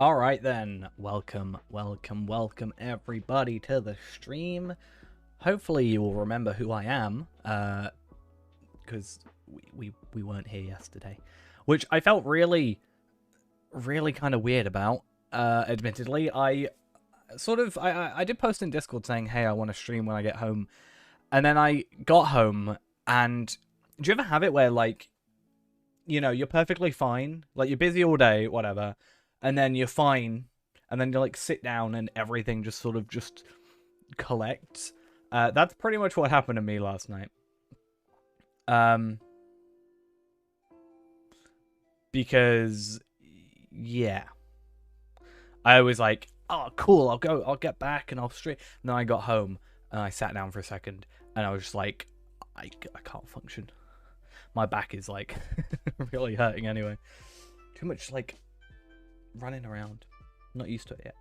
Alright then, welcome everybody to the stream. Hopefully you will remember who I am, because we weren't here yesterday. Which I felt really kind of weird about, admittedly. I did post in Discord saying, hey, I want to stream when I get home. And then I got home, and do you ever have it where, like, you know, you're perfectly fine, like, you're busy all day, whatever, and then you're fine, and then you like sit down and everything just sort of just collects. That's pretty much what happened to me last night. Because yeah, I was like, oh cool, I'll get back and I'll stream. And then I got home and I sat down for a second and I was just like, I can't function. My back is like really hurting anyway. Too much like running around. Not used to it yet.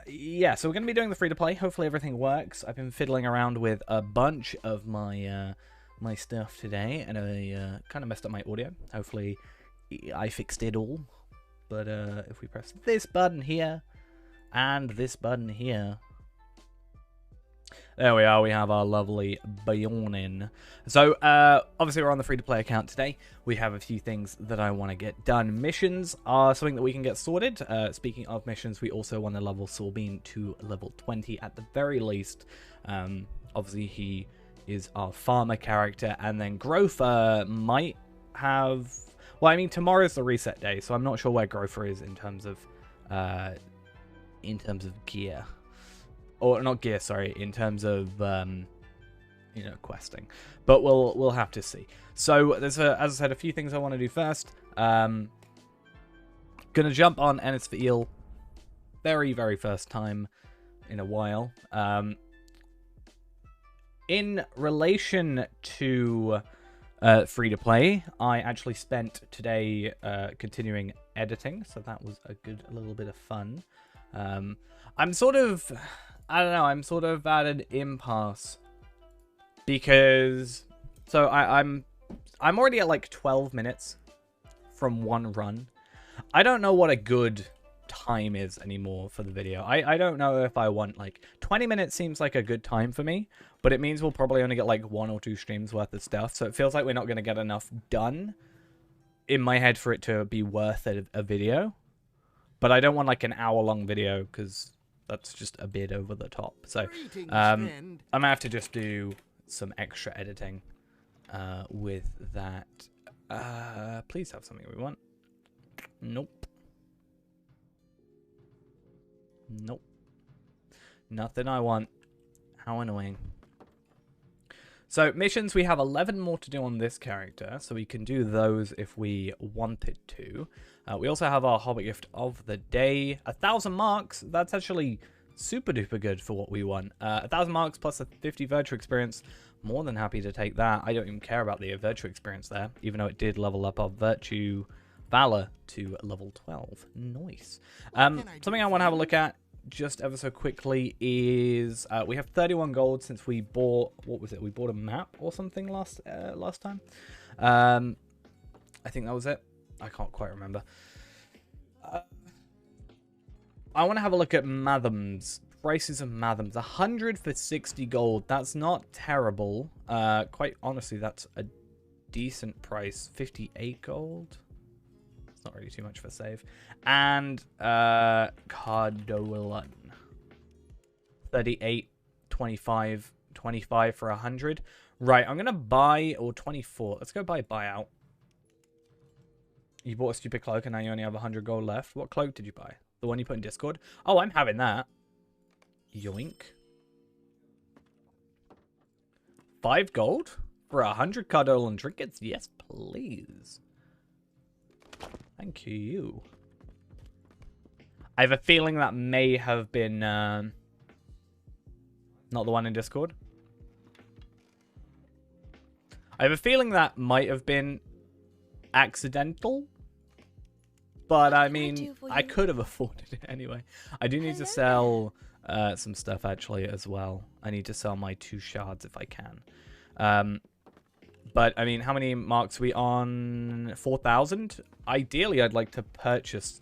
Yeah, so we're going to be doing the free-to-play. Hopefully everything works. I've been fiddling around with a bunch of my my stuff today, and I kind of messed up my audio. Hopefully I fixed it all. But if we press this button here, and this button here, there we are, we have our lovely Bjornin. So, obviously we're on the free-to-play account today. We have a few things that I want to get done. Missions are something that we can get sorted. Speaking of missions, we also want to level Sorbine to level 20 at the very least. Obviously he is our farmer character, and then Grofer might have... Well, I mean, tomorrow's the reset day, so I'm not sure where Grofer is in terms of gear. Or not gear, sorry, in terms of you know, questing. But we'll have to see. So there's as I said, a few things I want to do first. Gonna jump on Ennis for Eel. Very first time in a while. In relation to free to play, I actually spent today continuing editing, so that was a little bit of fun. I'm sort of, I don't know, I'm sort of at an impasse because, so I'm already at like 12 minutes from one run. I don't know what a good time is anymore for the video. I don't know if I want, like, 20 minutes seems like a good time for me, but it means we'll probably only get like 1 or 2 streams worth of stuff, so it feels like we're not going to get enough done in my head for it to be worth a video. But I don't want like an hour-long video because that's just a bit over the top. So I'm gonna have to just do some extra editing with that. Please have something we want. Nope. Nope. Nothing I want. How annoying. So missions, we have 11 more to do on this character, so we can do those if we wanted to. We also have our Hobbit gift of the day. 1,000 marks. That's actually super duper good for what we want. 1,000 marks plus a 50 virtue experience. More than happy to take that. I don't even care about the virtue experience there, even though it did level up our virtue valor to level 12. Nice. Something I want to have a look at just ever so quickly is we have 31 gold since we bought, what was it? We bought a map or something last time. I think that was it. I can't quite remember. I want to have a look at Mathams. Prices of Mathams. 100 for 60 gold. That's not terrible. Quite honestly, that's a decent price. 58 gold. It's not really too much for save. And Cardolan. 38, 25, 25 for 100. Right, I'm going to buy, or 24. Let's go buy buyout. You bought a stupid cloak and now you only have 100 gold left. What cloak did you buy? The one you put in Discord? Oh, I'm having that. Yoink. 5 gold for 100 Cardolan trinkets? Yes, please. Thank you. I have a feeling that may have been not the one in Discord. I have a feeling that might have been accidental. But I mean, I could have afforded it anyway. I do need to sell some stuff actually as well. I need to sell my 2 shards if I can. But I mean, how many marks are we on? 4,000? Ideally, I'd like to purchase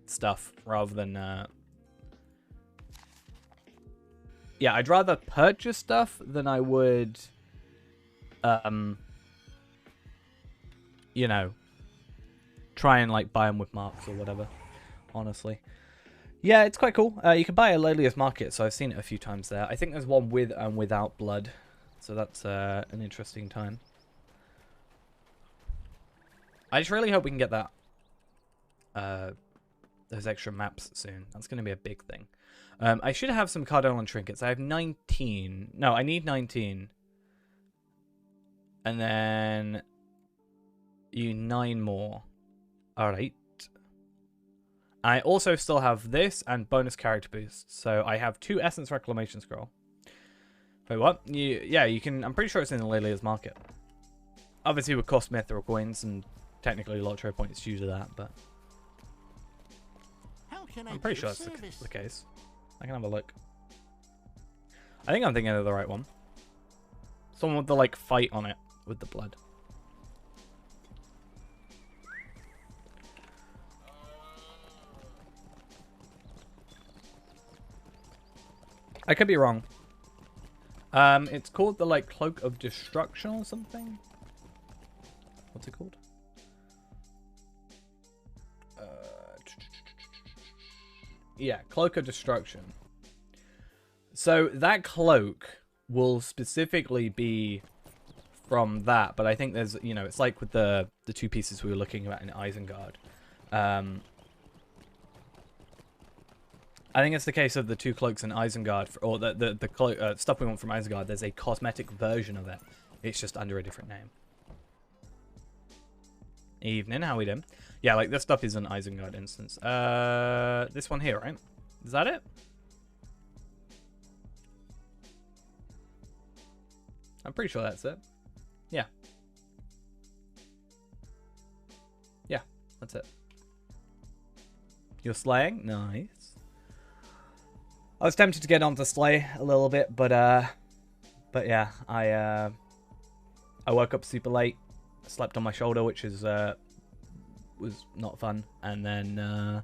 stuff rather than yeah, I'd rather purchase stuff than I would you know, try and like buy them with marks or whatever, honestly. Yeah, it's quite cool. You can buy a Lolia's Market, so I've seen it a few times there. I think there's one with and without blood, so that's an interesting time. I just really hope we can get that those extra maps soon. That's going to be a big thing. I should have some Cardinal trinkets. I have 19. No, I need 19. And then you 9 more. Alright. I also still have this and bonus character boosts. So I have 2 Essence Reclamation Scroll. Wait, what? Yeah, you can... I'm pretty sure it's in the Lelia's Market. Obviously, it would cost Mithril coins and technically LOTRO points due to that, but... I'm pretty sure that's the case. I can have a look. I think I'm thinking of the right one. Someone with the, like, fight on it with the blood. I could be wrong. It's called the, like, Cloak of Destruction or something? What's it called? Yeah, Cloak of Destruction. So that cloak will specifically be from that, but I think there's, you know, it's like with the 2 pieces we were looking at in Isengard. I think it's the case of the 2 cloaks in Isengard, or the cloak, stuff we want from Isengard. There's a cosmetic version of it. It's just under a different name. Evening, how we doing? Yeah, like this stuff is an Isengard instance. This one here, right? Is that it? I'm pretty sure that's it. Yeah. Yeah, that's it. You're slaying? Nice. I was tempted to get onto slay a little bit, but yeah, I woke up super late, slept on my shoulder, which is was not fun, and then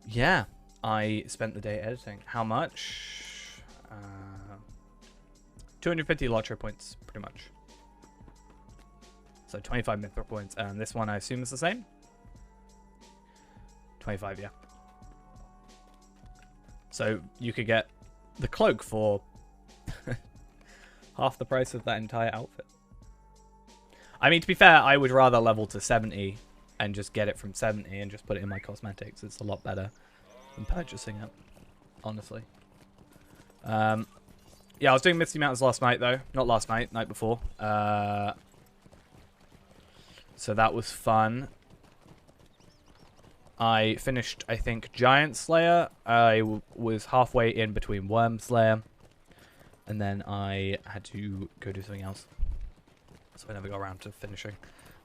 yeah, I spent the day editing. How much? 250 LOTRO points, pretty much. So 25 Mithril points, and this one I assume is the same. 25, yeah. So you could get the cloak for half the price of that entire outfit. I mean, to be fair, I would rather level to 70 and just get it from 70 and just put it in my cosmetics. It's a lot better than purchasing it, honestly. Yeah, I was doing Misty Mountains last night, though. Not last night, night before. So that was fun. I finished, I think, Giant Slayer. I was halfway in between Worm Slayer. And then I had to go do something else. So I never got around to finishing.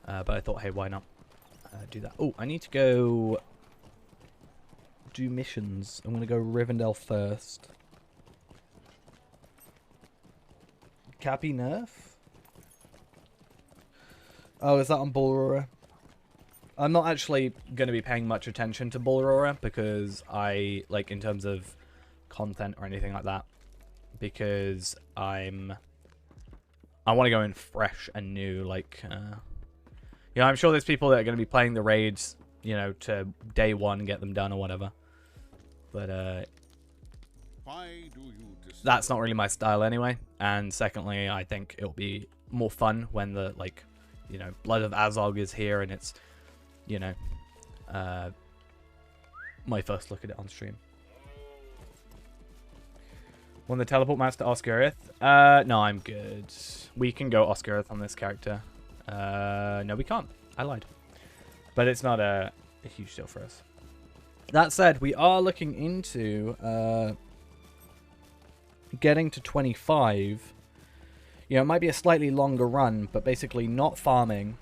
But I thought, hey, why not do that? Oh, I need to go do missions. I'm going to go Rivendell first. Cappy nerf? Oh, is that on Bull I'm not actually going to be paying much attention to Bull because I, like, in terms of content or anything like that, because I want to go in fresh and new, like, you know, I'm sure there's people that are going to be playing the raids, you know, to day one and get them done or whatever, but, that's not really my style anyway, and secondly, I think it'll be more fun when the, like, you know, Blood of Azog is here and it's, you know, my first look at it on stream. Want the teleport mouse to Oscarith? No, I'm good. We can go Oscarith on this character. No, we can't. I lied. But it's not a huge deal for us. That said, we are looking into getting to 25. You know, it might be a slightly longer run, but basically not farming.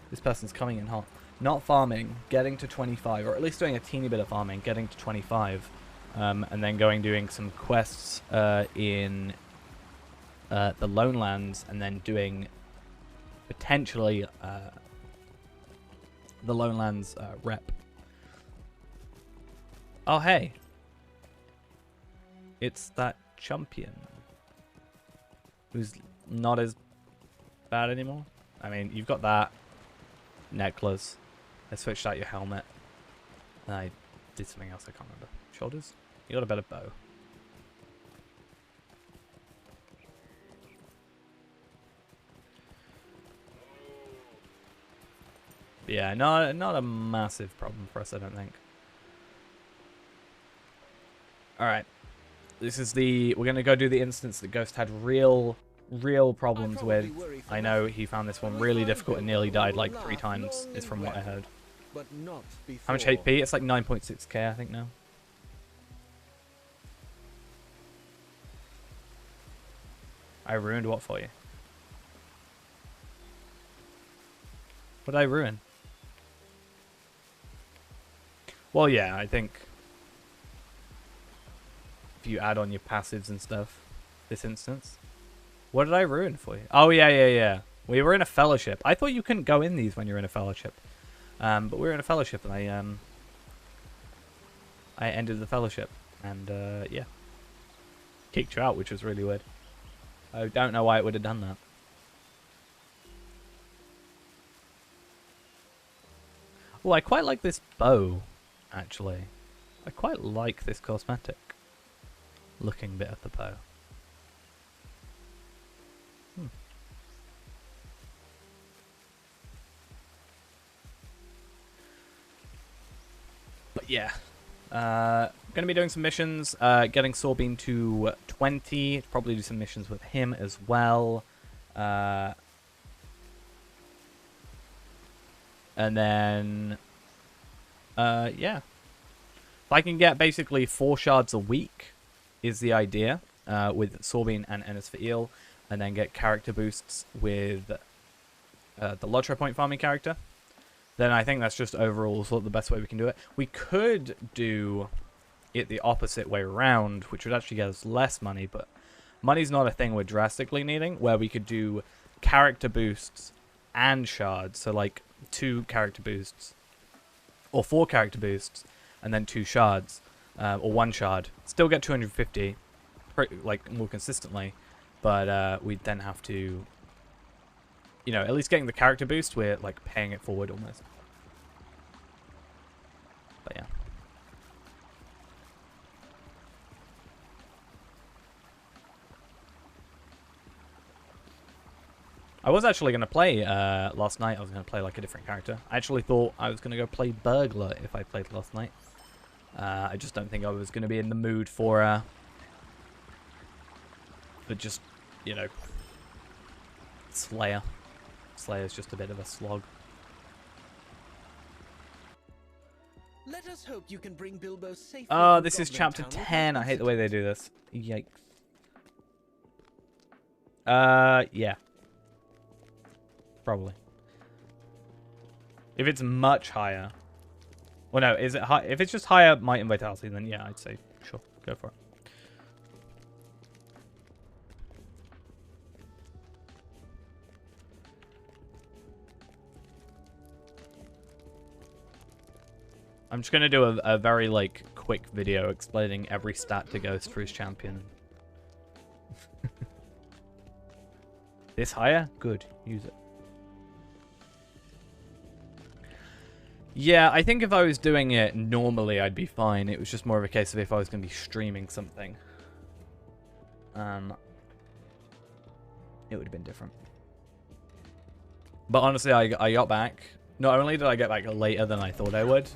This person's coming in hot. Not farming, getting to 25, or at least doing a teeny bit of farming, getting to 25, and then doing some quests in the Lone Lands, and then doing potentially the Lone Lands rep Oh, hey. It's that champion. Who's not as bad anymore. I mean, you've got that necklace. I switched out your helmet. And I did something else I can't remember. Shoulders? You got a better bow. But yeah, not a massive problem for us, I don't think. Alright. This is we're gonna go do the instance that Ghost had real problems with. I know he found this one really difficult and nearly died like 3 times, is from what I heard. How much HP? It's like 9.6k, I think, now. I ruined what for you? What did I ruin? Well, yeah, I think if you add on your passives and stuff, this instance. What did I ruin for you? Oh, yeah. We were in a fellowship. I thought you couldn't go in these when you're in a fellowship. But we were in a fellowship, and I ended the fellowship, and yeah, kicked you out, which was really weird. I don't know why it would have done that. Oh, I quite like this bow, actually. I quite like this cosmetic looking bit of the bow. But yeah, gonna be doing some missions, getting Sorbine to 20, probably do some missions with him as well. And then, yeah. If I can get basically 4 shards a week is the idea, with Sorbine and Ennis for Eel, and then get character boosts with the LOTRO point farming character. Then I think that's just overall sort of the best way we can do it. We could do it the opposite way around, which would actually get us less money, but money's not a thing we're drastically needing, where we could do character boosts and shards. So like 2 character boosts, or 4 character boosts, and then 2 shards, or 1 shard. Still get 250, like more consistently, but we'd then have to, you know, at least getting the character boost, we're like paying it forward almost. But yeah. I was actually going to play last night. I was going to play like a different character. I actually thought I was going to go play Burglar if I played last night. I just don't think I was going to be in the mood for just, you know, Slayer. Slayer's just a bit of a slog. Let us hope you can bring Bilbo safely. Oh, this is chapter 10. I hate the way they do this. Yikes. Yeah. Probably. If it's much higher. Well, no, is it high? If it's just higher might and vitality, then yeah, I'd say sure, go for it. I'm just gonna do a very like quick video explaining every stat to Ghost for his champion. This higher? Good. Use it. Yeah, I think if I was doing it normally, I'd be fine. It was just more of a case of if I was going to be streaming something. It would have been different. But honestly, I got back. Not only did I get back later than I thought I would,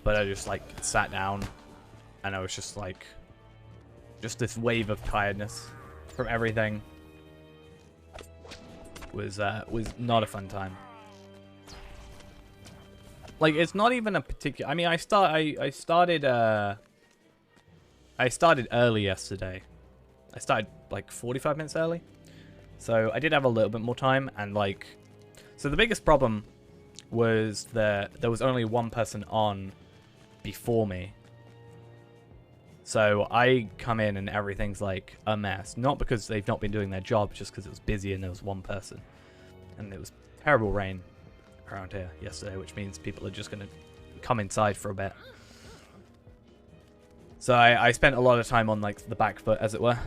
but I just, like, sat down. And I was just, like, just this wave of tiredness from everything. Was not a fun time. Like, it's not even a particular... I mean, I started early yesterday. I started, like, 45 minutes early. So, I did have a little bit more time, and, like... So, the biggest problem was that there was only one person on before me. So, I come in and everything's, like, a mess. Not because they've not been doing their job, just because it was busy and there was one person. And it was terrible rain around here yesterday, which means people are just going to come inside for a bit. So I spent a lot of time on like the back foot, as it were,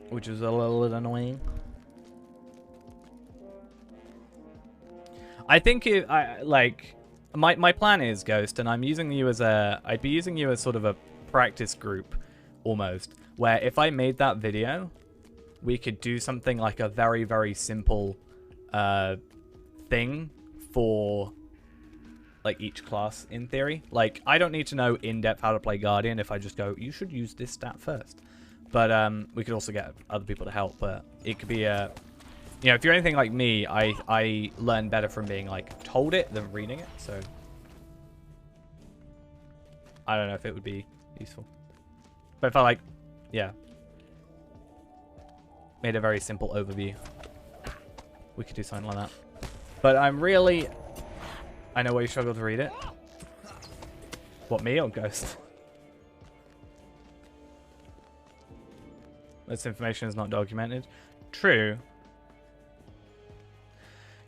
which was a little bit annoying. I think my plan is, Ghost, and I'm using you as I'd be using you as sort of a practice group, almost, where if I made that video, we could do something like a very, very simple thing for like each class in theory. Like, I don't need to know in depth how to play Guardian if I just go, you should use this stat first. But we could also get other people to help. But it could be a, you know, if you're anything like me, I learn better from being like told it than reading it. So I don't know if it would be useful. But if I like, yeah, made a very simple overview, we could do something like that. But I'm really, I know why you struggle to read it. What, me or Ghost? This information is not documented. True.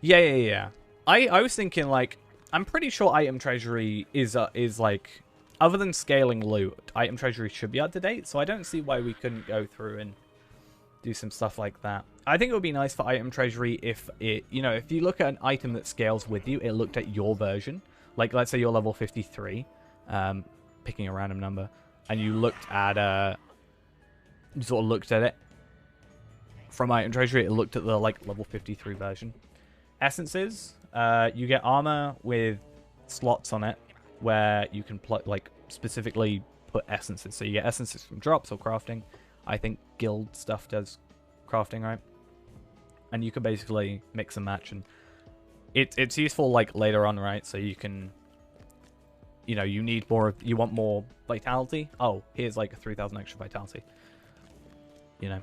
Yeah. I was thinking, like, I'm pretty sure item treasury is like, other than scaling loot, item treasury should be up to date. So I don't see why we couldn't go through and do some stuff like that. I think it would be nice for item treasury if it, you know, if you look at an item that scales with you, it looked at your version. Like, let's say you're level 53, picking a random number, and you looked at, you sort of looked at it from item treasury, it looked at the, like, level 53 version. Essences, you get armor with slots on it where you can, like, specifically put essences. So you get essences from drops or crafting. I think guild stuff does crafting, right? And you can basically mix and match, and it's useful like later on, right? So you can, you know, you need more, you want more vitality. Oh, here's like a 3,000 extra vitality. You know,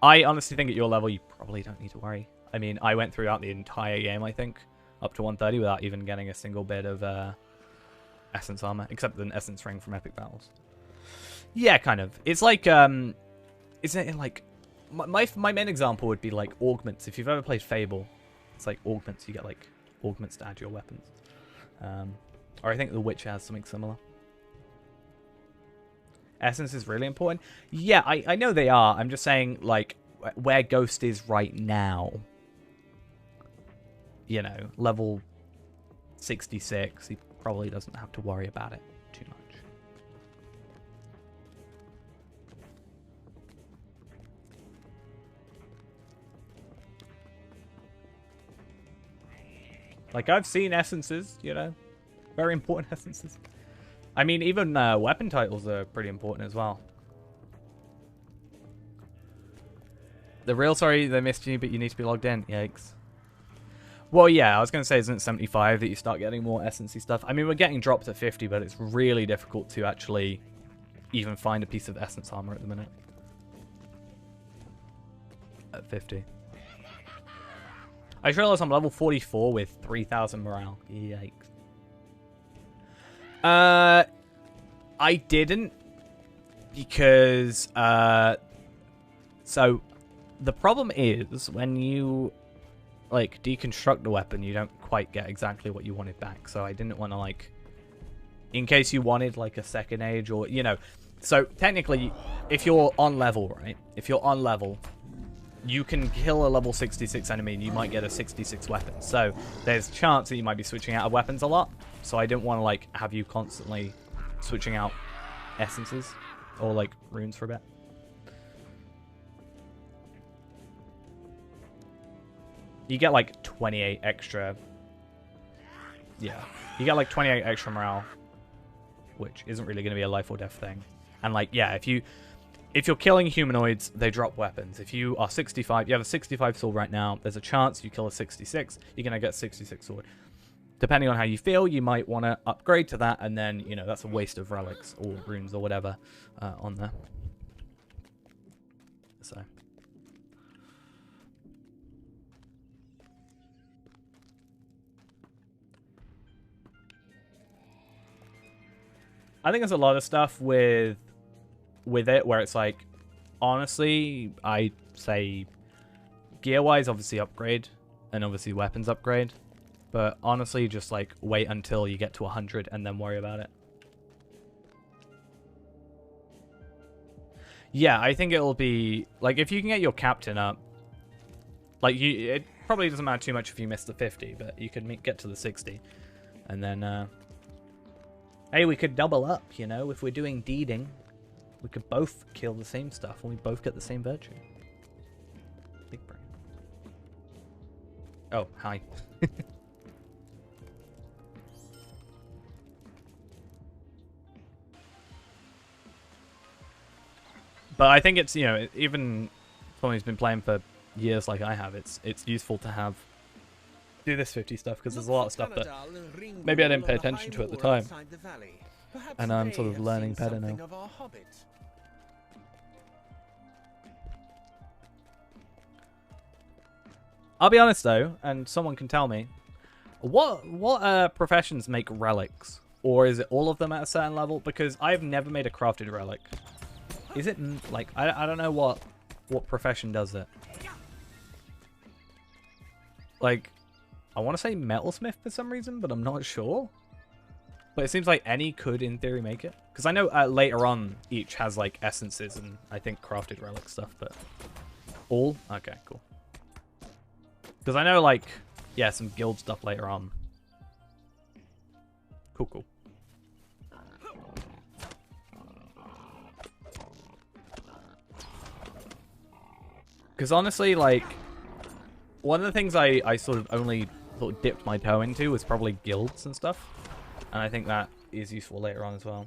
I honestly think at your level you probably don't need to worry. I mean, I went throughout the entire game, I think, up to 130 without even getting a single bit of essence armor, except an essence ring from epic battles. Yeah, kind of. It's like isn't it like my main example would be like augments. If you've ever played Fable, it's like augments. You get like augments to add to your weapons. Or I think The Witcher has something similar. Essence is really important. Yeah, I know they are. I'm just saying, like, where Ghost is right now, you know, level 66, he probably doesn't have to worry about it too much. Like, I've seen essences, you know, very important essences. I mean, even weapon titles are pretty important as well. The real sorry they missed you, but you need to be logged in. Yikes. Well, yeah, I was going to say, isn't it 75 that you start getting more essence-y stuff? I mean, we're getting dropped at 50, but it's really difficult to actually even find a piece of essence armor at the minute. At 50. I just realized I'm level 44 with 3,000 morale. Yikes. I didn't, because so the problem is when you like deconstruct the weapon, you don't quite get exactly what you wanted back. So I didn't want to, like, in case you wanted like a second age, or, you know, so technically if you're on level, right, if you're on level, you can kill a level 66 enemy and you might get a 66 weapon. So there's a chance that you might be switching out of weapons a lot. So I didn't want to, like, have you constantly switching out essences or, like, runes for a bit. You get, like, 28 extra. Yeah. You get, like, 28 extra morale, which isn't really going to be a life or death thing. And, like, yeah, if you're killing humanoids, they drop weapons. If you are 65, you have a 65 sword right now, there's a chance you kill a 66, you're going to get a 66 sword. Depending on how you feel, you might want to upgrade to that, and then, you know, that's a waste of relics or runes or whatever on there. So. I think there's a lot of stuff with it where it's like, honestly, I say gear-wise, obviously upgrade, and obviously weapons upgrade. But honestly, just like wait until you get to 100 and then worry about it. Yeah, I think it'll be like if you can get your captain up, like it probably doesn't matter too much if you miss the 50, but you could get to the 60, and then hey, we could double up, you know, if we're doing deeding, we could both kill the same stuff and we both get the same virtue. Big brain. Oh, hi. But I think it's, you know, even someone who's been playing for years like I have, it's useful to do this 50 stuff, because there's a lot of stuff that maybe I didn't pay attention to at the time, and I'm sort of learning better now. I'll be honest though, and someone can tell me, what professions make relics? Or is it all of them at a certain level? Because I've never made a crafted relic. Is it, like, I don't know what profession does it. Like, I want to say metalsmith for some reason, but I'm not sure. But it seems like any could, in theory, make it. Because I know later on, each has, like, essences and, I think, crafted relic stuff, but... All? Okay, cool. Because I know, like, yeah, some guild stuff later on. Cool, cool. Because honestly, like, one of the things I sort of only sort of dipped my toe into was probably guilds and stuff. And I think that is useful later on as well.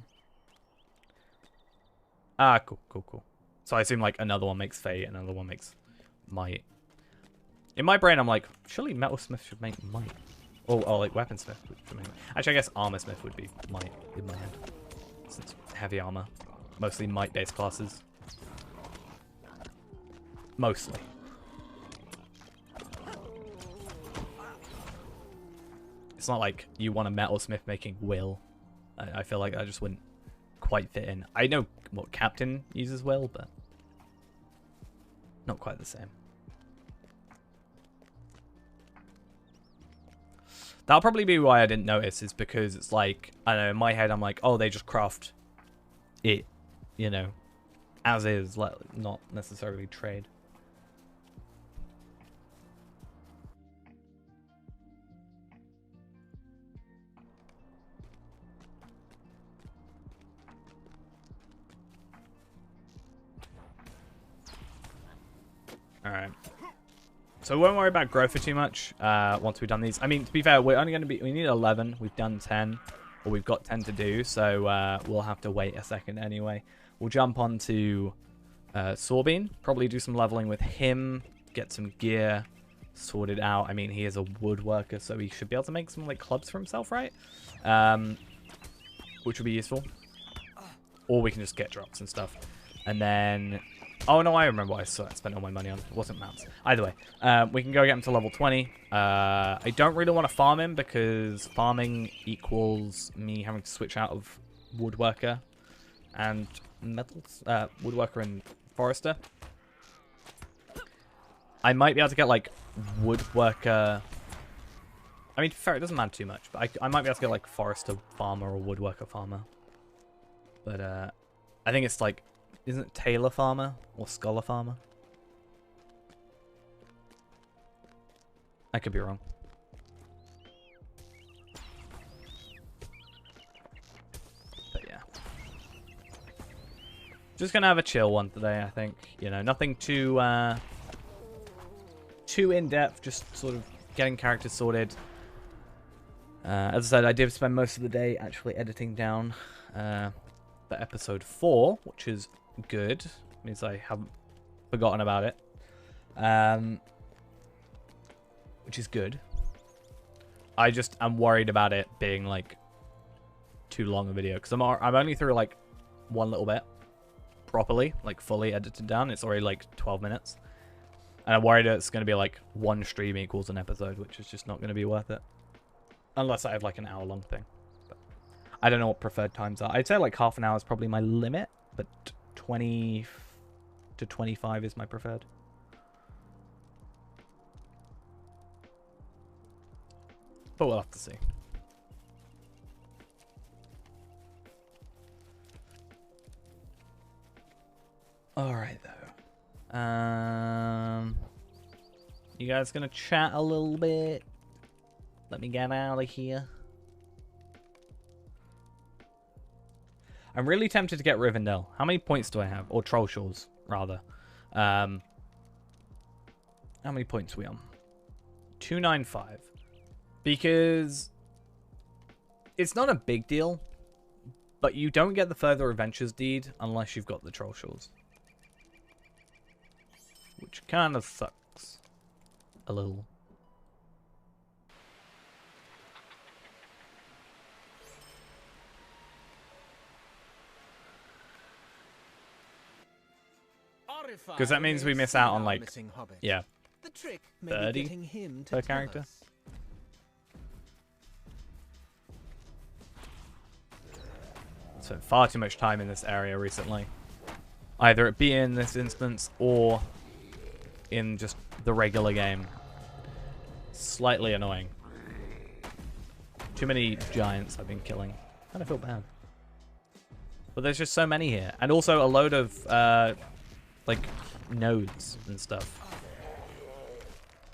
Ah, cool, cool, cool. So I assume, like, another one makes Fate, another one makes Might. In my brain, I'm like, surely Metalsmith should make Might. Or like, Weaponsmith should make Might. Actually, I guess Armorsmith would be Might in my head. Since heavy armor. Mostly Might-based classes. Mostly. It's not like you want a metalsmith making will. I feel like that just wouldn't quite fit in. I know what Captain uses will, but not quite the same. That'll probably be why I didn't notice, is because it's like, I don't know, in my head I'm like, oh, they just craft it, you know, as is, not necessarily trade. Alright. So we won't worry about growth for too much once we've done these. I mean, to be fair, we're only going to be... We need 11. We've done 10. Or we've got 10 to do. So we'll have to wait a second anyway. We'll jump on to Sorbine. Probably do some leveling with him. Get some gear sorted out. I mean, he is a woodworker, so he should be able to make some like clubs for himself, right? Which would be useful. Or we can just get drops and stuff. And then... Oh, no, I remember what I spent all my money on. It wasn't maps. Either way, we can go get him to level 20. I don't really want to farm him because farming equals me having to switch out of Woodworker and Metals. Woodworker and Forester. I might be able to get, like, Woodworker... I mean, fair, it doesn't matter too much, but I might be able to get, like, Forester Farmer or Woodworker Farmer. But, I think it's, like... Isn't it Tailor Farmer or Scholar Farmer? I could be wrong. But yeah. Just gonna have a chill one today, I think. You know, nothing too in-depth, just sort of getting characters sorted. As I said, I did spend most of the day actually editing down the episode 4, which is good. Means I haven't forgotten about it. Which is good. I just am worried about it being like too long a video because I'm only through like one little bit properly, like fully edited down. It's already like 12 minutes. And I'm worried it's going to be like one stream equals an episode, which is just not going to be worth it. Unless I have like an hour-long thing. But I don't know what preferred times are. I'd say like half an hour is probably my limit, but 20 to 25 is my preferred. But we'll have to see. Alright, though. You guys gonna chat a little bit? Let me get out of here. I'm really tempted to get Rivendell. How many points do I have? Or Troll Shores, rather. How many points are we on? 295. Because it's not a big deal, but you don't get the Further Adventures deed unless you've got the Troll Shores. Which kind of sucks. A little. Because that means we miss out on, like, yeah, the trick 30 him per character. Spent far too much time in this area recently. Either it be in this instance or in just the regular game. Slightly annoying. Too many giants I've been killing. Kind of feel bad. But there's just so many here. And also a load of, like, nodes and stuff.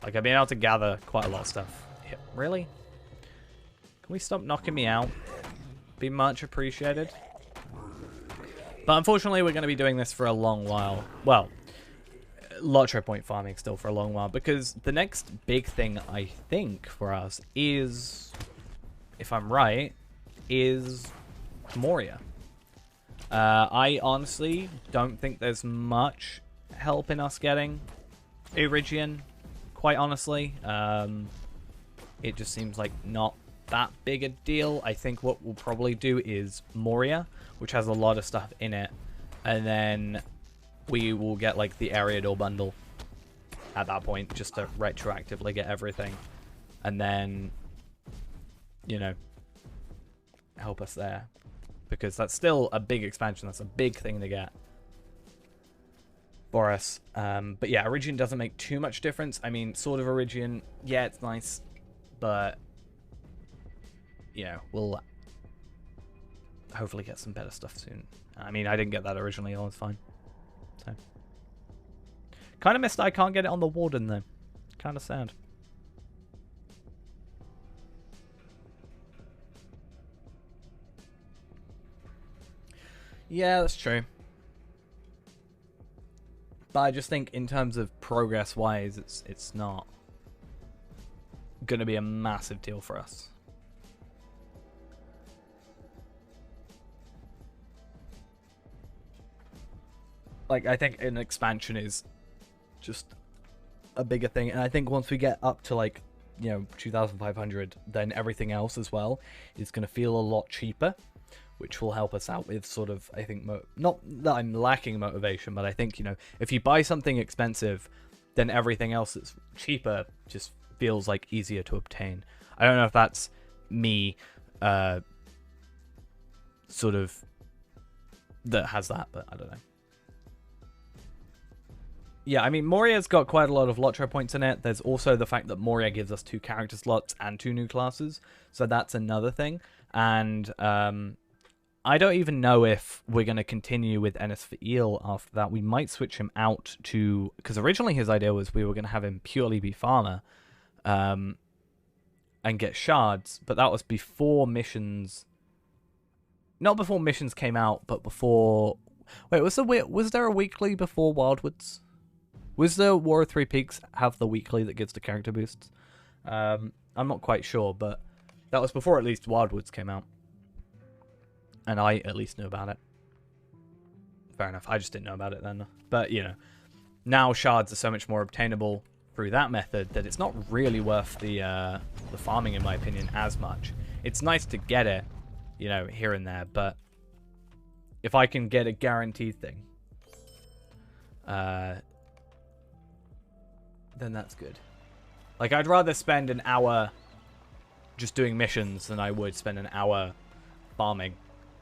Like, I've been able to gather quite a lot of stuff. Yeah, really? Can we stop knocking me out? Be much appreciated. But unfortunately, we're going to be doing this for a long while. Well, LOTRO point farming still for a long while. Because the next big thing, I think, for us is, if I'm right, is Moria. I honestly don't think there's much help in us getting Eurigian, quite honestly. It just seems like not that big a deal. I think what we'll probably do is Moria, which has a lot of stuff in it, and then we will get like the Ariador bundle at that point, just to retroactively get everything, and then, you know, help us there. Because that's still a big expansion. That's a big thing to get for us. But yeah, Iridian doesn't make too much difference. I mean, sort of Iridian, yeah, it's nice. But, you know, we'll hopefully get some better stuff soon. I mean, I didn't get that originally. All was fine. So, kind of missed I can't get it on the Warden, though. Kind of sad. Yeah, that's true. But I just think in terms of progress-wise, it's not going to be a massive deal for us. Like, I think an expansion is just a bigger thing. And I think once we get up to, like, you know, 2,500, then everything else as well is going to feel a lot cheaper, which will help us out with sort of, I think, not that I'm lacking motivation, but I think, you know, if you buy something expensive, then everything else that's cheaper just feels like easier to obtain. I don't know if that's me sort of that has that, but I don't know. Yeah, I mean, Moria's got quite a lot of LOTRO points in it. There's also the fact that Moria gives us 2 character slots and 2 new classes, so that's another thing. And I don't even know if we're going to continue with Ennis for Eel after that. We might switch him out to... Because originally his idea was we were going to have him purely be farmer and get shards, but that was before missions... Not before missions came out, but before... Wait, was there a weekly before Wildwoods? Was the War of Three Peaks have the weekly that gives the character boosts? I'm not quite sure, but that was before at least Wildwoods came out. And I at least knew about it. Fair enough, I just didn't know about it then. But, you know, now shards are so much more obtainable through that method that it's not really worth the farming, in my opinion, as much. It's nice to get it, you know, here and there, but if I can get a guaranteed thing, then that's good. Like, I'd rather spend an hour just doing missions than I would spend an hour farming.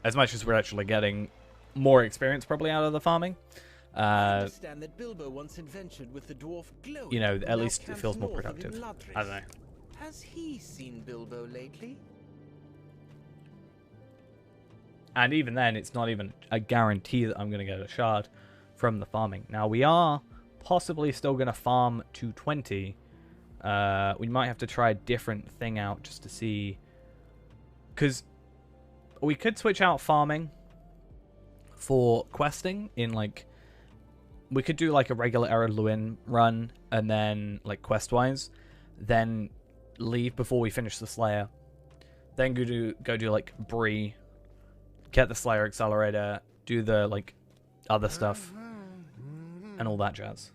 As much as we're actually getting more experience probably out of the farming. I understand that Bilbo once adventured with the dwarf Glowy, you know, who at now least it camps feels more north of productive. Imladris. I don't know. Has he seen Bilbo lately? And even then, it's not even a guarantee that I'm going to get a shard from the farming. Now, we are possibly still going to farm to 20. We might have to try a different thing out just to see. Because we could switch out farming for questing in, like... We could do, like, a regular Eredluin run and then, like, quest-wise. Then leave before we finish the Slayer. Then go do like, Bree. Get the Slayer Accelerator, do the, like, other stuff, and all that jazz.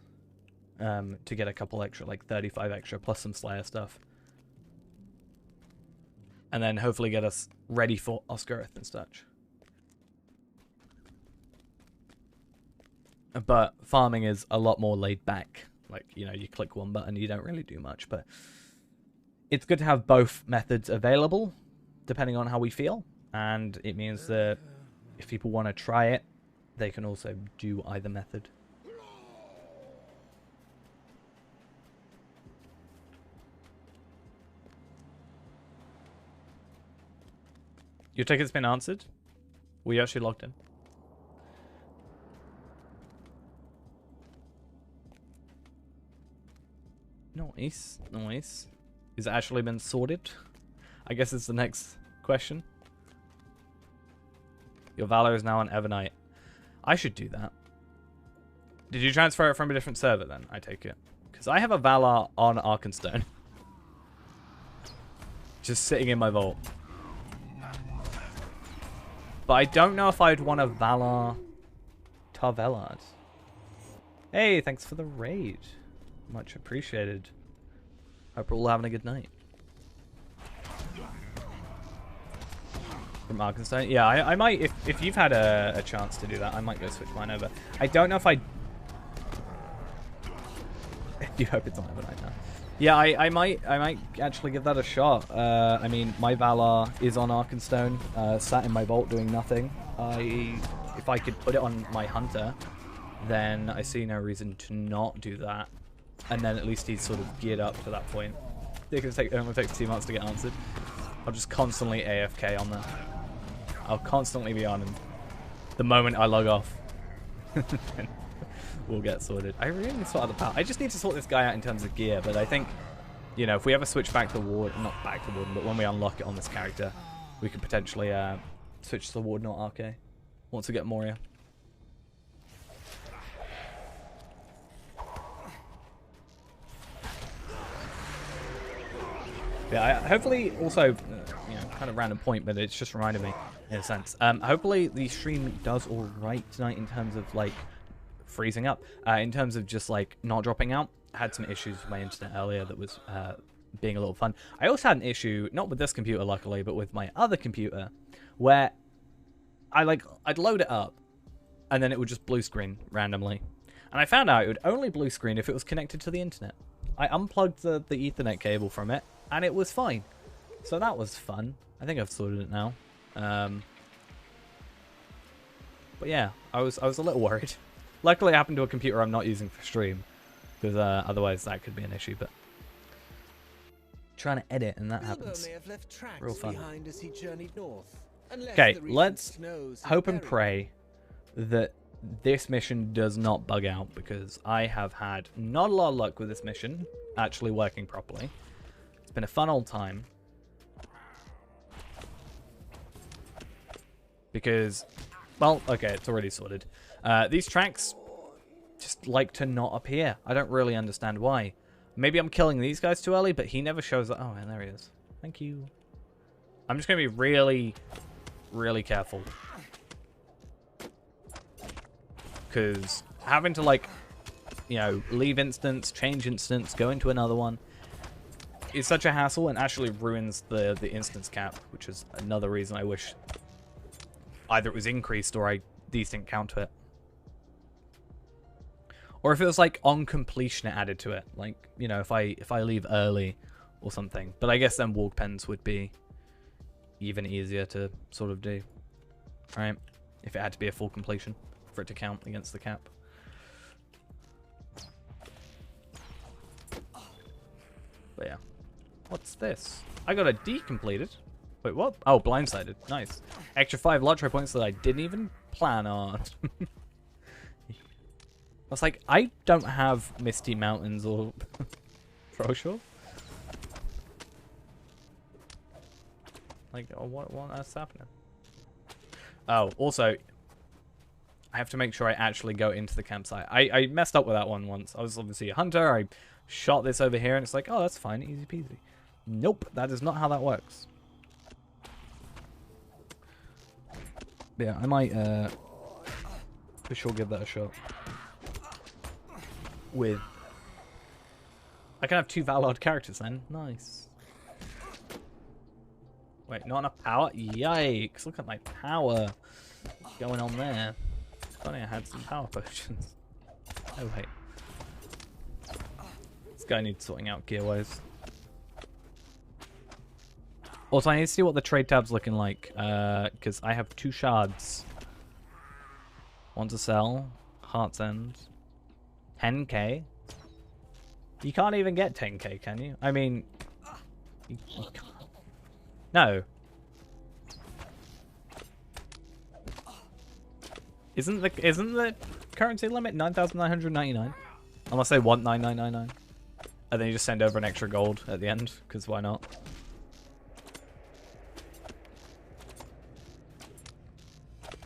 To get a couple extra, like, 35 extra, plus some Slayer stuff. And then hopefully get us ready for Oscarith and such. But farming is a lot more laid back. Like, you know, you click one button, you don't really do much. But it's good to have both methods available, depending on how we feel. And it means that if people want to try it, they can also do either method. Your ticket's been answered? Were you actually logged in? Nice, nice. Is it actually been sorted? I guess it's the next question. Your Valor is now on Evernight. I should do that. Did you transfer it from a different server then? I take it. Because I have a Valor on Arkenstone. Just sitting in my vault. But I don't know if I'd want a Valar Tarvelard. Hey, thanks for the raid. Much appreciated. Hope we're all having a good night. From Arkenstone? Yeah, I might, if you've had a chance to do that, I might go switch mine over. I don't know if I... do hope it's on Evernight now. Yeah, I might actually give that a shot. I mean, my Valar is on Arkenstone, sat in my vault doing nothing. If I could put it on my Hunter, then I see no reason to not do that. And then at least he's sort of geared up to that point. It only takes 2 months to get answered. I'll just constantly AFK on there. I'll constantly be on, and the moment I log off, we'll get sorted. I really need to sort out the power. I just need to sort this guy out in terms of gear, but I think, you know, if we ever switch back to Warden, not back to Warden, but when we unlock it on this character, we could potentially switch to the Warden or RK once we get Moria. Yeah, hopefully also, you know, kind of random point, but it's just reminded me in a sense. Hopefully the stream does all right tonight in terms of, like, freezing up. In terms of just, like, not dropping out. I had some issues with my internet earlier that was being a little fun. I also had an issue, not with this computer luckily, but with my other computer, where I'd load it up, and then it would just blue screen randomly. And I found out it would only blue screen if it was connected to the internet. I unplugged the Ethernet cable from it, and it was fine. So that was fun. I think I've sorted it now. But yeah, I was a little worried. Luckily it happened to a computer I'm not using for stream, because otherwise that could be an issue. But trying to edit and that happens. May have left tracks Real fun. behind as he journeyed north. Okay, let's hope and pray that this mission does not bug out, because I have had not a lot of luck with this mission actually working properly. It's been a fun old time. Because, well, okay, it's already sorted. These tracks just like to not appear. I don't really understand why. Maybe I'm killing these guys too early, but he never shows up. Oh, and there he is. Thank you. I'm just going to be really, really careful. Because having to, like, you know, leave instance, change instance, go into another one is such a hassle and actually ruins the instance cap, which is another reason I wish either it was increased or these didn't count to it. Or if it was, like, on completion it added to it. Like, you know, if I leave early or something. But I guess then walk pens would be even easier to sort of do. Right? If it had to be a full completion for it to count against the cap. But yeah. What's this? I got a D completed. Wait, what? Oh, blindsided. Nice. Extra 5 LOTRO points that I didn't even plan on. I was like, I don't have Misty Mountains or Trollshore. Like, what's happening? Oh, also, I have to make sure I actually go into the campsite. I messed up with that one once. I was obviously a hunter. I shot this over here, and it's like, oh, that's fine. Easy peasy. Nope, that is not how that works. Yeah, I might for sure give that a shot. With... I can have 2 Valord characters then. Nice. Wait, not enough power? Yikes, look at my power going on there. Funny, I had some power potions. Oh, wait. This guy needs sorting out gear-wise. Also, I need to see what the trade tab's looking like, because I have 2 shards. One to sell. Heart's End. 10k. You can't even get 10k, can you? I mean... You can't. No. Isn't the currency limit 9,999? Unless they want 9,999. And then you just send over an extra gold at the end, because why not?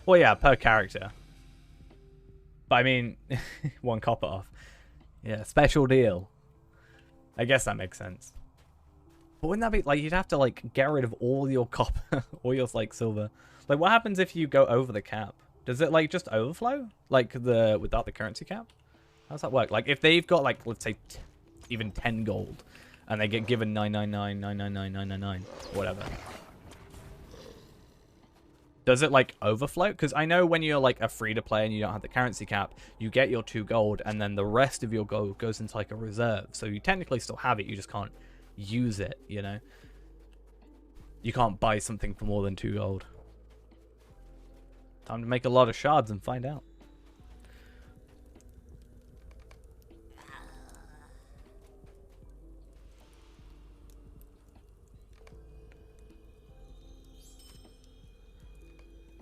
Well, yeah, per character. But I mean, 1 copper off. Yeah, special deal. I guess that makes sense. But wouldn't that be, like, you'd have to, like, get rid of all your copper, all your, like, silver. Like, what happens if you go over the cap? Does it, like, just overflow? Like, without the currency cap? How does that work? Like, if they've got, like, let's say, even 10 gold, and they get given 999, 999, 999, whatever. Does it, like, overflow? Because I know when you're, like, a free-to-play and you don't have the currency cap, you get your 2 gold, and then the rest of your gold goes into, like, a reserve. So you technically still have it, you just can't use it, you know? You can't buy something for more than 2 gold. Time to make a lot of shards and find out.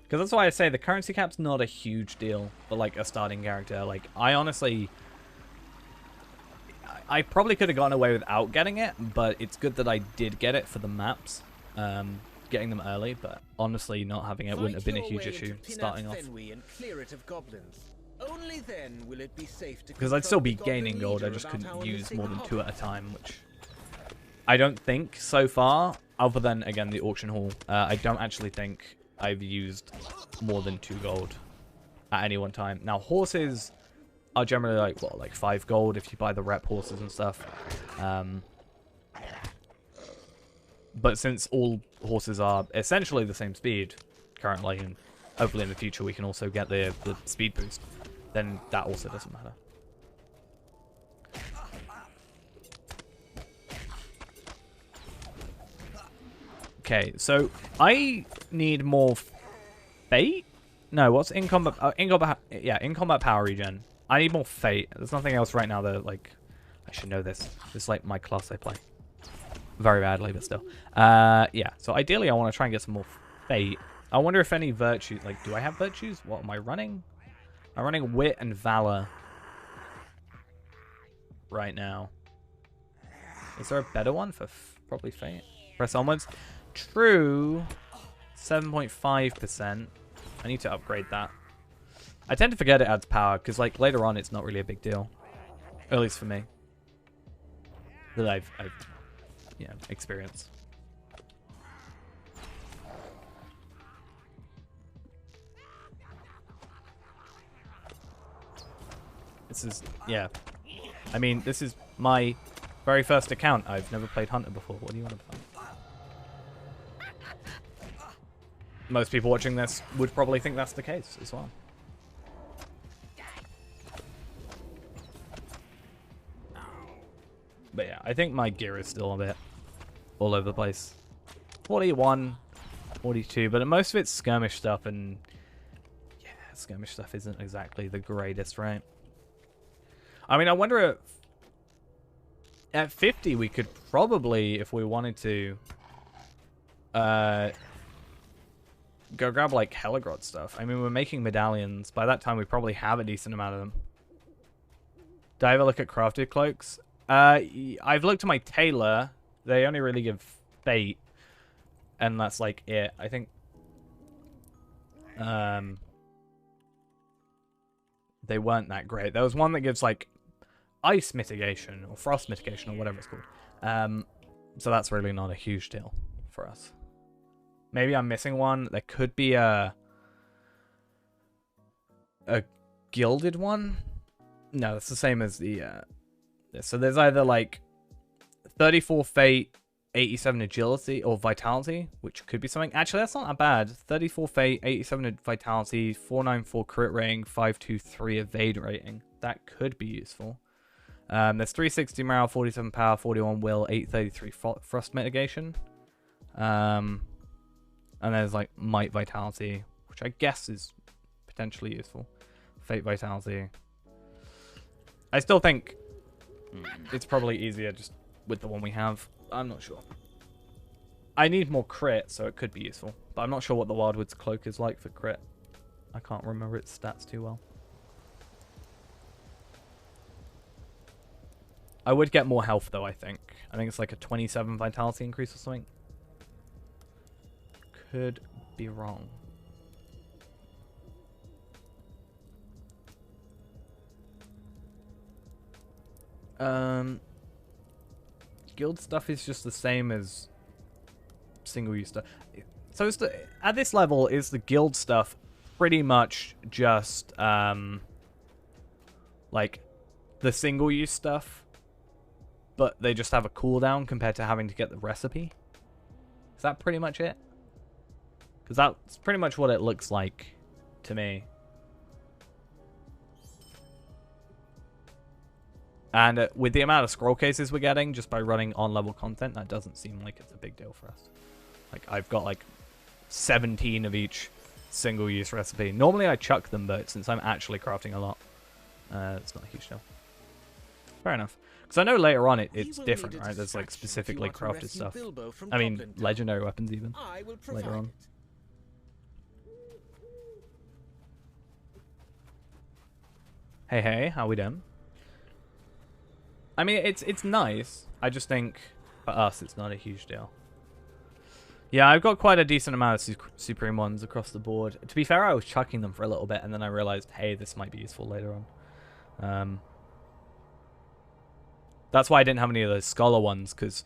Because that's why I say the currency cap's not a huge deal for, like, a starting character. Like, I honestly... I probably could have gone away without getting it, but it's good that I did get it for the maps. Getting them early, but honestly, not having it wouldn't have been a huge issue starting off. Because I'd still be gaining gold, I just couldn't use more than 2 at a time, which... I don't think, so far, other than, again, the auction hall, I don't actually think I've used more than 2 gold at any one time. Now, horses are generally like, what, like 5 gold if you buy the rep horses and stuff. But since all horses are essentially the same speed currently, and hopefully in the future we can also get the speed boost, then that also doesn't matter. Okay, so I need more fate? No, what's in combat? Yeah, in combat power regen. I need more fate. There's nothing else right now that, like, I should know this. This is like my class I play. Very badly, but still. Yeah, so ideally I want to try and get some more fate. I wonder if any virtues, like, do I have virtues? What am I running? I'm running wit and valor right now. Is there a better one for probably fate? Press onwards. True. 7.5%. I need to upgrade that. I tend to forget it adds power, because, like, later on it's not really a big deal. At least for me. That I've yeah, experienced. This is, yeah. I mean, this is my very first account. I've never played Hunter before. What do you want to play? Most people watching this would probably think that's the case as well. But yeah, I think my gear is still a bit all over the place. 41, 42, but most of it's skirmish stuff, and yeah, skirmish stuff isn't exactly the greatest, right? I mean, I wonder if... At 50, we could probably, if we wanted to, go grab, like, Heligrod stuff. I mean, we're making medallions. By that time, we probably have a decent amount of them. Did I ever look at crafted cloaks? I've looked at my tailor. They only really give fate. And that's, like, it. I think... they weren't that great. There was one that gives, like, ice mitigation or frost mitigation or whatever it's called. So that's really not a huge deal for us. Maybe I'm missing one. There could be a gilded one. No, it's the same as the so there's either like 34 fate, 87 agility or vitality, which could be something. Actually, that's not that bad. 34 fate, 87 vitality, 494 crit rating, 523 evade rating. That could be useful. There's 360 morale, 47 power, 41 will, 833 frost mitigation. And there's like might vitality, which I guess is potentially useful. Fate vitality. I still think it's probably easier just with the one we have. I'm not sure. I need more crit, so it could be useful. But I'm not sure what the Wildwood's cloak is like for crit. I can't remember its stats too well. I would get more health, though, I think. I think it's like a 27 vitality increase or something. Could be wrong. Guild stuff is just the same as single-use stuff. So it's at this level, is the guild stuff pretty much just like the single-use stuff, but they just have a cooldown compared to having to get the recipe? Is that pretty much it? Because that's pretty much what it looks like to me. And with the amount of scroll cases we're getting just by running on-level content, that doesn't seem like it's a big deal for us. Like, I've got like 17 of each single-use recipe. Normally I chuck them, but since I'm actually crafting a lot, it's not a huge deal. Fair enough. Because I know later on it's different, right? There's like specifically crafted stuff. I mean, legendary weapons even later on. Hey, hey, how we doing? I mean, it's nice. I just think for us, it's not a huge deal. Yeah, I've got quite a decent amount of Supreme ones across the board. To be fair, I was chucking them for a little bit, and then I realized, hey, this might be useful later on. That's why I didn't have any of those Scholar ones, because,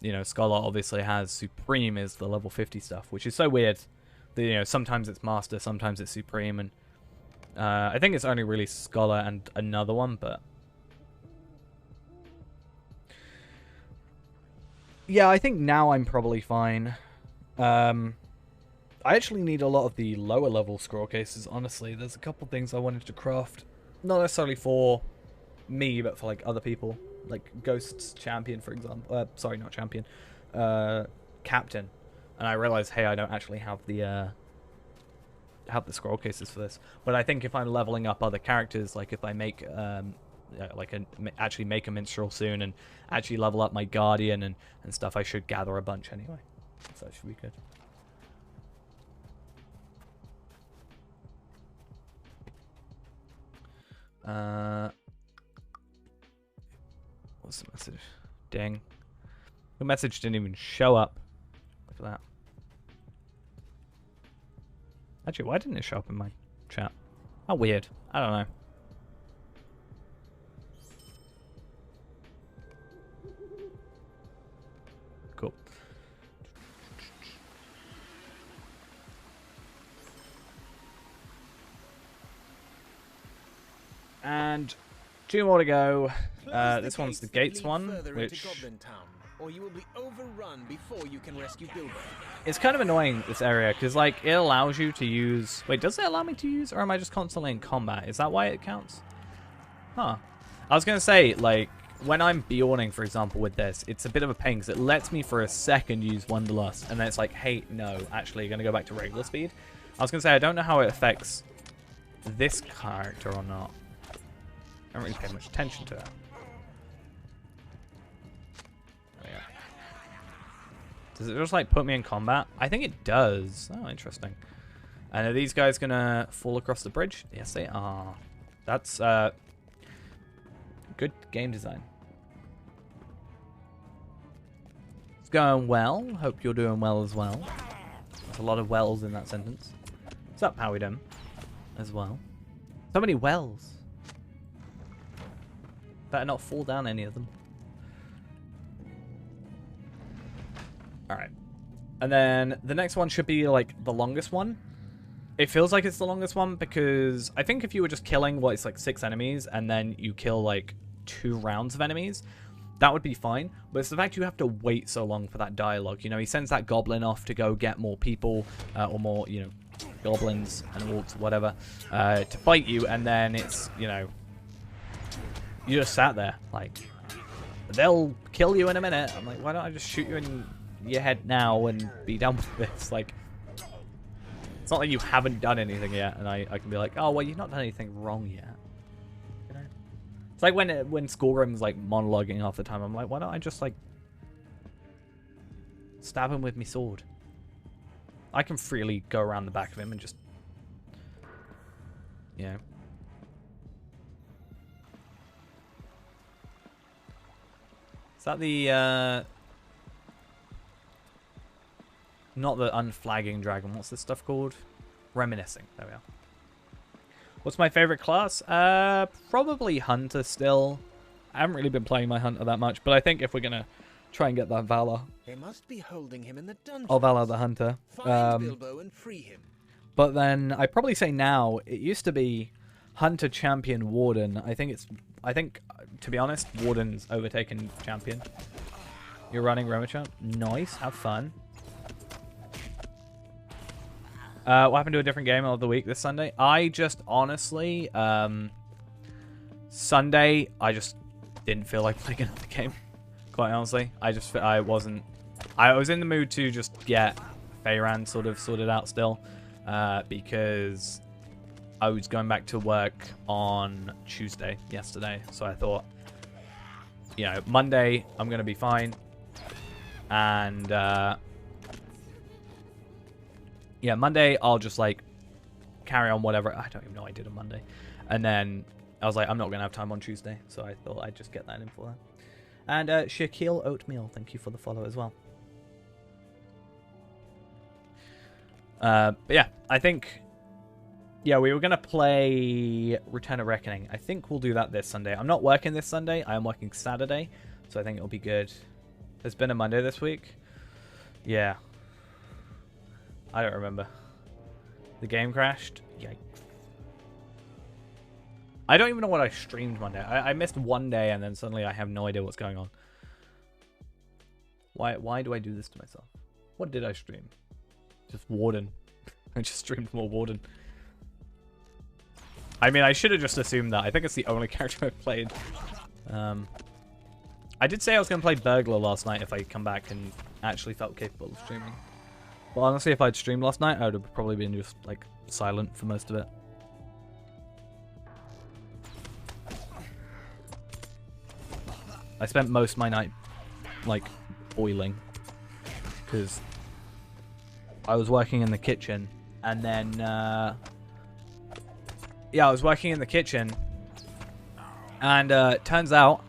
you know, Scholar obviously has Supreme is the level 50 stuff, which is so weird. That, you know, sometimes it's Master, sometimes it's Supreme, and I think it's only really Scholar and another one, but... Yeah, I think now I'm probably fine. I actually need a lot of the lower level scroll cases, honestly. There's a couple things I wanted to craft. Not necessarily for me, but for like other people. Like Ghost's Champion, for example. Sorry, not Champion. Captain. And I realized, hey, I don't actually have the scroll cases for this. But I think if I'm leveling up other characters, like if I make actually make a minstrel soon and actually level up my guardian and stuff, I should gather a bunch anyway, so that should be good. What's the message? Dang, the message didn't even show up. Look at that. Actually, why didn't it show up in my chat? How weird. I don't know. Cool. And 2 more to go. This one's the Gates one, which or you will be overrun before you can rescue Bilbo. It's kind of annoying, this area, because like it allows you to use... Wait, does it allow me to use, or am I just constantly in combat? Is that why it counts? Huh. I was gonna say, like, when I'm Bjorning, for example, with this, it's a bit of a pain because it lets me for a second use Wanderlust, and then it's like, hey, no, actually, you're going to go back to regular speed. I was going to say, I don't know how it affects this character or not. I don't really pay much attention to that. Does it just like put me in combat? I think it does. Oh, interesting. And are these guys gonna fall across the bridge? Yes, they are. That's good game design. It's going well. Hope you're doing well as well. There's a lot of wells in that sentence. What's up, Howydem? As well. So many wells. Better not fall down any of them. Alright. And then the next one should be like the longest one. It feels like it's the longest one because I think if you were just killing what is like 6 enemies and then you kill like 2 rounds of enemies, that would be fine. But it's the fact you have to wait so long for that dialogue. You know, he sends that goblin off to go get more people or more, you know, goblins and orcs or whatever to fight you, and then it's, you know, you just sat there like, they'll kill you in a minute. I'm like, why don't I just shoot you in your head now and be done with this? Like, it's not like you haven't done anything yet, and I can be like, oh, well, you've not done anything wrong yet. You know? It's like when Skullgrim's like monologuing half the time. I'm like, why don't I just like stab him with my sword? I can freely go around the back of him and just, you know. Is that the not the unflagging dragon? What's this stuff called? Reminiscing. There we are. What's my favorite class? Probably Hunter still. I haven't really been playing my Hunter that much, but I think if we're gonna try and get that Valor, They must be holding him in the dungeon. I'll Valor the Hunter. Find Bilbo and free him. But then I'd probably say now it used to be Hunter, Champion, Warden. I think to be honest, Warden's overtaken Champion. You're running Romicha. Nice, have fun. What happened to a different game of the week this Sunday? I just honestly, Sunday, I just didn't feel like playing another game. Quite honestly, I was in the mood to just get Feyran sort of sorted out still, because I was going back to work on Tuesday yesterday. So I thought, you know, Monday I'm gonna be fine, and yeah, Monday I'll just like carry on whatever. I don't even know what I did on Monday, and then I was like, I'm not gonna have time on Tuesday, so I thought I'd just get that in for that. And Shaquille Oatmeal, thank you for the follow as well. But yeah, I think, yeah, we were going to play Return of Reckoning. I think we'll do that this Sunday. I'm not working this Sunday. I am working Saturday, so I think it'll be good. There's been a Monday this week. Yeah. I don't remember. The game crashed? Yikes. I don't even know what I streamed Monday. I missed one day, and then suddenly I have no idea what's going on. Why do I do this to myself? What did I stream? Just Warden. I just streamed more Warden. I mean, I should have just assumed that. I think it's the only character I've played. I did say I was going to play Burglar last night if I come back and actually felt capable of streaming. But honestly, if I'd streamed last night, I would have probably been just, like, silent for most of it. I spent most of my night, like, boiling. Because I was working in the kitchen, and then, yeah, I was working in the kitchen, and turns out,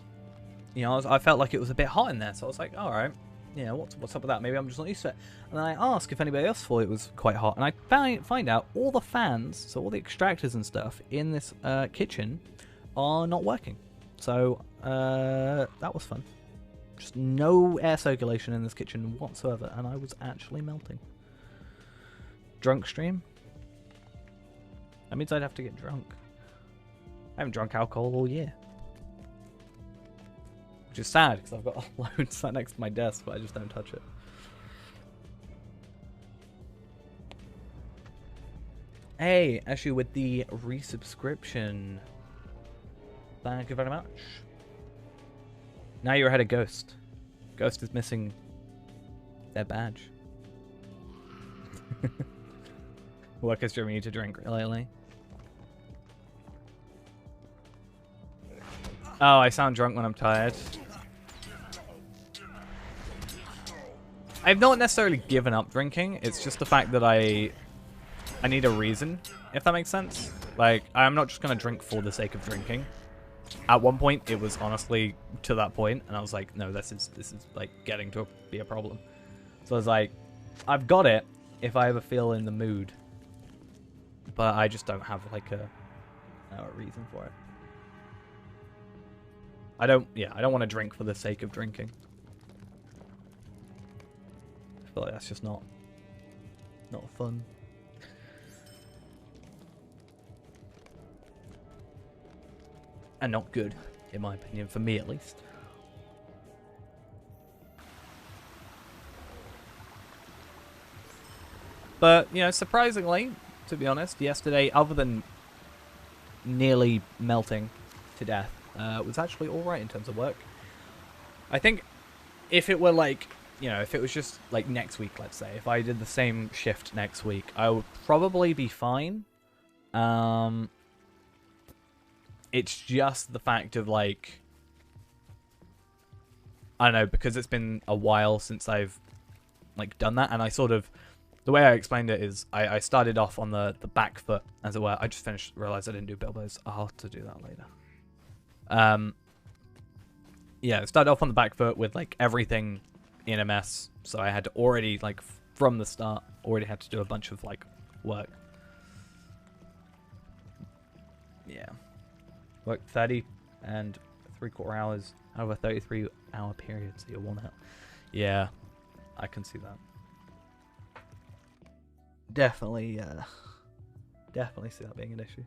you know, I felt like it was a bit hot in there, so I was like, alright, you know, what's up with that? Maybe I'm just not used to it. And then I asked if anybody else thought it was quite hot, and I find out all the fans, so all the extractors and stuff in this kitchen are not working. So, that was fun. Just no air circulation in this kitchen whatsoever, and I was actually melting. Drunk stream? That means I'd have to get drunk. I haven't drunk alcohol all year. Which is sad, because I've got a load sat next to my desk, but I just don't touch it. Hey, actually with the resubscription. Thank you very much. Now you're ahead of Ghost. Ghost is missing their badge. Workers driven you to drink lately. Oh, I sound drunk when I'm tired. I've not necessarily given up drinking. It's just the fact that I need a reason, if that makes sense. Like, I'm not just going to drink for the sake of drinking. At one point, it was honestly to that point, and I was like, no, this is like getting to be a problem. So I was like, I've got it if I ever feel in the mood, but I just don't have like a reason for it. I don't want to drink for the sake of drinking. I feel like that's just not fun. And not good, in my opinion, for me at least. But, you know, surprisingly, to be honest, yesterday, other than nearly melting to death, was actually alright in terms of work. I think if it were like, you know, if it was just like next week, let's say, if I did the same shift next week, I would probably be fine. It's just the fact of like, I don't know, because it's been a while since I've like done that, and I sort of, the way I explained it is I started off on the back foot, as it were. I just realized I didn't do Bilbo's. I'll have to do that later. Yeah, I started off on the back foot with like everything in a mess, so I had to already, like, from the start, already had to do a bunch of like work. Yeah. Worked 30 and 3/4 hours out of a 33-hour period, so you're worn out. Yeah, I can see that. Definitely see that being an issue.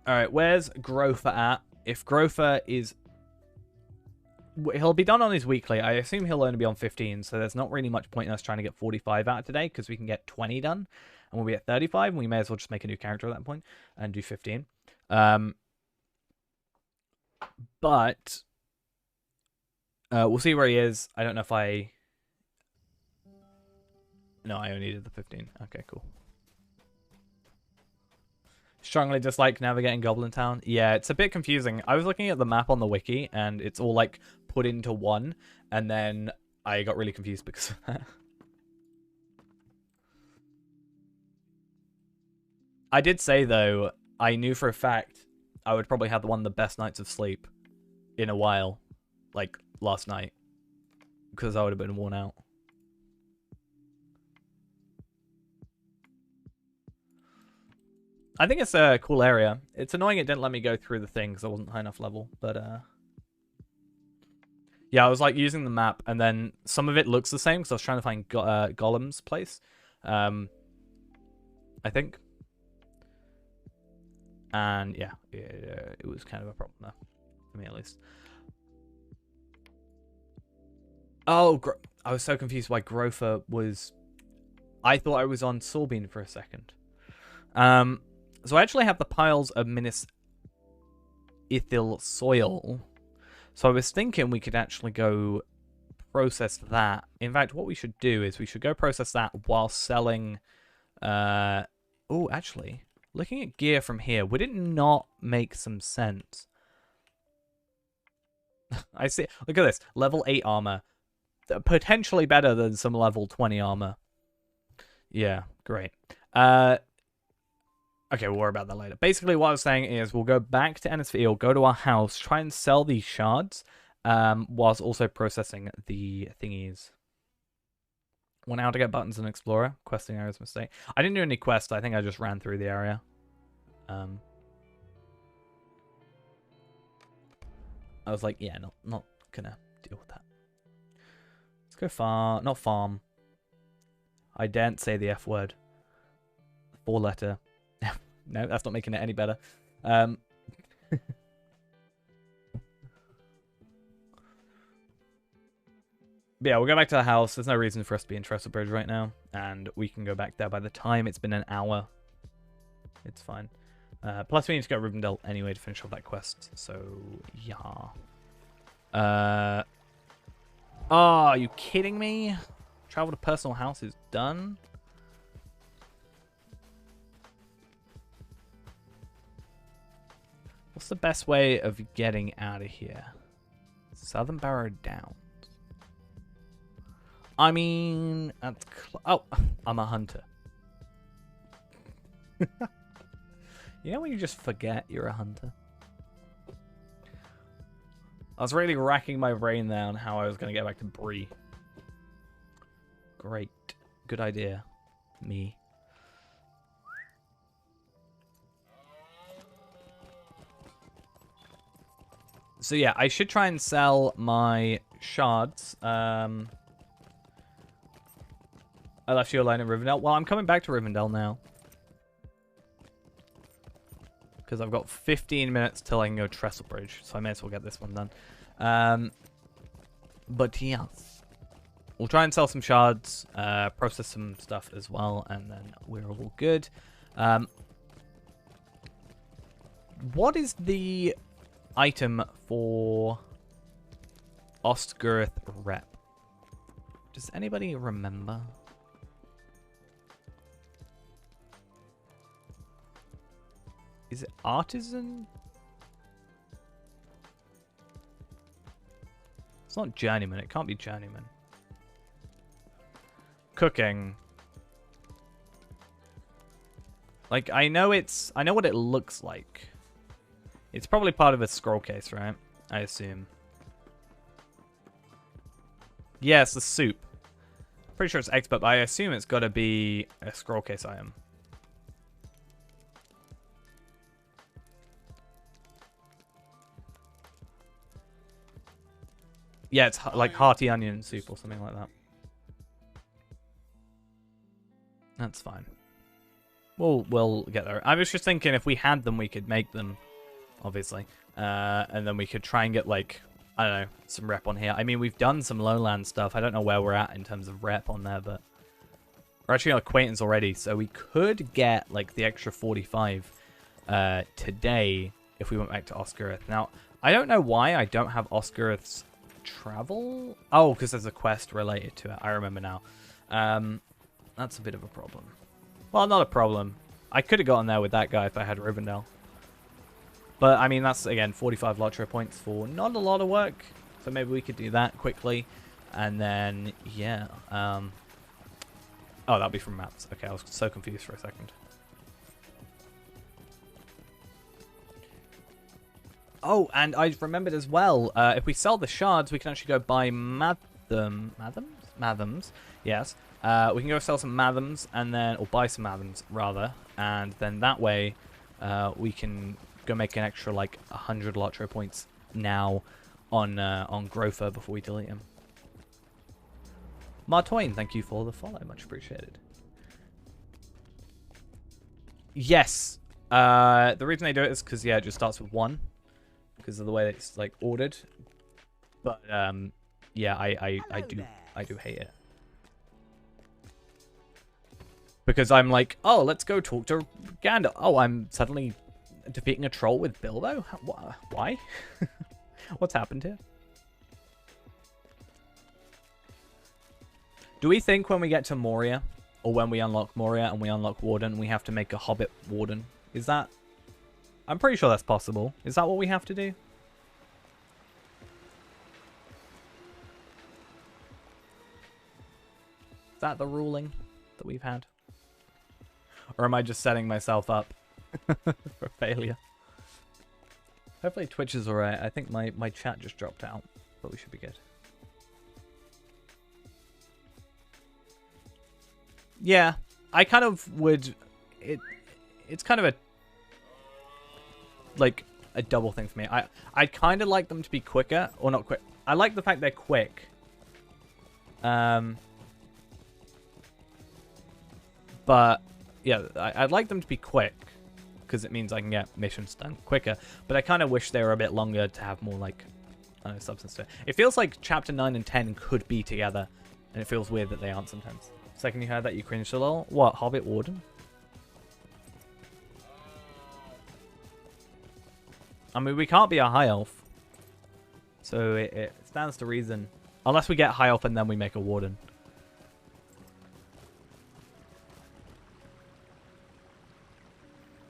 Alright, where's Grofer at? If Grofer is... He'll be done on his weekly. I assume he'll only be on 15, so there's not really much point in us trying to get 45 out today, because we can get 20 done, and we'll be at 35, and we may as well just make a new character at that point and do 15. But we'll see where he is. I don't know if I... No, I only did the 15. Okay, cool. Strongly dislike navigating Goblin Town. Yeah, it's a bit confusing. I was looking at the map on the wiki, and it's all, like, put into one, and then I got really confused because of that. I did say, though, I knew for a fact I would probably have one of the best nights of sleep in a while, like, last night, because I would have been worn out. I think it's a cool area. It's annoying it didn't let me go through the thing because I wasn't high enough level, but yeah, I was like using the map, and then some of it looks the same because I was trying to find Golem's place, I think, and yeah, it was kind of a problem there, for me at least. Oh, I was so confused why Grofer was... I thought I was on Sorbine for a second. So I actually have the piles of Minas Ithil soil. So I was thinking we could actually go process that. In fact, what we should do is we should go process that while selling... Oh, actually, looking at gear from here, would it not make some sense? I see. Look at this. Level 8 armor. Potentially better than some level 20 armor. Yeah, great. Okay, we'll worry about that later. Basically, what I was saying is we'll go back to Ennisfield, go to our house, try and sell these shards, whilst also processing the thingies. Want how to get buttons in Explorer? Questing areas mistake. I didn't do any quests. I think I just ran through the area. I was like, yeah, not gonna deal with that. Let's go far. Not farm. I daren't say the F word. 4-letter. No, that's not making it any better. Yeah, we'll go back to the house. There's no reason for us to be in Trestle Bridge right now. And we can go back there by the time it's been an hour. It's fine. Plus, we need to go to Rivendell anyway to finish off that quest. So, yeah. Oh, are you kidding me? Travel to personal house is done. What's the best way of getting out of here? Southern Barrow Downs. I mean, that's oh, I'm a hunter. You know when you just forget you're a hunter? I was really racking my brain there on how I was going to get back to Bree. Great. Good idea. Me. So yeah, I should try and sell my shards. I left you alone in Rivendell. Well, I'm coming back to Rivendell now. Because I've got 15 minutes till I can go Trestle Bridge. So I may as well get this one done. But yes. We'll try and sell some shards. Process some stuff as well. And then we're all good. What is the item for Osgurth Rep? Does anybody remember? Is it Artisan? It's not Journeyman. It can't be Journeyman. Cooking. Like, I know what it looks like. It's probably part of a scroll case, right? I assume. Yeah, it's the soup. Pretty sure it's expert, but I assume it's got to be a scroll case item. Yeah, it's like hearty onion soup or something like that. That's fine. We'll get there. I was just thinking if we had them, we could make them, obviously. And then we could try and get, like, I don't know, some rep on here. I mean, we've done some lowland stuff. I don't know where we're at in terms of rep on there, but we're actually on acquaintance already. So we could get, like, the extra 45 today if we went back to Osgurth. Now, I don't know why I don't have Osgurth's travel. Oh, because there's a quest related to it. I remember now. That's a bit of a problem. Well, not a problem. I could have gotten there with that guy if I had Rivendell. But, I mean, that's, again, 45 LOTRO points for not a lot of work. So maybe we could do that quickly. And then, yeah. Oh, that'll be from maps. Okay, I was so confused for a second. Oh, and I remembered as well, if we sell the shards, we can actually go buy Mathams? Yes. We can go sell some Mathams, and then, or buy some Mathams, rather. And then that way, we can go make an extra, like, 100 LOTRO points now on Grofer before we delete him. Martoin, thank you for the follow. Much appreciated. Yes. The reason they do it is because, yeah, it just starts with 1. Because of the way that it's, like, ordered. But, yeah, I do hate it. Because I'm like, oh, let's go talk to Gandalf. Oh, I'm suddenly defeating a troll with Bilbo? Why? What's happened here? Do we think when we get to Moria, or when we unlock Moria and we unlock Warden, we have to make a Hobbit Warden? Is that... I'm pretty sure that's possible. Is that what we have to do? Is that the ruling that we've had? Or am I just setting myself up for failure? Hopefully Twitch is alright. I think my chat just dropped out, but we should be good. Yeah, I kind of would... It's kind of a... like a double thing for me. I kind of like them to be quicker, or not quick. I like the fact they're quick. But yeah, I'd like them to be quick because it means I can get missions done quicker. But I kind of wish they were a bit longer to have more, like, I don't know, substance to it. It feels like chapter 9 and 10 could be together, and it feels weird that they aren't sometimes. Second you heard that, you cringed a little. What, Hobbit Warden? I mean, we can't be a high elf. So it stands to reason. Unless we get high elf and then we make a warden.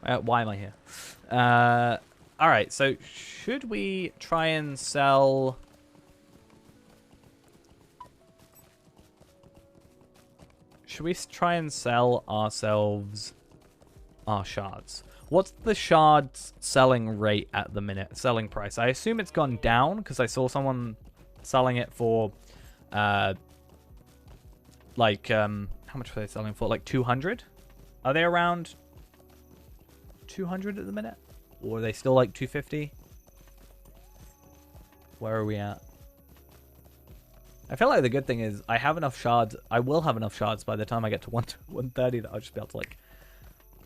Why am I here? Alright, so should we try and sell should we try and sell ourselves our shards? What's the shards selling rate at the minute? Selling price? I assume it's gone down because I saw someone selling it for, how much were they selling for? Like 200? Are they around 200 at the minute? Or are they still like 250? Where are we at? I feel like the good thing is I have enough shards. I will have enough shards by the time I get to 130 that I'll just be able to like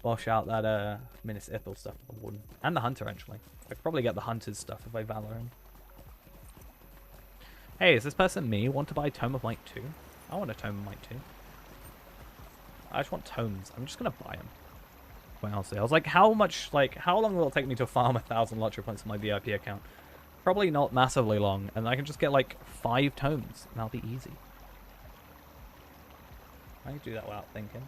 wash out that Minas Ithil stuff. And the Hunter, actually. I could probably get the Hunter's stuff if I Valor him. Hey, is this person me? Want to buy Tome of Might 2? I want a Tome of Might 2. I just want tomes. I'm just going to buy them. Quite honestly. I was like, how long will it take me to farm 1,000 LOTRO points on my VIP account? Probably not massively long. And I can just get like 5 tomes. And that'll be easy. I can do that without thinking.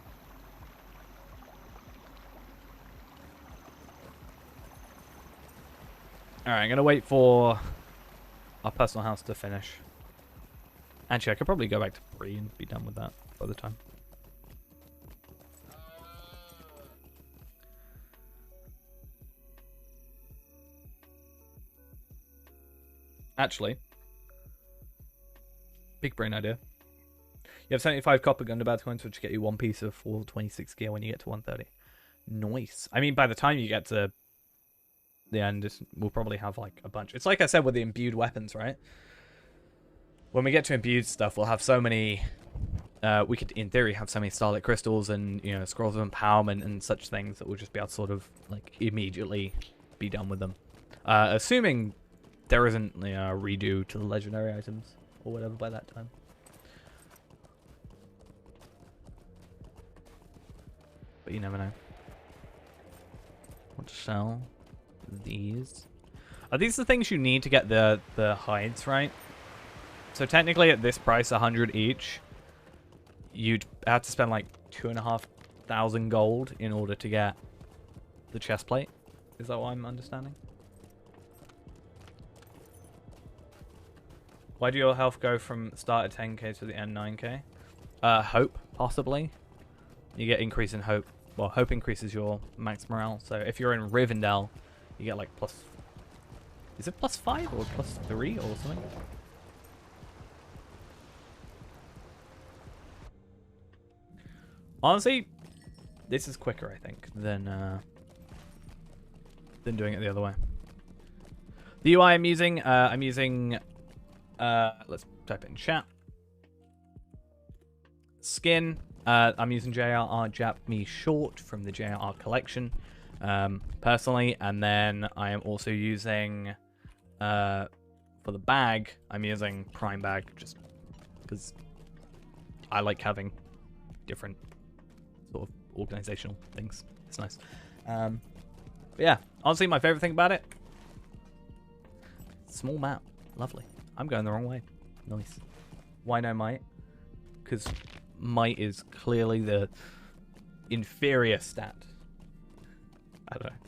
Alright, I'm going to wait for our personal house to finish. Actually, I could probably go back to 3 and be done with that by the time. Actually, big brain idea. You have 75 copper Gundabad coins, which get you 1 piece of 426 gear when you get to 130. Nice. I mean, by the time you get to the end, we'll probably have like a bunch. It's like I said with the imbued weapons, right? When we get to imbued stuff, we'll have so many. We could, in theory, have so many starlit crystals and scrolls of empowerment and such things that we'll just be able to sort of like immediately be done with them. Assuming there isn't a redo to the legendary items or whatever by that time. But you never know. Want to sell these? Are these the things you need to get the hides, right? So technically at this price, 100 each, you'd have to spend like 2,500 gold in order to get the chest plate. Is that what I'm understanding? Why do your health go from start at 10k to the end 9k? Hope, possibly. You get increase in hope. Well, hope increases your max morale. So if you're in Rivendell, you get like plus... Is it plus 5 or plus 3 or something? Honestly, this is quicker, I think, than doing it the other way. The UI I'm using, let's type it in chat. Skin. I'm using JRR Jap Me Short from the JRR collection, personally, and then I am also using, for the bag, I'm using Prime Bag, just because I like having different sort of organizational things. It's nice. But yeah, honestly, my favorite thing about it, small map, lovely. I'm going the wrong way. Nice. Why no might? Because might is clearly the inferior stat. I don't know.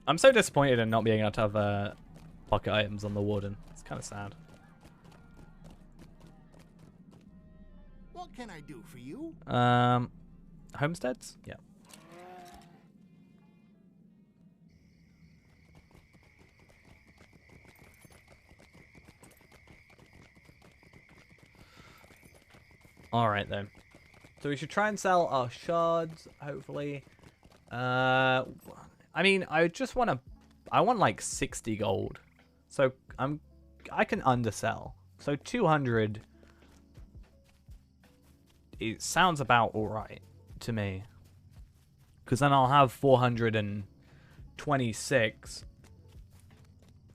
I'm so disappointed in not being able to have pocket items on the Warden. It's kind of sad. What can I do for you? Homesteads? Yeah. Alright then. So we should try and sell our shards, hopefully. I mean, I want like 60 gold. So I can undersell. So 200, it sounds about alright to me. Because then I'll have 426.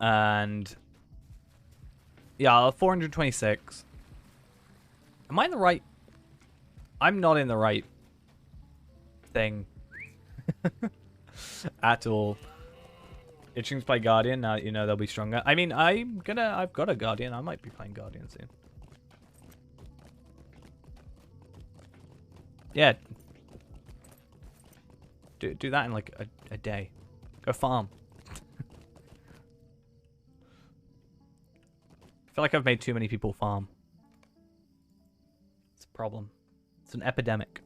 And yeah, I'll have 426. Am I in the right? I'm not in the right thing at all. Itching to play Guardian now that you know they'll be stronger. I mean, I've got a Guardian. I might be playing Guardian soon. Yeah. Do that in like a day. Go farm. I feel like I've made too many people farm. It's a problem. It's an epidemic.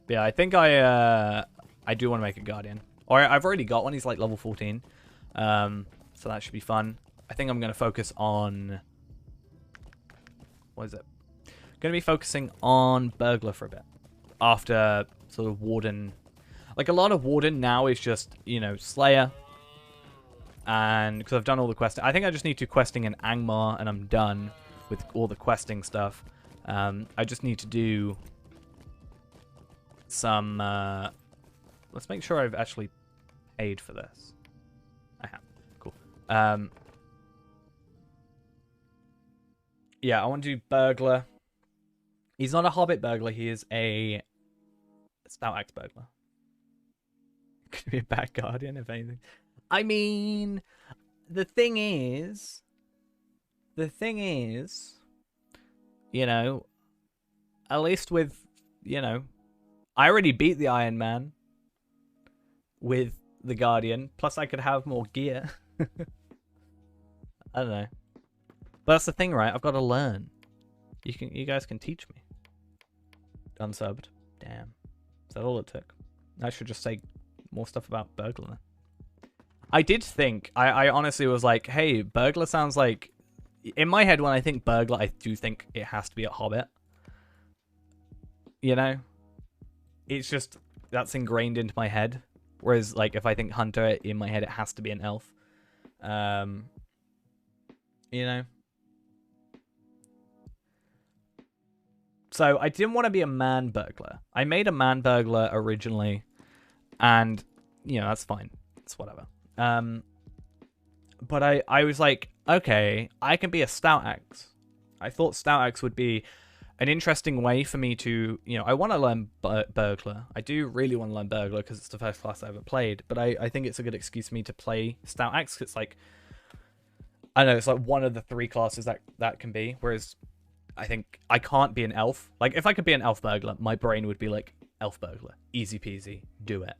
But yeah, I think I do want to make a Guardian. Or I've already got one. He's like level 14. So that should be fun. I think I'm going to focus on... What is it? Going to be focusing on Burglar for a bit. After sort of Warden... Like, a lot of Warden now is just, you know, Slayer. And because I've done all the questing. I think I just need to questing in Angmar and I'm done with all the questing stuff. I just need to do some... let's make sure I've actually paid for this. I have. Cool. Yeah, I want to do Burglar. He's not a Hobbit Burglar. He is a Stout Axe Burglar. Could be a bad Guardian, if anything. I mean, the thing is, you know, at least with, you know, I already beat the Iron Man with the Guardian. Plus, I could have more gear. I don't know. But that's the thing, right? I've got to learn. You guys can teach me. Unsubbed. Damn. Is that all it took? I should just say more stuff about Burglar. I did think, I honestly was like, hey, Burglar sounds like... In my head, when I think Burglar, I do think it has to be a Hobbit. You know? It's just, that's ingrained into my head. Whereas, like, if I think Hunter, in my head, it has to be an elf. You know? So, I didn't want to be a man burglar. I made a man burglar originally. And, you know, that's fine. It's whatever. But I was like, okay, I can be a Stout Axe. I thought Stout Axe would be an interesting way for me to, you know, I want to learn Burglar. I do really want to learn Burglar because it's the first class I ever played. But I think it's a good excuse for me to play Stout Axe. It's like, I don't know, it's like one of the 3 classes that can be. Whereas I think I can't be an elf. Like, if I could be an elf burglar, my brain would be like, elf burglar. Easy peasy. Do it.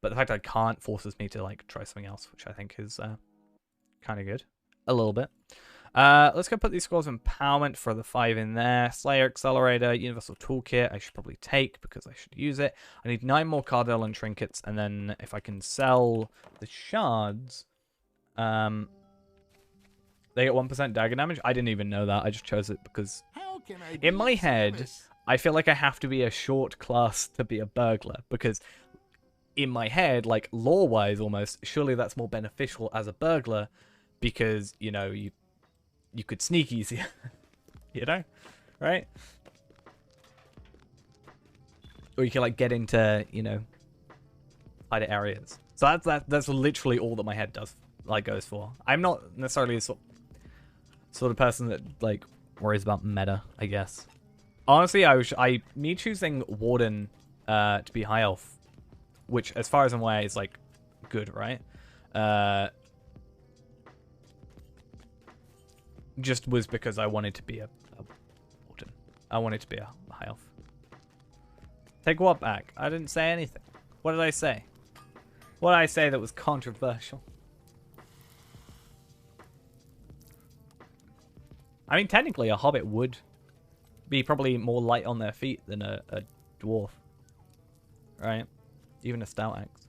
But the fact I can't forces me to, like, try something else, which I think is kind of good. A little bit. Let's go put these scrolls of empowerment for the 5 in there. Slayer Accelerator, Universal Toolkit, I should probably take because I should use it. I need 9 more card and trinkets, and then if I can sell the shards, they get 1% dagger damage. I didn't even know that. I just chose it because How can I in be my of head, service? I feel like I have to be a short class to be a burglar because in my head, like lore-wise almost, surely that's more beneficial as a burglar because, you know, you could sneak easier. You know? Right? Or you can, like, get into, you know, hiding areas. So that's literally all that my head does, like, goes for. I'm not necessarily a sort of person that, like, worries about meta, I guess. Honestly, me choosing Warden to be high elf, which, as far as I'm aware, is, like, good, right? Just was because I wanted to be a Warden. I wanted to be a high elf. Take what back? I didn't say anything. What did I say? What did I say that was controversial? I mean, technically, a hobbit would be probably more light on their feet than a dwarf. Right? Even a Stout Axe.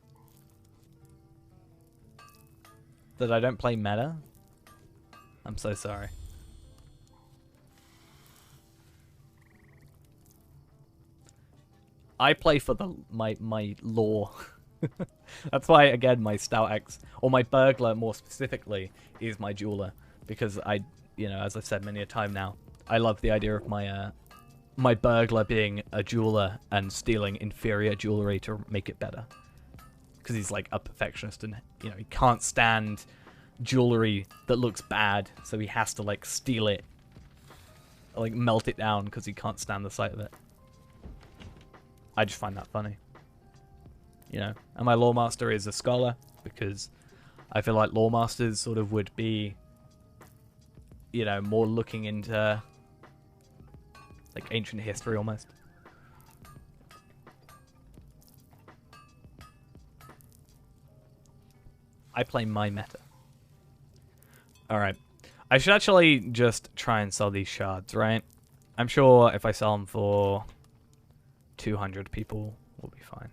That I don't play meta? I'm so sorry. I play for my lore. That's why, again, my Stout Axe, or my Burglar more specifically, is my jeweler. Because I, you know, as I've said many a time now, I love the idea of my my Burglar being a jeweler and stealing inferior jewelry to make it better. Because he's like a perfectionist and, you know, he can't stand jewelry that looks bad, so he has to, like, steal it, like, melt it down because he can't stand the sight of it. I just find that funny, you know. And my lore master is a scholar because I feel like lore masters sort of would be, you know, more looking into, like, ancient history almost. I play my meta. Alright. I should actually just try and sell these shards, right? I'm sure if I sell them for 200 people, we'll be fine.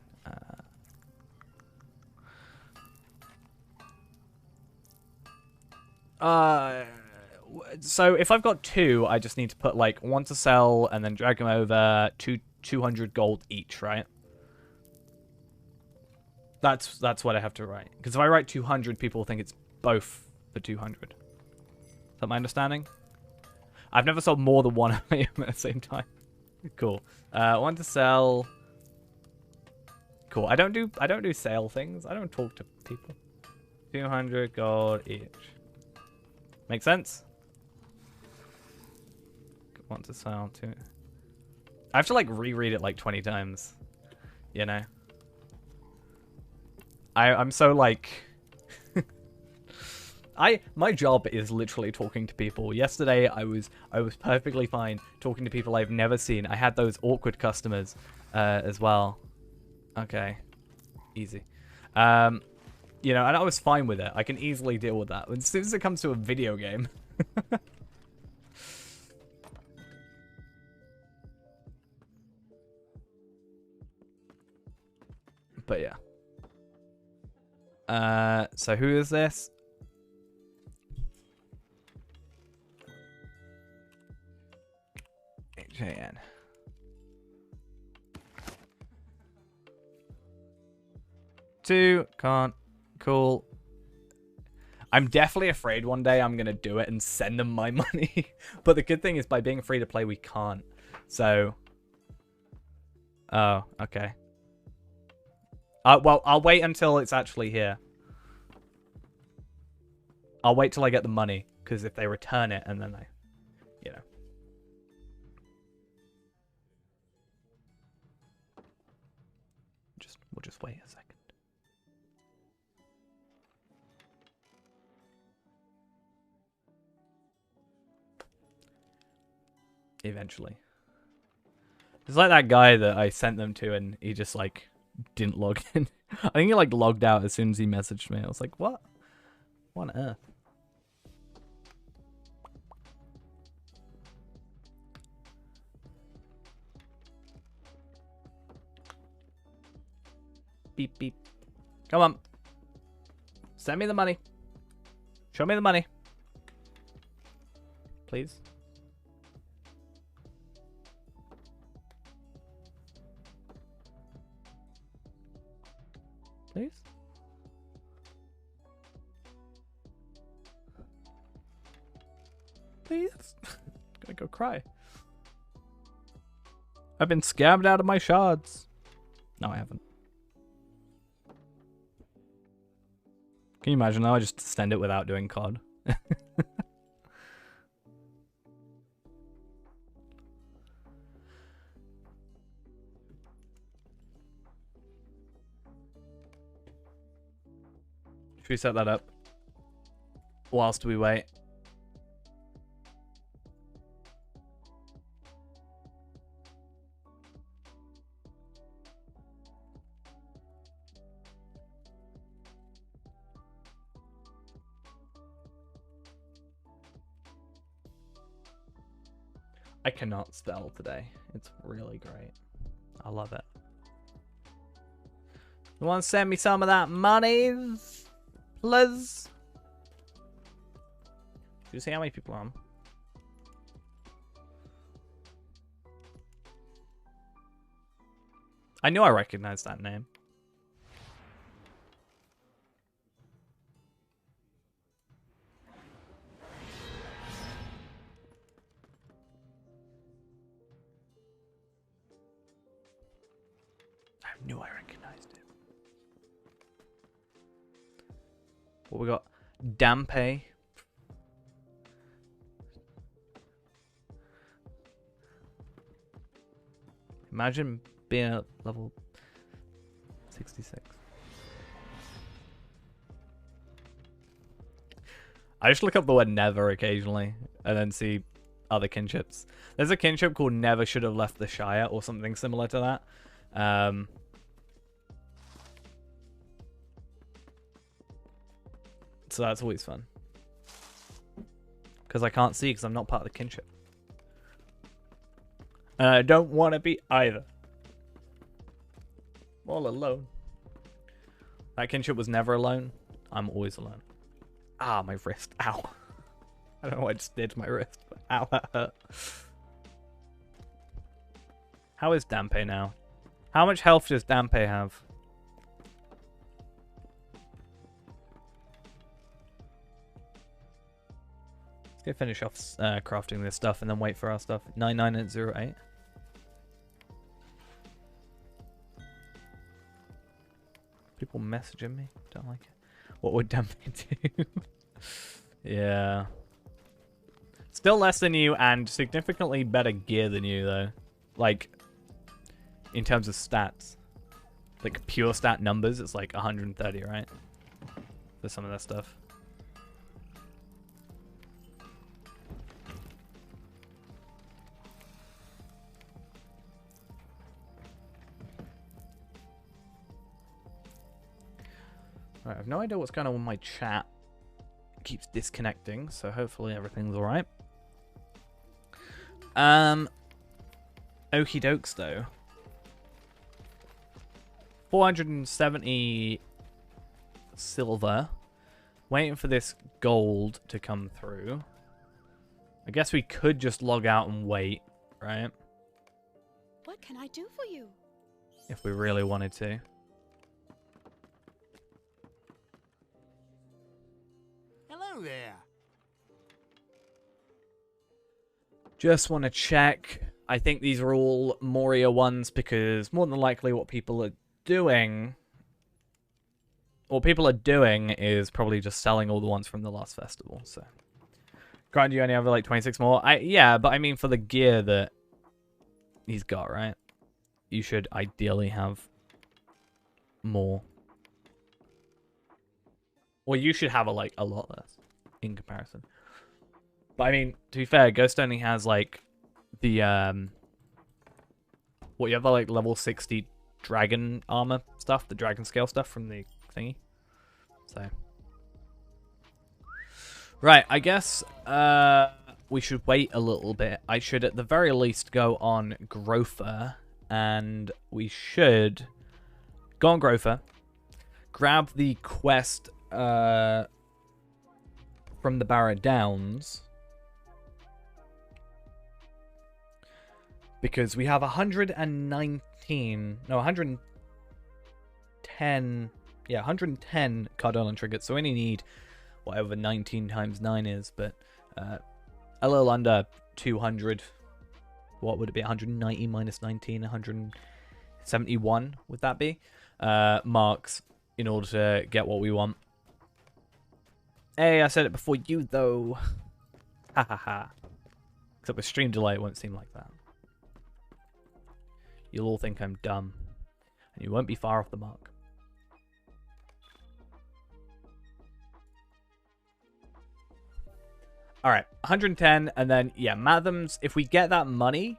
So if I've got 2, I just need to put like 1 to sell and then drag them over 200 gold each, right? That's what I have to write. Because if I write 200, people think it's both for 200. Is that my understanding? I've never sold more than one of them at the same time. Cool. 1 to sell. Cool. I don't do sale things. I don't talk to people. 200 gold each. Make sense? 1 to sell. 2. I have to like reread it like 20 times. You know. I'm so like. My job is literally talking to people. Yesterday I was perfectly fine talking to people I've never seen. I had those awkward customers as well. Okay. Easy. You know, and I was fine with it. I can easily deal with that. As soon as it comes to a video game. But yeah. So who is this? HAN. Two, can't. Cool. I'm definitely afraid one day I'm going to do it and send them my money. But the good thing is by being free to play, we can't. So. Oh, okay. Well, I'll wait until it's actually here. I'll wait till I get the money. Because if they return it and then I, you know. We'll just wait a second. Eventually. It's like that guy that I sent them to and he just like didn't log in. I think he like logged out as soon as he messaged me. I was like, what? What on earth? Beep, beep. Come on. Send me the money. Show me the money. Please. Please? Please? Gonna go cry. I've been scammed out of my shards. No, I haven't. Can you imagine now? I just send it without doing COD. Should we set that up whilst we wait? I cannot spell today. It's really great. I love it. You want to send me some of that money, please? Do you see how many people are on? I knew I recognized that name. I knew I recognized it. What we got? Dampe. Imagine being at level 66. I just look up the word never occasionally and then see other kinships. There's a kinship called Never Should Have Left the Shire or something similar to that. So that's always fun. Because I can't see because I'm not part of the kinship. And I don't want to be either. I'm all alone. That kinship was never alone. I'm always alone. Ah, my wrist. Ow. I don't know what I just did to my wrist, but ow, that hurt. How is Dampe now? How much health does Dampe have? Let's go finish off crafting this stuff and then wait for our stuff. 99808. People messaging me. Don't like it. What would Dampe do? Yeah. Still less than you and significantly better gear than you, though. Like, in terms of stats. Like, pure stat numbers, it's like 130, right? For some of that stuff. Right, I have no idea what's going on with my chat. It keeps disconnecting, so hopefully everything's alright. Okie dokes, though. 470 silver. Waiting for this gold to come through. I guess we could just log out and wait, right? What can I do for you? If we really wanted to. Hello there. Just want to check. I think these are all Moria ones because more than likely what people are doing... What people are doing is probably just selling all the ones from the last festival, so... Grind, you only have like 26 more? Yeah, but I mean for the gear that he's got, right? You should ideally have more. Well, you should have a lot less in comparison. But I mean, to be fair, Ghost only has like the what, you have the like level 60 dragon armor stuff, the dragon scale stuff from the thingy. So right, I guess we should wait a little bit. I should at the very least go on Grofer, and we should go on Grofer, grab the quest from the Barrow Downs, because we have 110 Cardolin triggers, so we only need whatever 19 times 9 is, but a little under 200. What would it be? 190 minus 19, 171 would that be? Marks in order to get what we want. Hey, I said it before you, though. Ha ha ha. Except with stream delay, it won't seem like that. You'll all think I'm dumb. And you won't be far off the mark. Alright, 110, and then, yeah, Mathams, if we get that money...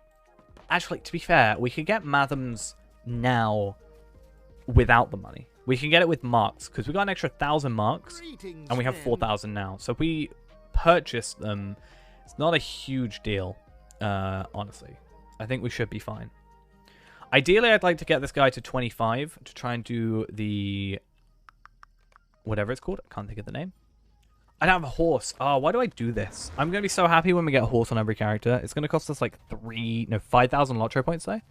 Actually, to be fair, we could get Mathams now without the money. We can get it with marks, because we got an extra 1,000 marks, and we have 4,000 now. So if we purchase them, it's not a huge deal, honestly. I think we should be fine. Ideally, I'd like to get this guy to 25 to try and do the... whatever it's called. I can't think of the name. I'd have a horse. Oh, why do I do this? I'm going to be so happy when we get a horse on every character. It's going to cost us like 5,000 LOTRO points though.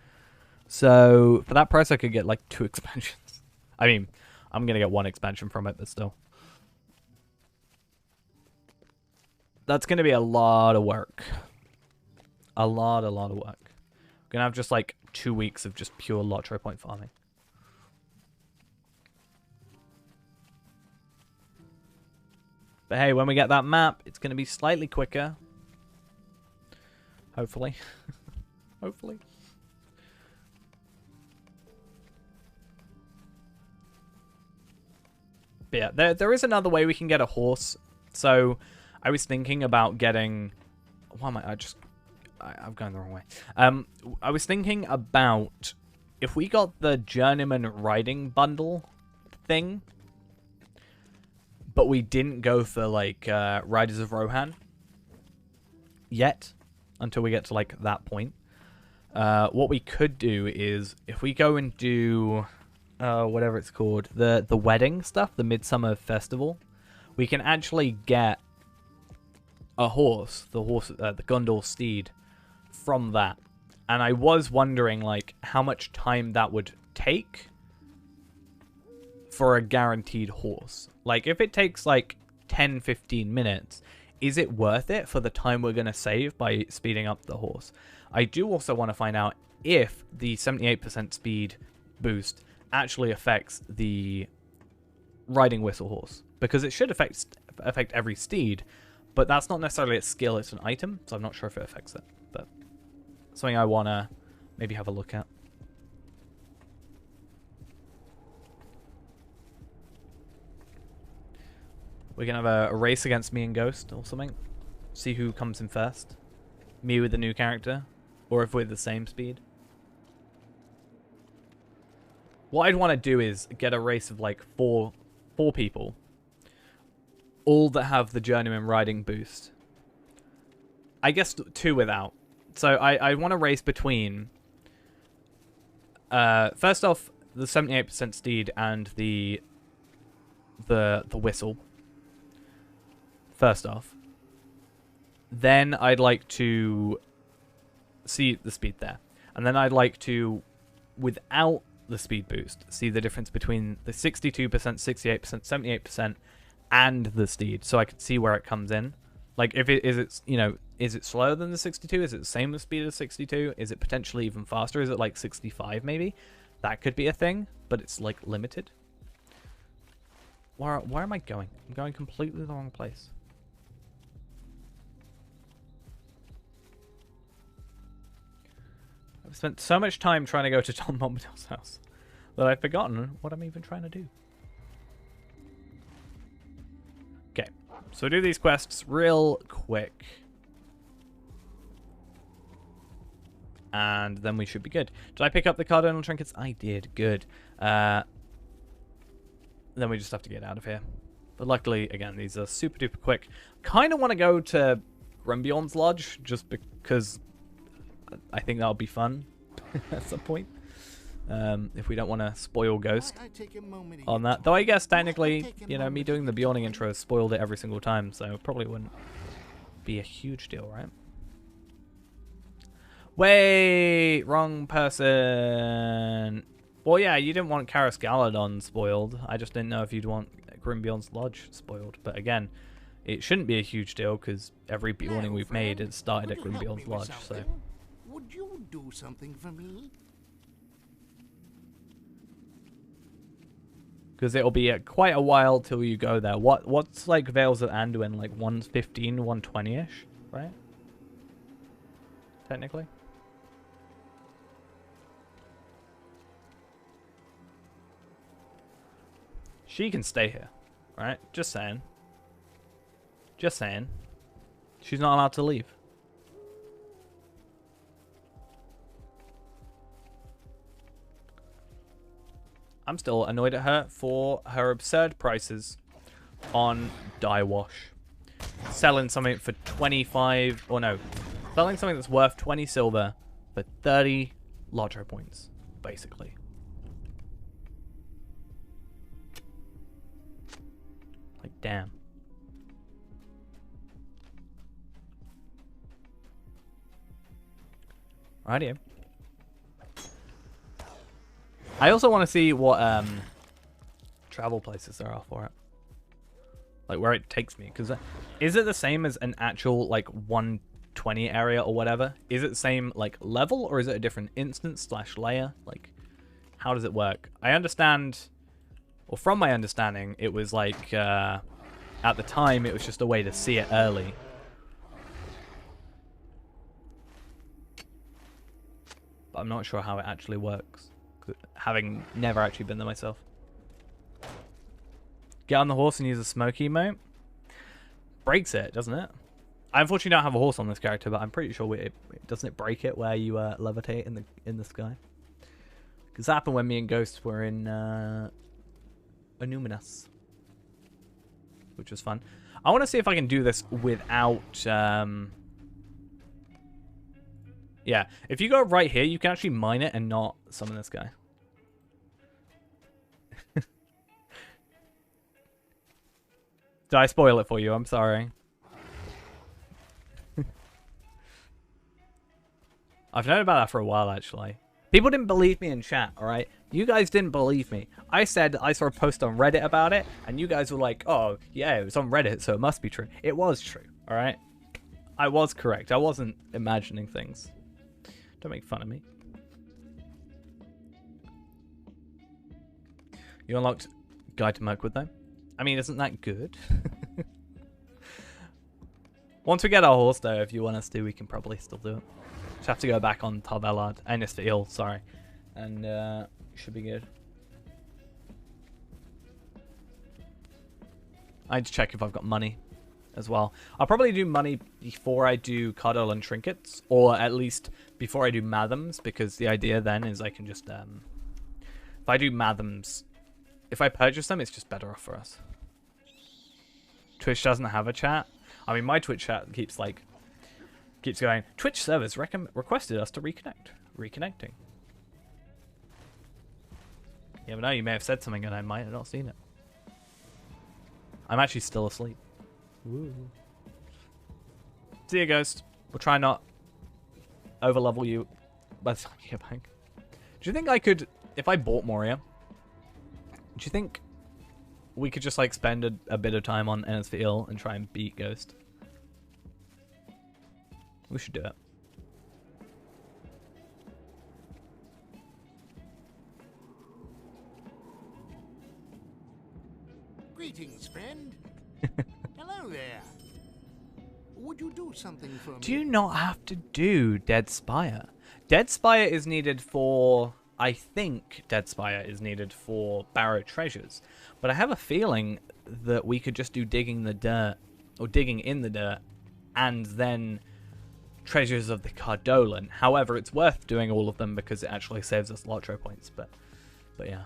So for that price, I could get like 2 expansions. I mean, I'm going to get 1 expansion from it, but still. That's going to be a lot of work. A lot of work. We're going to have just like 2 weeks of just pure LOTRO point farming. But hey, when we get that map, it's going to be slightly quicker. Hopefully. Hopefully. But yeah, there is another way we can get a horse. So, I was thinking about getting... Why am I... I've gone the wrong way. I was thinking about... If we got the Journeyman Riding Bundle thing... But we didn't go for, like, Riders of Rohan. yet until we get to like that point. What we could do is if we go and do whatever it's called, the wedding stuff, the Midsummer Festival, we can actually get a horse, the Gondor steed, from that. And I was wondering like how much time that would take for a guaranteed horse. Like if it takes like 10-15 minutes, is it worth it for the time we're going to save by speeding up the horse? I do also want to find out if the 78% speed boost actually affects the riding whistle horse, because it should affect every steed, but that's not necessarily a skill, it's an item, so I'm not sure if it affects it, but something I want to maybe have a look at. We can have a race against me and Ghost or something. See who comes in first. Me with the new character, or if we're the same speed. What I'd want to do is get a race of like four people, all that have the journeyman riding boost. I guess 2 without. So I want to race between first off the 78% steed and the whistle. First off, then I'd like to see the speed there, and then I'd like to, without the speed boost, see the difference between the 62%, 68%, 78%, and the steed, so I can see where it comes in. Like, if it is, it's, you know, is it slower than the 62? Is it the same with speed as 62? Is it potentially even faster? Is it like 65 maybe? That could be a thing, but it's like limited. Where am I going? I'm going completely the wrong place. I've spent so much time trying to go to Tom Bombadil's house that I've forgotten what I'm even trying to do. Okay, so do these quests real quick. And then we should be good. Did I pick up the cardinal trinkets? I did. Good. Then we just have to get out of here. But luckily, again, these are super duper quick. Kind of want to go to Grimbjorn's Lodge just because I think that'll be fun at some point. If we don't want to spoil Ghost on that. Though I guess technically, you know, me doing the Bjorning intro spoiled it every single time, so probably wouldn't be a huge deal, right? Wait, wrong person. Well, yeah, you didn't want Karis Galadon spoiled. I just didn't know if you'd want Grimbjorn's Lodge spoiled. But again, it shouldn't be a huge deal because every Bjorning we've made has started at Grimbjorn's Lodge. So, would you do something for me? because it'll be quite a while till you go there. What's like Vales of Anduin, like 115, 120-ish, right? Technically. She can stay here, right? Just saying. Just saying. She's not allowed to leave. I'm still annoyed at her for her absurd prices on dye wash. Selling something for 25, or no, selling something that's worth 20 silver for 30 LOTRO points, basically. Like, damn. Rightio. I also want to see what travel places there are for it. Like, where it takes me. Because is it the same as an actual, like, 120 area or whatever? Is it the same, like, level? Or is it a different instance / layer? Like, how does it work? I understand... Well, from my understanding, it was like, at the time, it was just a way to see it early. But I'm not sure how it actually works, having never actually been there myself. Get on the horse and use a smoke emote. Breaks it, doesn't it? I unfortunately don't have a horse on this character, but I'm pretty sure doesn't it break it where you levitate in the sky? Because that happened when me and Ghost were in Anuminous, which was fun. I want to see if I can do this without Yeah, if you go right here, you can actually mine it and not summon this guy. Did I spoil it for you? I'm sorry. I've known about that for a while, actually. People didn't believe me in chat, alright? You guys didn't believe me. I said I saw a post on Reddit about it, and you guys were like, oh, yeah, it was on Reddit, so it must be true. It was true, alright? I was correct. I wasn't imagining things. Don't make fun of me. You unlocked Guide to Mirkwood, though? I mean, isn't that good? Once we get our horse, though, if you want us to, we can probably still do it. Just have to go back on Tarvelard. Ennisfield, sorry. And, should be good. I need to check if I've got money as well. I'll probably do money before I do Cardole and Trinkets. Or at least before I do Mathams. Because the idea then is I can just, if I do Mathams, if I purchase them, it's just better off for us. Twitch doesn't have a chat. I mean, my Twitch chat keeps going, Twitch servers requested us to reconnect. Reconnecting. Yeah, but no, you may have said something and I might have not seen it. I'm actually still asleep. Woo. See you, Ghost. We'll try not overlevel you by the time you get back. Do you think I could, if I bought Moria, do you think we could just like spend a bit of time on Ennisfield and try and beat Ghost? We should do it. Greetings, friend. Hello there. Would you do something for me? Do you not have to do Dead Spire? Dead Spire is needed for... I think Dead Spire is needed for Barrow Treasures. But I have a feeling that we could just do digging the dirt, or digging in the dirt, and then Treasures of the Cardolan. However, it's worth doing all of them because it actually saves us LOTRO points. But yeah.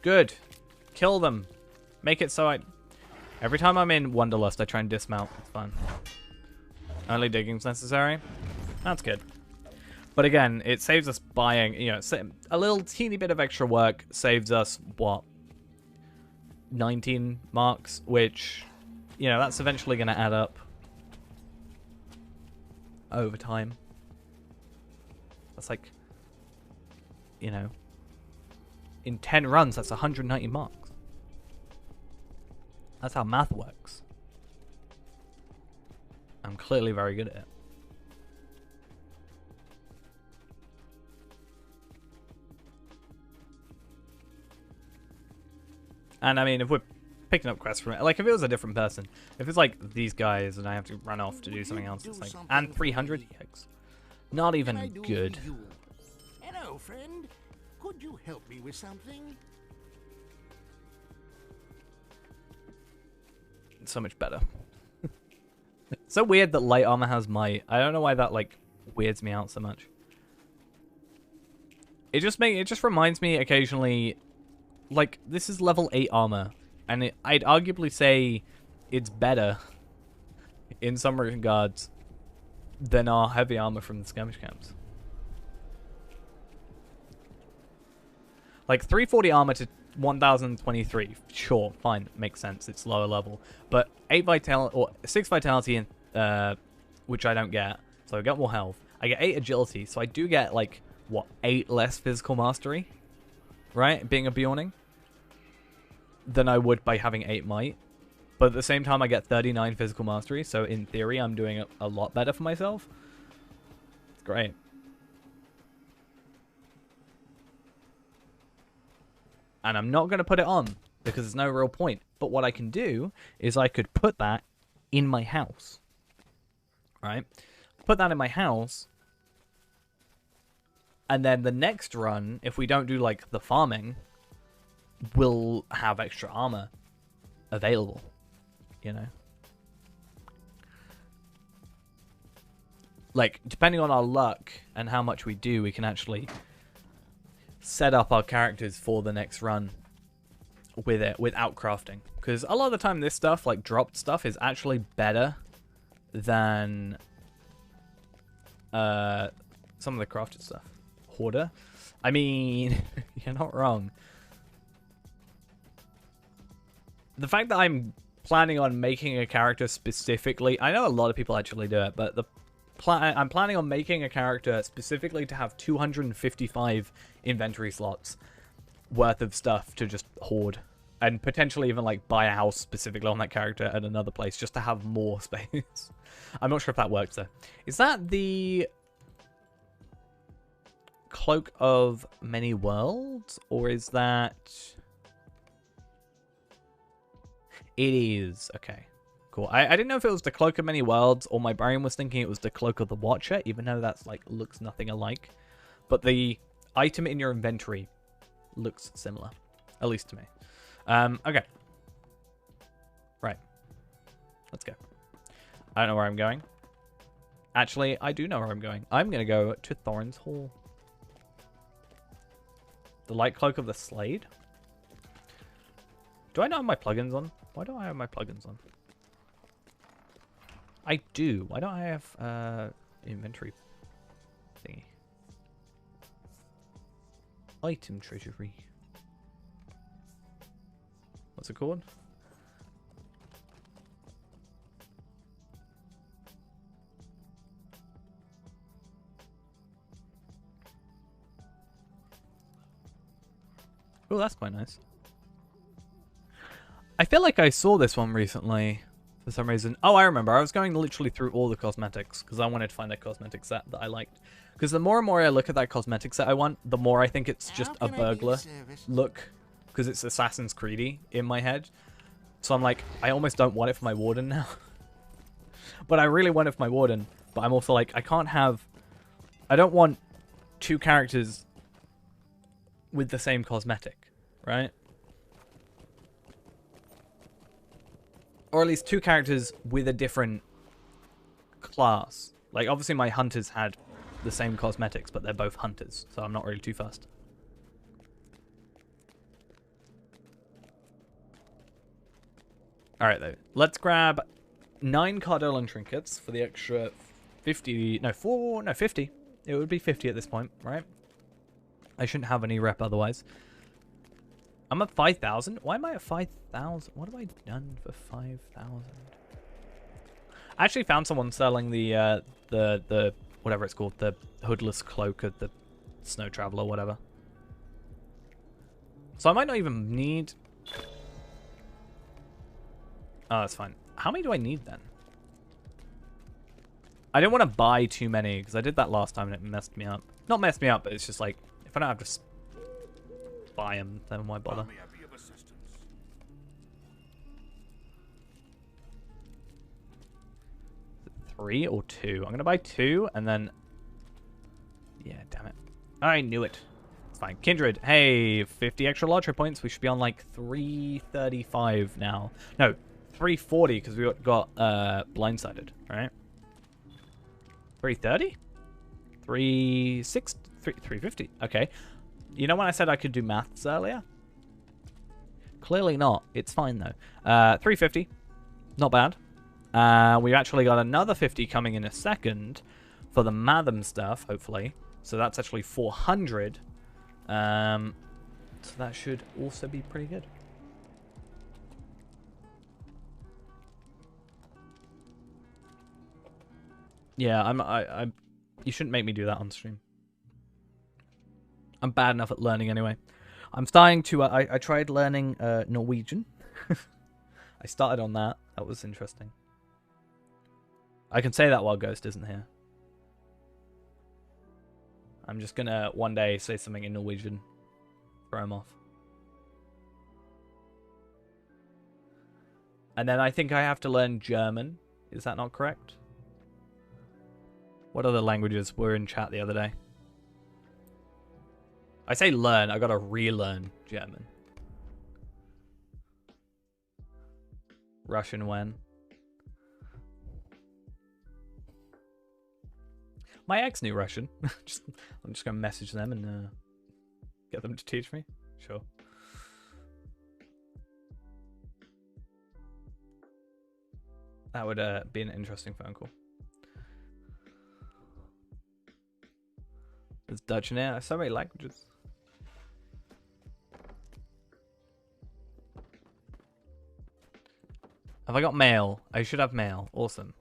Good. Kill them. Make it so I... Every time I'm in Wanderlust, I try and dismount. It's fun. Only digging's necessary. That's good. But again, it saves us buying, you know, a little teeny bit of extra work saves us, what? 19 marks, which, you know, that's eventually going to add up over time. That's like, you know, in 10 runs, that's 190 marks. That's how math works. I'm clearly very good at it. And I mean, if we're picking up quests from it, like if it was a different person, if it's like these guys and I have to run off to do something else, it's like, and 300 EX. Not even good. Hello, friend. Could you help me with something? It's so much better. It's so weird that light armor has might. I don't know why that like weirds me out so much. It just reminds me occasionally, like this is level 8 armor, and I'd arguably say it's better in some regards than our heavy armor from the skirmish camps. Like 340 armor to 1023, sure, fine, makes sense. It's lower level, but 8 vitality or 6 vitality, and which I don't get, so I get more health. I get 8 agility, so I do get like what 8 less physical mastery, right? Being a Bjorning than I would by having 8 might. But at the same time, I get 39 physical mastery, so in theory, I'm doing a lot better for myself. It's great. And I'm not going to put it on because there's no real point. But what I can do is I could put that in my house. Right? Put that in my house. And then the next run, if we don't do like the farming, we'll have extra armor available. You know? Like, depending on our luck and how much we do, we can actually set up our characters for the next run with it without crafting, because a lot of the time this stuff, like dropped stuff, is actually better than some of the crafted stuff. Hoarder? I mean, you're not wrong. The fact that I'm planning on making a character specifically, I know a lot of people actually do it, but I'm planning on making a character specifically to have 255 inventory slots worth of stuff to just hoard, and potentially even like buy a house specifically on that character at another place just to have more space. I'm not sure if that works though. Is that the Cloak of Many Worlds, or is that... It is. Okay, cool. I didn't know if it was the Cloak of Many Worlds, or my brain was thinking it was the Cloak of the Watcher, even though that's like looks nothing alike. But the item in your inventory looks similar, at least to me. Okay. Right. Let's go. I don't know where I'm going. Actually, I do know where I'm going. I'm going to go to Thorin's Hall. The Light Cloak of the Slade? Do I not have my plugins on? Why don't I have my plugins on? I do. Why don't I have inventory thingy? Item treasury. What's it called? Oh, that's quite nice. I feel like I saw this one recently for some reason. Oh, I remember. I was going literally through all the cosmetics because I wanted to find a cosmetic set that I liked. Because the more and more I look at that cosmetic set I want, the more I think it's just a burglar look, because it's Assassin's Creed-y in my head. So I'm like, I almost don't want it for my warden now. But I really want it for my warden. But I'm also like, I can't have... I don't want two characters with the same cosmetic, right? Or at least two characters with a different class. Like, obviously my hunters had the same cosmetics, but they're both hunters, so I'm not really too fussed. Alright, though. Let's grab 9 Cardolan trinkets for the extra 50... No, 50. It would be 50 at this point, right? I shouldn't have any rep otherwise. I'm at 5,000. Why am I at 5,000? What have I done for 5,000? I actually found someone selling the whatever it's called, the hoodless cloak of the snow traveler, whatever. So I might not even need... Oh, that's fine. How many do I need then? I didn't want to buy too many because I did that last time and it messed me up. Not messed me up, but it's just like, if I don't have to buy them, then why bother? 3 or 2? I'm going to buy 2 and then... Yeah, damn it. I knew it. It's fine. Kindred, hey, 50 extra LOTRO points. We should be on like 335 now. No, 340 because we got blindsided, right? 330? 350. Okay. You know when I said I could do maths earlier? Clearly not. It's fine though. 350. Not bad. We've actually got another 50 coming in a second for the Matham stuff, hopefully. So that's actually 400. So that should also be pretty good. Yeah, you shouldn't make me do that on stream. I'm bad enough at learning anyway. I'm starting to... I tried learning Norwegian. I started on that. That was interesting. I can say that while Ghost isn't here. I'm just going to one day say something in Norwegian. Throw him off. And then I think I have to learn German. Is that not correct? What other languages were in chat the other day? I say learn, I gotta relearn German. Russian when? My ex knew Russian. I'm just gonna message them and get them to teach me. Sure. That would be an interesting phone call. There's Dutch in there. So many languages. Have I got mail? I should have mail. Awesome.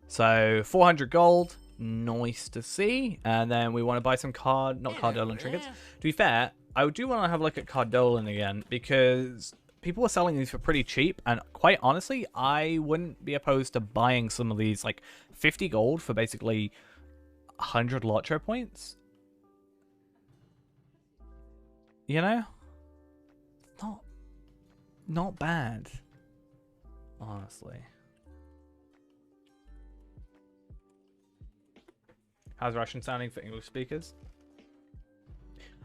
So 400 gold. Nice to see. And then we want to buy some Cardolan trinkets. To be fair, I do want to have a look at Cardolan again because people are selling these for pretty cheap. And quite honestly, I wouldn't be opposed to buying some of these, like 50 gold for basically 100 LOTRO points. You know? Not bad. Honestly. How's Russian sounding for English speakers?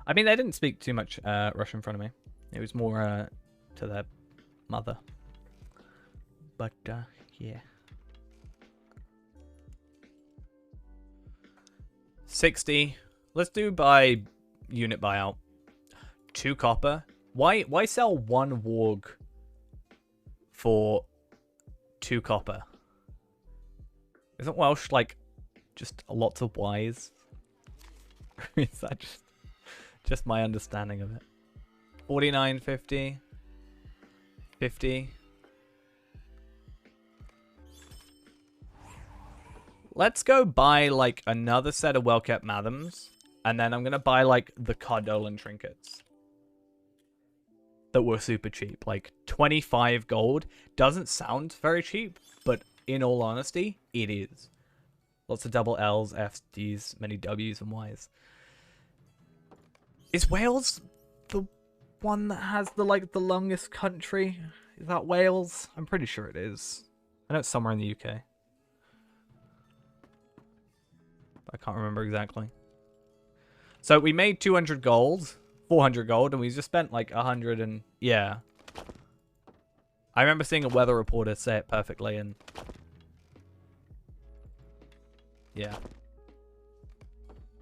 I mean, they didn't speak too much Russian in front of me. It was more to their mother. But, yeah. 60. Let's do by unit buyout. 2 copper. Why sell 1 warg for 2 copper? Isn't Welsh like just lots of Ys? Is that just my understanding of it? 49.50. 50. Let's go buy like another set of well-kept Madams, and then I'm gonna buy like the Cardolan trinkets that were super cheap. Like 25 gold doesn't sound very cheap, but in all honesty, it is. Lots of double L's, F's, D's, many W's and Y's. Is Wales the one that has the the longest country? Is that Wales? I'm pretty sure it is. I know it's somewhere in the UK. I can't remember exactly. So we made 200 gold. 400 gold, and we just spent like 100 and... Yeah. I remember seeing a weather reporter say it perfectly, and... Yeah.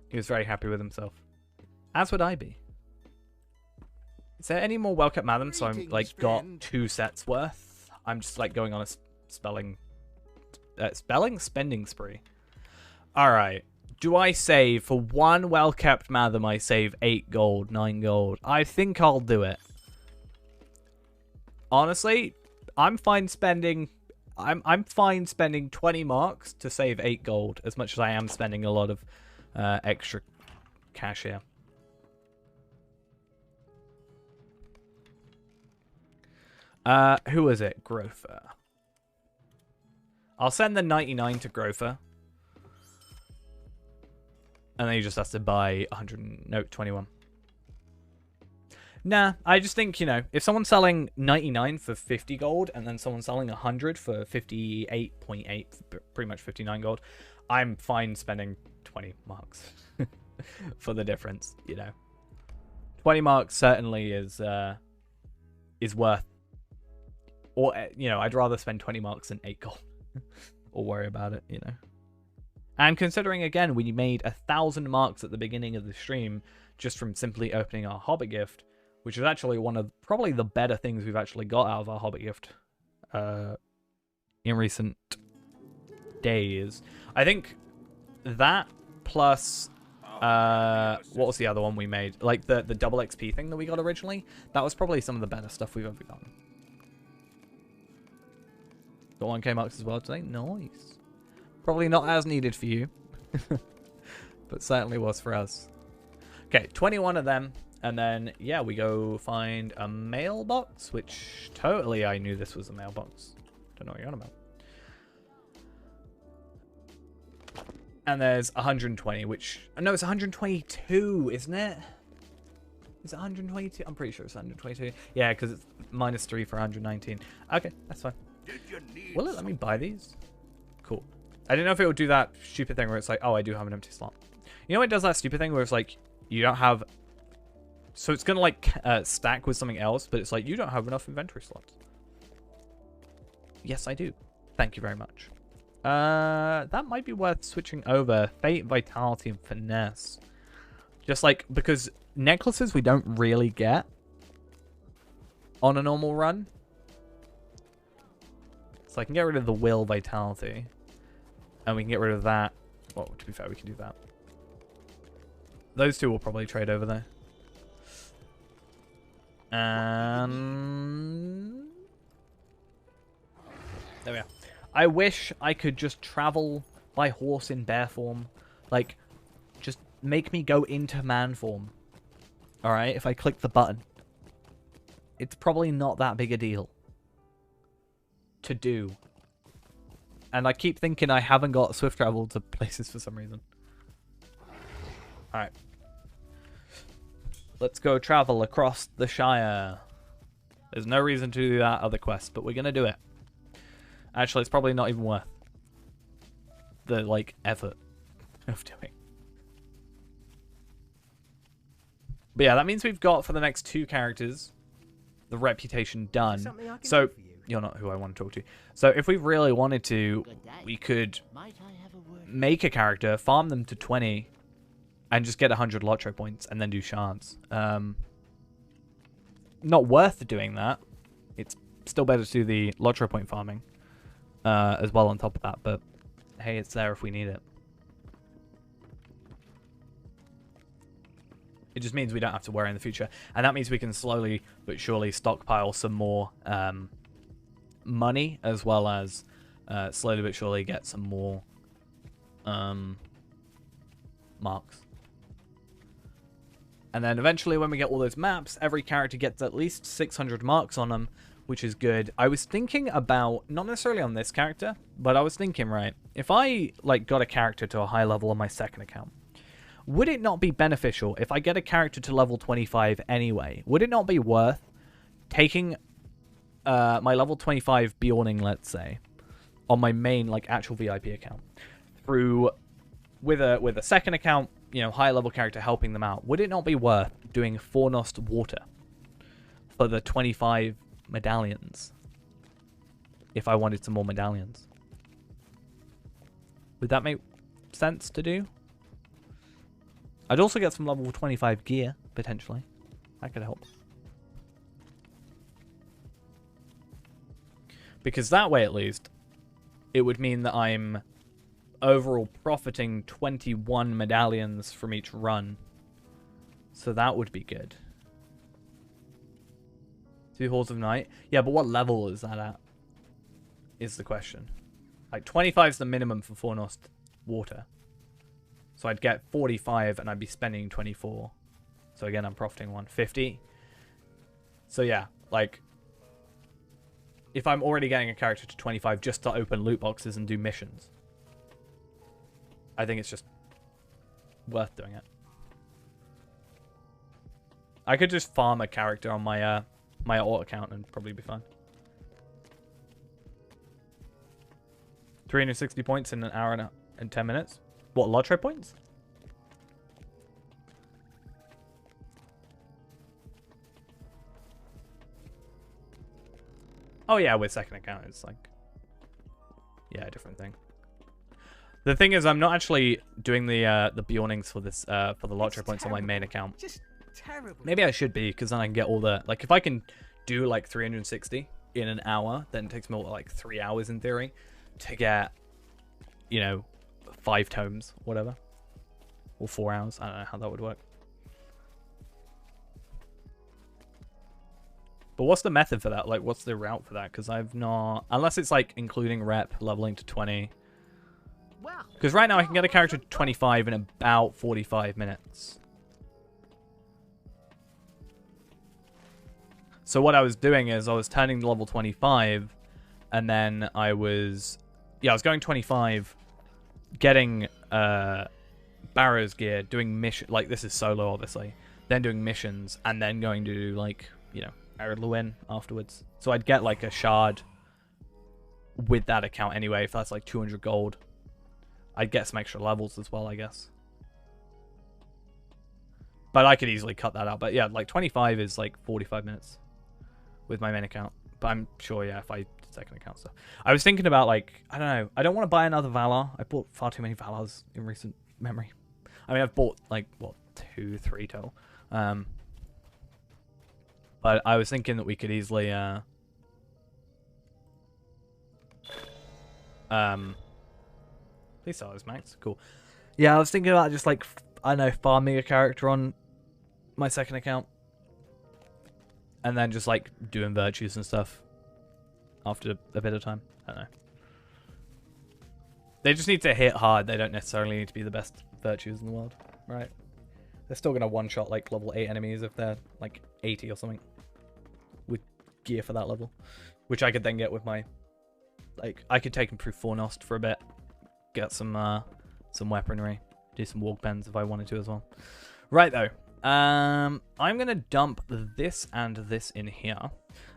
He was very happy with himself. As would I be. Is there any more well-kept Madam? So I'm like got 2 sets worth. I'm just like going on a spending spree. Alright. Do I save for 1 well-kept Madam? I save 8 gold, 9 gold. I think I'll do it. Honestly, I'm fine spending 20 marks to save 8 gold, as much as I am spending a lot of extra cash here. Who is it? Grofer. I'll send the 99 to Grofer. And then he just has to buy 21. Nah, I just think, you know, if someone's selling 99 for 50 gold and then someone's selling 100 for 58.8, pretty much 59 gold, I'm fine spending 20 marks for the difference, you know. 20 marks certainly is worth, or, you know, I'd rather spend 20 marks than 8 gold or worry about it, you know. And considering, again, we made 1,000 marks at the beginning of the stream just from simply opening our Hobbit gift, which is actually one of probably the better things we've actually got out of our Hobbit gift in recent days. I think that plus, what was the other one we made? Like the double XP thing that we got originally? That was probably some of the better stuff we've ever gotten. Got 1k marks as well today. Nice. Probably not as needed for you, but certainly was for us. Okay, 21 of them, and then, yeah, we go find a mailbox, which totally I knew this was a mailbox. Don't know what you're on about. And there's 120, which, no, it's 122, isn't it? Is it 122? I'm pretty sure it's 122. Yeah, because it's -3 for 119. Okay, that's fine. Will it let me buy these? Cool. I didn't know if it would do that stupid thing where it's like, oh, I do have an empty slot. You know, it does that stupid thing where it's like, you don't have... So it's going to like stack with something else, but it's like, you don't have enough inventory slots. Yes, I do. Thank you very much. That might be worth switching over. Fate, Vitality, and Finesse. Just like, because necklaces we don't really get on a normal run. So I can get rid of the will vitality. And we can get rid of that. Well, to be fair, we can do that. Those two will probably trade over there. And there we are. I wish I could just travel by horse in bear form. Like, just make me go into man form. Alright, if I click the button. It's probably not that big a deal to do. And I keep thinking I haven't got swift travel to places for some reason. Alright. Let's go travel across the Shire. There's no reason to do that other quest, but we're going to do it. Actually, it's probably not even worth the, like, effort of doing. But yeah, that means we've got, for the next 2 characters, the reputation done. So, you're not who I want to talk to. So, if we really wanted to, we could make a character, farm them to 20, and just get 100 LOTRO points, and then do shards. Not worth doing that. It's still better to do the LOTRO point farming as well on top of that, but hey, it's there if we need it. It just means we don't have to worry in the future. And that means we can slowly but surely stockpile some more money, as well as slowly but surely get some more marks. And then eventually when we get all those maps, every character gets at least 600 marks on them, which is good. I was thinking about, not necessarily on this character, but I was thinking, right, if I like got a character to a high level on my second account, would it not be beneficial if I get a character to level 25 anyway? Would it not be worth taking my level 25 Bjorning, let's say, on my main like actual VIP account, through with a second account, you know, high level character helping them out? Would it not be worth doing Fornost Water for the 25 medallions if I wanted some more medallions? Would that make sense to do? I'd also get some level 25 gear, potentially. That could help. Because that way, at least, it would mean that I'm overall profiting 21 medallions from each run. So that would be good. 2 Halls of Night. Yeah, but what level is that at? Is the question. Like, 25 is the minimum for Fornost Water. So I'd get 45 and I'd be spending 24. So again, I'm profiting 150. So yeah, like, if I'm already getting a character to 25 just to open loot boxes and do missions, I think it's just worth doing it. I could just farm a character on my my alt account and probably be fine. 360 points in an hour and 10 minutes. What, LOTRO points? Oh yeah, with second account it's like, yeah, a different thing. The thing is, I'm not actually doing the Bjornings for this for the LOTRO points on my main account. Just terrible. Maybe I should be, because then I can get all the, like, if I can do like 360 in an hour, then it takes me like 3 hours in theory to get, you know, 5 tomes, whatever, or 4 hours. I don't know how that would work. But what's the method for that? Like, what's the route for that? Because I've not, unless it's like including rep, leveling to 20. Because right now I can get a character to 25 in about 45 minutes. So what I was doing is I was turning to level 25, and then I was, yeah, I was going 25, getting Barrow's gear, doing mission, like this is solo obviously, then doing missions, and then going to do like, you know, Eredluin afterwards. So I'd get like a shard with that account anyway, if that's like 200 gold. I'd get some extra levels as well, I guess. But I could easily cut that out. But yeah, like 25 is like 45 minutes with my main account. But I'm sure, yeah, if I did second account stuff. I was thinking about, like, I don't know. I don't want to buy another Valar. I bought far too many Valars in recent memory. I mean, I've bought like, what, 2, 3 total. But I was thinking that we could easily Please sell those, Max. Cool. Yeah, I was thinking about just like, I don't know, farming a character on my second account. And then just like doing virtues and stuff after a bit of time. I don't know. They just need to hit hard. They don't necessarily need to be the best virtues in the world, right? They're still going to one-shot like level 8 enemies if they're like 80 or something. With gear for that level. Which I could then get with my... Like, I could take them through Fornost for a bit. Get some weaponry. Do some walk bends if I wanted to as well. Right, though. I'm going to dump this and this in here.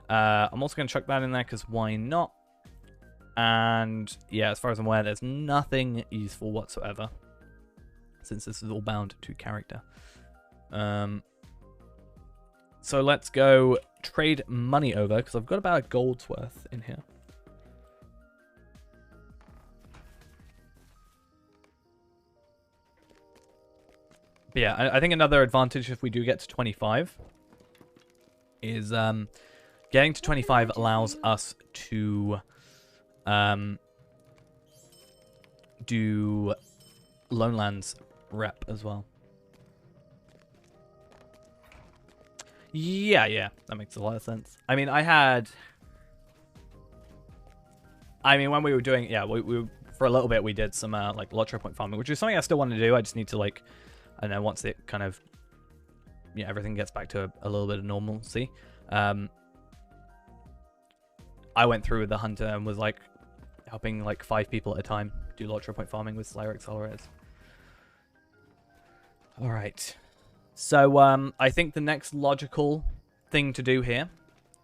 I'm also going to chuck that in there because why not? And yeah, as far as I'm aware, there's nothing useful whatsoever. Since this is all bound to character. So let's go trade money over because I've got about a gold's worth in here. But yeah, I think another advantage if we do get to 25 is getting to 25 allows us to do Lone Lands rep as well. Yeah, that makes a lot of sense. I mean, when we were doing, yeah, we for a little bit we did some like LOTRO point farming, which is something I still want to do. I just need to like, I don't know, once it kind of, yeah, everything gets back to a little bit of normalcy. I went through with the hunter and was like helping like 5 people at a time do LOTRO point farming with Slayer accelerators. All right. So I think the next logical thing to do here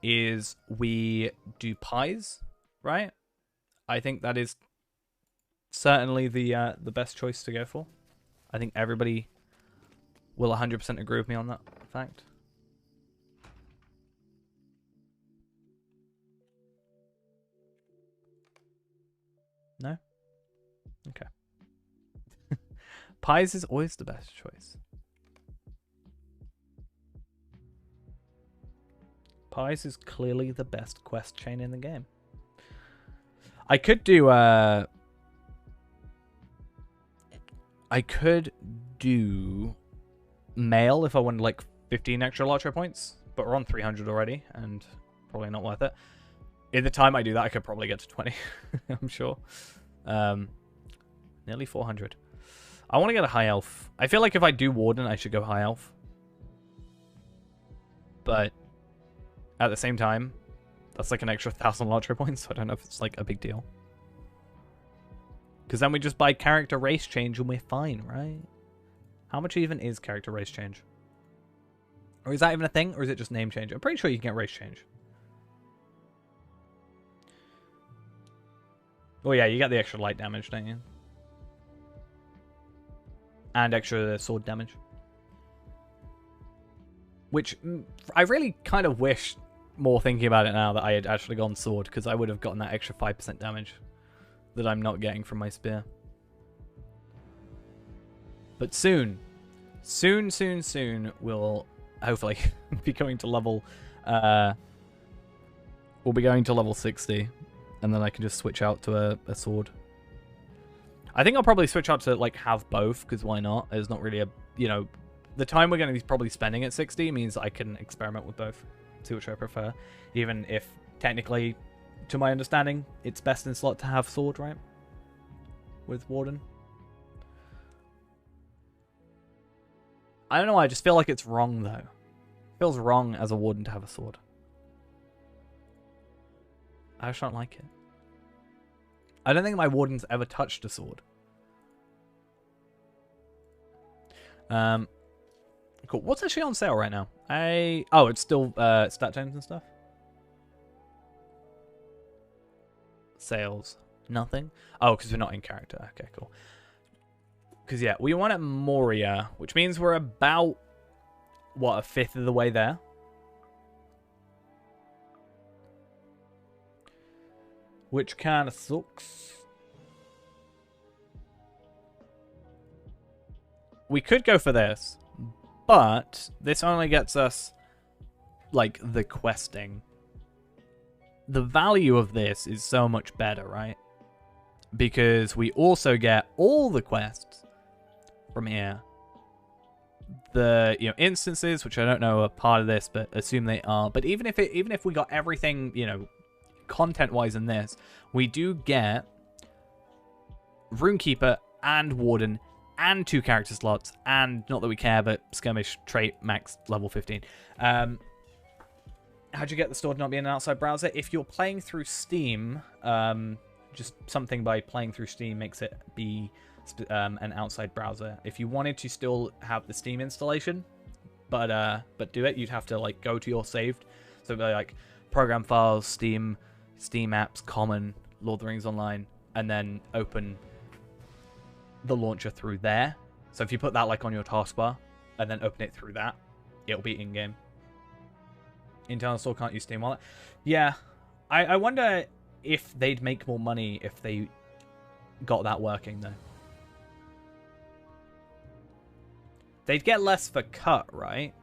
is we do pies, right? I think that is certainly the best choice to go for. I think everybody will 100% agree with me on that fact. No? Okay. Pies is always the best choice. Pies is clearly the best quest chain in the game. I could do mail if I wanted like 15 extra LOTRO points, but we're on 300 already and probably not worth it. In the time I do that, I could probably get to 20, I'm sure. Nearly 400. I want to get a high elf. I feel like if I do Warden, I should go high elf. But at the same time, that's like an extra 1,000 LOTRO points, so I don't know if it's like a big deal. Because then we just buy character race change and we're fine, right? How much even is character race change? Or is that even a thing? Or is it just name change? I'm pretty sure you can get race change. Oh yeah, you get the extra light damage, don't you? And extra sword damage. Which I really kind of wish, more thinking about it now, that I had actually gone sword, because I would have gotten that extra 5% damage that I'm not getting from my spear. But soon, we'll hopefully be going to level, we'll be going to level 60, and then I can just switch out to a sword. I think I'll probably switch out to like have both, because why not? There's not really a, you know, the time we're going to be probably spending at 60 means I can experiment with both, see which I prefer, even if technically, to my understanding, it's best in slot to have sword, right? With Warden. I don't know why, I just feel like it's wrong though. It feels wrong as a Warden to have a sword. I just don't like it. I don't think my Warden's ever touched a sword. Cool. What's actually on sale right now? Oh, it's still stat tomes and stuff. Sales. Nothing. Oh, because we're not in character. Okay, cool. Because yeah, we want at Moria, which means we're about what, a fifth of the way there. Which kind of sucks. We could go for this, but this only gets us, like, the questing. The value of this is so much better, right? because we also get all the quests from here. The instances, which I don't know are part of this, but assume they are. But even if we got everything content wise in this, we do get Runekeeper and Warden and 2 character slots, and not that we care, but Skirmish trait max level 15. How'd you get the store to not be an outside browser? If you're playing through Steam, just something by playing through Steam makes it be an outside browser. If you wanted to still have the Steam installation, but do it, you'd have to like go to your saved. So it'd be like program files, Steam apps, common, Lord of the Rings Online, and then open the launcher through there. So if you put that like on your taskbar and then open it through that, it'll be in-game. Internal store can't use Steam Wallet. Yeah, I wonder if they'd make more money if they got that working though. They'd get less for cut, right?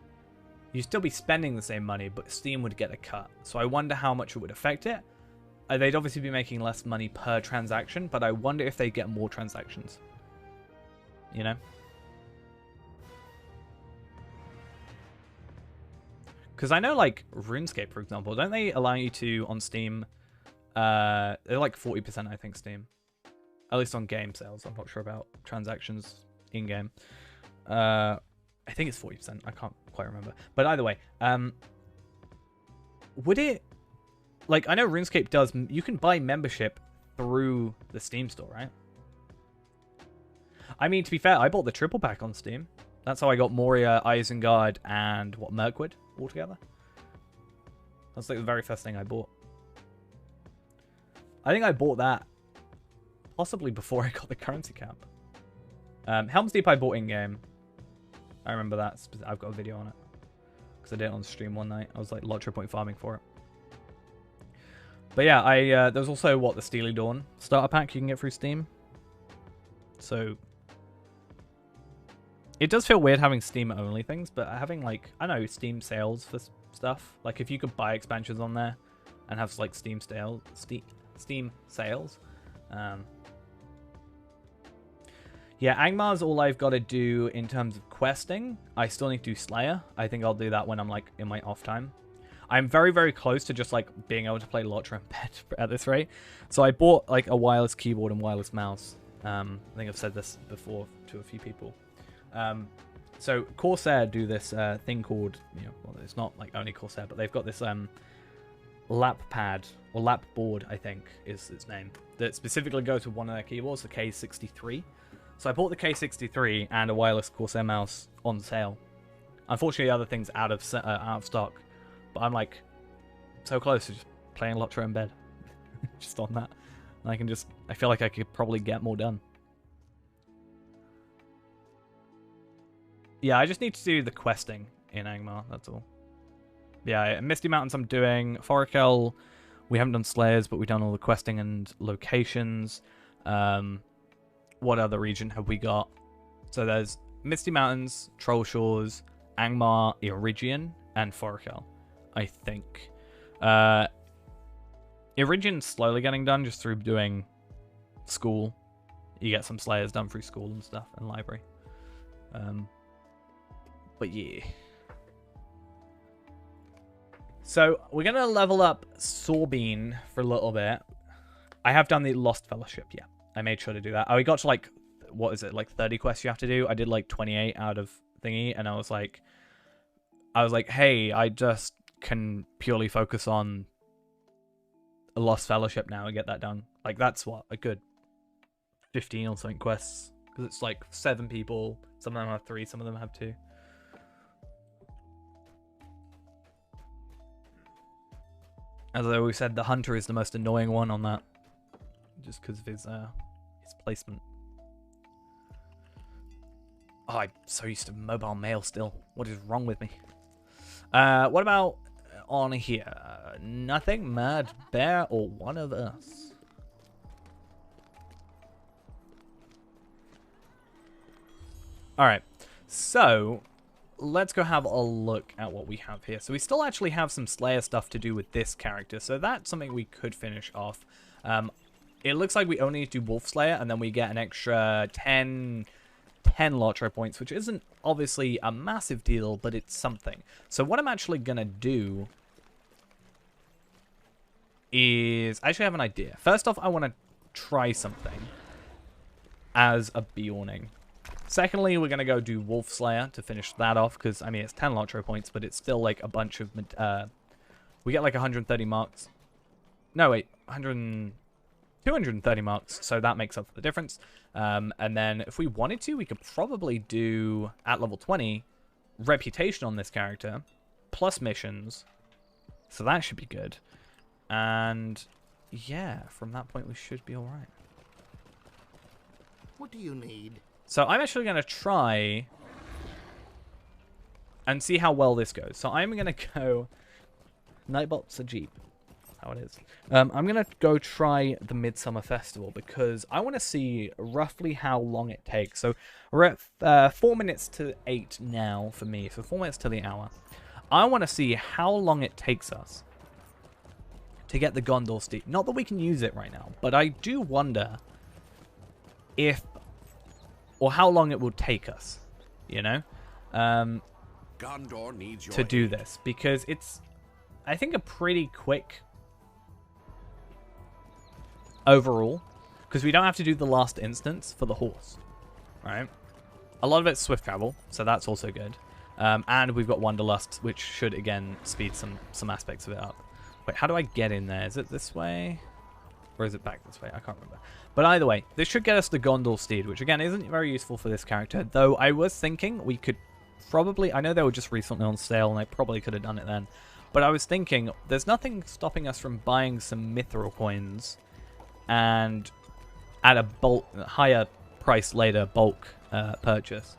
You'd still be spending the same money, but Steam would get a cut. So I wonder how much it would affect it. They'd obviously be making less money per transaction, but I wonder if they get more transactions. Because I know, like, RuneScape, for example, don't they allow you to, on Steam, they're like 40%, I think, Steam. At least on game sales. I'm not sure about transactions in-game. I think it's 40%. I can't quite remember. But either way, would it... Like, I know RuneScape does... You can buy membership through the Steam store, right? I mean, to be fair, I bought the triple pack on Steam. That's how I got Moria, Isengard, and, Mirkwood all together. That's like the very first thing I bought. I think I bought that possibly before I got the currency cap. Helm's Deep I bought in-game. I remember that. I've got a video on it. Because I did it on stream one night. I was like LOTRO point farming for it. But yeah, there's also, the Steely Dawn starter pack you can get through Steam. So... It does feel weird having Steam-only things, but having, like, I don't know, Steam sales for stuff. Like, if you could buy expansions on there and have, like, Steam sales. Yeah, Angmar's all I've got to do in terms of questing. I still need to do Slayer. I think I'll do that when I'm, like, in my off time. I'm very, very close to just, like, being able to play LOTRO in bed at this rate. So I bought, like, a wireless keyboard and wireless mouse. I think I've said this before to a few people. So Corsair do this thing called, it's not like only Corsair, but they've got this lap pad or lap board, I think is its name, that specifically goes with one of their keyboards, the K63. So I bought the K63 and a wireless Corsair mouse on sale. Unfortunately, the other thing's out of stock, but I'm like so close to just playing LOTRO in bed, just on that. And I feel like I could probably get more done. Yeah, I just need to do the questing in Angmar, that's all. Yeah, Misty Mountains I'm doing. Forakel, we haven't done Slayers, but we've done all the questing and locations. What other region have we got? So there's Misty Mountains, Troll Shores, Angmar, Irigian, and Forakel, I think. Irigian's slowly getting done just through doing school. You get some Slayers done through school and stuff, and library. But yeah. So we're going to level up Sorbine for a little bit. I have done the Lost Fellowship, yeah. I made sure to do that. We got to like, what is it, like 30 quests you have to do? I did like 28 out of thingy, and I was like, hey, I just can purely focus on a Lost Fellowship now and get that done. Like, that's what, a good 15 or something quests. Because it's like 7 people. Some of them have 3, some of them have 2. As I always said, the Hunter is the most annoying one on that. Just because of his placement. Oh, I'm so used to mobile mail still. What is wrong with me? What about on here? Nothing, Mad Bear, or one of us? Alright, so let's go have a look at what we have here. So we still actually have some Slayer stuff to do with this character, so that's something we could finish off. it looks like we only need to do Wolf Slayer, and then we get an extra 10 LOTRO points, which isn't obviously a massive deal, but it's something. So what I'm actually going to do is... I actually have an idea. First off, I want to try something as a Bjorning. Secondly, we're going to go do Wolf Slayer to finish that off, because, I mean, it's 10 LOTRO points, but it's still, like, a bunch of... we get, like, 130 marks. No, wait, 230 marks, so that makes up for the difference. And then if we wanted to, we could probably do, at level 20, Reputation on this character, plus missions. So that should be good. And, yeah, from that point, we should be alright. What do you need? So I'm actually going to try and see how well this goes. So I'm going to go... Nightbot's a Jeep. How it is. I'm going to go try the Midsummer Festival because I want to see roughly how long it takes. So we're at 4 minutes to 8 now for me. So 4 minutes to the hour. I want to see how long it takes us to get the Gondor Steed. Not that we can use it right now, but I do wonder if... or how long it will take us, you know? Gondor needs your to do this. Because it's, I think, a pretty quick... overall, because we don't have to do the last instance for the horse, right? A lot of it's swift travel, so that's also good. And we've got Wanderlust, which should, again, speed some aspects of it up. Wait, how do I get in there? Is it this way? Or is it back this way? I can't remember. But either way, this should get us the Gondor Steed, which, again, isn't very useful for this character. Though I was thinking we could probably... I know they were just recently on sale, and I probably could have done it then. But I was thinking, there's nothing stopping us from buying some Mithril coins... and at a higher price later bulk purchase,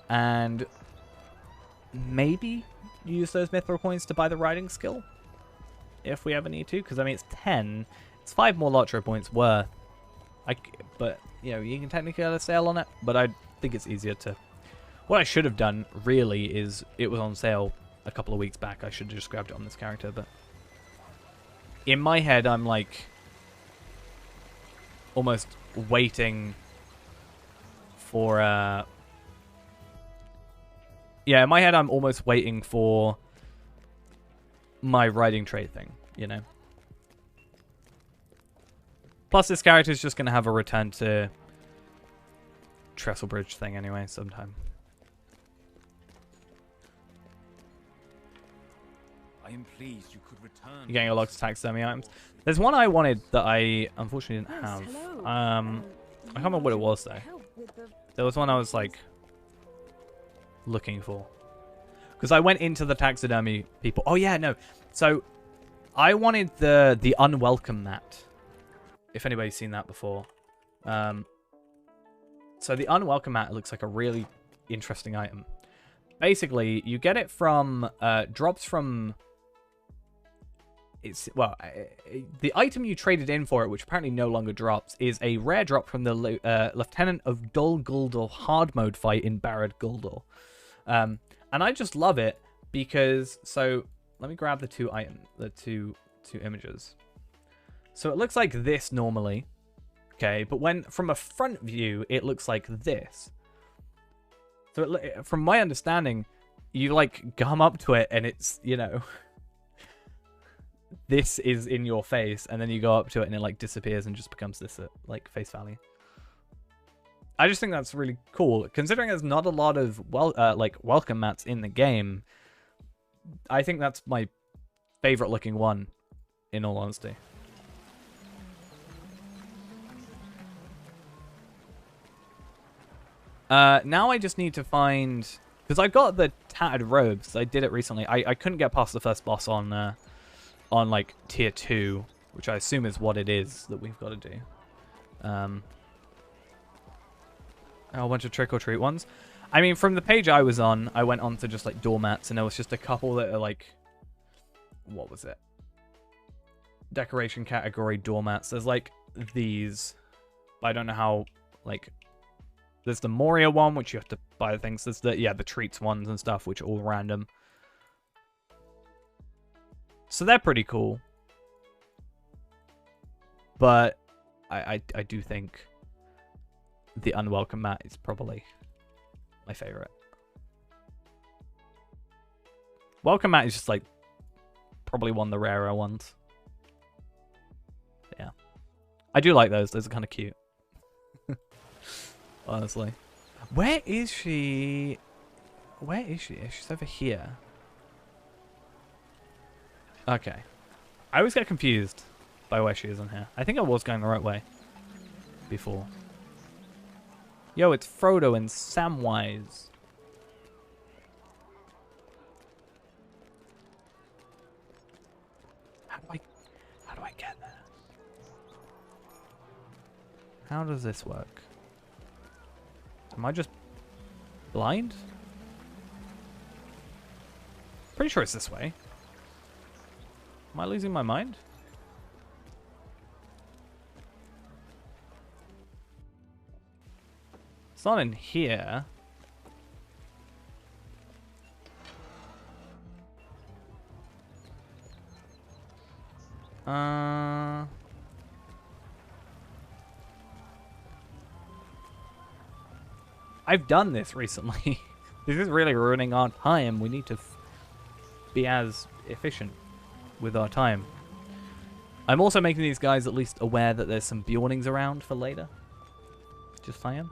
and maybe use those Mithril coins to buy the riding skill if we ever need to, because I mean it's 10, it's 5 more LOTRO points worth. But you know, you can technically get a sale on it, but I think it's easier to... What I should have done really is, it was on sale a couple of weeks back, I should have just grabbed it on this character, but in my head I'm like almost waiting for yeah, in my head I'm almost waiting for my riding trait thing, you know. Plus this character is just going to have a return to Trestle Bridge thing anyway sometime. I am pleased you could return. You're getting a lot of taxidermy items. There's one I wanted that I unfortunately didn't have. I can't remember what it was though. There was one I was like looking for. Because I went into the taxidermy people. Oh yeah, no. So I wanted the unwelcome mat. If anybody's seen that before. So the unwelcome mat looks like a really interesting item. Basically, you get it from drops from... It's, well, the item you traded in for it, which apparently no longer drops, is a rare drop from the Lieutenant of Dol Guldur hard mode fight in Barad Guldur. And I just love it because, so let me grab the two images. So it looks like this normally, okay, but when from a front view, it looks like this. So from my understanding, you like come up to it and it's, you know, this is in your face, and then you go up to it and it like disappears and just becomes this at like face value. I just think that's really cool, considering there's not a lot of like welcome mats in the game. I think that's my favorite looking one, in all honesty. Now I just need to find, because I got the tattered robes. I did it recently. I couldn't get past the first boss on like tier 2, which I assume is what it is that we've got to do. A whole bunch of trick or treat ones. I mean, from the page I was on, I went on to just like doormats, and there was just a couple that are like, what was it? Decoration category doormats. There's like these, but I don't know how, like, there's the Moria one, which you have to buy things. There's the, yeah, the treats ones and stuff, which are all random. So they're pretty cool. But I do think the unwelcome mat is probably my favorite. Welcome mat is just like probably one of the rarer ones. Yeah, I do like those. Those are kind of cute. Honestly, where is she? Where is she? She's over here. Okay, I always get confused by where she is on here. I think I was going the right way before. Yo, it's Frodo and Samwise. How do I get there? How does this work? Am I just blind? Pretty sure it's this way. Am I losing my mind? It's not in here. I've done this recently. This is really ruining our time. We need to be as efficient with our time. I'm also making these guys at least aware that there's some Bjornings around for later. Just saying.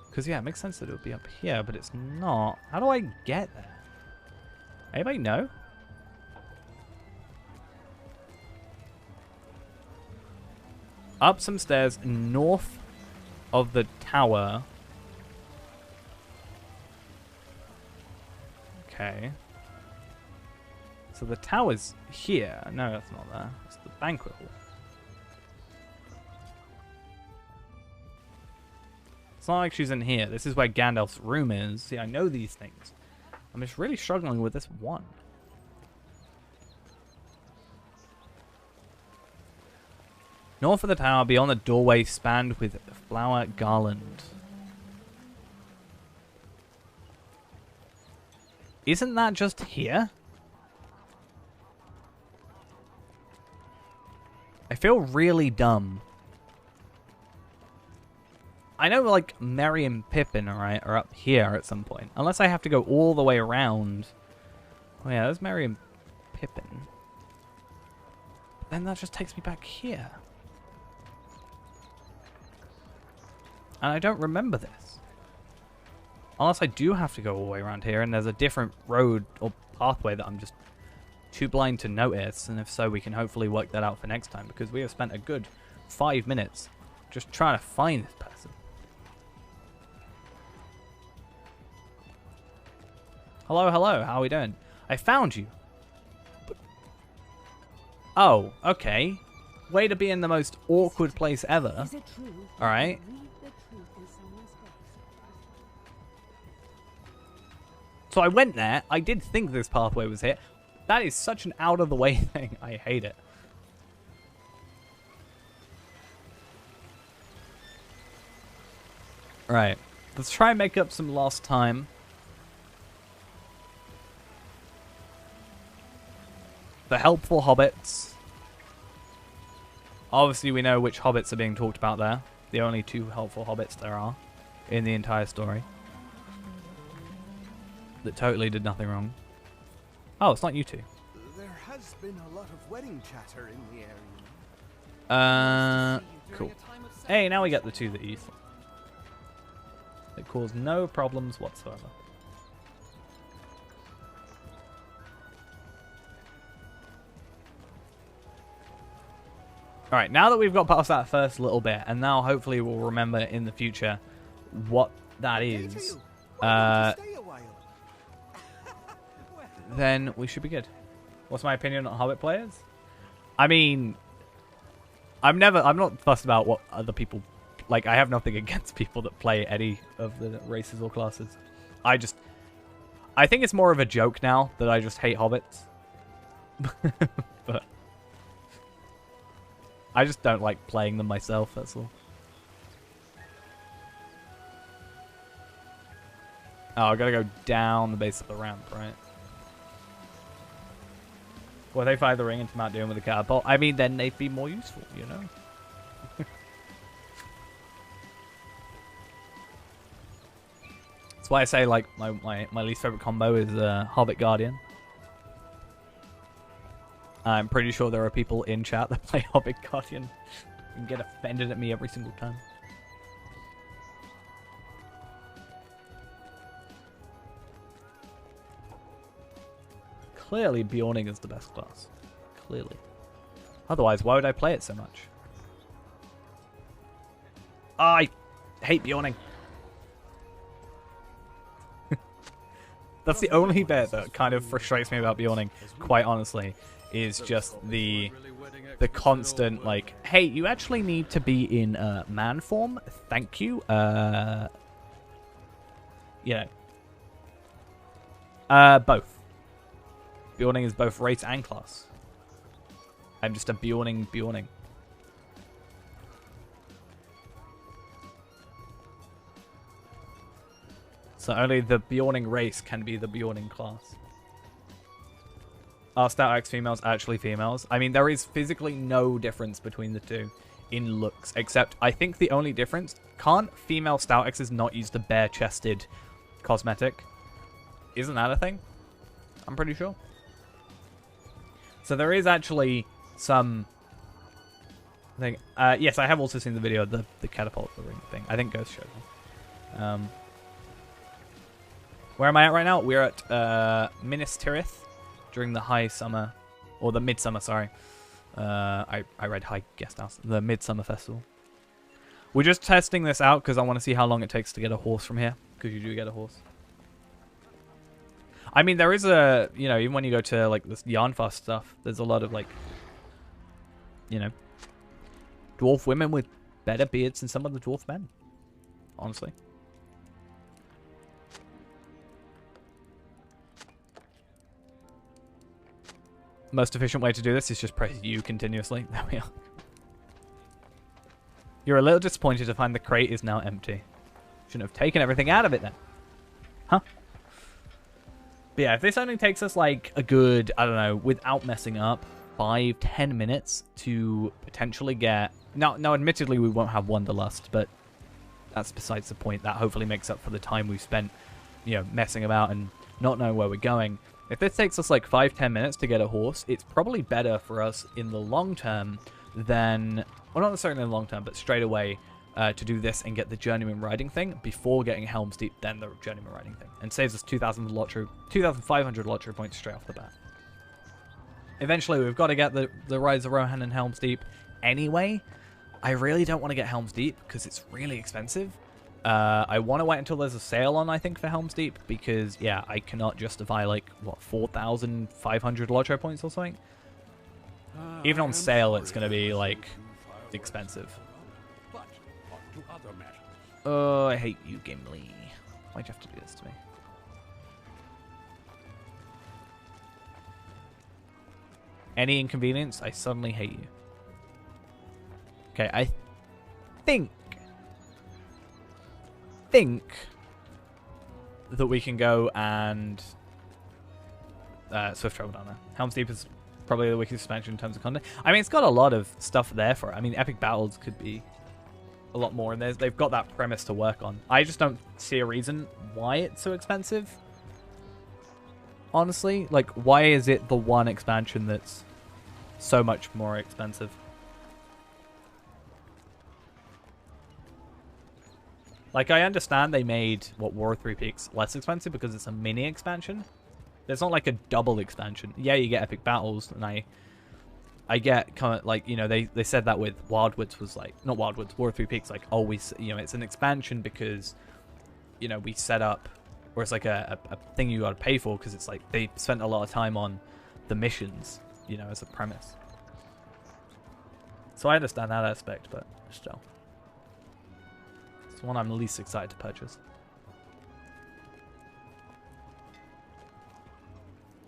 Because, yeah, it makes sense that it would be up here, but it's not. How do I get there? Anybody know? Up some stairs north of the tower. Okay. So the tower's here. No, that's not there. It's the banquet hall. It's not like she's in here. This is where Gandalf's room is. See, I know these things. I'm just really struggling with this one. North of the tower, beyond the doorway, spanned with flower garland. Isn't that just here? I feel really dumb. I know, like, Merry and Pippin, alright, are up here at some point. Unless I have to go all the way around. Oh yeah, there's Merry and Pippin. But then that just takes me back here. And I don't remember this. Unless I do have to go all the way around here and there's a different road or pathway that I'm just too blind to notice. And if so, we can hopefully work that out for next time. Because we have spent a good 5 minutes just trying to find this person. Hello, hello. How are we doing? I found you. But... oh, okay. Way to be in the most awkward place ever. Alright. So I went there. I did think this pathway was here. That is such an out of the way thing. I hate it. Right. Let's try and make up some lost time. The helpful hobbits. Obviously, we know which hobbits are being talked about there. The only 2 helpful hobbits there are in the entire story. That totally did nothing wrong. Oh, it's not you 2. There has been a lot of wedding chatter in the area. Cool. Hey, now we get the 2 that you thought. It caused no problems whatsoever. Alright, now that we've got past that first little bit, and now hopefully we'll remember in the future what that is, then we should be good. What's my opinion on Hobbit players? I mean, I'm not fussed about what other people, like, I have nothing against people that play any of the races or classes. I think it's more of a joke now that I just hate Hobbits. But I just don't like playing them myself, that's all. Oh, I gotta go down the base of the ramp, right? Well, they fire the ring into Mount Doom with a catapult. I mean, then they'd be more useful, you know? That's why I say, like, my least favorite combo is Hobbit Guardian. I'm pretty sure there are people in chat that play Hobbit Guardian and get offended at me every single time. Clearly, Bjorning is the best class. Clearly. Otherwise, why would I play it so much? I hate Bjorning. That's the only bit that kind of frustrates me about Bjorning, quite honestly, is just the constant, like, hey, you actually need to be in man form, thank you. You know. Both. Bjorning is both race and class. I'm just a Bjorning. So only the Bjorning race can be the Bjorning class. Are Stout Axe females actually females? I mean, there is physically no difference between the two in looks, except I think the only difference, can't female Stout Axes not use the bare-chested cosmetic? Isn't that a thing? I'm pretty sure. So there is actually some thing. Yes, I have also seen the video of the catapult the ring thing. I think Ghost showed me. Where am I at right now? We're at Minas Tirith during the high summer, or the midsummer, sorry. I read high guest house. The midsummer festival. We're just testing this out because I want to see how long it takes to get a horse from here. Because you do get a horse. I mean, there is a, you know, even when you go to, like, this Yarnfast stuff, there's a lot of, like, you know, dwarf women with better beards than some of the dwarf men. Honestly. Most efficient way to do this is just press U continuously. There we are. You're a little disappointed to find the crate is now empty. Shouldn't have taken everything out of it then. Huh? But yeah, if this only takes us like a good, I don't know, without messing up, 5-10 minutes to potentially get... Now, admittedly, we won't have Wanderlust, but that's besides the point. That hopefully makes up for the time we've spent, you know, messing about and not knowing where we're going. If this takes us like 5-10 minutes to get a horse, it's probably better for us in the long term than... Well, not necessarily in the long term, but straight away to do this and get the Journeyman Riding thing before getting Helm's Deep, then the Journeyman Riding thing. And saves us 2,500 LOTRO points straight off the bat. Eventually, we've got to get the Rise of Rohan and Helm's Deep anyway. I really don't want to get Helm's Deep because it's really expensive. I want to wait until there's a sale on, I think, for Helm's Deep because, yeah, I cannot justify, like, what, 4,500 LOTRO points or something? Even on sale, it's going to be, like, expensive. Oh, I hate you, Gimli. Why'd you have to do this to me? Any inconvenience, I suddenly hate you. Okay, I think that we can go and swift travel down there. Helm's Deep is probably the weakest expansion in terms of content. I mean, it's got a lot of stuff there for it. I mean, epic battles could be a lot more, and they've got that premise to work on. I just don't see a reason why it's so expensive. Honestly, like, why is it the one expansion that's so much more expensive? Like, I understand they made, what, War of Three Peaks less expensive because it's a mini expansion. It's not like a double expansion. Yeah, you get epic battles, and I get kind of, like, you know, they said that with Wildwoods was like, not Wildwoods, War of Three Peaks, like, always, you know, it's an expansion because, you know, we set up, or it's like a thing you got to pay for because it's like they spent a lot of time on the missions, you know, as a premise. So I understand that aspect, but still. It's the one I'm least excited to purchase.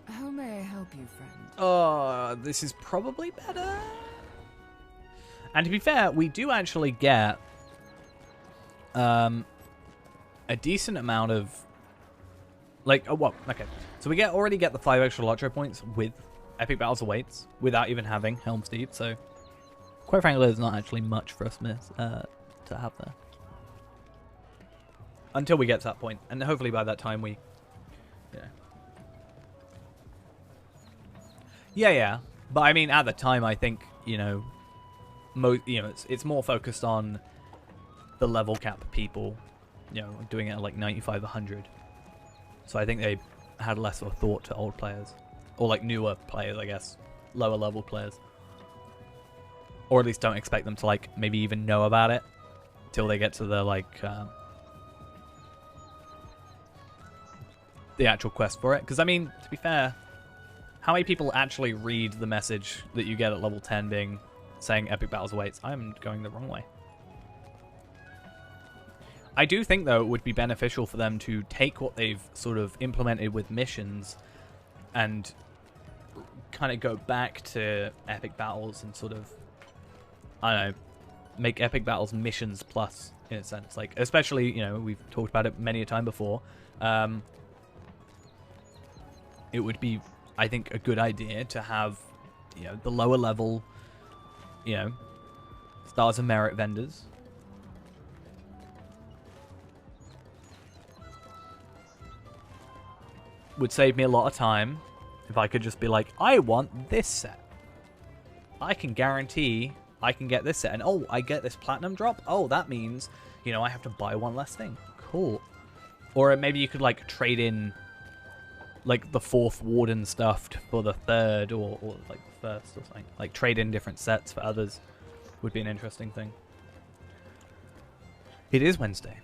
How may I help you, friend? Oh, this is probably better. And to be fair, we do actually get a decent amount of, like, oh, well, okay. So we already get the 5 extra LOTRO points with Epic Battles Awaits without even having Helm's Deep. So, quite frankly, there's not actually much for us to have there. until we get to that point, and hopefully by that time we, yeah. But I mean, at the time, I think it's more focused on the level cap people, doing it at like 95, 100. So I think they had less of a thought to old players, or like newer players, I guess, lower level players, or at least don't expect them to like maybe even know about it till they get to the like the actual quest for it. Because I mean, to be fair, how many people actually read the message that you get at level 10 being saying epic battles awaits? I'm going the wrong way. I do think, though, it would be beneficial for them to take what they've sort of implemented with missions and kind of go back to epic battles and sort of, I don't know, make epic battles missions plus, in a sense. Like, especially, we've talked about it many a time before. It would be, I think, a good idea to have, the lower level, Stars of Merit vendors. Would save me a lot of time if I could just be like, I want this set. I can guarantee I can get this set. And oh, I get this platinum drop. Oh, that means, I have to buy one less thing. Cool. Or maybe you could like trade in like the 4th warden stuff for the 3rd or like the 1st or something. Like trade in different sets for others would be an interesting thing. It is Wednesday.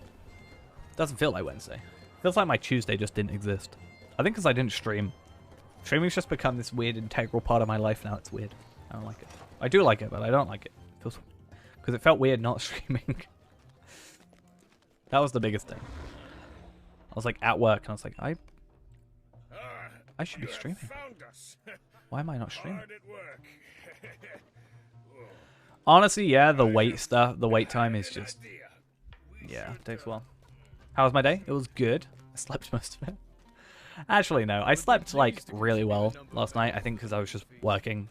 Doesn't feel like Wednesday. Feels like my Tuesday just didn't exist. I think because I didn't stream. Streaming's just become this weird integral part of my life now. It's weird. I don't like it. I do like it, but I don't like it. Because it felt weird not streaming. That was the biggest thing. I was like at work and I was like, I should be streaming. Why am I not streaming? Honestly, yeah, the wait stuff, the wait time is just, yeah, it takes a while. How was my day? It was good. I slept most of it. Actually, no. I slept, like, really well last night. I think because I was just working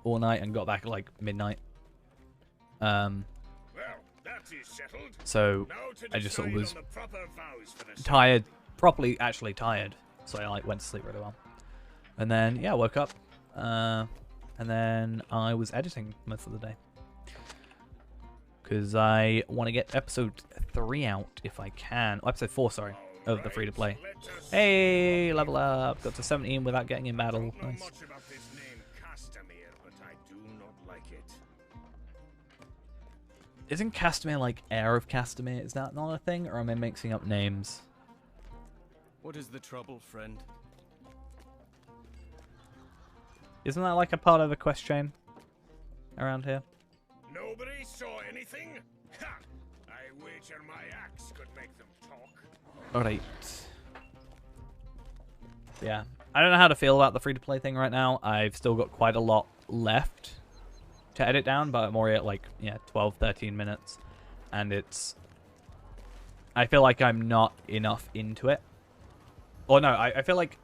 all night and got back at, like, midnight. So, I just sort of was tired. Properly, actually tired. So I, like, went to sleep really well. And then, yeah, woke up. And then I was editing most of the day. Because I want to get episode 3 out if I can. Oh, episode 4, sorry. Of the free-to-play. Hey, level up. Got to 17 without getting in battle. Nice. Isn't Castamere like Heir of Castamere? Is that not a thing? Or am I mixing up names? What is the trouble, friend? Isn't that like a part of the quest chain around here? Nobody saw anything? Ha! I wager my axe could make them talk. Alright. Yeah. I don't know how to feel about the free-to-play thing right now. I've still got quite a lot left to edit down, but I'm already at like, 12, 13 minutes. And it's... I feel like I'm not enough into it. Or no, I feel like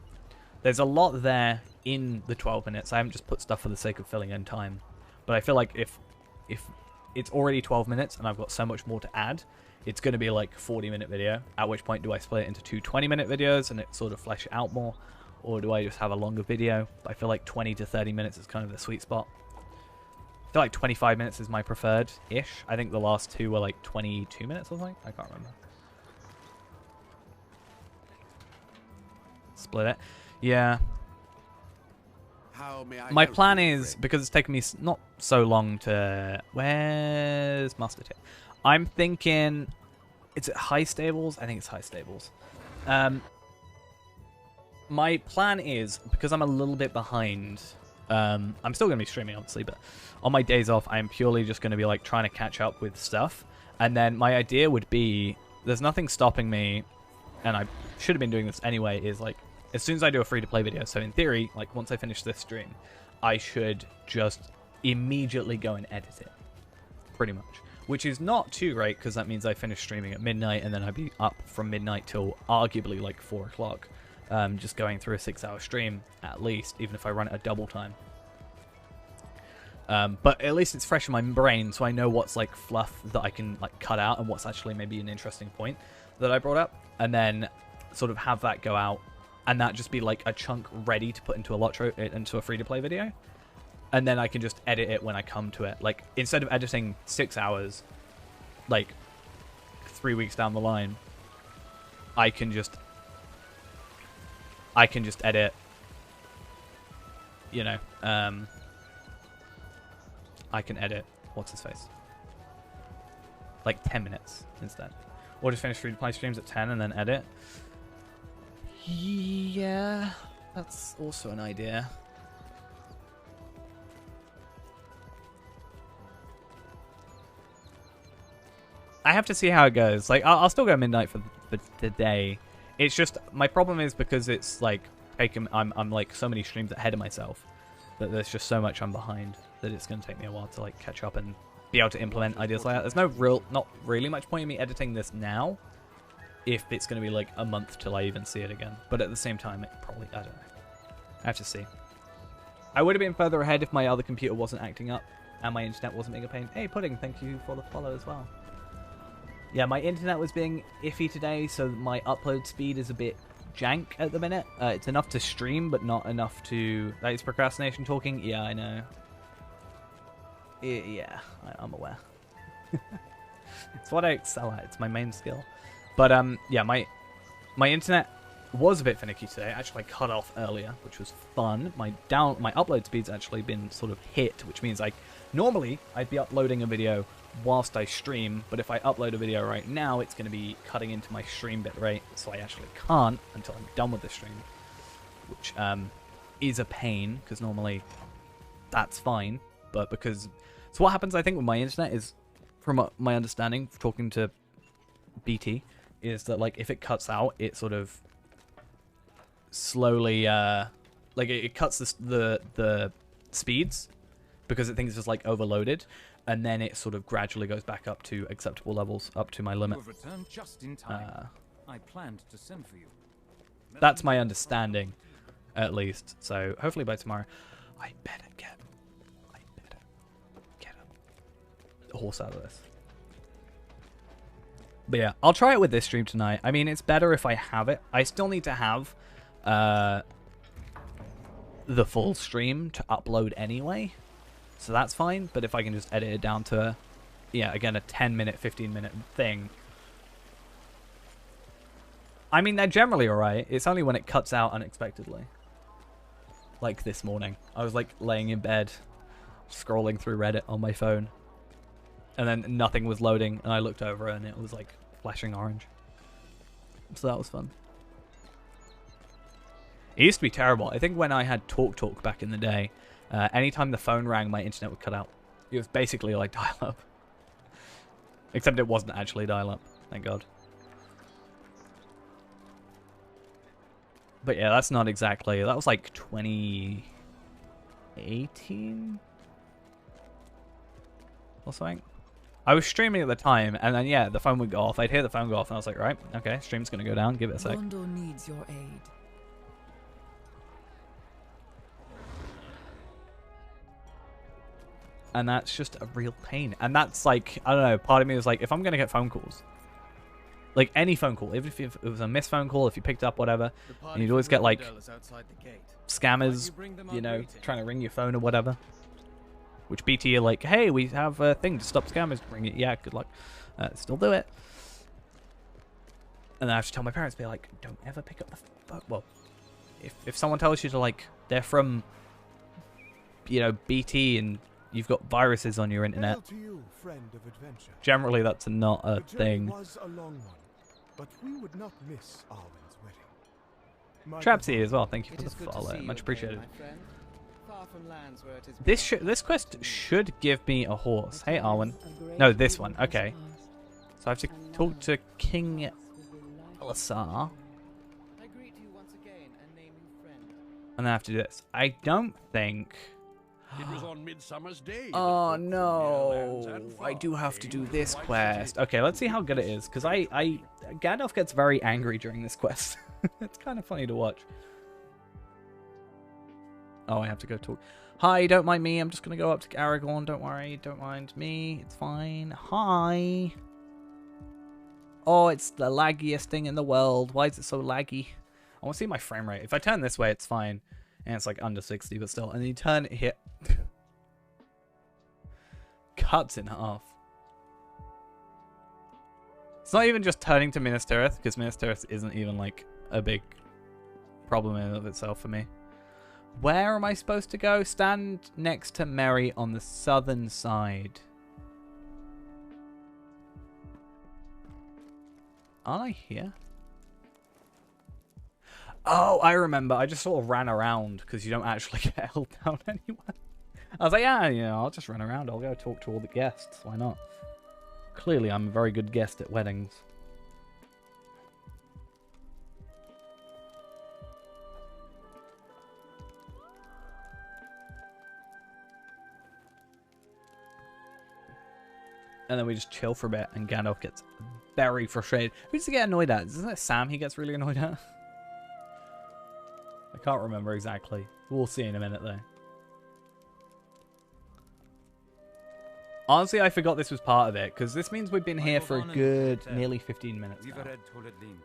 there's a lot there in the 12 minutes. I haven't just put stuff for the sake of filling in time. But I feel like if it's already 12 minutes and I've got so much more to add, it's going to be like a 40-minute video. At which point do I split it into 2 20-minute videos and it sort of flesh it out more? Or do I just have a longer video? I feel like 20 to 30 minutes is kind of the sweet spot. I feel like 25 minutes is my preferred-ish. I think the last 2 were like 22 minutes or something. I can't remember. Split it. Yeah. How may I My help plan you, is, friend? because it's taken me not so long to... Where's Master Tip? I'm thinking... Is it High Stables? I think it's High Stables. My plan is, because I'm a little bit behind... I'm still going to be streaming, obviously, but on my days off, I'm purely just going to be like trying to catch up with stuff. And then my idea would be, there's nothing stopping me, and I should have been doing this anyway, is like, as soon as I do a free-to-play video, so in theory, like once I finish this stream, I should just immediately go and edit it, pretty much. Which is not too great, because that means I finish streaming at midnight, and then I'd be up from midnight till arguably like 4 o'clock, just going through a 6-hour stream, at least, even if I run it at double time. But at least it's fresh in my brain, so I know what's like fluff that I can like cut out, and what's actually maybe an interesting point. that I brought up, and then sort of have that go out, and that just be like a chunk ready to put into a LOTRO, into a free-to-play video, and then I can just edit it when I come to it. Like, instead of editing 6 hours, like 3 weeks down the line, I can just edit, you know, I can edit, what's his face, like 10 minutes instead. Or just finish free-to-play streams at 10 and then edit. Yeah, that's also an idea. I have to see how it goes. Like, I'll still go midnight for today. It's just, my problem is because it's like taking, I'm like so many streams ahead of myself that there's just so much I'm behind that it's going to take me a while to like catch up and be able to implement ideas like that. There's not really much point in me editing this now if it's going to be like a month till I even see it again. But at the same time, it probably, I don't know. I have to see. I would have been further ahead if my other computer wasn't acting up and my internet wasn't being a pain. Hey, Pudding, thank you for the follow as well. Yeah, my internet was being iffy today, so my upload speed is a bit jank at the minute. It's enough to stream, but not enough to... That is procrastination talking? Yeah, I know. Yeah, I'm aware. It's what I excel at. It's my main skill. But, yeah, my internet was a bit finicky today. Actually, I cut off earlier, which was fun. My upload speed's actually been sort of hit, which means normally I'd be uploading a video whilst I stream, but if I upload a video right now, it's going to be cutting into my stream bitrate, so I actually can't until I'm done with the stream, which is a pain, because normally that's fine, but because... So what happens, I think, with my internet is, from my understanding, talking to BT, is that, like, if it cuts out, it sort of slowly, like, it cuts the speeds, because it thinks it's just, like, overloaded, and then it sort of gradually goes back up to acceptable levels, up to my limit. You have returned just in time. I planned to send for you. That's my understanding, at least. So hopefully by tomorrow, I better get a horse out of this. But yeah, I'll try it with this stream tonight. I mean, it's better if I have it. I still need to have the full stream to upload anyway. So that's fine, but if I can just edit it down to, yeah, again, a 10-minute, 15-minute thing. I mean, they're generally alright. It's only when it cuts out unexpectedly. Like this morning. I was, like, laying in bed, scrolling through Reddit on my phone. And then nothing was loading, and I looked over and it was, like, flashing orange. So that was fun. It used to be terrible. I think when I had TalkTalk back in the day, anytime the phone rang, my internet would cut out. It was basically like dial-up. Except it wasn't actually dial-up. Thank God. But yeah, that's not exactly... That was like 2018? Or something? I was streaming at the time, and then yeah, the phone would go off. I'd hear the phone go off, and I was like, right, okay, stream's gonna go down. Give it a sec. Londo needs your aid. And that's just a real pain. And that's like, I don't know, part of me was like, if I'm going to get phone calls, like any phone call, even if it was a missed phone call, if you picked up, whatever, and you'd always get like scammers, you know, trying to ring your phone or whatever. Which BT are like, hey, we have a thing to stop scammers ringing it. Yeah, good luck. Still do it. And then I have to tell my parents, be like, don't ever pick up the phone. Well, if someone tells you to, like, they're from, you know, BT and you've got viruses on your internet, you, friend of adventure. Generally that's not a thing. Was a long one, but we would not miss Arwen's wedding. Trapsy as well, thank you for the follow. Much appreciated. This quest should give me a horse. Hey, Arwen. No, this one. Okay. So I have to talk to King Elisar. And then I have to do this. I don't think... It was on Midsummer's Day. Oh no, I do have to do this quest. Okay, let's see how good it is, because Gandalf gets very angry during this quest. It's kind of funny to watch. Oh, I have to go talk. Hi, don't mind me. I'm just going to go up to Aragorn. Don't worry. Don't mind me. It's fine. Hi. Oh, it's the laggiest thing in the world. Why is it so laggy? I want to see my frame rate. If I turn this way, it's fine. And it's like under 60, but still. And then you turn it here. Cuts in half. It's not even just turning to Minas Tirith, because Minas Tirith isn't even like a big problem in and of itself for me. Where am I supposed to go? Stand next to Mary on the southern side. Aren't I here? Oh, I remember. I just sort of ran around because you don't actually get held down anywhere. I was like, yeah, you know, I'll just run around. I'll go talk to all the guests. Why not? Clearly, I'm a very good guest at weddings. And then we just chill for a bit, and Gandalf gets very frustrated. Who does he get annoyed at? Isn't it Sam he gets really annoyed at? I can't remember exactly. We'll see in a minute, though. Honestly, I forgot this was part of it, because this means we've been here for a good nearly 15 minutes now.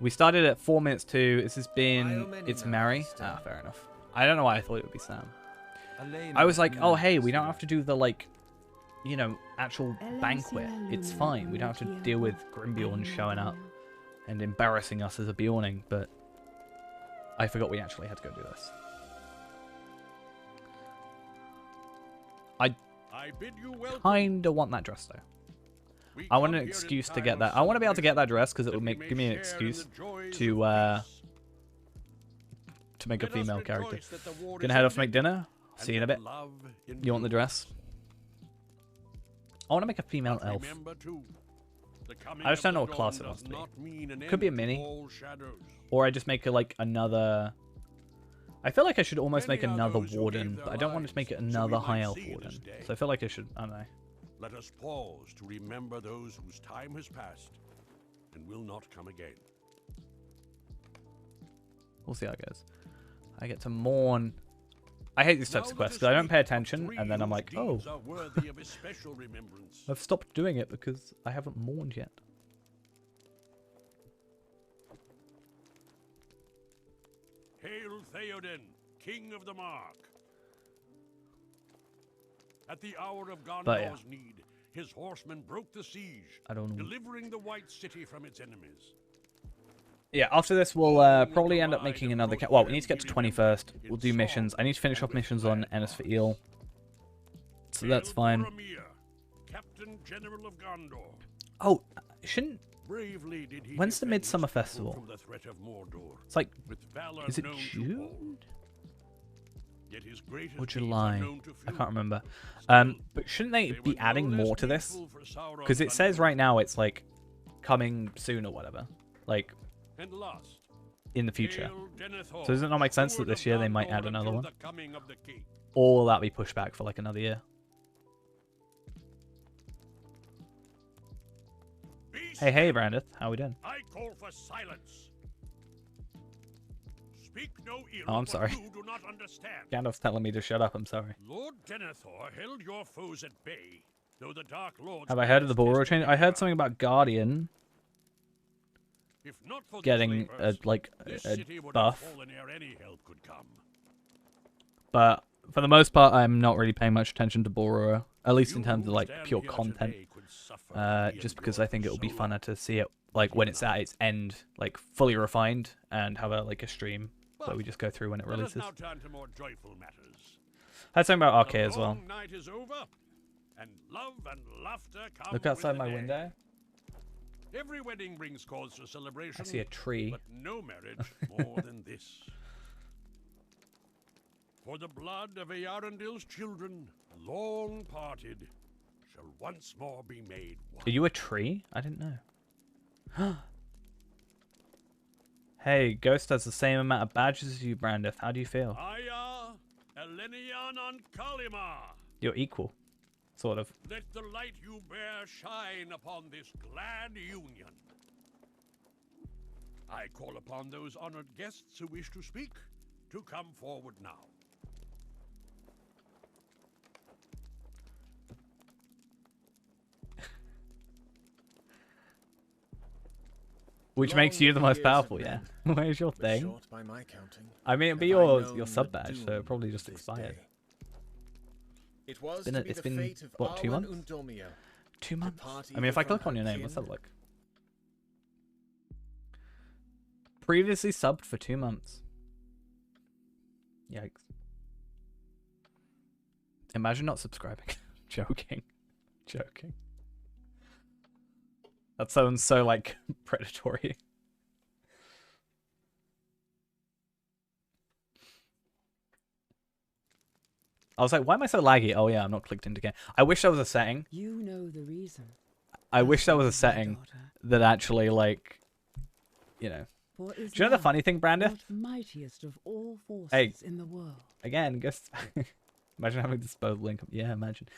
We started at 4 minutes to, this has been, it's Mary. Ah, fair enough. I don't know why I thought it would be Sam. I was like, oh, hey, we don't have to do the, like, you know, actual banquet. It's fine. We don't have to deal with Grimbjorn showing up and embarrassing us as a Bjorning, but I forgot we actually had to go do this. I bid you welcome. Kinda want that dress though. I want an excuse to get that. I want to be able to get that dress because it would give me an excuse to make a female character. Gonna head off to make dinner. See you in a bit. You want the dress? I want to make a female elf. I just don't know what class it wants to be. Could be a mini, or I just make it like another. I feel like I should almost make another warden, but I don't want to make it another high elf warden. So I feel like I should. I don't know. Let us pause to remember those whose time has passed and will not come again. We'll see how it goes. I get to mourn. I hate these types of quests because I don't pay attention, and then I'm like, oh, I've stopped doing it because I haven't mourned yet. Hail Theoden, King of the Mark. At the hour of Gondor's need, his horsemen broke the siege, delivering the White City from its enemies. Yeah, after this, we'll probably end up making another... Well, we need to get to 20 first. We'll do missions. I need to finish off missions on Ennis for Eel. So that's fine. Captain General of Gondor. Oh, shouldn't... Bravely did he When's the Midsummer Festival? From the threat of Mordor. It's like... With valor Is it known to June? all. Yet his greatest Or deeds are July? known to I few. can't remember. Still, But shouldn't they they be were no adding less more to this? needful for Sauron's Because it says undoing. right now it's like coming soon or whatever. Like And last, in the future. Hail Denethor, So does it not make sense that steward this of year they might Gondor add another until one? the coming of the king. Or will that be pushed back for like another year? Be Hey, still. Brandith. How we doing? I call for silence. Speak no ill Oh, I'm of sorry. what you do not understand. Gandalf's telling me to shut up. I'm sorry. Lord Denethor held your foes at bay, though the Dark Lords Have I heard of the Borrow change? I heard something about Guardian If not for getting the slavers, this a city would buff. have fallen ere any help could come. But for the most part, I'm not really paying much attention to Borrow, at least in You terms of who like stand pure here content. today could suffer Just the because I think it will be so funner long. to see it like when it's at its end, like fully refined, and have a like a stream where But we just go through when it Let us releases. now turn to more joyful matters. I had something about RK The as well. long night is over, and love and laughter come Look with outside the my day. window. Every wedding brings cause for celebration. I see a tree. But no marriage more than this. For the blood of Earendil's children, long parted, shall once more be made one. Are you a tree? I didn't know. Hey, Ghost has the same amount of badges as you, Brandith. How do you feel? Aya, Elenian on Kalimar. You're equal. Sort of. Let the light you bear shine upon this glad union. I call upon those honored guests who wish to speak to come forward now. Which makes you the most powerful, yeah. Where's your thing? I mean, it'd be your sub badge, so it probably just expired. It's been what, 2 months? 2 months? I mean, if I click on your name, let's have a look. Previously subbed for 2 months. Yikes. Imagine not subscribing. Joking. Joking. That sounds so, like, predatory. I was like, why am I so laggy? Oh yeah, I'm not clicked into game. I wish there was a setting. You know the reason. I wish there was a setting that actually, like, you know. Do you know the funny thing, Brandith? Mightiest of all forces hey, in the world. Again, Ghost. Imagine having disposable income. Yeah, imagine.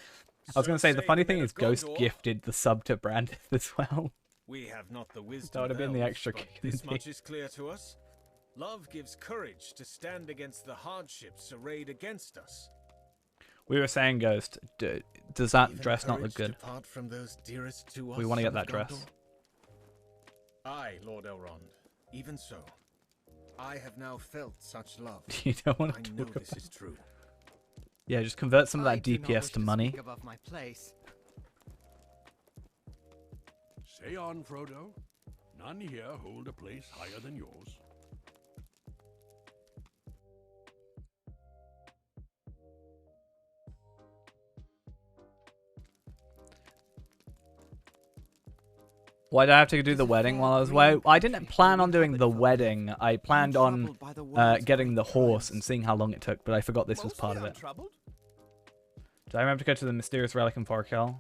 I was going to say, the funny thing is Ghost gifted the sub to Brandith as well. We have not the wisdom. That would have been the extra kick. This much is clear to us. Love gives courage to stand against the hardships arrayed against us. We were saying, Ghost, does that dress not look good? From those dearest to us, we want to get that dress. Aye, Lord Elrond. Even so, I have now felt such love. You don't want to I know this is true. Yeah, just convert some of that DPS to money. Say on, Frodo. None here hold a place higher than yours. Why did I have to do the wedding while I was away? I didn't plan on doing the wedding. I planned on getting the horse and seeing how long it took, but I forgot this was part of it. Did I remember to go to the mysterious relic in Forkel?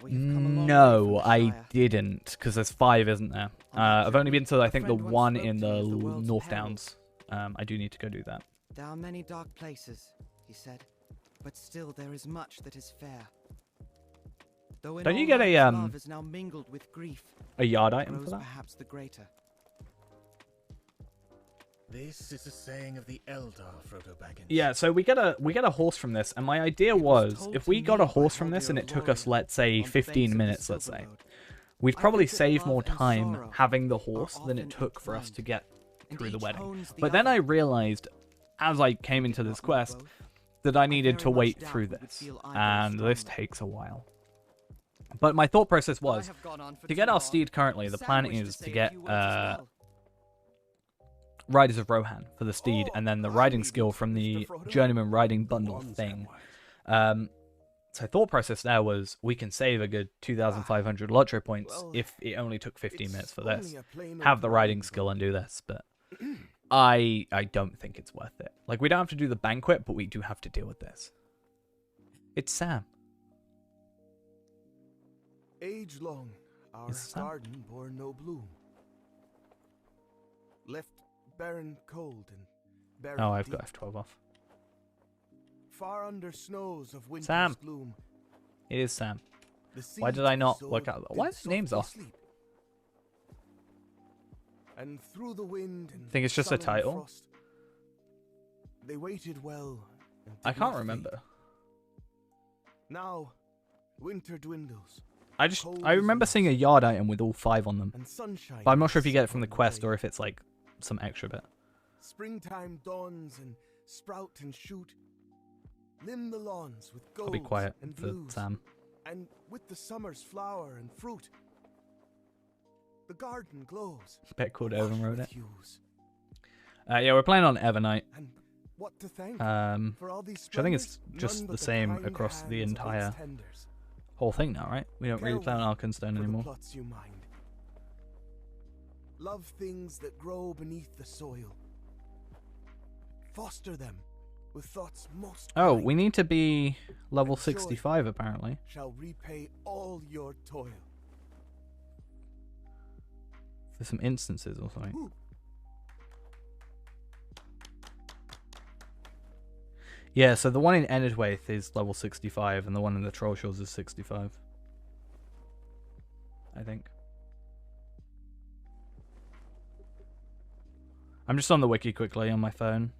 No, I didn't, because there's 5, isn't there? I've only been to, I think, the one in the North Downs. I do need to go do that. There are many dark places, he said, but still there is much that is fair. Don't you get a yard item for that? Perhaps the greater. This is a saying of the Eldar, Frodo Baggins. Yeah, so we get a horse from this, and my idea was if we got a horse from this and it took us, let's say, 15 minutes, let's say, we'd probably save more time having the horse than it took for us to get through the wedding. But then I realized, as I came into this quest, that I needed to wait through this, and this takes a while. But my thought process was, to get our steed currently, the plan is to get Riders of Rohan for the steed, and then the riding skill from the Journeyman Riding Bundle thing. So thought process there was, we can save a good 2,500 LOTRO points if it only took 15 minutes for this. Have the riding skill and do this, but I don't think it's worth it. Like, we don't have to do the banquet, but we do have to deal with this. It's Sam. Age long, our garden bore no bloom. Left barren, cold, and barren. Oh, I've got F12 off. Far under snows of winter's gloom. It is Sam. Why did I not work out? Why is the names off? And through the wind and I think it's just a title. Frost, they waited well. I can't remember. Now, winter dwindles. I remember seeing a yard item with all 5 on them. But I'm not sure if you get it from the quest or if it's like some extra bit. Springtime dawns and sprout and shoot. Limn the lawns with gold. I'll be quiet for Sam. And with the summer's flower and fruit, the garden glows. Bet called Evan wrote it. Yeah, we're playing on Evernight. And what to thank for all these which I think it's just the same across the entire whole thing now, right? We don't really play on Arkenstone anymore. Love things that grow beneath the soil. Foster them with thoughts most Oh, we need to be level 65 apparently. Shall repay all your toil. For some instances or something. Ooh. Yeah, so the one in Enidwaith is level 65 and the one in the Trollshaws is 65. I think. I'm just on the wiki quickly on my phone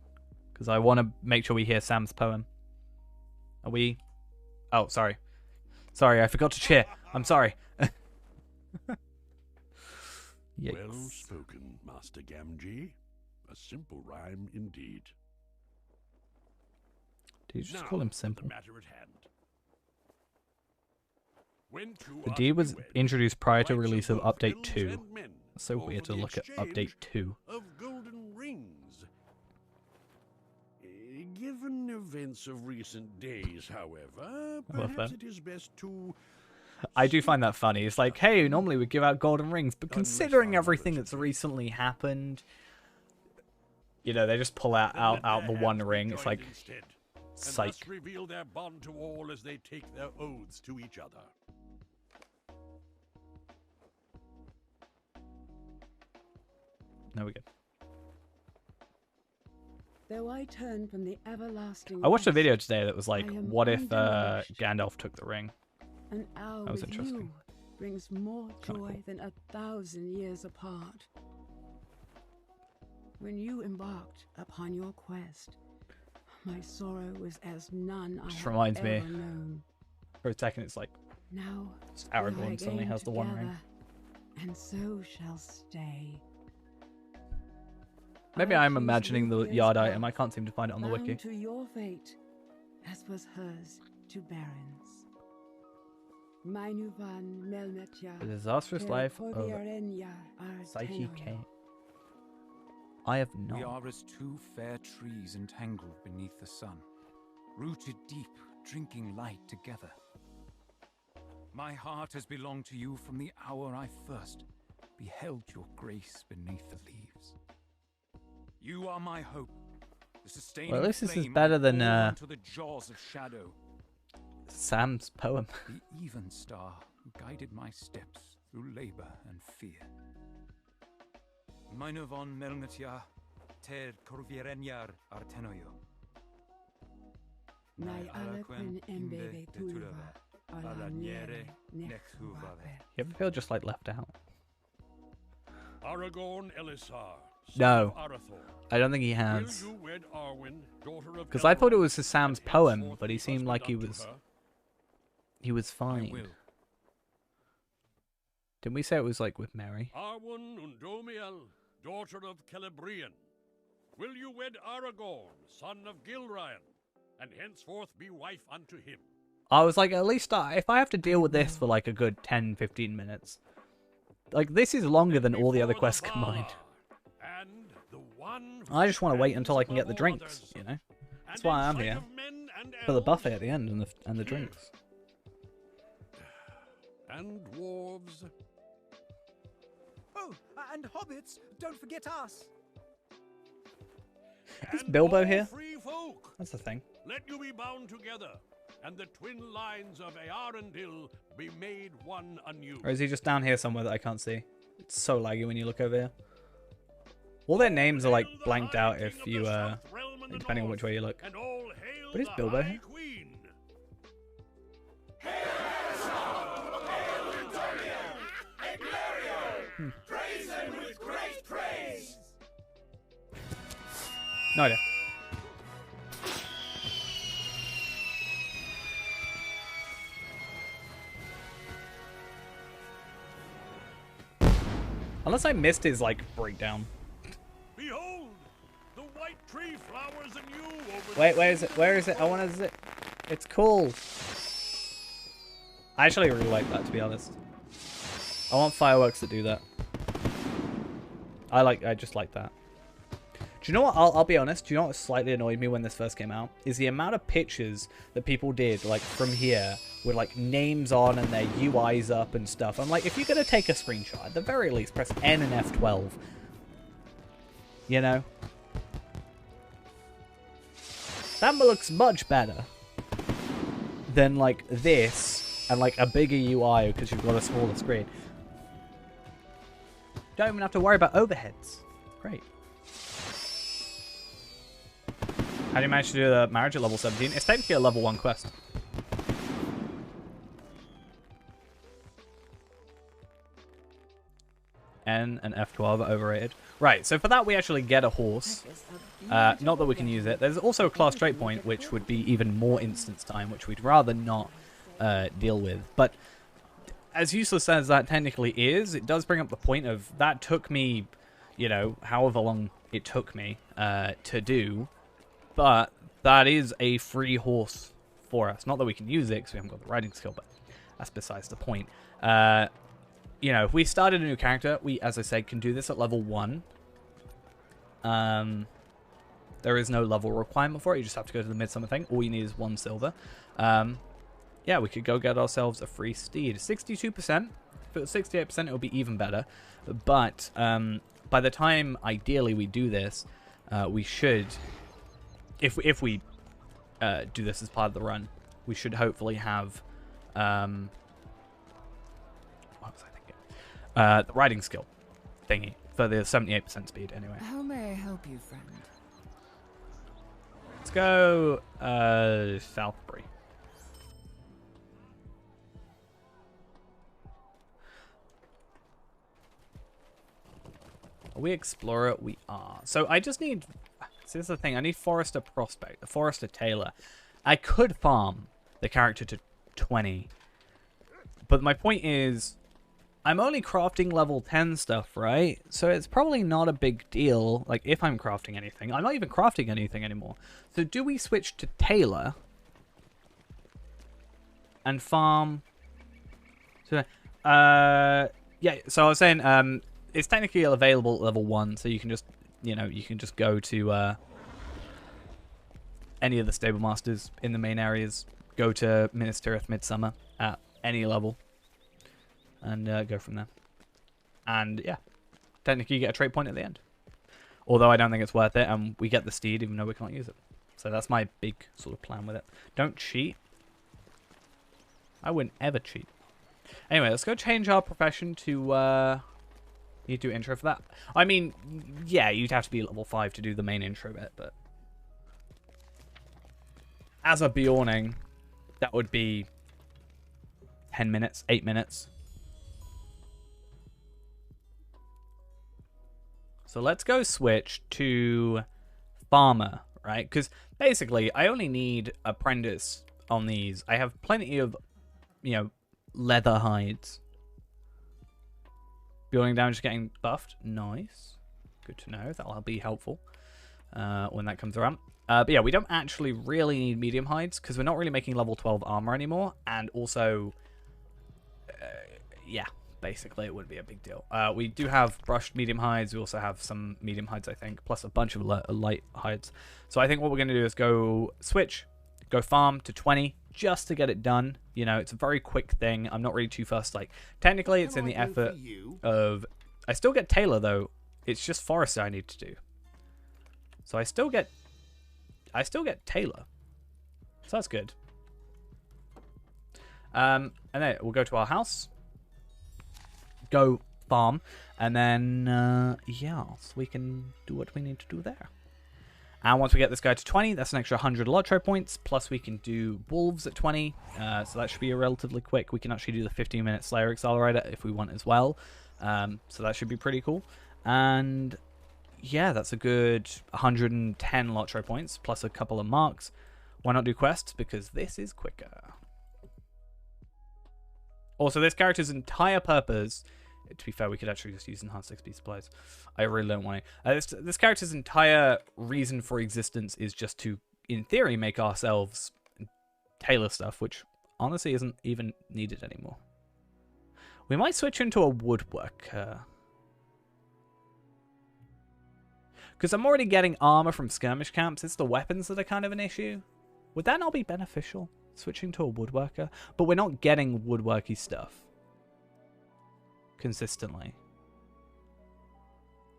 because I want to make sure we hear Sam's poem. Are we? Oh, sorry. Sorry, I forgot to cheer. I'm sorry. Yikes. Well spoken, Master Gamgee. A simple rhyme indeed. Did you just Now, call him for simple? the matter at hand. When two The are D to be was wed, introduced prior to rights of release of both Update gilds 2. and men So call weird for to the look at Update exchange 2. of golden rings. Given events of recent days, however, love perhaps that. it is best to... I do find that funny. It's like, hey, normally we give out golden rings, but considering everything that's recently happened, you know, they just pull out the one ring. It's like, instead, psych. and thus reveal their bond to all as they take their oaths to each other. There we go. Though I turn from the everlasting I watched a west, video today that was like, I am what if undiminished. Gandalf took the ring? An hour That was with interesting. you brings more Kinda joy cool. than 1,000 years apart. When you embarked upon your quest, my sorrow was as none I Just have reminds ever me. known. For a second, it's like, Now Aragorn we are suddenly again has the one ring. together, and so shall stay. Maybe I I'm choose imagining the Luthien's yard path, item. I can't seem to find it on the bound wiki. to your fate, as was hers to Baron's. Mainuvan Melmetya, The disastrous life of Terkoviarenya Psyche Artenoia. K. I have We not. are as two fair trees entangled beneath the sun, rooted deep, drinking light together. My heart has belonged to you from the hour I first beheld your grace beneath the leaves. You are my hope, the sustaining Well, at least this is flame better I than, bore into the jaws of shadow. Sam's poem. The even star who guided my steps through labor and fear. Mainovon Melmetya, ter Corvierenyar Artenoio. Nai alaquin embebe tulva, alaniere nexuvave. You ever feel just like left out? Aragorn Elisar, son No. of Arathorn. I don't think he has. Will you wed Arwen, daughter of Because I thought it Elrond, was Sam's and poem, henceforth but he be seemed like he husband was unto her? fine. will. Didn't we say it was like with Mary? Arwen Undomiel, daughter of Celebrian. Will you wed Aragorn, son of Gilraen, and henceforth be wife unto him? I was like, at least if I have to deal with this for like a good 10-15 minutes. Like, this is longer than all the other quests combined. And the one who I just want to wait stands until I can get above the all drinks, others, you know? That's and why in I'm sight here. of men and For the elves, buffet at the end and the drinks. and dwarves. Oh, and hobbits! Don't forget us! Is and Bilbo all here? free folk. That's the thing. Let you be bound together, and the twin lines of Earendil be made one anew. Or is he just down here somewhere that I can't see? It's so laggy when you look over here. All their names are like Hail the blanked High out King if of you the South Realm and the depending on which North, way you look. And all hail But is the Bilbo High here? Queen. No idea. Unless I missed his like breakdown. Behold, the white tree flowers anew over Wait, the where is it? Where is it? I want to. It's cool. I actually really like that, to be honest. I want fireworks that do that. I just like that. Do you know what? I'll be honest. Do you know what slightly annoyed me when this first came out? Is the amount of pictures that people did, like, from here, with, like, names on and their UIs up and stuff. I'm like, if you're going to take a screenshot, at the very least, press N and F12. You know? That looks much better than, like, this and, like, a bigger UI because you've got a smaller screen. Don't even have to worry about overheads. Great. How do you manage to do the marriage at level 17? It's technically a level 1 quest. N and F12 are overrated. Right, so for that we actually get a horse. Not that we can use it. There's also a class trait point, which would be even more instance time, which we'd rather not deal with. But as useless as that technically is, it does bring up the point of that took me, you know, however long it took me to do. But that is a free horse for us. Not that we can use it because we haven't got the riding skill, but that's besides the point. You know, if we started a new character, we, as I said, can do this at level 1. There is no level requirement for it. You just have to go to the Midsummer thing. All you need is 1 silver. Yeah, we could go get ourselves a free steed. 62%. If it was 68%, it would be even better. But by the time, ideally, we do this, we should, if we do this as part of the run, we should hopefully have, what was I thinking? The riding skill thingy for the 78% speed, anyway. How may I help you, friend? Let's go Southbury. Are we Explorer? We are. So I just need... So this is the thing. I need Forester Prospect. Forester Tailor. I could farm the character to 20. But my point is... I'm only crafting level 10 stuff, right? So it's probably not a big deal, like, if I'm crafting anything. I'm not even crafting anything anymore. So do we switch to Tailor and farm? So, yeah, so I was saying, it's technically available at level 1, so you can just, you know, you can just go to any of the stable masters in the main areas, go to Minas Tirith Midsummer at any level, and go from there. And yeah, technically you get a trait point at the end. Although I don't think it's worth it, and we get the steed even though we can't use it. So that's my big sort of plan with it. Don't cheat. I wouldn't ever cheat. Anyway, let's go change our profession to... You do intro for that. I mean, yeah, you'd have to be level 5 to do the main intro bit, but... As a Bjorning, that would be 10 minutes, 8 minutes. So let's go switch to Farmer, right? Because basically, I only need Apprentice on these. I have plenty of, you know, leather hides. Building damage getting buffed. Nice. Good to know. That'll be helpful when that comes around. But yeah, we don't actually really need medium hides because we're not really making level 12 armor anymore. And also, yeah, basically it would be a big deal. We do have brushed medium hides. We also have some medium hides, I think, plus a bunch of light hides. So I think what we're going to do is go switch, go farm to 20 just to get it done. You know, it's a very quick thing. I'm not really too fussed. Like, technically it's in the effort of... I still get Tailor, though. It's just Forester I need to do. So I still get Tailor. So that's good. And then we'll go to our house. Go farm. And then, yeah, so we can do what we need to do there. And once we get this guy to 20, that's an extra 100 LOTRO points. Plus we can do wolves at 20. So that should be relatively quick. We can actually do the 15-minute Slayer Accelerator if we want as well. So that should be pretty cool. And yeah, that's a good 110 LOTRO points, plus a couple of marks. Why not do quests? Because this is quicker. Also, this character's entire purpose... To be fair, we could actually just use enhanced XP supplies. I really don't want to. This character's entire reason for existence is just to, in theory, make ourselves Tailor stuff, which honestly isn't even needed anymore. We might switch into a woodworker. Because I'm already getting armor from skirmish camps. It's the weapons that are kind of an issue. Would that not be beneficial? Switching to a woodworker? But we're not getting woodworky stuff consistently.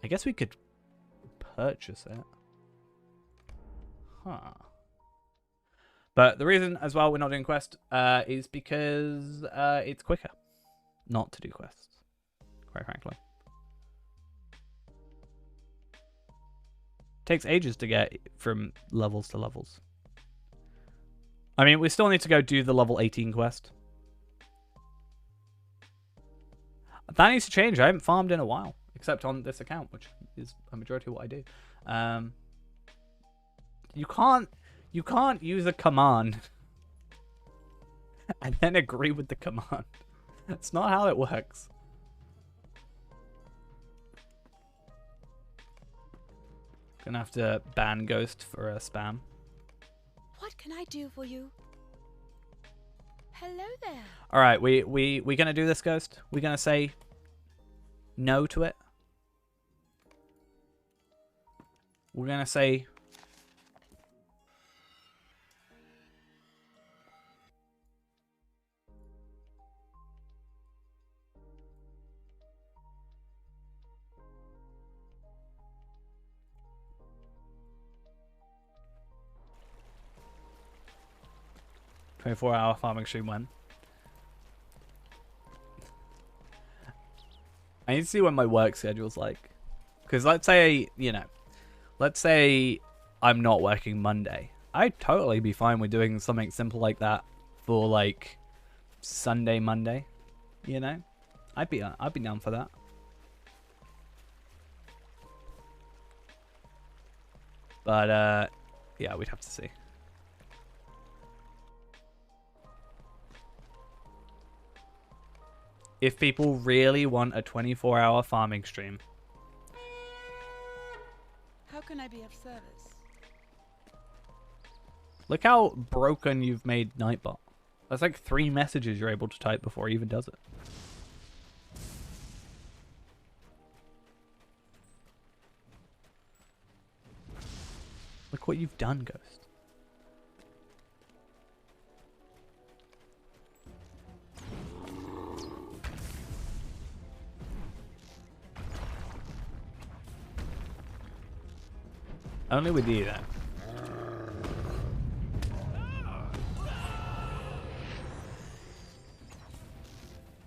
I guess we could purchase it. Huh. But the reason as well we're not doing quest is because it's quicker not to do quests, quite frankly. Takes ages to get from levels to levels. I mean, we still need to go do the level 18 quest. That needs to change. I haven't farmed in a while, except on this account, which is a majority of what I do. You can't use a command and then agree with the command. That's not how it works. Gonna have to ban Ghost for spam. What can I do for you? Hello there. All right, we gonna do this, Ghost? We gonna say no to it? We're gonna say "24-hour farming stream when." I need to see what my work schedule's like. Because let's say, you know, let's say I'm not working Monday. I'd totally be fine with doing something simple like that for like Sunday, Monday. You know, I'd be down for that. But yeah, we'd have to see. If people really want a 24-hour farming stream. How can I be of service? Look how broken you've made Nightbot. That's like 3 messages you're able to type before he even does it. Look what you've done, Ghost. Only with you, though.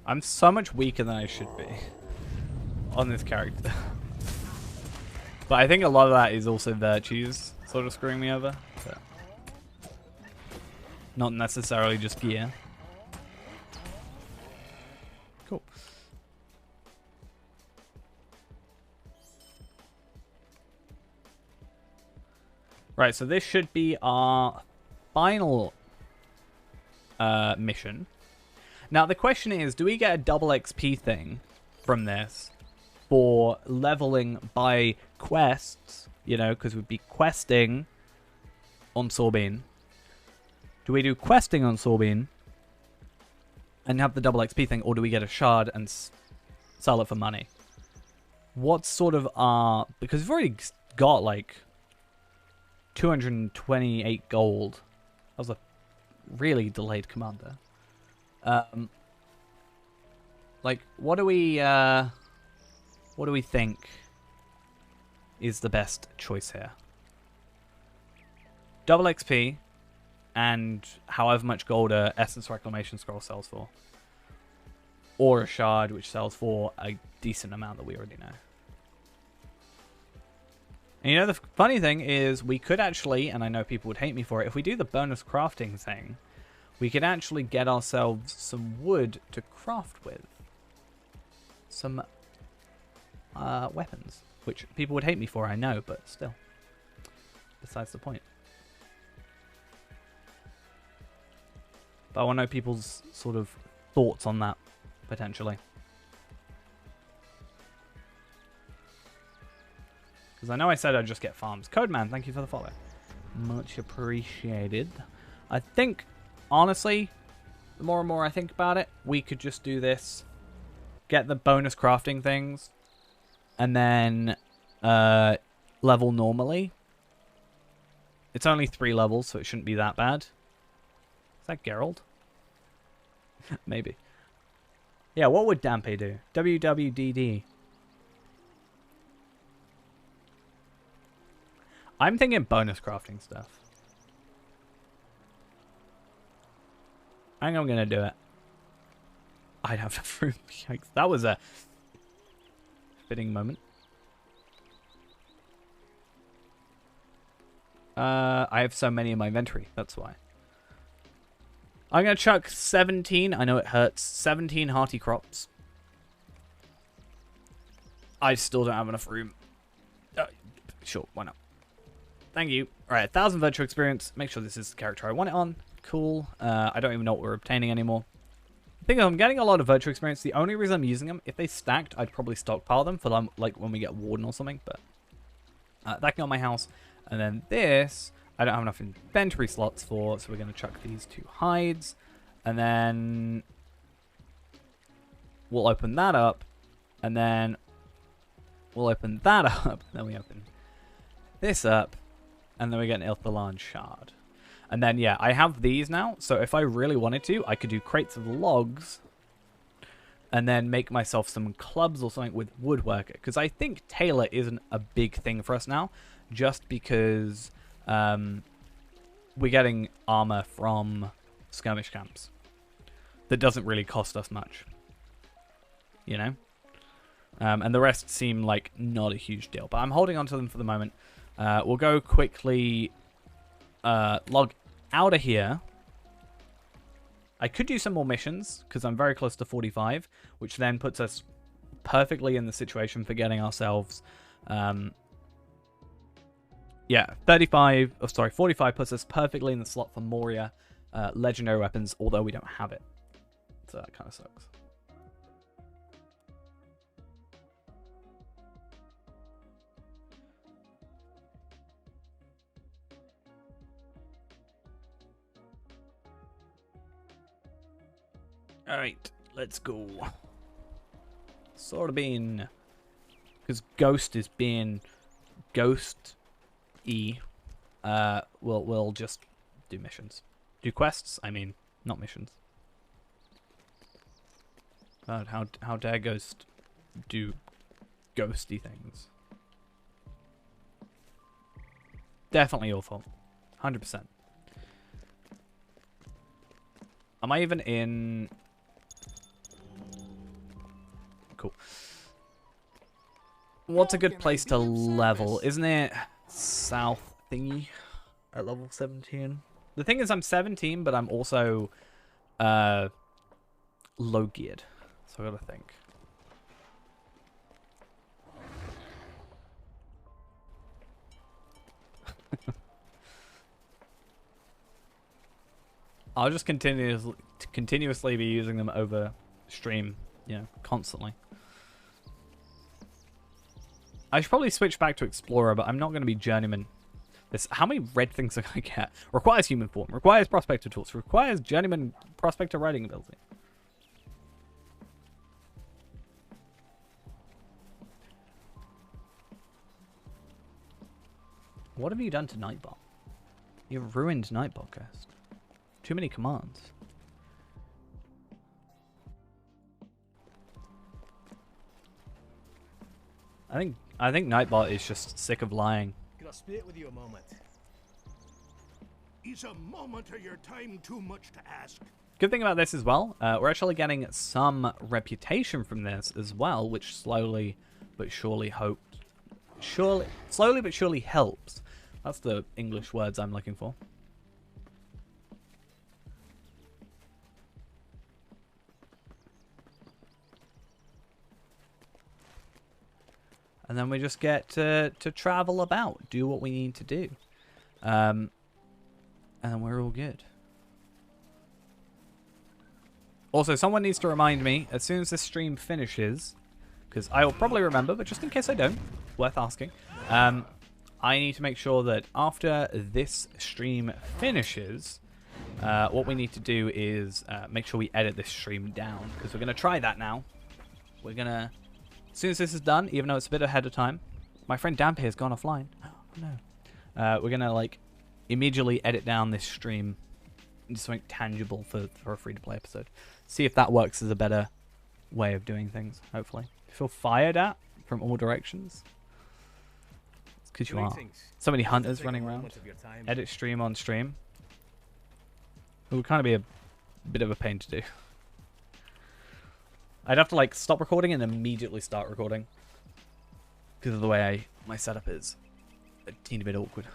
I'm so much weaker than I should be on this character. But I think a lot of that is also virtues sort of screwing me over. So. Not necessarily just gear. Cool. Right, so this should be our final mission. Now, the question is, do we get a double XP thing from this for leveling by quests? You know, because we'd be questing on Sorbine. Do we do questing on Sorbine and have the double XP thing, or do we get a shard and sell it for money? What's sort of our... Because we've already got, like, 228 gold. That was a really delayed command there. Like, what do we think is the best choice here? Double XP and however much gold a Essence Reclamation Scroll sells for. Or a shard which sells for a decent amount that we already know. And you know, the funny thing is we could actually, and I know people would hate me for it, if we do the bonus crafting thing, we could actually get ourselves some wood to craft with. Some weapons. Which people would hate me for, I know, but still. Besides the point. But I want to know people's sort of thoughts on that, potentially. Because I know I said I'd just get farms. Codeman, thank you for the follow. Much appreciated. I think, honestly, the more and more I think about it, we could just do this. Get the bonus crafting things. And then level normally. It's only 3 levels, so it shouldn't be that bad. Is that Geralt? Maybe. Yeah, what would Dampe do? WWDD. I'm thinking bonus crafting stuff. I think I'm going to do it. I'd have to fruit. That was a fitting moment. I have so many in my inventory. That's why. I'm going to chuck 17. I know it hurts. 17 hearty crops. I still don't have enough room. Sure, why not? Thank you. Alright, 1,000 virtual experience. Make sure this is the character I want it on. Cool. I don't even know what we're obtaining anymore. thing is, I'm getting a lot of virtual experience. The only reason I'm using them, if they stacked, I'd probably stockpile them for them, like when we get Warden or something. But that can go on my house. And then this, I don't have enough inventory slots for, so we're going to chuck these 2 hides. And then we'll open that up. And then we'll open that up. Then we open this up. And then we get an Ilthalan shard. And then, yeah, I have these now. So if I really wanted to, I could do crates of logs. And then make myself some clubs or something with woodworker. Because I think Tailor isn't a big thing for us now. Just because we're getting armor from skirmish camps. That doesn't really cost us much. You know? And the rest seem like not a huge deal. But I'm holding on to them for the moment. We'll go quickly log out of here. I could do some more missions because I'm very close to 45, which then puts us perfectly in the situation for getting ourselves, 45 puts us perfectly in the slot for Moria legendary weapons, although we don't have it. So that kind of sucks. Alright, let's go. Sort of being... Because Ghost is being Ghost-y. We'll just do missions. Do quests? I mean, not missions. God, how dare Ghost do ghosty things? Definitely your fault. 100%. Am I even in... Cool. What's a good place to level? Isn't it south thingy at level 17? The thing is, I'm 17, but I'm also low geared. So I gotta think. I'll just continuously be using them over stream, you know, constantly. I should probably switch back to Explorer, but I'm not going to be Journeyman. How many red things are going to get? Requires human form. Requires Prospector tools. Requires Journeyman Prospector riding ability. What have you done to Nightbot? You've ruined Nightbot, Ghost. Too many commands. I think Nightbot is just sick of lying. Can I split with you a moment? Is a moment of your time too much to ask? Good thing about this as well, we're actually getting some reputation from this as well, which slowly but surely helps. That's the English words I'm looking for. And then we just get to travel about, do what we need to do. And then we're all good. Also, someone needs to remind me, as soon as this stream finishes, because I will probably remember, but just in case I don't, worth asking, I need to make sure that after this stream finishes, what we need to do is make sure we edit this stream down, because we're going to try that now. We're going to... As soon as this is done, even though it's a bit ahead of time, my friend Damp here has gone offline. Oh no. We're gonna like immediately edit down this stream into something tangible for a free-to-play episode. See if that works as a better way of doing things. Hopefully, feel fired at from all directions. It's because you are. So many hunters running around. Edit stream on stream. It would kind of be a bit of a pain to do. I'd have to like stop recording and immediately start recording because of the way my setup is a teeny bit awkward.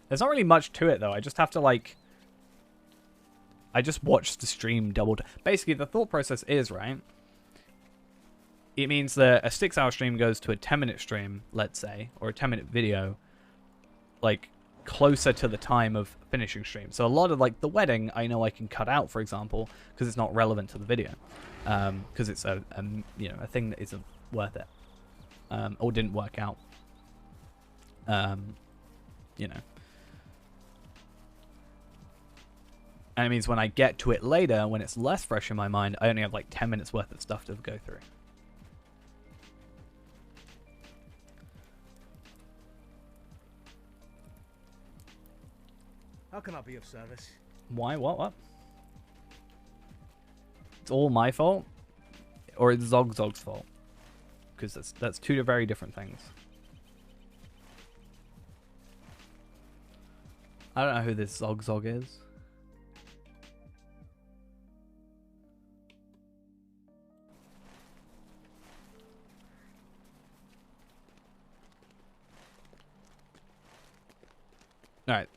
There's not really much to it though. I just have to like, I just watch the stream doubled. Basically, the thought process is, right, it means that a 6-hour stream goes to a 10-minute stream, let's say, or a 10-minute video, like closer to the time of finishing stream. So a lot of like the wedding, I know I can cut out, for example, because it's not relevant to the video, because it's a thing that isn't worth it, or didn't work out. You know. And it means when I get to it later, when it's less fresh in my mind, I only have like 10 minutes worth of stuff to go through. How can I be of service? Why? What? It's all my fault? Or it's Zog's fault? Because that's two very different things. I don't know who this Zog is. Alright.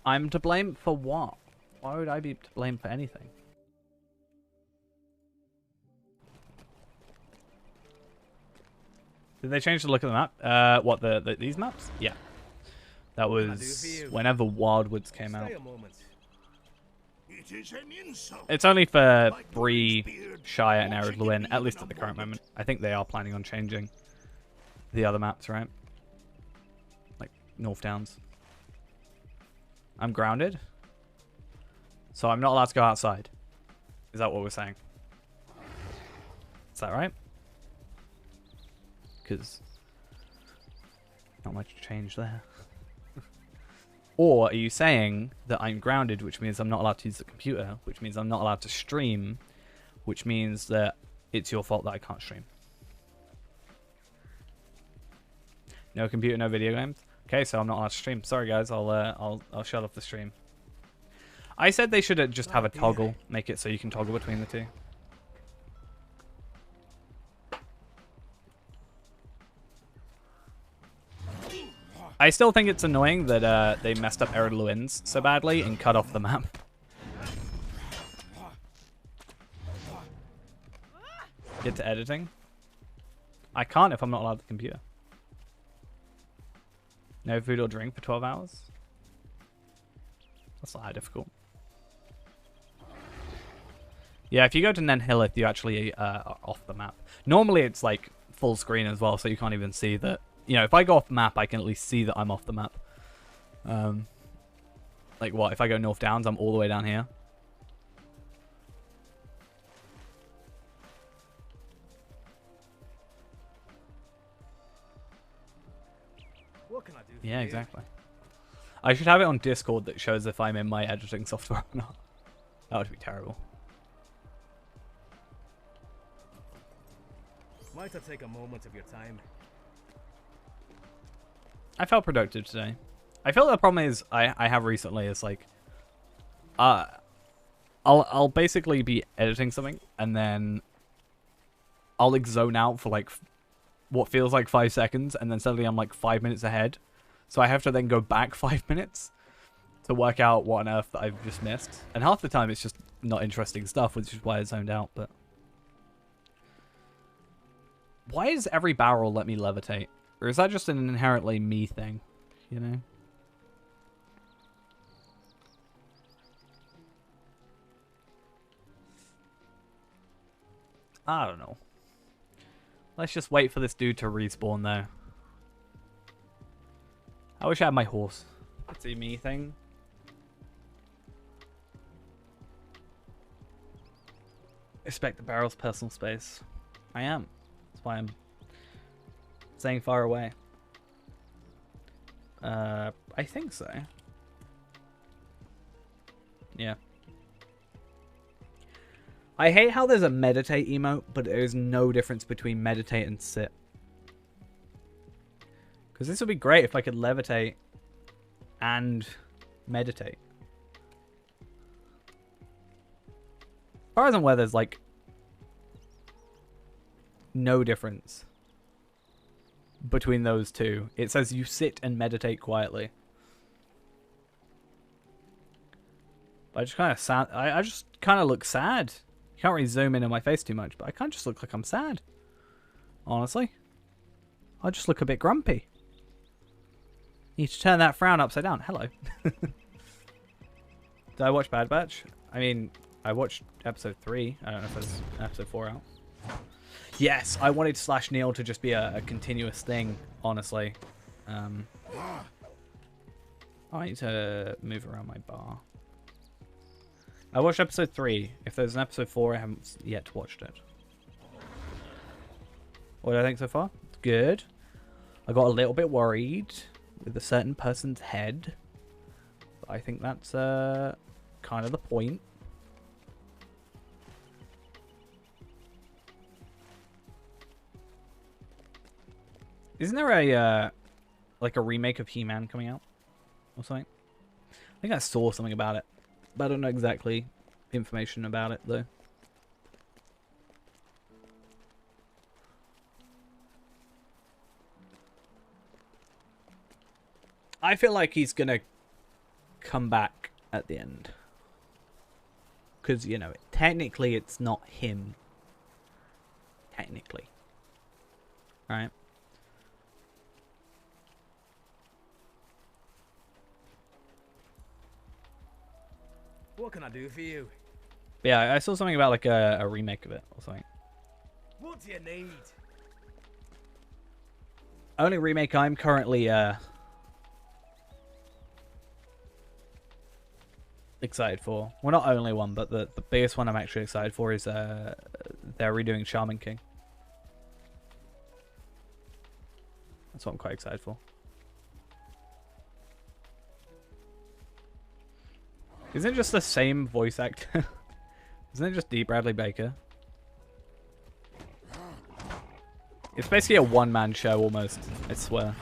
I'm to blame for what? Why would I be to blame for anything? Did they change the look of the map? What, these maps? Yeah. That was whenever Wildwoods came out. It's only for Bree, Shire, and Ered Luin, at least at the current moment. I think they are planning on changing the other maps, right? Like North Downs. I'm grounded, so I'm not allowed to go outside. Is that what we're saying? Is that right? Because not much change there. Or are you saying that I'm grounded, which means I'm not allowed to use the computer, which means I'm not allowed to stream, which means that it's your fault that I can't stream? No computer, no video games. Okay, so I'm not allowed to stream. Sorry guys, I'll shut off the stream. I said they should just have a toggle, make it so you can toggle between the two. I still think it's annoying that they messed up Ered Luin's so badly and cut off the map. Get to editing. I can't if I'm not allowed the computer. No food or drink for 12 hours? That's not that difficult. Yeah, if you go to Nenhillith, you actually are off the map. Normally it's like full screen as well, so you can't even see that. You know, if I go off the map, I can at least see that I'm off the map. Like what? If I go North Downs, I'm all the way down here. What can I do? Yeah, exactly. I should have it on Discord that shows if I'm in my editing software or not. That would be terrible. Might I take a moment of your time? I felt productive today. I feel the problem is I have recently is like I'll basically be editing something and then I'll like zone out for like what feels like 5 seconds and then suddenly I'm like 5 minutes ahead. So I have to then go back 5 minutes to work out what on earth that I've just missed. And half the time it's just not interesting stuff, which is why I zoned out, but why does every barrel let me levitate? Or is that just an inherently me thing, you know? I don't know. Let's just wait for this dude to respawn though. I wish I had my horse. It's a me thing. Respect the barrel's personal space. I am. That's why I'm staying far away. I think so. Yeah. I hate how there's a meditate emote, but there is no difference between meditate and sit. Because this would be great if I could levitate and meditate. As far as I'm aware, there's like no difference between those two. It says you sit and meditate quietly. But I just kind of sad. I just kind of look sad. You can't really zoom in on my face too much, but I kind of just look like I'm sad. Honestly, I just look a bit grumpy. You need to turn that frown upside down. Hello. Did I watch Bad Batch? I mean, I watched episode 3. I don't know if there's episode 4 out. Yes, I wanted Slash Neil to just be a continuous thing, honestly. I need to move around my bar. I watched episode 3. If there's an episode 4, I haven't yet watched it. What do I think so far? It's good. I got a little bit worried with a certain person's head. But I think that's kind of the point. Isn't there a like a remake of He-Man coming out or something? I think I saw something about it, but I don't know exactly information about it though. I feel like he's gonna come back at the end. Because, you know, technically it's not him. Technically. Right? What can I do for you? But yeah, I saw something about like a remake of it or something. What do you need? Only remake I'm currently excited for. Well, not only one, but the biggest one I'm actually excited for is they're redoing Shaman King. That's what I'm quite excited for. Isn't it just the same voice actor? Isn't it just D. Bradley Baker? It's basically a one-man show almost, I swear.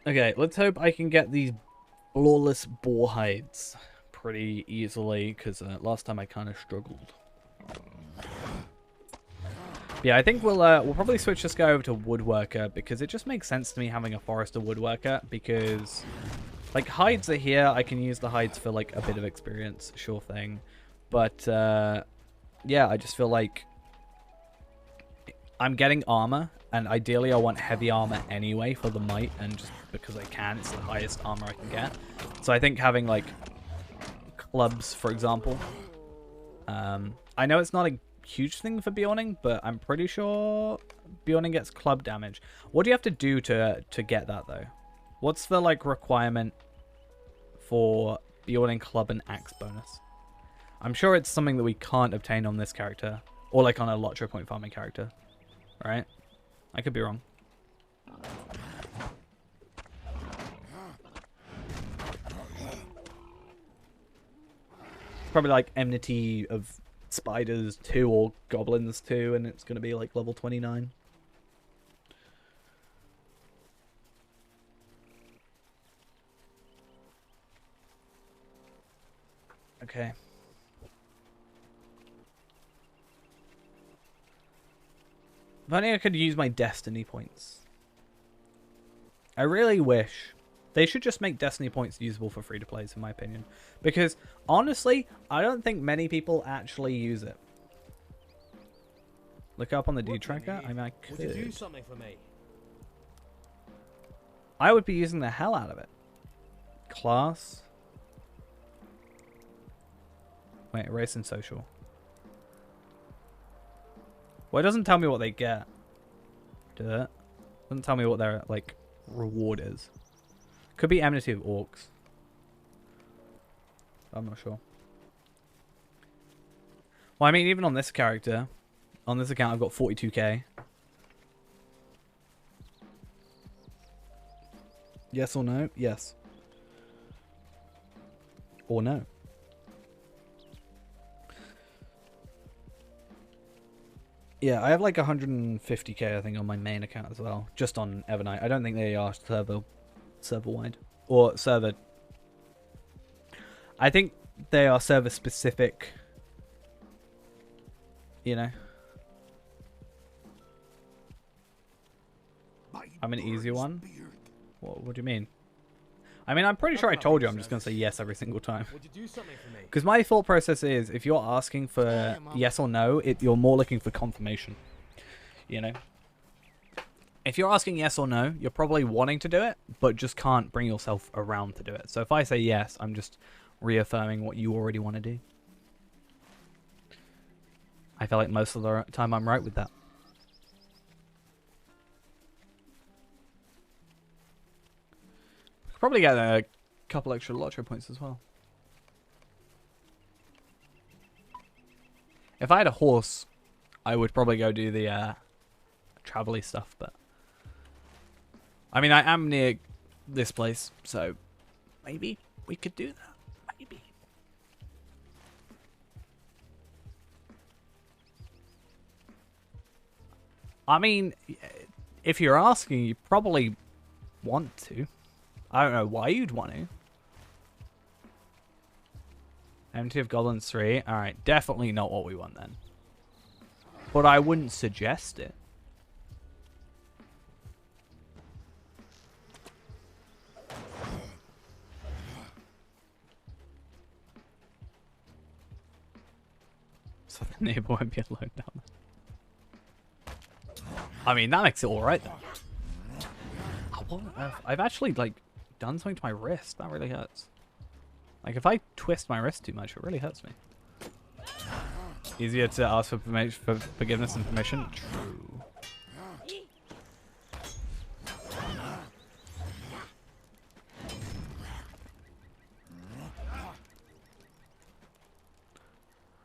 Okay, let's hope I can get these flawless boar hides pretty easily, because last time I kind of struggled. Yeah, I think we'll probably switch this guy over to Woodworker, because it just makes sense to me having a Forester Woodworker, because, like, hides are here. I can use the hides for, like, a bit of experience, sure thing. But, yeah, I just feel like I'm getting armor, and ideally I want heavy armor anyway for the might, and just because I can, it's the highest armor I can get. So I think having, like, clubs, for example. I know it's not a huge thing for Bjorning, but I'm pretty sure Bjorning gets club damage. What do you have to do to get that, though? What's the, like, requirement for Bjorning club and axe bonus? I'm sure it's something that we can't obtain on this character, or, like, on a LOTRO point farming character. Right? I could be wrong. Probably like Enmity of Spiders 2 or Goblins 2, and it's going to be like level 29. Okay. If only I could use my Destiny points. I really wish. They should just make Destiny points usable for free-to-plays, in my opinion. Because, honestly, I don't think many people actually use it. Look up on the D tracker. I mean, I could. Would you do something for me? I would be using the hell out of it. Class. Wait, race and social. Well, it doesn't tell me what they get. Does it? Doesn't tell me what their, like, reward is. Could be Enmity of Orcs. I'm not sure. Well, I mean, even on this character, on this account, I've got 42k. Yes or no? Yes. Or no. Yeah, I have like 150k, I think, on my main account as well. Just on Evernight. I don't think they are server-wide. Or server... I think they are server-specific. You know? I'm an easy one? What do you mean? I mean, I'm pretty sure I told you I'm just going to say yes every single time. Would you do something for me? Because my thought process is, if you're asking for yes or no, you're more looking for confirmation. You know? If you're asking yes or no, you're probably wanting to do it, but just can't bring yourself around to do it. So if I say yes, I'm just reaffirming what you already want to do. I feel like most of the time I'm right with that. Probably get a couple extra LOTRO points as well. If I had a horse, I would probably go do the travel-y stuff, but I mean, I am near this place, so maybe we could do that. Maybe. I mean, if you're asking, you probably want to. I don't know why you'd want to. Empty of Goblins 3. Alright, definitely not what we want then. But I wouldn't suggest it. So the neighbor won't be alone down there. I mean, that makes it alright then. Oh, what on earth? I've actually, like, done something to my wrist. That really hurts. Like, if I twist my wrist too much, it really hurts me. Easier to ask for forgiveness and permission? True.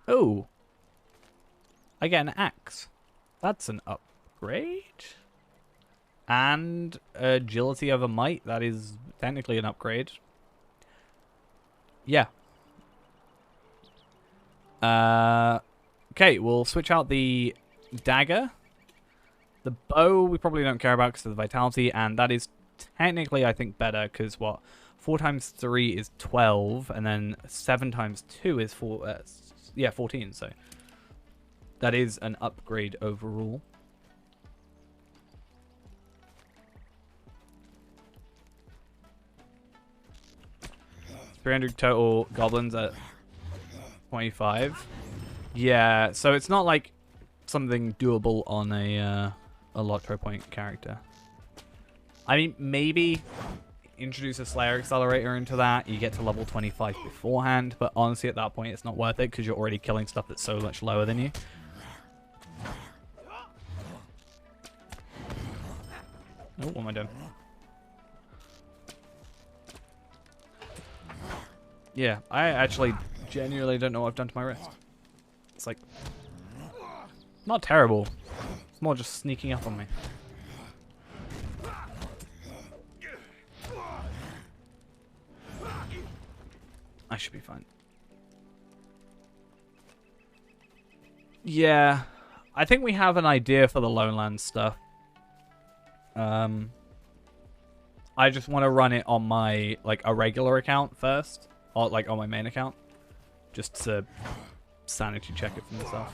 Oh. I get an axe. That's an upgrade. And agility over might. That is technically an upgrade. Yeah. Okay, we'll switch out the dagger. The bow we probably don't care about because of the vitality, and that is technically, I think, better because what? 4 times 3 is 12, and then 7 times 2 is 14. So that is an upgrade overall. $300 total goblins at 25. Yeah, so it's not like something doable on a LOTRO point character. I mean, maybe introduce a Slayer Accelerator into that. You get to level 25 beforehand, but honestly, at that point, it's not worth it because you're already killing stuff that's so much lower than you. Oh, what am I doing? Yeah, I actually genuinely don't know what I've done to my wrist. It's like, not terrible. It's more just sneaking up on me. I should be fine. Yeah, I think we have an idea for the Lowlands stuff. I just want to run it on my, like, a regular account first. Or, like, on my main account. Just to sanity check it for myself.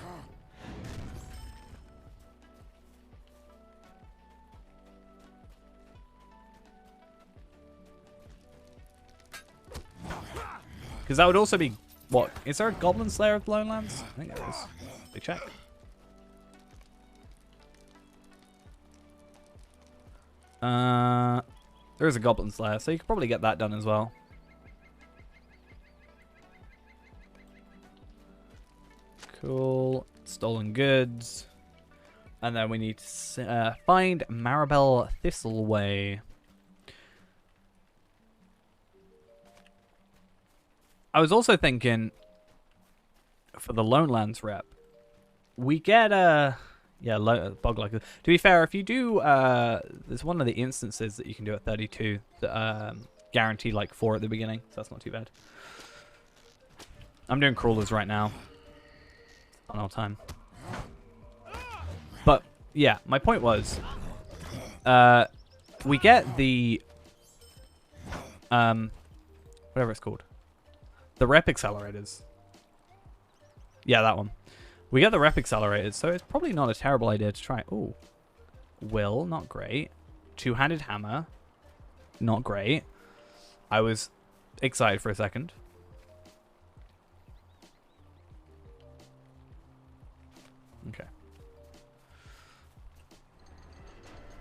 Because that would also be... What? Is there a Goblin Slayer of the Lowlands? I think there is. Big check. There is a Goblin Slayer, so you could probably get that done as well. Cool. Stolen goods. And then we need to find Maribel Thistleway. I was also thinking, for the Lowlands rep, we get a... Yeah, bug like this. To be fair, if you do... there's one of the instances that you can do at 32 that guarantee like 4 at the beginning, so that's not too bad. I'm doing crawlers right now. On our time. But, yeah, my point was... we get the... whatever it's called. The rep accelerators. Yeah, that one. We get the rep accelerators, so it's probably not a terrible idea to try. Ooh. Will, not great. Two-handed hammer. Not great. I was excited for a second. Okay.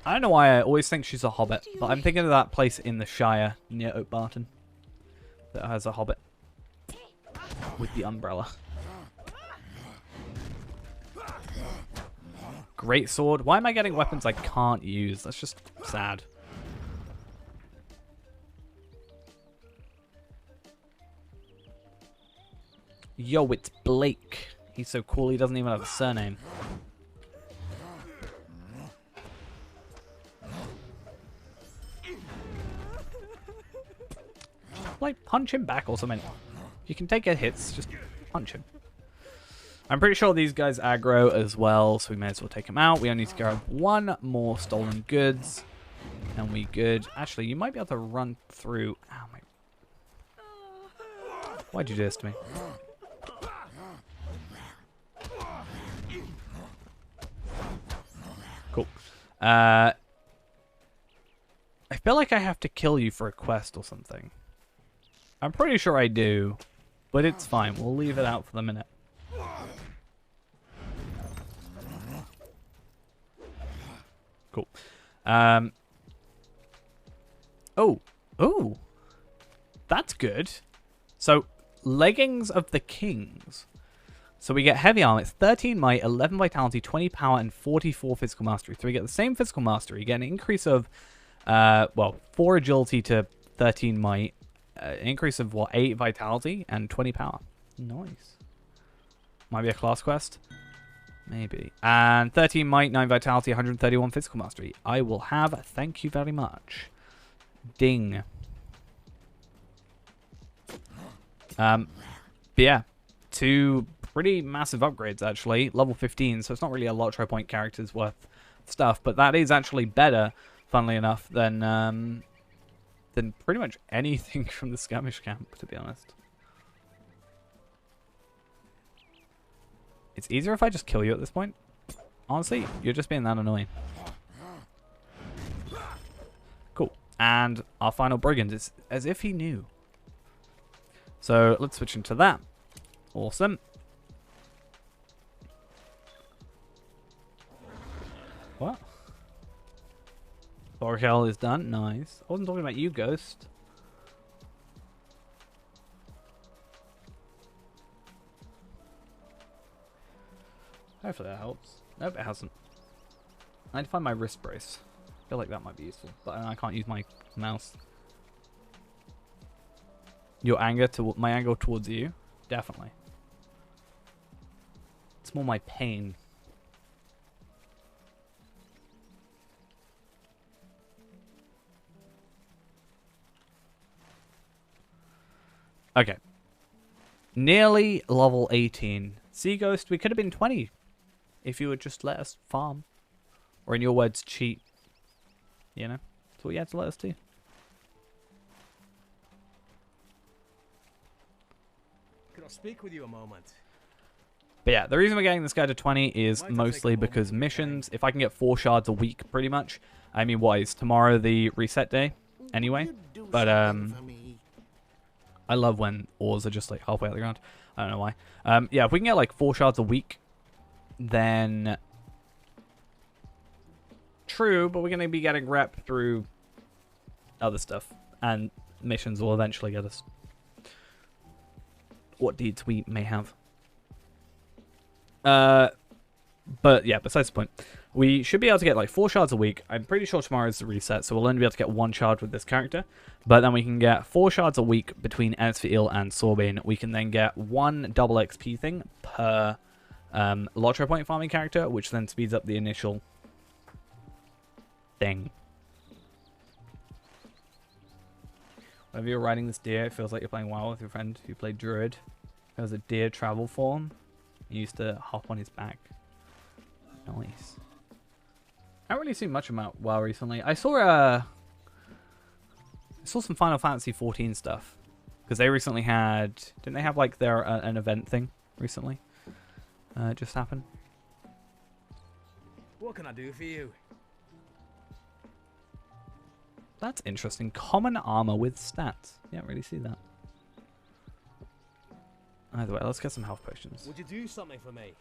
I don't know why I always think she's a hobbit, but I'm thinking of that place in the Shire near Oak Barton that has a hobbit with the umbrella. Great sword. Why am I getting weapons I can't use? That's just sad. Yo, it's Blake. He's so cool he doesn't even have a surname. Like, punch him back or something. You can take hits, just punch him. I'm pretty sure these guys aggro as well, so we may as well take them out. We only need to grab one more stolen goods. And we good. Actually, you might be able to run through. Ow, my. Why'd you do this to me? Cool. I feel like I have to kill you for a quest or something. I'm pretty sure I do, but it's fine. We'll leave it out for the minute. Cool. Oh, that's good. So, leggings of the kings. So we get heavy armor. It's 13 might, 11 vitality, 20 power, and 44 physical mastery. So we get the same physical mastery. You get an increase of, 4 agility to 13 might. An increase of, 8 vitality and 20 power. Nice. Might be a class quest. Maybe. And 13 might, 9 vitality, 131 physical mastery. I will have. Thank you very much. Ding. But yeah. 2 pretty massive upgrades, actually. Level 15, so it's not really a LOTRO point character's worth stuff. But that is actually better, funnily enough, than pretty much anything from the skirmish camp, to be honest. It's easier if I just kill you at this point. Honestly, you're just being that annoying. Cool. And our final brigand is as if he knew. So let's switch into that. Awesome. What? Thorkel is done. Nice. I wasn't talking about you, Ghost. Hopefully that helps. Nope, it hasn't. I need to find my wrist brace. I feel like that might be useful, but I can't use my mouse. Your anger to my anger towards you, definitely. It's more my pain. Okay. Nearly level 18. Sea Ghost, we could have been 20 if you would just let us farm. Or in your words, cheat. You know? That's what you had to let us do. Could I speak with you a moment? But yeah, the reason we're getting this guy to 20 is mostly because missions, if I can get 4 shards a week, pretty much. I mean, what is tomorrow the reset day? Anyway. But, I love when ores are just like halfway out the ground. I don't know why. Yeah, if we can get like 4 shards a week, then true, but we're going to be getting rep through other stuff. And missions will eventually get us what deeds we may have. But yeah, besides the point. We should be able to get like 4 shards a week. I'm pretty sure tomorrow is the reset, so we'll only be able to get 1 shard with this character. But then we can get 4 shards a week between Enesfiel and Sorbane. We can then get 1 double XP thing per LOTRO point farming character, which then speeds up the initial thing. Whenever you're riding this deer, it feels like you're playing WoW with your friend who played Druid. There was a deer travel form. You used to hop on his back. Nice. I haven't really seen much about WoW recently. I saw some Final Fantasy 14 stuff because they recently had. Didn't they have like their an event thing recently? It just happened. What can I do for you? That's interesting. Common armor with stats. You don't really see that. Either way, let's get some health potions. Would you do something for me?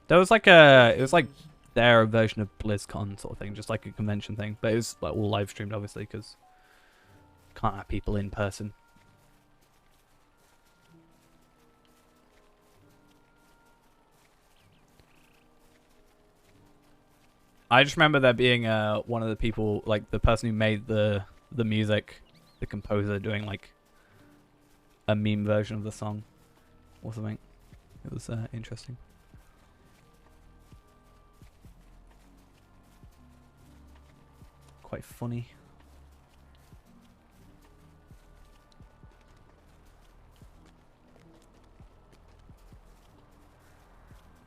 There was like a, it was like their version of BlizzCon sort of thing, just like a convention thing, but it was like all live streamed obviously because can't have people in person. I just remember there being one of the people, like the person who made the music, the composer, doing like a meme version of the song or something. It was interesting. Quite funny.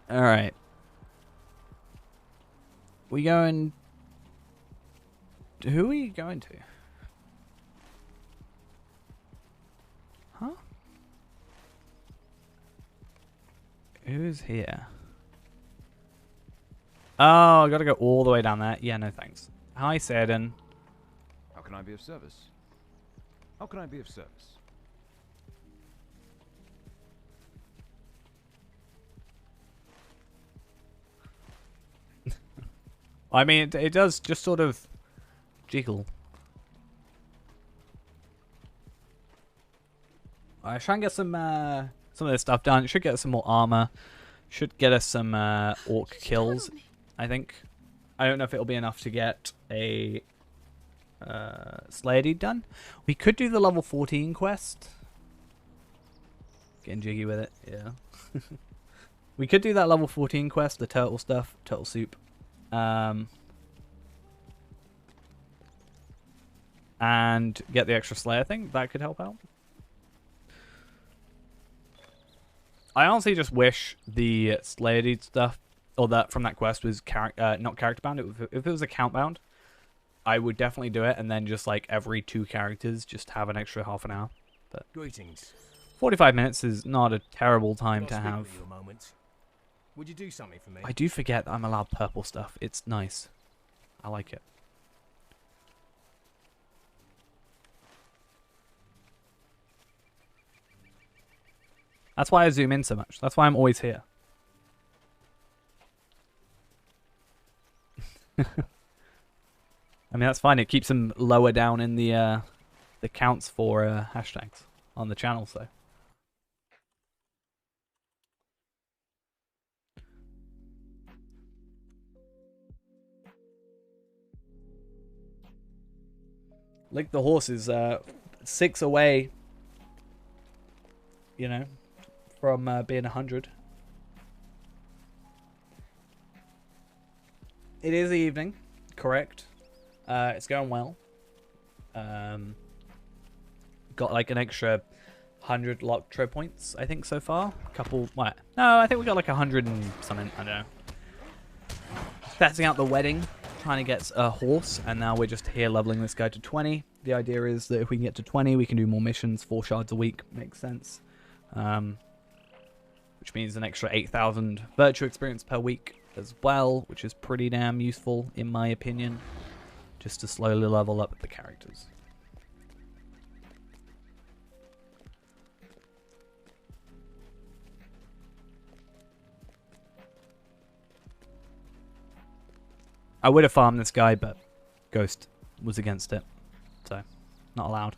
All right. We going... Who are you going to? Huh? Who's here? Oh, I gotta go all the way down there. Yeah, no thanks. Hi, Sedan. How can I be of service? How can I be of service? I mean, it does just sort of jiggle. Alright, try and get some of this stuff done. It should get us some more armor. Should get us some orc kills, I think. I don't know if it'll be enough to get a Slayer Deed done. We could do the level 14 quest. Getting jiggy with it, yeah. We could do that level 14 quest, the turtle stuff, turtle soup. And get the extra Slayer thing. That could help out. I honestly just wish the Slayer Deed stuff, or that from that quest, was not character bound. If it was account bound, I would definitely do it, and then just like every 2 characters, just have an extra half an hour. But Greetings. 45 minutes is not a terrible time to have. Would you do something for me? I do forget that I'm allowed purple stuff. It's nice. I like it. That's why I zoom in so much. That's why I'm always here. I mean, that's fine. It keeps them lower down in the counts for hashtags on the channel, so. Lick the Horse is 6 away, you know, from being 100. It is the evening, correct. It's going well. Got like an extra 100 LOTRO points, I think, so far. A couple, what? No, I think we got like 100 and something, I don't know. Testing out the wedding. Trying to get a horse, and now we're just here leveling this guy to 20. The idea is that if we can get to 20, we can do more missions, 4 shards a week. Makes sense. Which means an extra 8,000 virtue experience per week as well, which is pretty damn useful, in my opinion, just to slowly level up the characters. I would have farmed this guy, but Ghost was against it, so not allowed.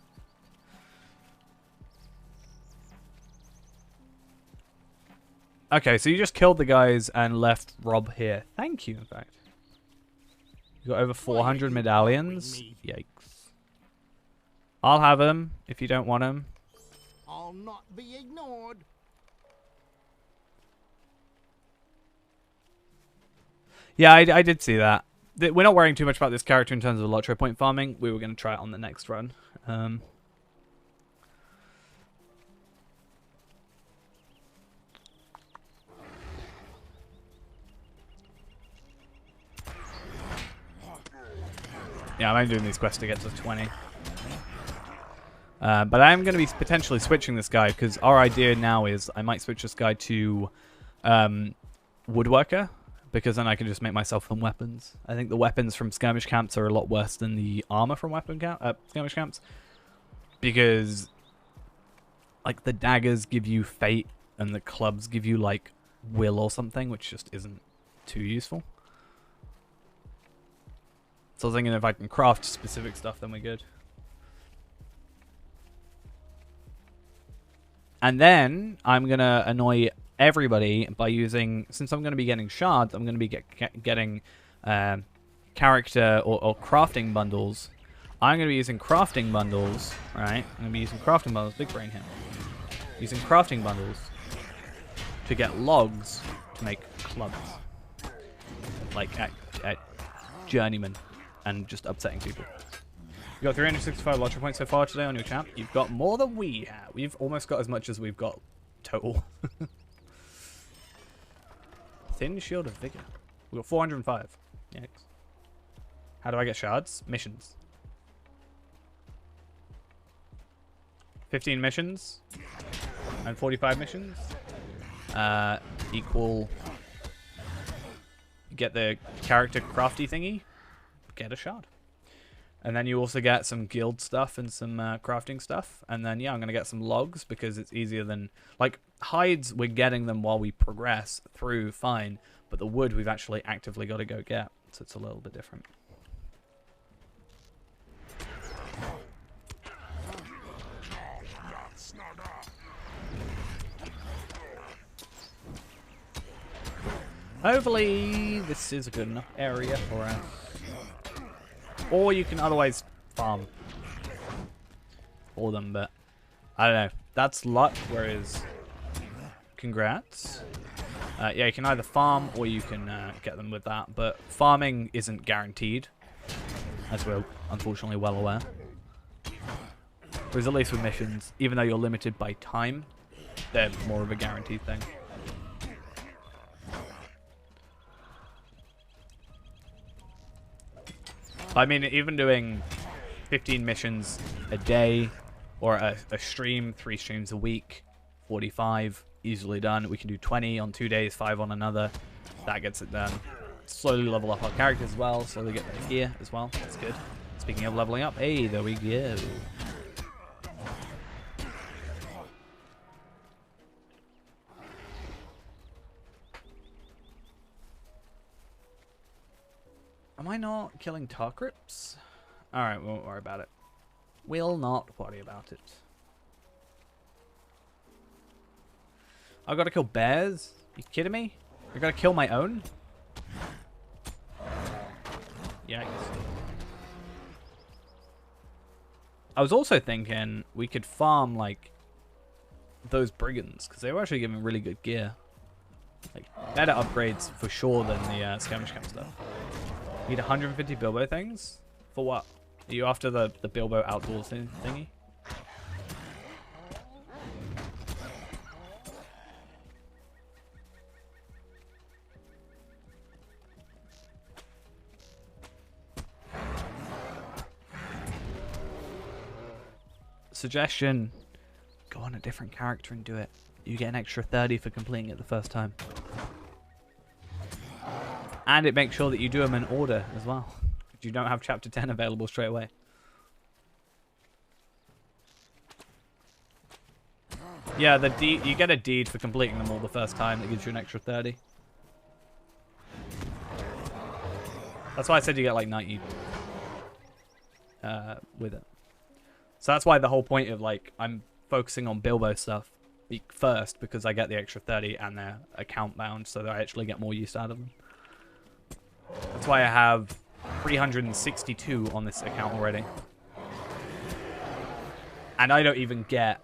Okay, so you just killed the guys and left Rob here. Thank you, in fact. You got over 400 medallions. Yikes. I'll have him if you don't want him. I'll not be ignored. Yeah, I did see that. We're not worrying too much about this character in terms of LOTRO point farming. We were going to try it on the next run. Yeah, I'm only doing these quests to get to 20. But I am going to be potentially switching this guy, because our idea now is I might switch this guy to Woodworker, because then I can just make myself some weapons. I think the weapons from skirmish camps are a lot worse than the armor from skirmish camps, because like the daggers give you fate and the clubs give you like will or something, which just isn't too useful. So I was thinking if I can craft specific stuff, then we're good. And then I'm going to annoy everybody by using, since I'm going to be getting shards, I'm going to be getting character or crafting bundles. I'm going to be using crafting bundles, right? I'm going to be using crafting bundles, big brain here. Using crafting bundles to get logs to make clubs. Like at Journeyman and just upsetting people. You got 365 LOTRO points so far today on your champ. You've got more than we have. We've almost got as much as we've got total. Thin Shield of Vigor. We got 405. Yikes. How do I get shards? Missions. 15 missions and 45 missions equal. Get the character crafty thingy. Get a shard. And then you also get some guild stuff and some crafting stuff. And then, yeah, I'm going to get some logs because it's easier than... Like, hides, we're getting them while we progress through, fine. But the wood, we've actually actively got to go get. So it's a little bit different. Hopefully, this is a good enough area for us. Or you can otherwise farm for them, but I don't know. That's luck, whereas congrats. Yeah, you can either farm or you can get them with that, but farming isn't guaranteed, as we're unfortunately well aware. Whereas at least with missions, even though you're limited by time, they're more of a guaranteed thing. I mean, even doing 15 missions a day or a stream, 3 streams a week, 45, easily done. We can do 20 on 2 days, 5 on another. That gets it done. Slowly level up our characters as well, slowly get better gear as well. That's good. Speaking of leveling up, hey, there we go. Am I not killing tar crypts? Alright, we won't worry about it. We'll not worry about it. I've got to kill bears? You kidding me? I gotta kill my own? Yikes. I was also thinking we could farm, like, those brigands, because they were actually giving really good gear. Like, better upgrades for sure than the skirmish camp stuff. Need 150 Bilbo things? For what? Are you after the Bilbo outdoors thingy? Suggestion. Go on a different character and do it. You get an extra 30 for completing it the first time. And it makes sure that you do them in order as well. You don't have chapter 10 available straight away. Yeah, the deed, you get a deed for completing them all the first time that gives you an extra 30. That's why I said you get like 90 with it. So that's why the whole point of like I'm focusing on Bilbo stuff first, because I get the extra 30 and they're account bound, so that I actually get more use out of them. That's why I have 362 on this account already. And I don't even get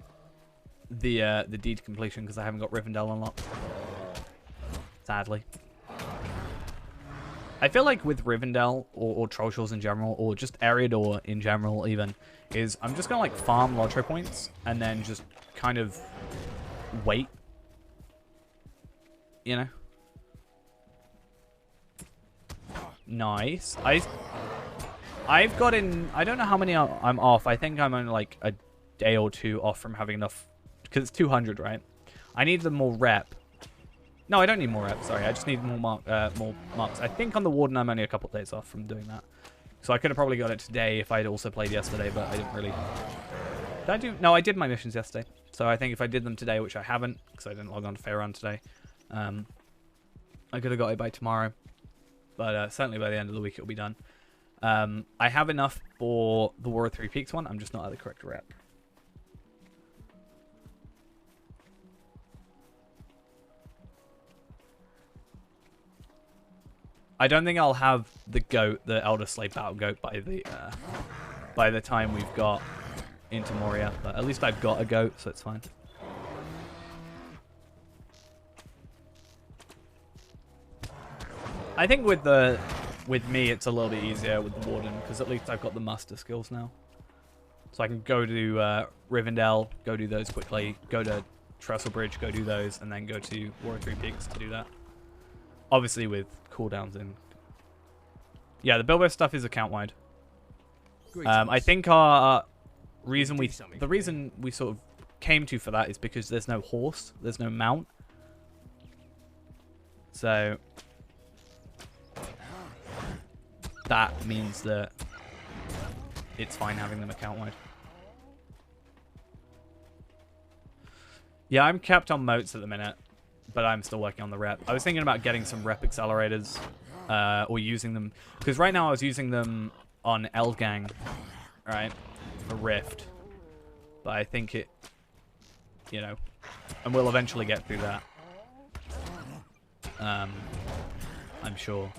the deed completion because I haven't got Rivendell unlocked. Sadly. I feel like with Rivendell or Troll Shores in general, or just Eriador in general even, is I'm just gonna like farm LOTRO points and then just kind of wait. You know? Nice. I've got in... I don't know how many I'm off. I think I'm only like a day or two off from having enough... Because it's 200, right? I need the more rep No, I don't need more reps. Sorry, I just need more marks. I think on the Warden I'm only a couple of days off from doing that. So I could have probably got it today if I had also played yesterday, but I didn't really. Did I do? No, I did my missions yesterday. So I think if I did them today, which I haven't, because I didn't log on to Faerun today, I could have got it by tomorrow. But certainly by the end of the week it'll be done. I have enough for the War of Three Peaks one. I'm just not at the correct rep. I don't think I'll have the goat, the Elder Slave Battle Goat, by the time we've got into Moria. But at least I've got a goat, so it's fine. I think with me it's a little bit easier with the Warden because at least I've got the muster skills now, so I can go to Rivendell, go do those quickly, go to Trestle Bridge, go do those, and then go to War of Three Peaks to do that. Obviously with cooldowns in. Yeah, the Bilbo stuff is account wide. I think the reason we sort of came to for that is because there's no horse, there's no mount. So that means that it's fine having them account wide. Yeah, I'm capped on moats at the minute, but I'm still working on the rep. I was thinking about getting some rep accelerators, or using them, because right now I was using them on Eldgang, right, for Rift, but I think it, you know, and we'll eventually get through that. I'm sure.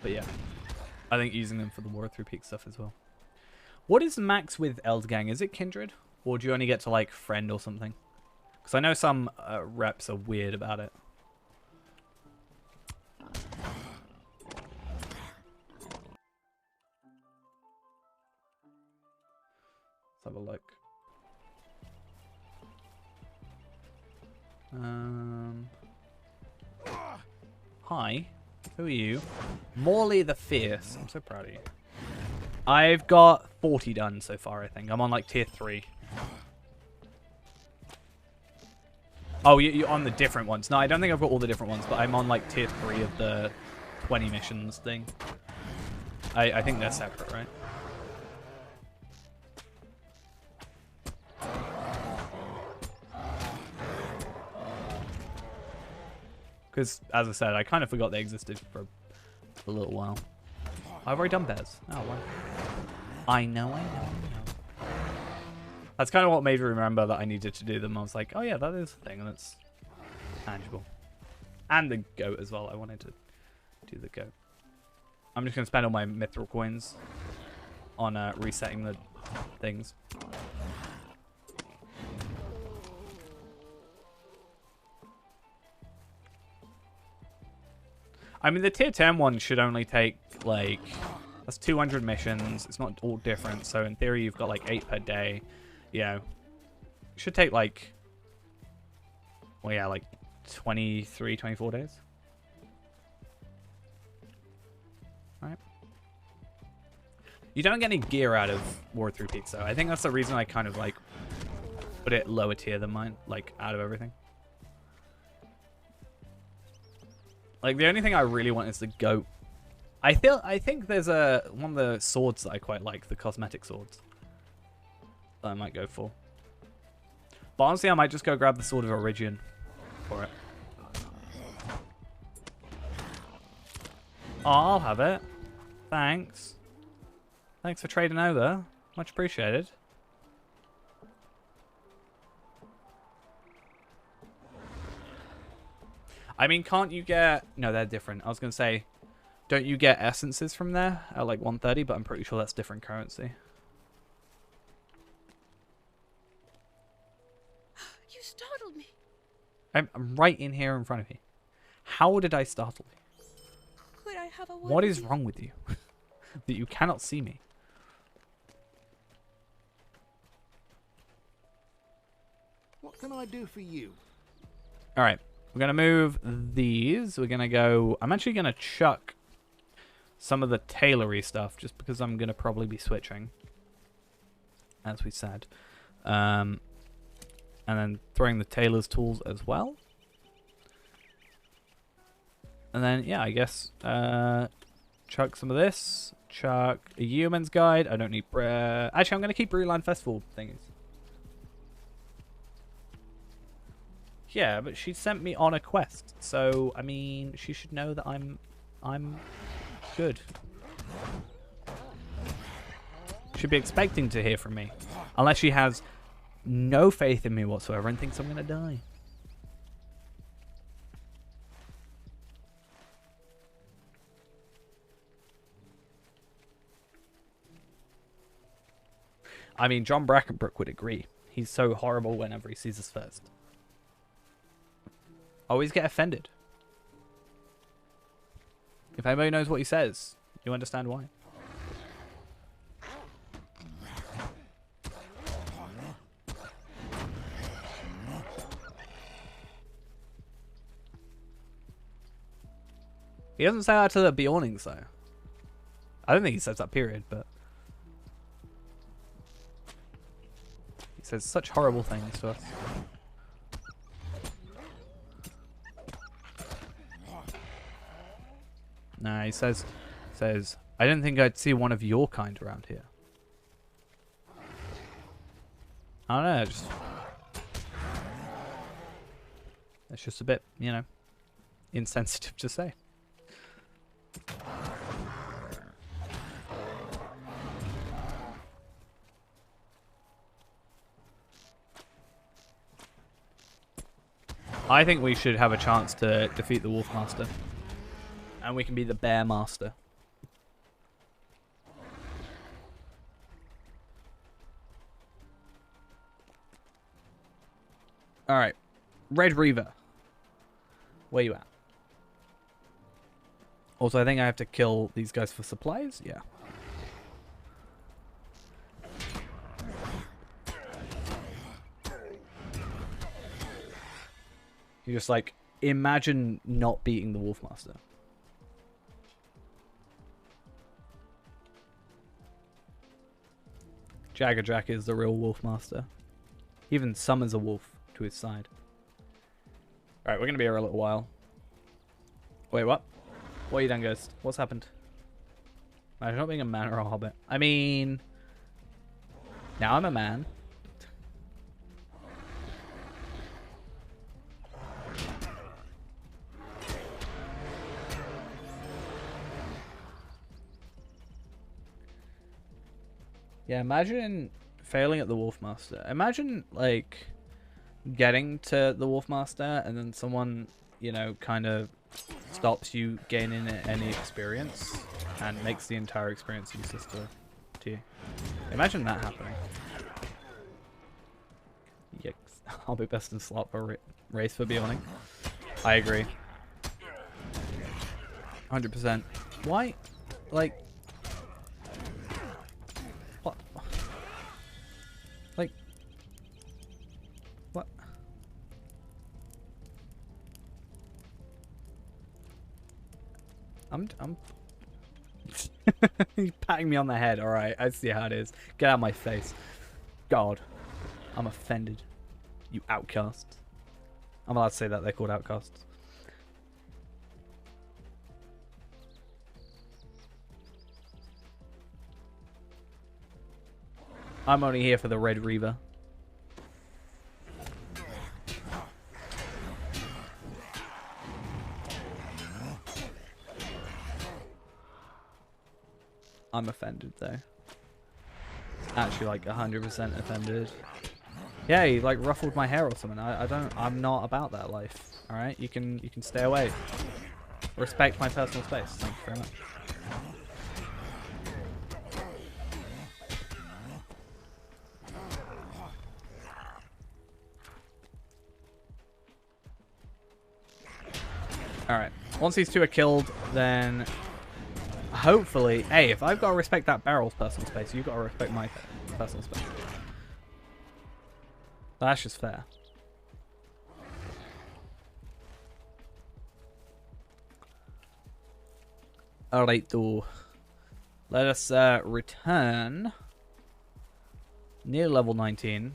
But yeah, I think using them for the War of Three Peaks stuff as well. What is max with Eldgang? Is it Kindred? Or do you only get to, like, Friend or something? Because I know some reps are weird about it. Let's have a look. Hi. Who are you? Morley the Fierce. I'm so proud of you. I've got 40 done so far, I think. I'm on, like, tier 3. Oh, you're on the different ones. No, I don't think I've got all the different ones, but I'm on, like, tier 3 of the 20 missions thing. I think they're separate, right? Because, as I said, I kind of forgot they existed for a little while. I've already done bears. Oh, wow. I know. That's kind of what made me remember that I needed to do them. I was like, oh yeah, that is a thing, and it's tangible. And the goat as well. I wanted to do the goat. I'm just going to spend all my mithril coins on resetting the things. I mean, the tier 10 one should only take, like, that's 200 missions. It's not all different. So, in theory, you've got, like, 8 per day. You know, it should take, like, well, yeah, like, 23, 24 days. Right? You don't get any gear out of War of Three Peaks, though. I think that's the reason I kind of, like, put it lower tier than mine, like, out of everything. Like, the only thing I really want is the goat. I think there's one of the swords that I quite like, the cosmetic swords, that I might go for. But honestly, I might just go grab the Sword of Origin for it. Oh, I'll have it. Thanks. Thanks for trading over. Much appreciated. I mean, can't you get... No, they're different. I was going to say, don't you get essences from there at like 130? But I'm pretty sure that's different currency. You startled me. I'm right in here in front of you. How did I startle you? Could I have a word What with is you? wrong with you? That you cannot see me? What can I do for you? Alright. We're going to move these. We're going to go... I'm actually going to chuck some of the tailory stuff just because I'm going to probably be switching, as we said. And then throwing the tailor's tools as well. And then, yeah, I guess chuck some of this. Chuck a human's guide. I don't need... actually, I'm going to keep Brewline Festival things. Yeah, but she sent me on a quest. So, I mean, she should know that I'm good. Should be expecting to hear from me. Unless she has no faith in me whatsoever and thinks I'm going to die. I mean, John Brackenbrook would agree. He's so horrible whenever he sees us first. Always get offended. If anybody knows what he says, you understand why. He doesn't say that to the Bjornings, though. I don't think he says that, period, but... he says such horrible things to us. Nah, he says, I didn't think I'd see one of your kind around here. I don't know, it's just a bit, you know, insensitive to say. I think we should have a chance to defeat the Wolfmaster. And we can be the Bear Master. Alright. Red Reaver. Where you at? Also, I think I have to kill these guys for supplies? Yeah. You just, like, imagine not beating the Wolfmaster. Jaggerjack is the real Wolfmaster. He even summons a wolf to his side. Alright, we're going to be here a little while. Wait, what? What are you done, Ghost? What's happened? I'm not being a man or a hobbit. I mean... now I'm a man. Yeah, imagine failing at the Wolfmaster. Imagine, like, getting to the Wolfmaster and then someone, you know, kind of stops you gaining any experience and makes the entire experience useless to you. Imagine that happening. Yikes. I'll be best in slot for race for Bjorning. I agree. 100%. Why? Like... what? Like... what? I'm He's patting me on the head. Alright, I see how it is. Get out of my face. God. I'm offended. You outcasts. I'm allowed to say that, they're called outcasts. I'm only here for the Red Reaver. I'm offended though. Actually, like 100% offended. Yeah, he like ruffled my hair or something. I'm not about that life. All right, you can stay away. Respect my personal space. Thank you very much. Alright, once these two are killed, then hopefully... hey, if I've got to respect that barrel's personal space, you've got to respect my personal space. That's just fair. Alright, though. Let us return near level 19.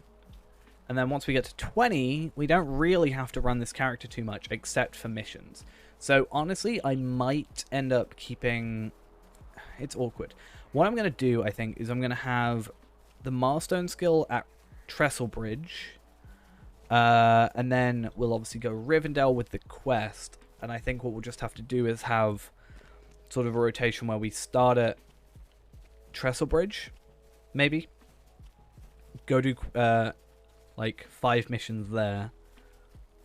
And then once we get to 20, we don't really have to run this character too much, except for missions. So honestly, I might end up keeping... It's awkward. What I'm going to do, I think, is I'm going to have the milestone skill at Trestle Bridge. And then we'll obviously go Rivendell with the quest. And I think what we'll just have to do is have sort of a rotation where we start at Trestle Bridge, maybe. Go do like 5 missions there.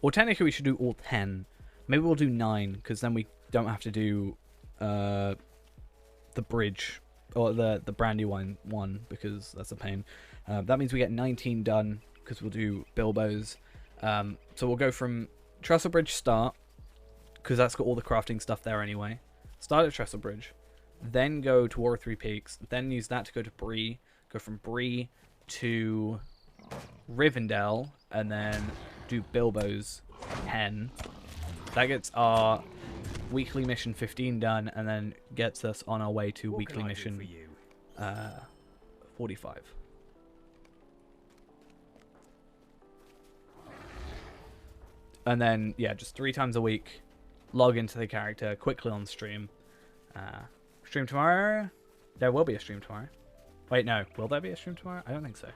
Or technically we should do all 10. Maybe we'll do 9, because then we don't have to do the bridge, or the Brandywine one, because that's a pain. That means we get 19 done, because we'll do Bilbo's. So we'll go from Trestle Bridge start, because that's got all the crafting stuff there anyway. Start at Trestle Bridge, then go to War of Three Peaks, then use that to go to Bree, go from Bree to Rivendell, and then do Bilbo's 10. That gets our weekly mission 15 done, and then gets us on our way to weekly mission 45. And then, yeah, just 3 times a week, log into the character quickly on stream. Stream tomorrow? There will be a stream tomorrow. Wait, no. Will there be a stream tomorrow? I don't think so.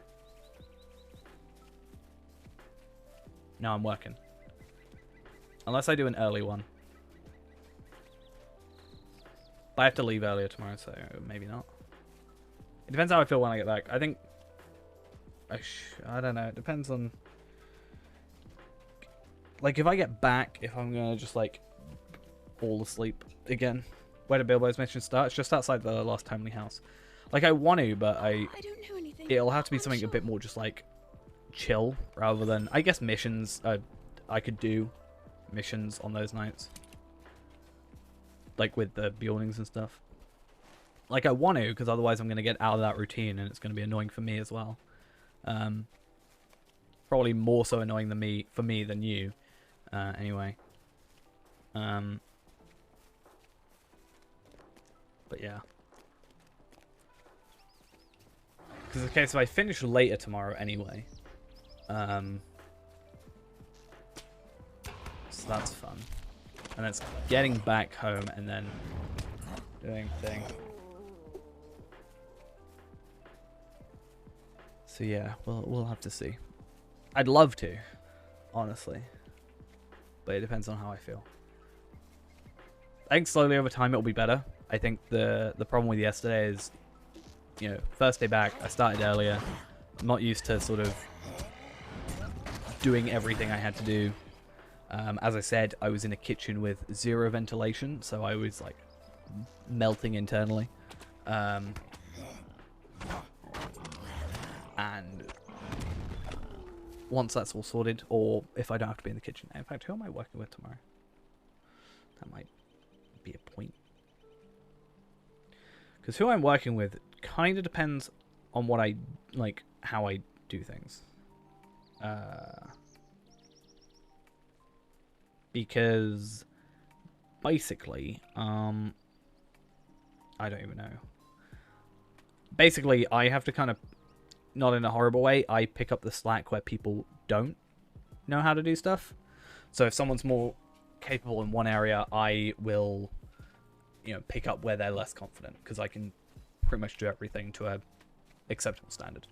No, I'm working. Unless I do an early one. But I have to leave earlier tomorrow, so maybe not. It depends how I feel when I get back. I think... I don't know. It depends on... Like, if I get back, if I'm going to just, like, fall asleep again. Where did Bilbo's mission start? It's just outside the Lost Homely House. Like, I want to, but I don't know anything. It'll have to be something a bit more just, like, chill, rather than... I guess missions, I could do missions on those nights. Like, with the Bjornings and stuff. Like, I want to, because otherwise I'm going to get out of that routine, and it's going to be annoying for me as well. Probably more so annoying for me than you. Anyway. But yeah. Because, okay, so I finish later tomorrow anyway. So that's fun. And it's getting back home and then doing thing. So yeah, we'll have to see. I'd love to, honestly. But it depends on how I feel. I think slowly over time it'll be better. I think the problem with yesterday is, you know, first day back, I started earlier. I'm not used to sort of doing everything I had to do. As I said, I was in a kitchen with 0 ventilation, so I was like melting internally. And once that's all sorted, or if I don't have to be in the kitchen. In fact, who am I working with tomorrow? That might be a point. Because who I'm working with kind of depends on what I, like, how I do things. Because basically, I don't even know. Basically, I have to kind of, not in a horrible way, I pick up the slack where people don't know how to do stuff. So if someone's more capable in one area, I will, you know, pick up where they're less confident, because I can pretty much do everything to a acceptable standard.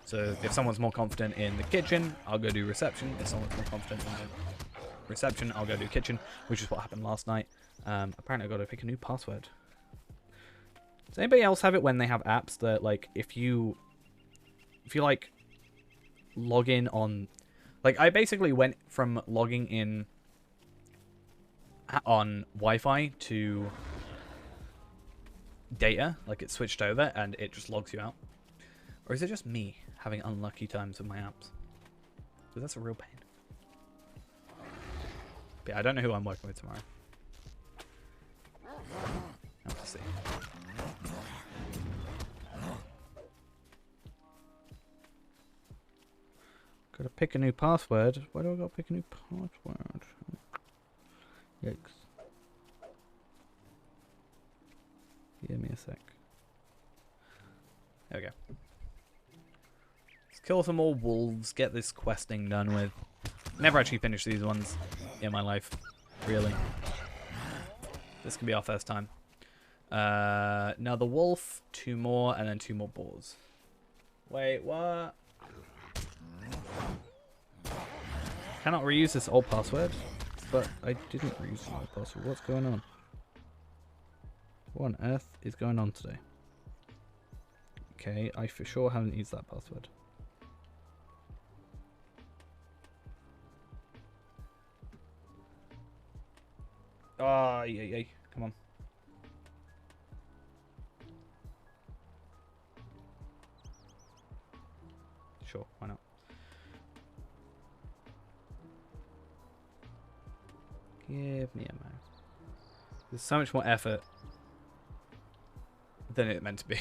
So if someone's more confident in the kitchen, I'll go do reception. If someone's more confident in the reception, I'll go do kitchen, which is what happened last night. Apparently I've got to pick a new password. Does anybody else have it when they have apps that, like, if you like log in on, like, I basically went from logging in on Wi-Fi to data, like it switched over and it just logs you out. Or is it just me having unlucky times with my apps? Because that's a real pain. But yeah, I don't know who I'm working with tomorrow. I'll have to see. Gotta pick a new password. Why do I gotta pick a new password? Yikes. Give me a sec. There we go. Let's kill some more wolves, get this questing done with. Never actually finished these ones in my life, really. This can be our first time. Another wolf, 2 more, and then 2 more boars. Wait, what? Cannot reuse this old password, but I didn't reuse the old password. What's going on? What on earth is going on today? Okay, I for sure haven't used that password. Ah, yay. Come on. Sure, why not? Give me a mouse. There's so much more effort than it meant to be.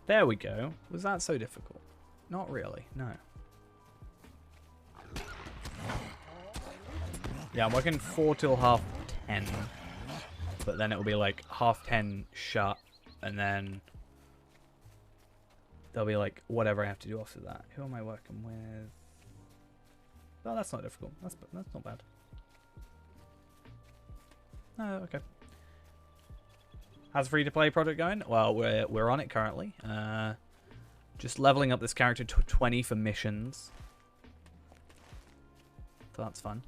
There we go. Was that so difficult? Not really, no. Yeah, I'm working 4 till 10:30. But then it'll be like 10:30 shut, and then there'll be like whatever I have to do after that. Who am I working with? Oh, that's not difficult. That's not bad. Oh, okay. How's the free-to-play project going? Well, we're on it currently. Just leveling up this character to 20 for missions. So that's fun.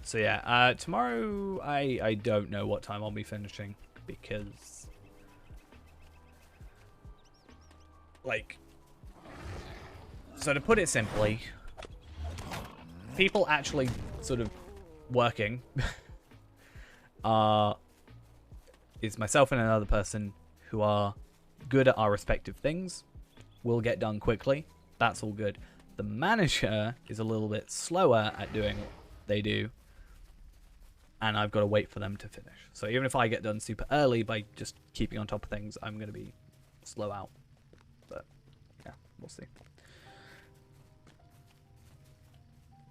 So yeah, tomorrow I don't know what time I'll be finishing because, like, so to put it simply, people actually sort of working is myself and another person who are good at our respective things, will get done quickly. That's all good. The manager is a little bit slower at doing what they do, and I've got to wait for them to finish. So even if I get done super early by just keeping on top of things, I'm going to be slow out. But yeah, we'll see.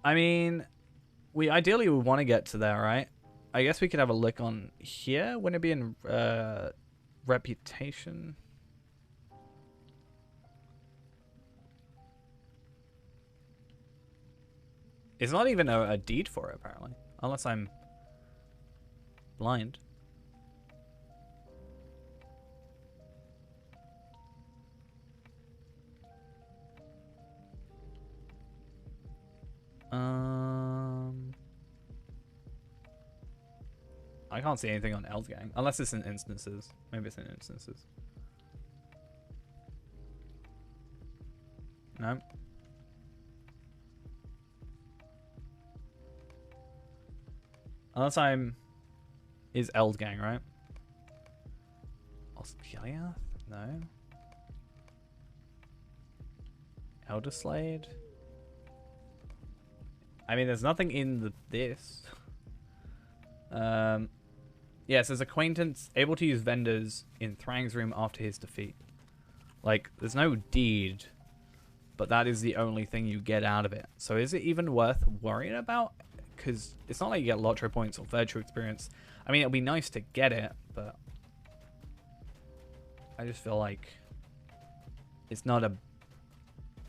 I mean, we ideally would want to get to there, right? I guess we could have a look on here. Wouldn't it be in reputation? It's not even a deed for it, apparently. Unless I'm blind. I can't see anything on Eldgang. Unless it's in instances. Maybe it's in instances. No. Unless I'm... Is Eldgang, right? Osgiliath? No. Elderslade? I mean, there's nothing in this. Yeah, it says acquaintance able to use vendors in Thrang's room after his defeat. Like, there's no deed, but that is the only thing you get out of it. So is it even worth worrying about? Because it's not like you get LOTRO points or virtual experience. I mean, it'll be nice to get it, but I just feel like it's not a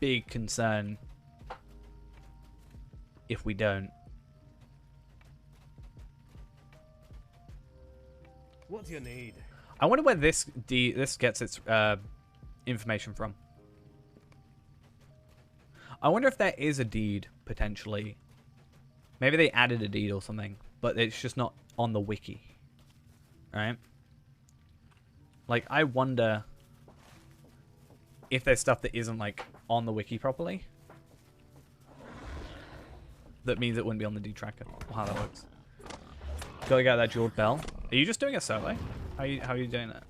big concern if we don't. What do you need? I wonder where this gets its information from. I wonder if there is a deed, potentially. Maybe they added a deed or something, but it's just not on the wiki. Right? Like, I wonder if there's stuff that isn't, like, on the wiki properly. That means it wouldn't be on the deed tracker, or how that works. Gotta get that jeweled bell. Are you just doing a solo? How are you doing that?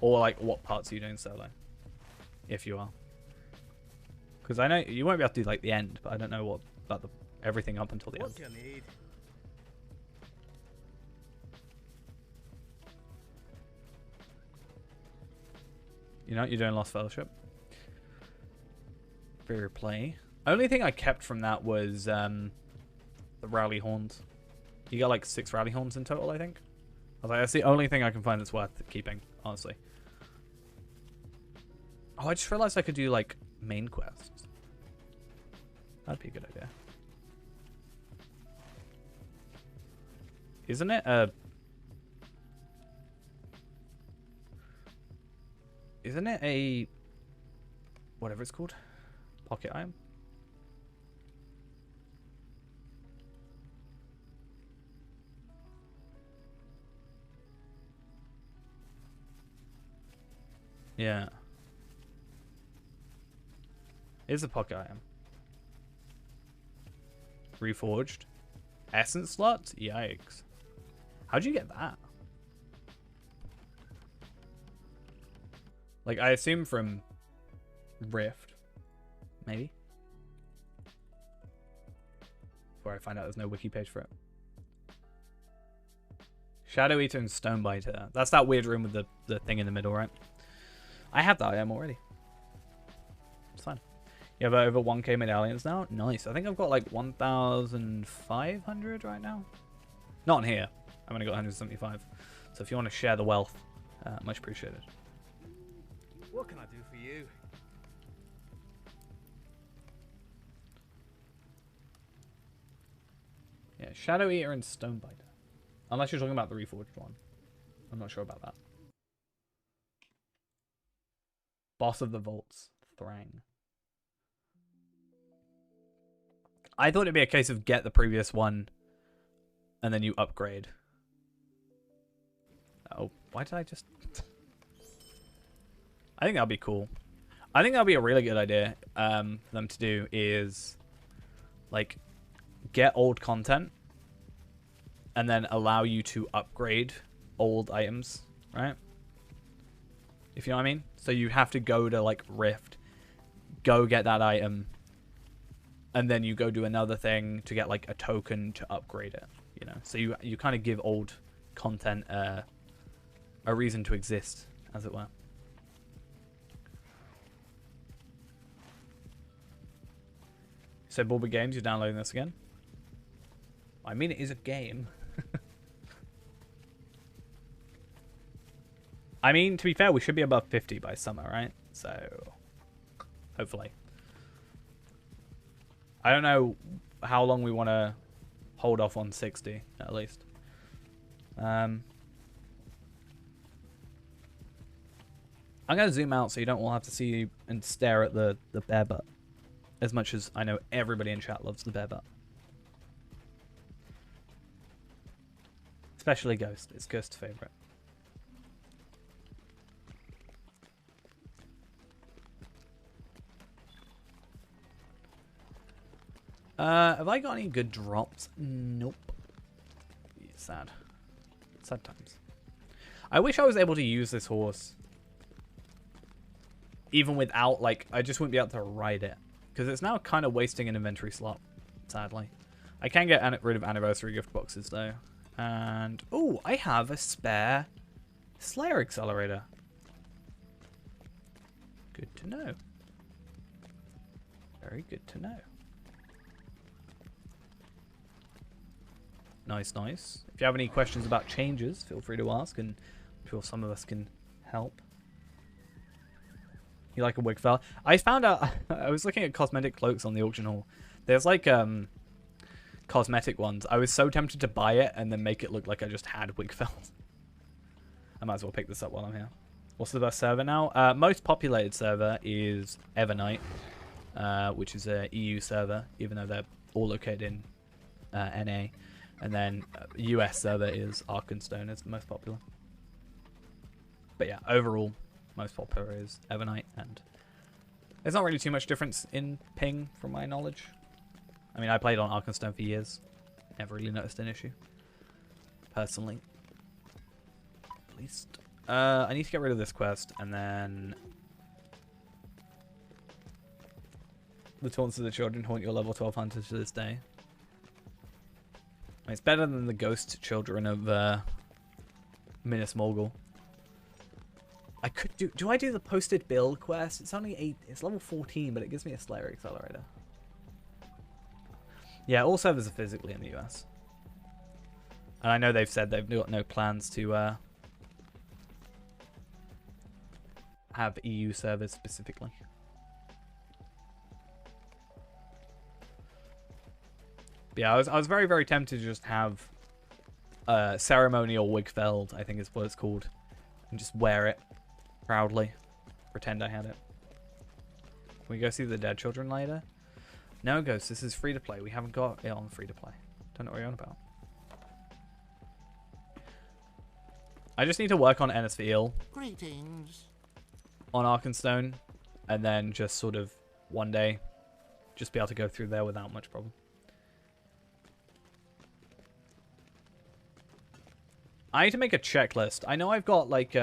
Or like, what parts are you doing solo? If you are. Because I know you won't be able to do like the end, but I don't know what about the everything up until the end. What do you need? You know, you're doing Lost Fellowship. free to play. Only thing I kept from that was the rally horns. You got like 6 rally horns in total, I think. I was like, that's the only thing I can find that's worth keeping, honestly. Oh, I just realized I could do like main quests. That'd be a good idea. Isn't it a... Isn't it a... whatever it's called? Pocket item? Yeah. It's a pocket item. Reforged. Essence slots? Yikes. How'd you get that? Like, I assume from Rift. Maybe? Before I find out there's no wiki page for it. Shadow Eater and Stonebiter. That's that weird room with the thing in the middle, right? I have that item already. It's fine. You have over 1k medallions now? Nice. I think I've got like 1,500 right now. Not in here. I've only got 175. So if you want to share the wealth, much appreciated. What can I do for you? Yeah, Shadow Eater and Stonebiter. Unless you're talking about the Reforged one. I'm not sure about that. Boss of the Vaults, Thrang. I thought it'd be a case of get the previous one and then you upgrade. Oh, why did I just... I think that'll be cool. I think that'll be a really good idea for them to do is like get old content and then allow you to upgrade old items, right? If you know what I mean? So you have to go to like Rift, go get that item, and then you go do another thing to get like a token to upgrade it, you know? So you kind of give old content a reason to exist, as it were. So Bulba Games, you're downloading this again? I mean, it is a game. I mean, to be fair, we should be above 50 by summer, right? So, hopefully. I don't know how long we want to hold off on 60, at least. I'm going to zoom out so you don't all have to see and stare at the bear butt. As much as I know everybody in chat loves the bear butt. Especially Ghost. It's Ghost's favorite. Have I got any good drops? Nope. Sad. Sad times. I wish I was able to use this horse. Even without, like, I just wouldn't be able to ride it. Because it's now kind of wasting an inventory slot, sadly. I can get rid of anniversary gift boxes, though. And, oh, I have a spare Slayer Accelerator. Good to know. Very good to know. Nice, nice. If you have any questions about changes, feel free to ask, and I'm sure some of us can help. You like a wig fella? I found out, I was looking at cosmetic cloaks on the auction hall. There's like cosmetic ones. I was so tempted to buy it and then make it look like I just had wig fells. I might as well pick this up while I'm here. What's the best server now? Most populated server is Evernight, which is a EU server, even though they're all located in NA. And then US server is Arkenstone is the most popular. But yeah, overall, most popular is Evernight, and there's not really too much difference in ping from my knowledge. I mean, I played on Arkenstone for years. Never really noticed an issue. Personally. At least. I need to get rid of this quest, and then... The taunts of the children haunt your level 12 hunters to this day. It's better than the ghost children of Minas Morgul. I could do... Do I do the posted build quest? It's only 8... It's level 14, but it gives me a Slayer Accelerator. Yeah, all servers are physically in the US. And I know they've said they've got no plans to have EU servers specifically. But yeah, I was very, very tempted to just have ceremonial Wigfeld, I think is what it's called, and just wear it proudly. Pretend I had it. Can we go see the dead children later? No, Ghost, this is free to play. We haven't got it on free to play. Don't know what you're on about. I just need to work on Ennisfield. Greetings. On Arkenstone, and then just sort of one day just be able to go through there without much problem. I need to make a checklist. I know I've got like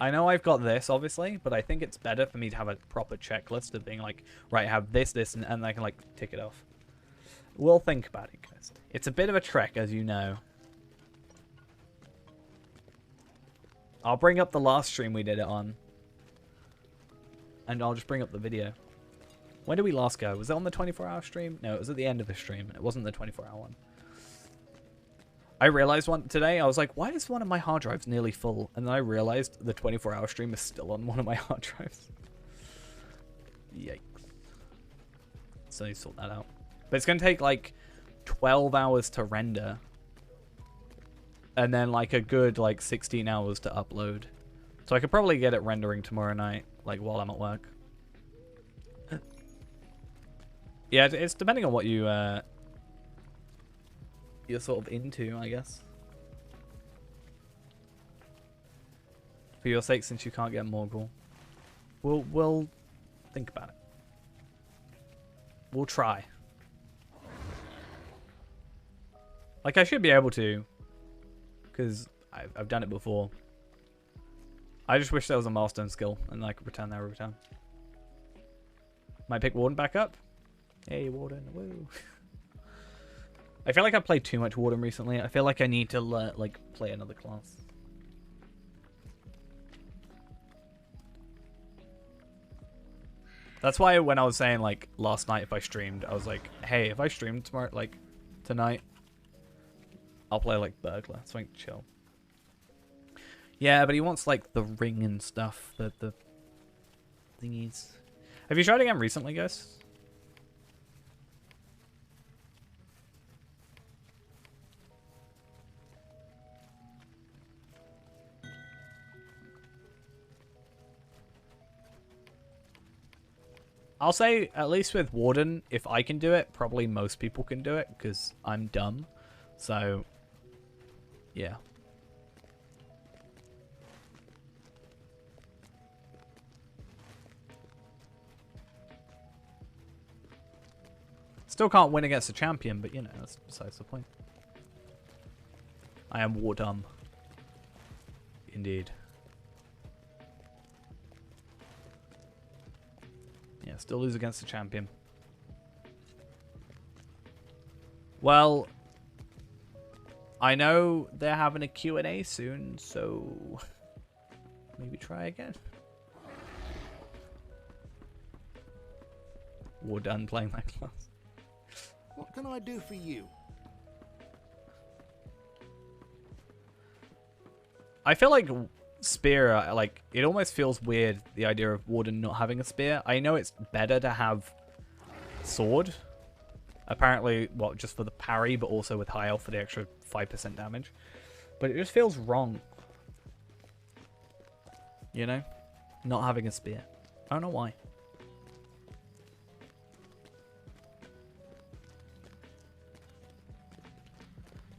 I know I've got this obviously, but I think it's better for me to have a proper checklist of being like, right, I have this, and I can like tick it off. We'll think about it, guys. It's a bit of a trek, as you know. I'll bring up the last stream we did it on. And I'll just bring up the video. When did we last go? Was it on the 24-hour stream? No, it was at the end of the stream. It wasn't the 24-hour one. I realized today, I was like, why is one of my hard drives nearly full? And then I realized the 24-hour stream is still on one of my hard drives. Yikes. So you sort that out. But it's going to take like 12 hours to render. And then like a good like 16 hours to upload. So I could probably get it rendering tomorrow night, like while I'm at work. Yeah, it's depending on what you're sort of into, I guess. For your sake, since you can't get Morgul, we'll think about it. We'll try. Like I should be able to, because I've done it before. I just wish there was a milestone skill and I could return there every time. Might pick Warden back up. Hey, Warden, woo. I feel like I've played too much Warden recently. I feel like I need to like play another class. That's why when I was saying like last night if I streamed, I was like, hey, if I streamed tomorrow, like tonight, I'll play like Burglar. So I can chill. Yeah, but he wants like the ring and stuff, the thingies. Have you tried again recently, guys? I'll say, at least with Warden, if I can do it, probably most people can do it, because I'm dumb. So, yeah. Still can't win against a champion, but, you know, that's besides the point. I am war dumb. Indeed. Yeah, still lose against the champion. Well, I know they're having a Q&A soon, so maybe try again. We're done playing that class. What can I do for you? I feel like spear, like, it almost feels weird, the idea of Warden not having a spear. I know it's better to have sword. Apparently, well, just for the parry, but also with high elf for the extra 5% damage. But it just feels wrong. You know? Not having a spear. I don't know why.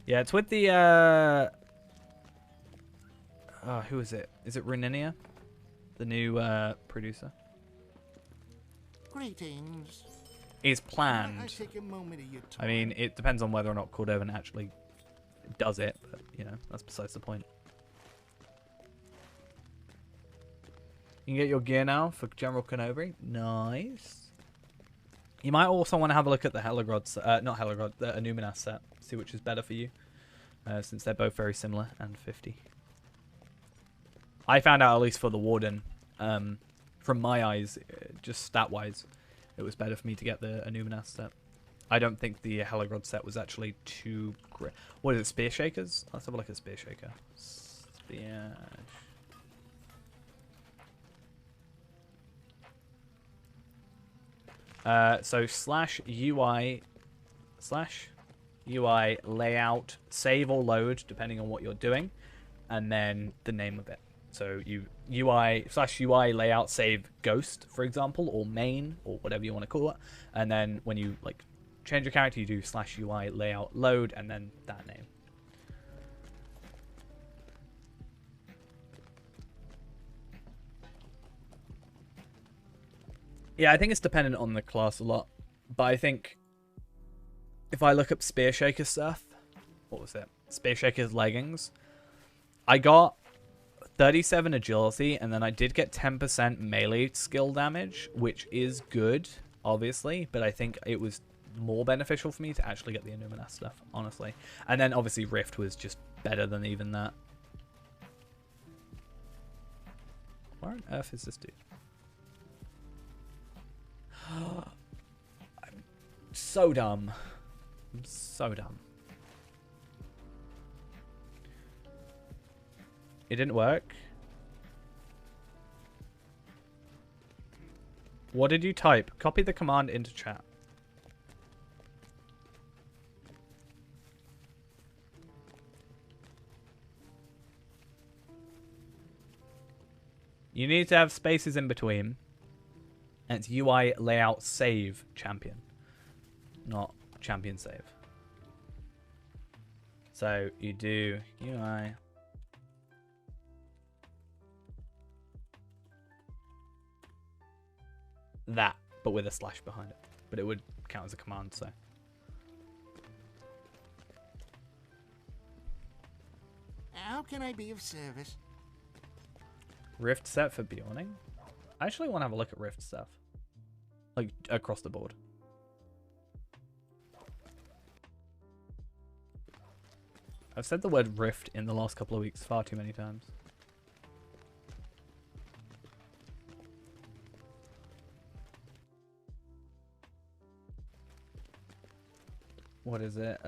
Yeah, it's with the, who is it? Is it Reninia? The new, producer? Greetings. Is planned. I take a moment of your time. I mean, it depends on whether or not Cordovan actually does it, but, you know, that's besides the point. You can get your gear now for General Kenobi. Nice. You might also want to have a look at the Helagrod, not Helagrod, the Anuminas set. See which is better for you, since they're both very similar, and 50. I found out, at least for the Warden, from my eyes, just stat-wise, it was better for me to get the Anuminas set. I don't think the Heligrod set was actually too great. What is it, Spear Shakers? Let's have a look at Spear Shaker. Spear... So /UI layout save or load depending on what you're doing, and then the name of it. So /UI layout save ghost, for example, or main, or whatever you want to call it, and then when you like change your character, you do /UI layout load and then that name. Yeah, I think it's dependent on the class a lot. But I think if I look up Spear Shaker stuff, what was it? Spear Shaker's leggings. I got 37 agility, and then I did get 10% melee skill damage, which is good, obviously. But I think it was more beneficial for me to actually get the Anuminas stuff, honestly. And then obviously Rift was just better than even that. Where on earth is this dude? I'm so dumb. I'm so dumb. It didn't work. What did you type? Copy the command into chat. You need to have spaces in between. And it's UI layout save champion, not champion save. So you do UI. That, but with a slash behind it. But it would count as a command, so. How can I be of service? Rift set for Bjorning? I actually want to have a look at Rift stuff. Like, across the board. I've said the word Rift in the last couple of weeks far too many times. What is it?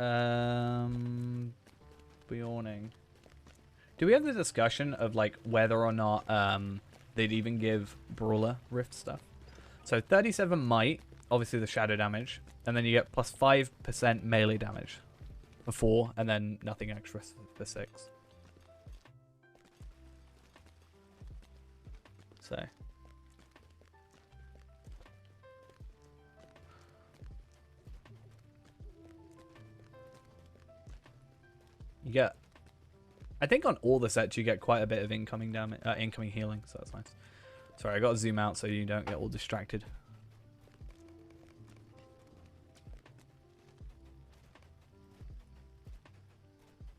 Bjorning. Do we have the discussion of, like, whether or not, they'd even give Brawler Rift stuff? So 37 might, obviously the shadow damage, and then you get plus 5% melee damage for 4, and then nothing extra for 6. So. You get, I think on all the sets you get quite a bit of incoming damage, incoming healing, so that's nice. Sorry, I got to zoom out so you don't get all distracted.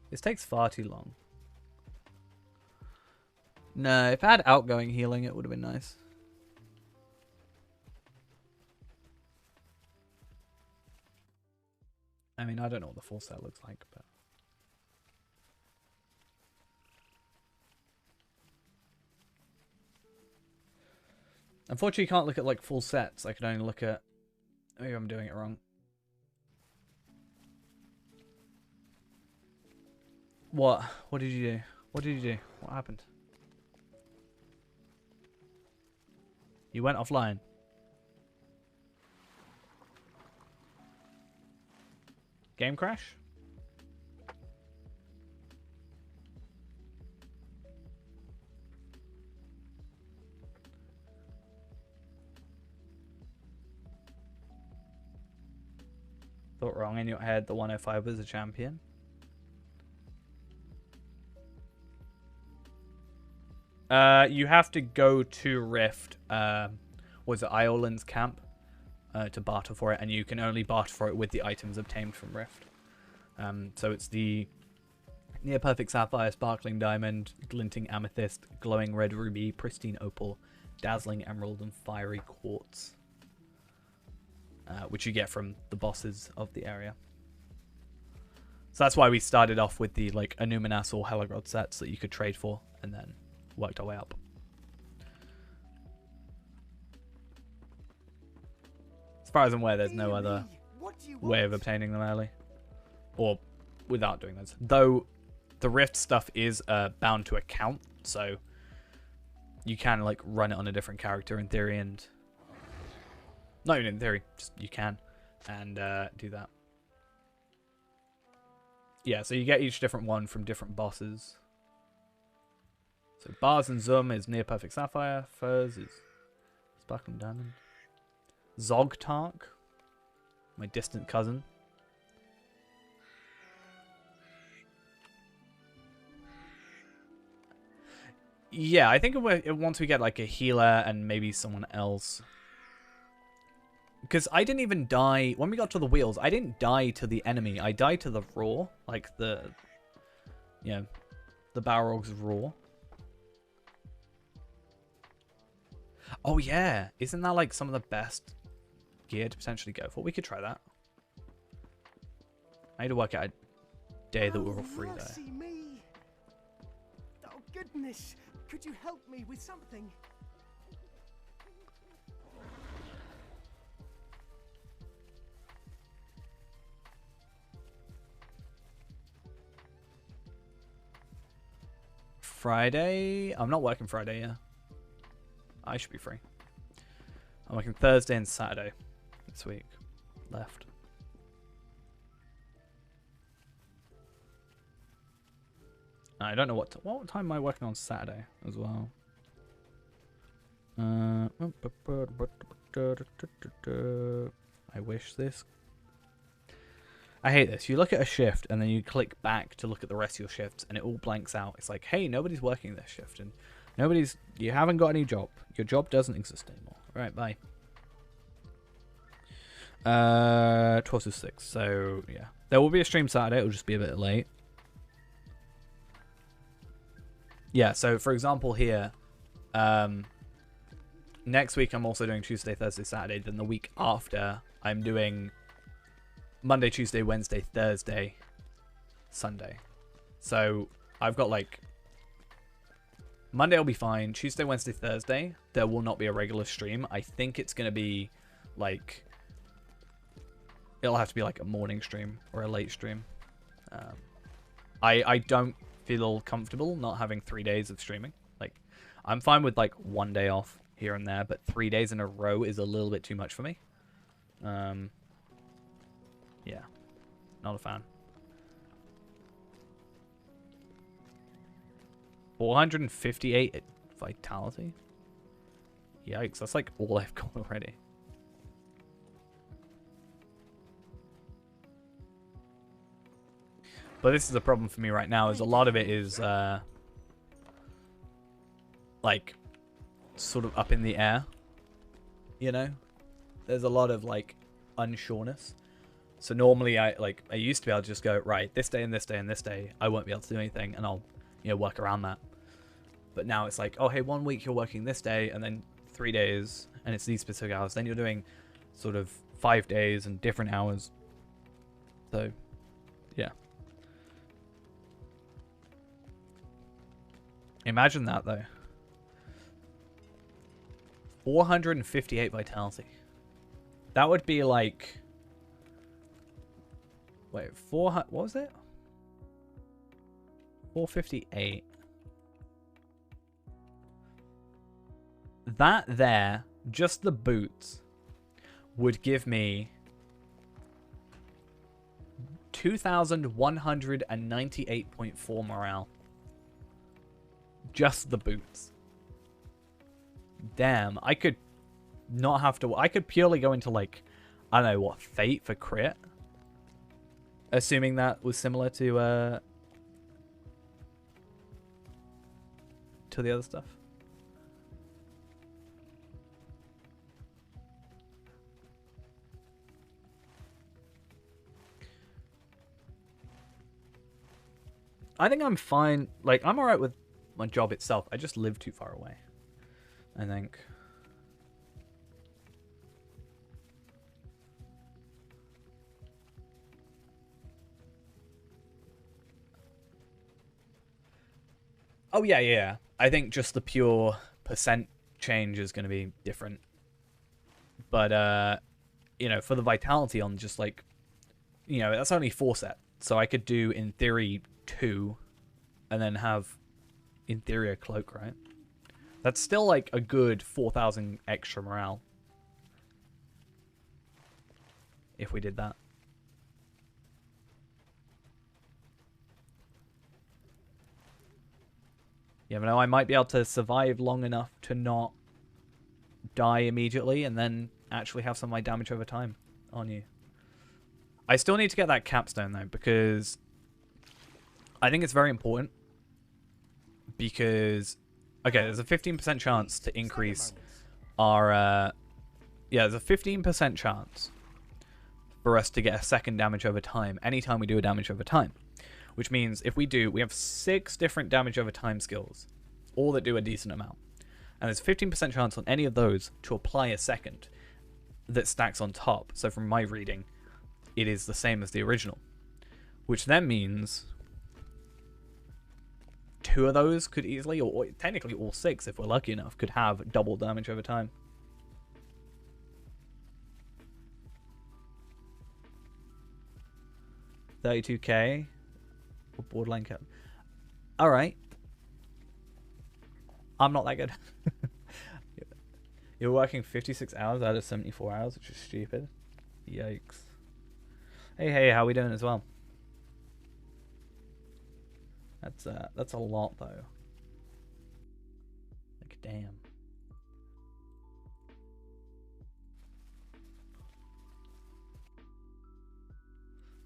This takes far too long. No, if I had outgoing healing, it would have been nice. I mean, I don't know what the full set looks like, but... Unfortunately, you can't look at, like, full sets. I can only look at... Maybe I'm doing it wrong. What? What did you do? What did you do? What happened? You went offline. Game crash? Thought wrong in your head, the 105 was a champion. You have to go to Rift, was it Iolan's camp, to barter for it, and you can only barter for it with the items obtained from Rift. So it's the near perfect sapphire, sparkling diamond, glinting amethyst, glowing red ruby, pristine opal, dazzling emerald, and fiery quartz. Which you get from the bosses of the area. So that's why we started off with the like Anuminas or Heligrod sets that you could trade for, and then worked our way up. As far as I'm aware, there's no other way of obtaining them early. Or without doing those. Though the Rift stuff is bound to account, so you can like run it on a different character in theory, and not even in theory, just you can, and do that. Yeah, so you get each different one from different bosses. So Bars and Zum is Near Perfect Sapphire. Furs is Sparkling Diamond. Zogtark, my distant cousin. Yeah, I think once we get like a healer and maybe someone else. Because I didn't even die... When we got to the wheels, I didn't die to the enemy. I died to the raw. Like the... Yeah. The Balrog's raw. Oh yeah. Isn't that like some of the best gear to potentially go for? We could try that. I need to work out a day that we're all free though. Me. Oh goodness. Could you help me with something? Friday? I'm not working Friday, yeah. I should be free. I'm working Thursday and Saturday this week. Left. I don't know what time am I working on Saturday as well. I wish this. I hate this. You look at a shift and then you click back to look at the rest of your shifts and it all blanks out. It's like, hey, nobody's working this shift and you haven't got any job. Your job doesn't exist anymore. All right, bye. 12 to 6. So yeah, there will be a stream Saturday. It'll just be a bit late. Yeah. So for example, here, next week I'm also doing Tuesday, Thursday, Saturday. Then the week after I'm doing Monday, Tuesday, Wednesday, Thursday, Sunday. So I've got like Monday will be fine. Tuesday, Wednesday, Thursday, there will not be a regular stream. I think it's going to be like, it'll have to be like a morning stream or a late stream. I don't feel comfortable not having 3 days of streaming. Like, I'm fine with like 1 day off here and there, but 3 days in a row is a little bit too much for me. Yeah, not a fan. 458 vitality? Yikes, that's like all I've got already. But this is a problem for me right now, is a lot of it is like sort of up in the air. You know? There's a lot of like unsureness. So normally I used to be able to just go, right, this day and this day and this day I won't be able to do anything and I'll, you know, work around that. But now it's like, oh hey, 1 week you're working this day and then 3 days and it's these specific hours. Then you're doing sort of 5 days and different hours. So yeah. Imagine that though. 458 vitality. That would be like, wait, 400, what was it? 458. That there, just the boots, would give me 2,198.4 morale. Just the boots. Damn, I could not have to, I could purely go into like, I don't know what, Fate for crit? Assuming that was similar to the other stuff. I think I'm fine. Like, I'm alright with my job itself. I just live too far away, I think. Oh, yeah, yeah. I think just the pure percent change is going to be different. But, you know, for the vitality on just, like, you know, that's only 4 set. So I could do, in theory, 2, and then have, in theory, a cloak, right? That's still, like, a good 4,000 extra morale. If we did that. Yeah, but no, I might be able to survive long enough to not die immediately and then actually have some of my damage over time on you. I still need to get that capstone, though, because I think it's very important. Because, okay, there's a 15% chance to increase our... yeah, there's a 15% chance for us to get a second damage over time anytime we do a damage over time. Which means if we do, we have 6 different damage over time skills, all that do a decent amount. And there's a 15% chance on any of those to apply a second that stacks on top. So from my reading, it is the same as the original. Which then means 2 of those could easily, or technically all 6 if we're lucky enough, could have double damage over time. $32K for borderline cap. Alright. I'm not that good. You're working 56 hours out of 74 hours, which is stupid. Yikes. Hey, how we doing as well? That's a lot though. Like damn.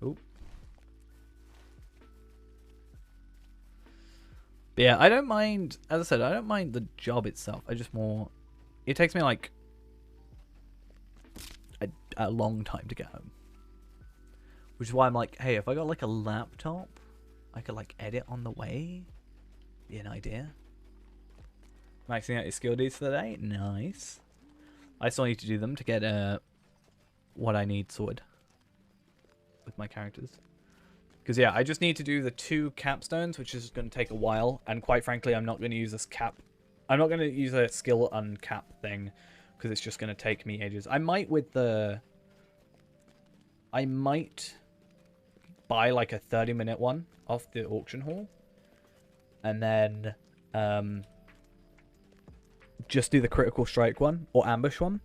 Oop. But yeah, I don't mind, as I said, I don't mind the job itself. I just more, it takes me like a long time to get home. Which is why I'm like, hey, if I got like a laptop, I could like edit on the way. Be an idea. Maxing out your skill deeds for the day. Nice. I still need to do them to get what I need sorted with my characters. Because yeah, I just need to do the 2 capstones, which is going to take a while. And quite frankly, I'm not going to use this cap. I'm not going to use a skill uncap thing because it's just going to take me ages. I might with the... I might buy like a 30-minute one off the auction hall. And then just do the critical strike one or ambush one.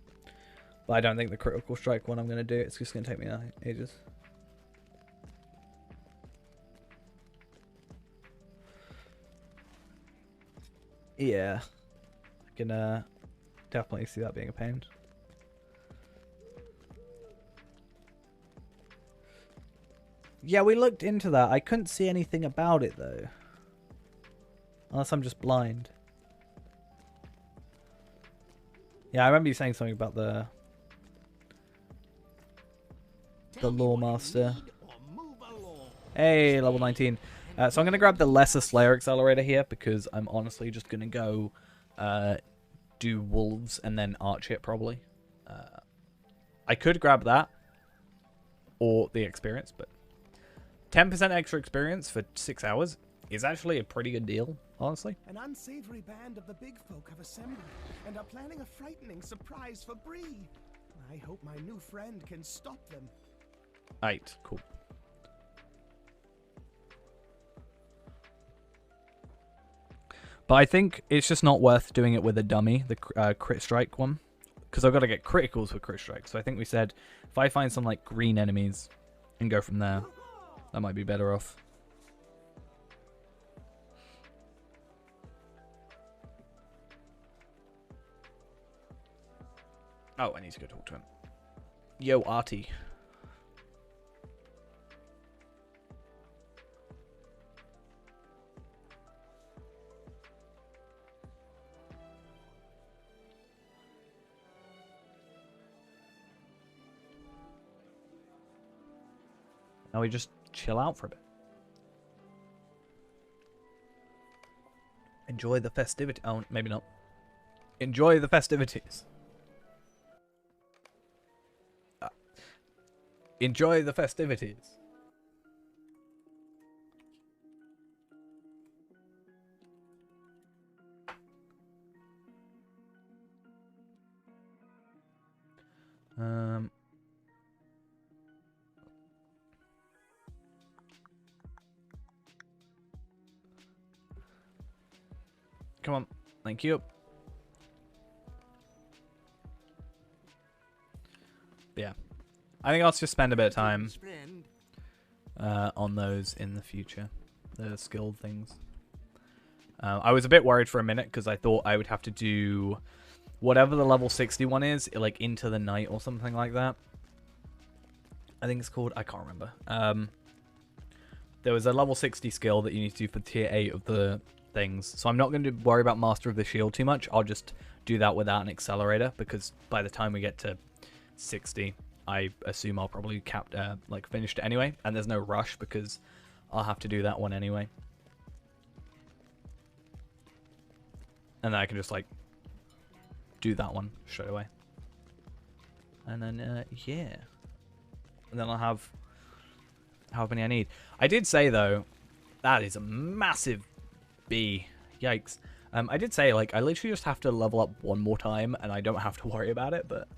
But I don't think the critical strike one I'm going to do. It's just going to take me ages. Yeah, I can definitely see that being a pain. Yeah, we looked into that. I couldn't see anything about it though. Unless I'm just blind. Yeah, I remember you saying something about the Lore Master. Hey, level 19. So I'm going to grab the Lesser Slayer Accelerator here because I'm honestly just going to go do Wolves and then Arch it probably. I could grab that or the experience, but 10% extra experience for 6 hours is actually a pretty good deal, honestly. An unsavory band of the big folk have assembled and are planning a frightening surprise for Bree. I hope my new friend can stop them. Right, cool. But I think it's just not worth doing it with a dummy, the crit strike one. Because I've got to get criticals for crit strike. So I think we said if I find some like green enemies and go from there, that might be better off. Oh, I need to go talk to him. Yo, Artie. Now we just chill out for a bit. Enjoy the festivity. Oh, maybe not. Enjoy the festivities. Enjoy the festivities. Come on. Thank you. Yeah. I think I'll just spend a bit of time on those in the future. The skilled things. I was a bit worried for a minute because I thought I would have to do whatever the level 60 one is, like into the night or something like that. I think it's called, I can't remember. There was a level 60 skill that you need to do for tier 8 of the things. So I'm not going to worry about Master of the Shield too much. I'll just do that without an accelerator because by the time we get to 60, I assume I'll probably like finished it anyway. And there's no rush because I'll have to do that one anyway. And then I can just like do that one straight away. And then, yeah. And then I'll have how many I need. I did say, though, that is a massive B. Yikes. I did say, like, I literally just have to level up one more time, and I don't have to worry about it, but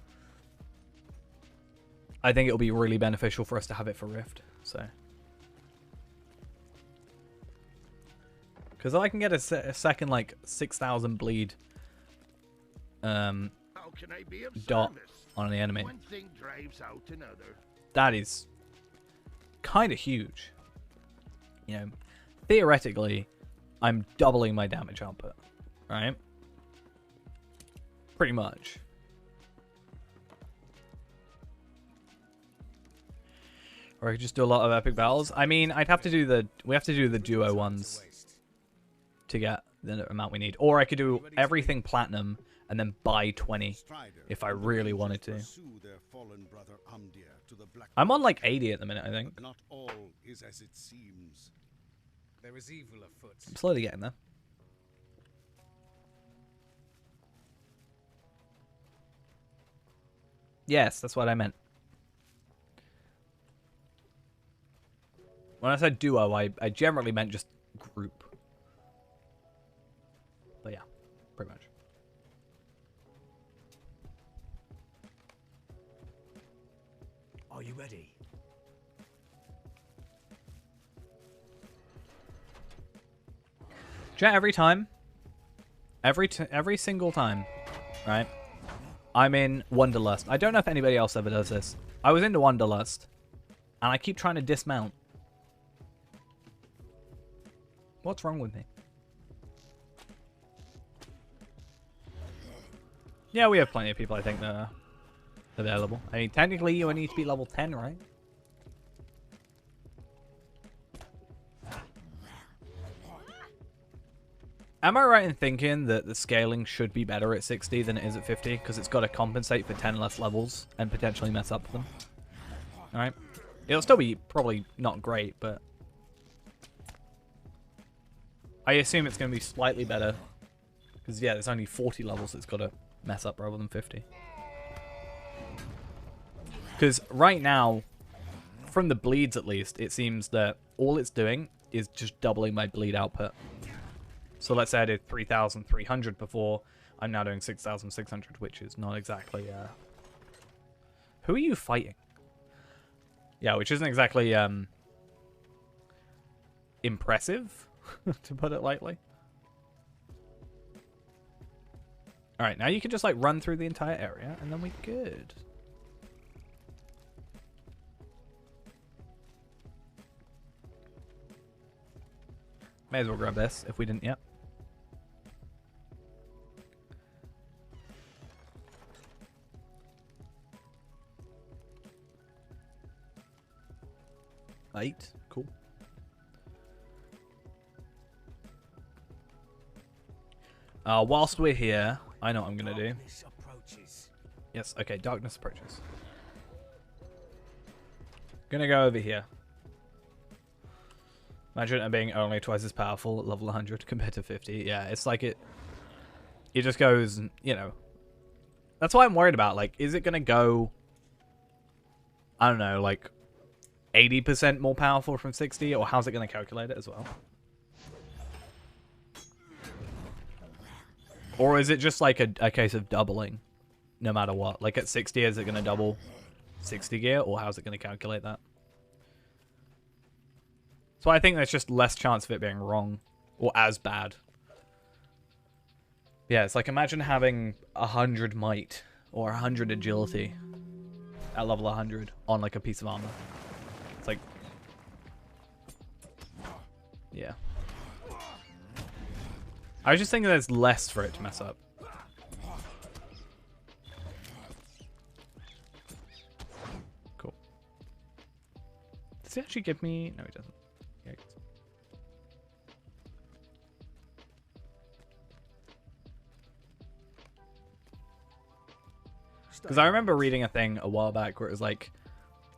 I think it'll be really beneficial for us to have it for Rift, so. Because I can get a second, like, 6,000 bleed dot on the enemy. One thing drives out another. That is kind of huge. You know, theoretically, I'm doubling my damage output, right? Pretty much. Or I could just do a lot of epic battles. I mean, I'd have to do we have to do the duo ones to get the amount we need. Or I could do everything platinum and then buy 20 if I really wanted to. I'm on like 80 at the minute, I think. Not all is as it seems. There is evil afoot. I'm slowly getting there. Yes, that's what I meant. When I said duo, I generally meant just group. But yeah, pretty much. Are you ready? Chat, every time, every single time, right? I'm in Wanderlust. I don't know if anybody else ever does this. I was into Wanderlust, and I keep trying to dismount. What's wrong with me? Yeah, we have plenty of people, I think, that are available. I mean, technically, you only need to be level 10, right? Am I right in thinking that the scaling should be better at 60 than it is at 50? Because it's got to compensate for 10 less levels and potentially mess up them. Alright. It'll still be probably not great, but I assume it's going to be slightly better. Because, yeah, there's only 40 levels it's got to mess up rather than 50. Because right now, from the bleeds at least, it seems that all it's doing is just doubling my bleed output. So let's say I did 3,300 before. I'm now doing 6,600, which is not exactly... Who are you fighting? Yeah, which isn't exactly impressive, to put it lightly. Alright, now you can just like run through the entire area, and then we're good. May as well grab this, if we didn't yet. Eight, cool. Whilst we're here, I know what I'm gonna do. Yes, okay, darkness approaches. Gonna go over here. Imagine it being only twice as powerful at level 100 compared to 50. Yeah, it's like it just goes, you know. That's why I'm worried about, like, is it gonna go, I don't know, like 80% more powerful from 60, or how's it going to calculate it as well? Or is it just like a case of doubling? no matter what. Like at 60, is it going to double 60 gear, or how's it going to calculate that? So I think there's just less chance of it being wrong or as bad. Yeah, it's like imagine having 100 might or 100 agility at level 100 on like a piece of armor. It's like, yeah. I was just thinking there's less for it to mess up. Cool. Does he actually give me? No, he doesn't. Yikes. Because I remember reading a thing a while back where it was like,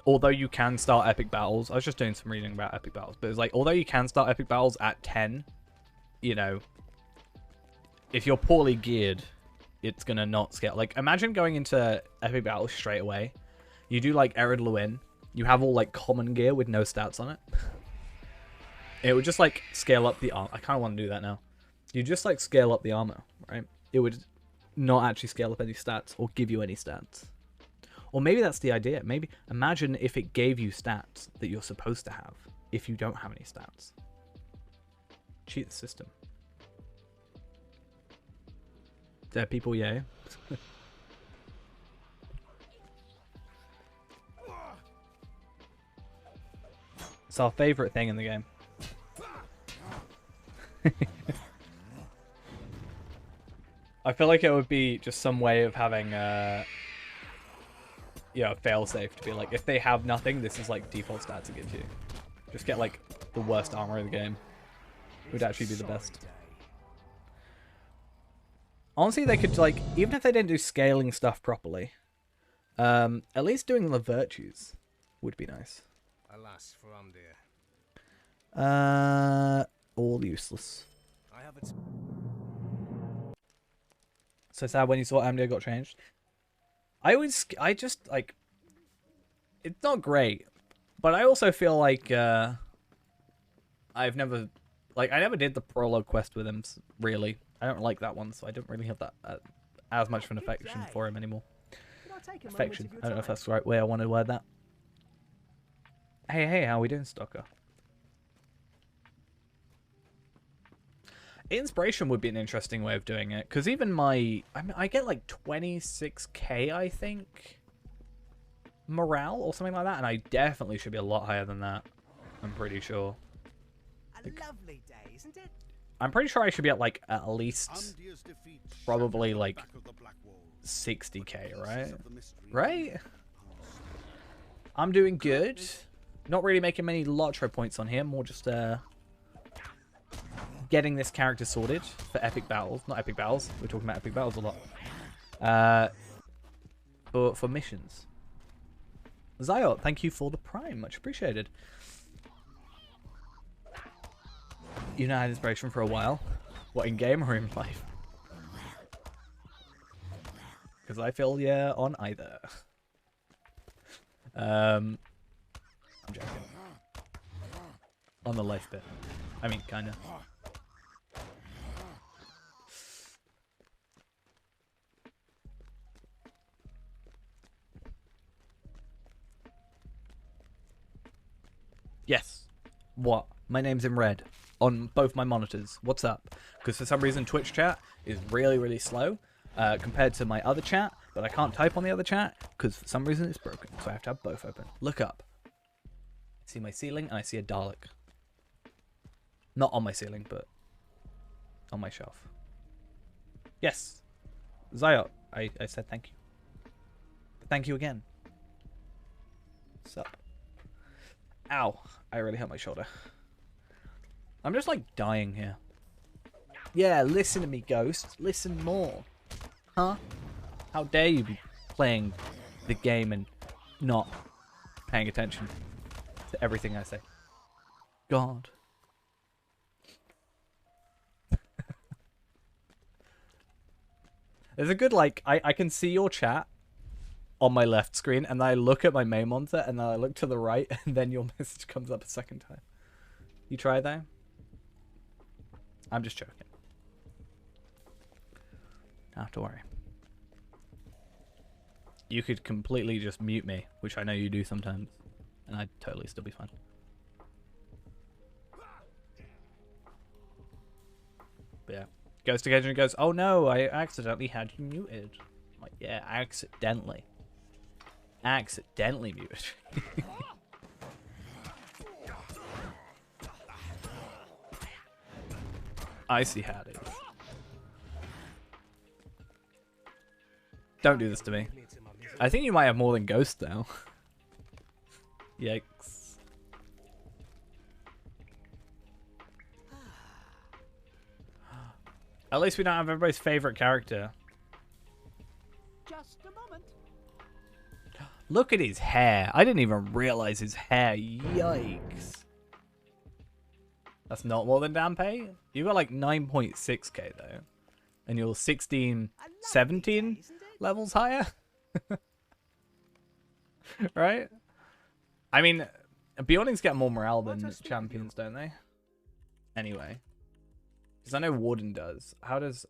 although you can start epic battles, I was just doing some reading about epic battles, but it was like, although you can start epic battles at 10, you know, if you're poorly geared, it's gonna not scale. Like, imagine going into epic battles straight away. You do like Ered Luin, you have all like common gear with no stats on it. It would just like scale up the armor. I kind of want to do that now. You just like scale up the armor, right? It would not actually scale up any stats or give you any stats. Or maybe that's the idea. Maybe imagine if it gave you stats that you're supposed to have if you don't have any stats. Cheat the system. Dead people, yeah. It's our favorite thing in the game. I feel like it would be just some way of having you know, fail-safe to be like, if they have nothing, this is like default stats it gives you. Just get like the worst armor in the game. It would actually be the best. Honestly, they could, like, even if they didn't do scaling stuff properly, at least doing the virtues would be nice. Alas, for Amdir. All useless. So sad when you saw Amdir got changed. I just, like, it's not great, but I also feel like, I've never, like, I never did the prologue quest with him, really. I don't like that one, so I don't really have that as much of an affection for him anymore. Affection. I don't know if that's the right way I want to word that. Hey, how are we doing, Stalker? Inspiration would be an interesting way of doing it, because even I get like 26k, I think, morale or something like that, and I definitely should be a lot higher than that. I'm pretty sure. Like, A lovely day, isn't it? I'm pretty sure I should be at like at least probably like 60k, right? Right? I'm doing good. Not really making many LOTRO points on here, more just getting this character sorted for epic battles. Not epic battles. We're talking about epic battles a lot. For missions. Zyot, thank you for the Prime. Much appreciated. You've not had inspiration for a while. What, in game or in life? Because I feel on either. I'm joking. On the life bit. I mean, kinda. Yes. What? My name's in red on both my monitors. What's up? Because for some reason Twitch chat is really, really slow compared to my other chat, but I can't type on the other chat because for some reason it's broken. So I have to have both open. Look up. I see my ceiling and I see a Dalek. Not on my ceiling, but on my shelf. Yes. Zyot, I said thank you. Thank you again. Sup? Ow. I really hurt my shoulder. I'm just like dying here. Yeah, listen to me, Ghost. Listen more. Huh? How dare you be playing the game and not paying attention to everything I say. God. There's a good, like, I can see your chat on my left screen, and then I look at my main monitor, and then I look to the right, and then your message comes up a second time. You try that? I'm just joking. Don't have to worry. you could completely just mute me, which I know you do sometimes, and I'd totally still be fine. But yeah. Goes to Gage and goes, oh no, I accidentally had you muted. I'm like, yeah, accidentally. Accidentally muted. I see how it is. Don't do this to me. I think you might have more than Ghost now. Yikes. At least we don't have everybody's favorite character. Just a moment. Look at his hair. I didn't even realize his hair. Yikes. That's not more than Dampe? You got like 9.6k though. And you're 16, 17 levels higher? Right? I mean, Beyondings get more morale than champions, don't they? Anyway. Because I know Warden does. How does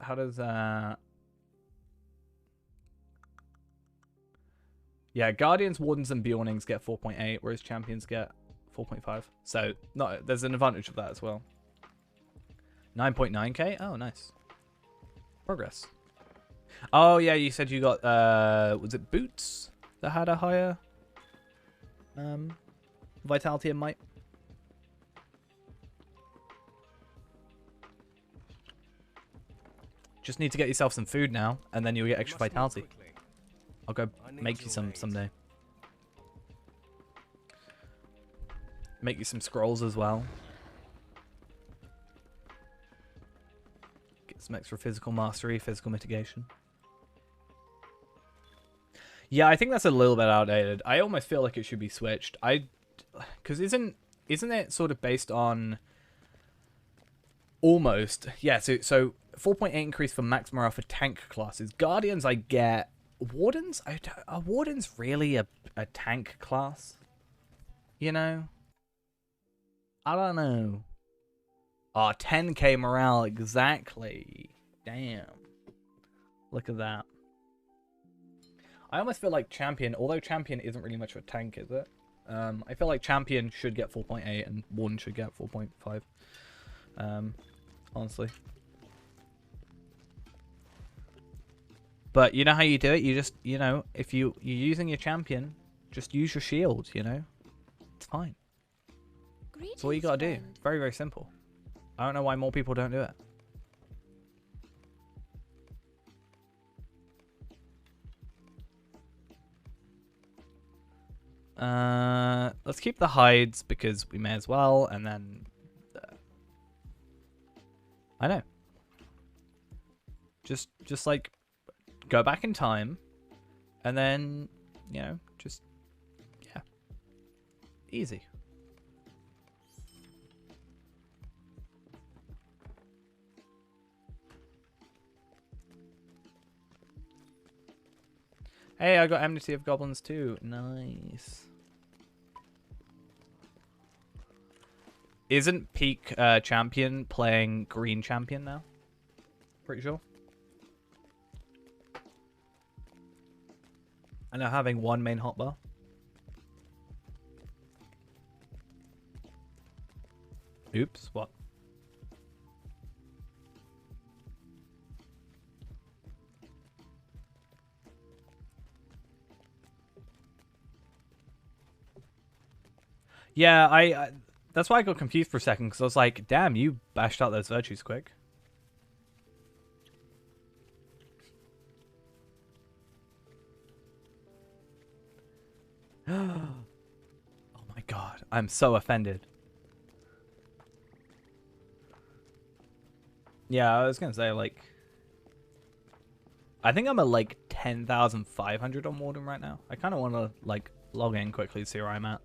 yeah, Guardians, Wardens, and Beyondings get 4.8, whereas champions get 4.5. So no, there's an advantage of that as well. 9.9k? Oh, nice. Progress. Oh yeah, you said you got was it Boots that had a higher vitality and might? Just need to get yourself some food now, and then you'll get extra vitality. I'll go make you some someday. Make you some scrolls as well. Get some extra physical mastery, physical mitigation. Yeah, I think that's a little bit outdated. I almost feel like it should be switched. Because isn't it sort of based on almost? Yeah, so 4.8 increase for max morale for tank classes. Guardians, I get. Wardens? Are Wardens really a tank class? You know? I don't know. Oh, 10k morale, exactly. Damn. Look at that. I almost feel like Champion, although Champion isn't really much of a tank, is it? I feel like Champion should get 4.8 and Warden should get 4.5. Honestly. But you know how you do it? You just, you know, if you're using your champion, just use your shield, you know? It's fine. That's all you gotta do. It's very, very simple. I don't know why more people don't do it. Let's keep the hides because we may as well, and then... I know. Just like... Go back in time, and then, you know, just, yeah, easy. Hey, I got Enmity of Goblins too. Nice. Isn't Peak Champion playing Green Champion now? Pretty sure. And now having one main hotbar. Oops, what? Yeah, I that's why I got confused for a second, because I was like, damn, you bashed out those virtues quick. Oh my god, I'm so offended. Yeah, I was gonna say, like, I think I'm at like 10,500 on Warden right now. I kind of want to like log in quickly to see where I'm at.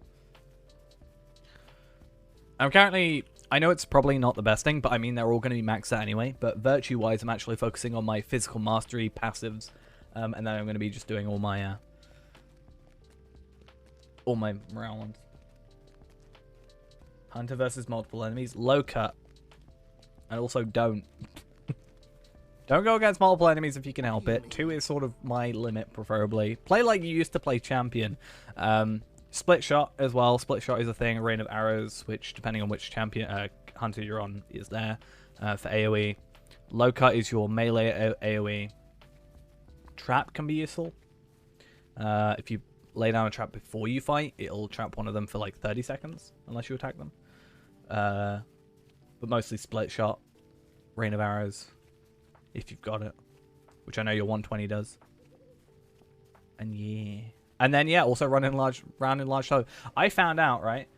I'm currently, I know it's probably not the best thing, but I mean, they're all going to be maxed out anyway. But virtue-wise, I'm actually focusing on my physical mastery passives, and then I'm going to be just doing all my morale ones. Hunter versus multiple enemies, low cut, and also don't. Don't go against multiple enemies if you can help it. 2 is sort of my limit, preferably. Play like you used to play champion. Split shot as well. Split shot is a thing. A rain of arrows, which, depending on which champion hunter you're on, is there for AoE. Low cut is your melee AoE. Trap can be useful. If you lay down a trap before you fight, it'll trap one of them for like 30 seconds, unless you attack them. But mostly split shot, rain of arrows, if you've got it, which I know your 120 does. And yeah, and then yeah, also round in large slow. I found out, right?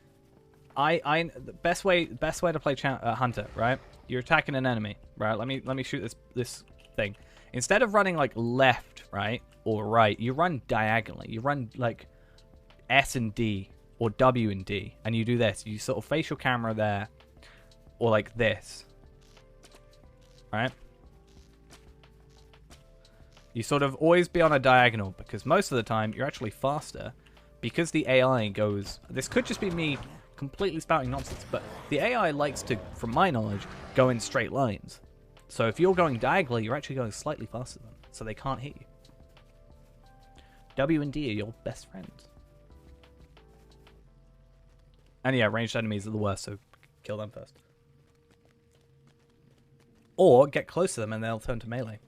The best way to play hunter, right? You're attacking an enemy, right? Let me shoot this thing. Instead of running like left, right, or right, you run diagonally. You run like S and D or W and D, and you do this. You sort of face your camera there, or like this, right? You sort of always be on a diagonal, because most of the time you're actually faster, because the AI goes... This could just be me completely spouting nonsense, but the AI likes to, from my knowledge, go in straight lines. So if you're going diagonally, you're actually going slightly faster than them, so they can't hit you. W and D are your best friends. And yeah, ranged enemies are the worst, so kill them first. Or get close to them and they'll turn to melee.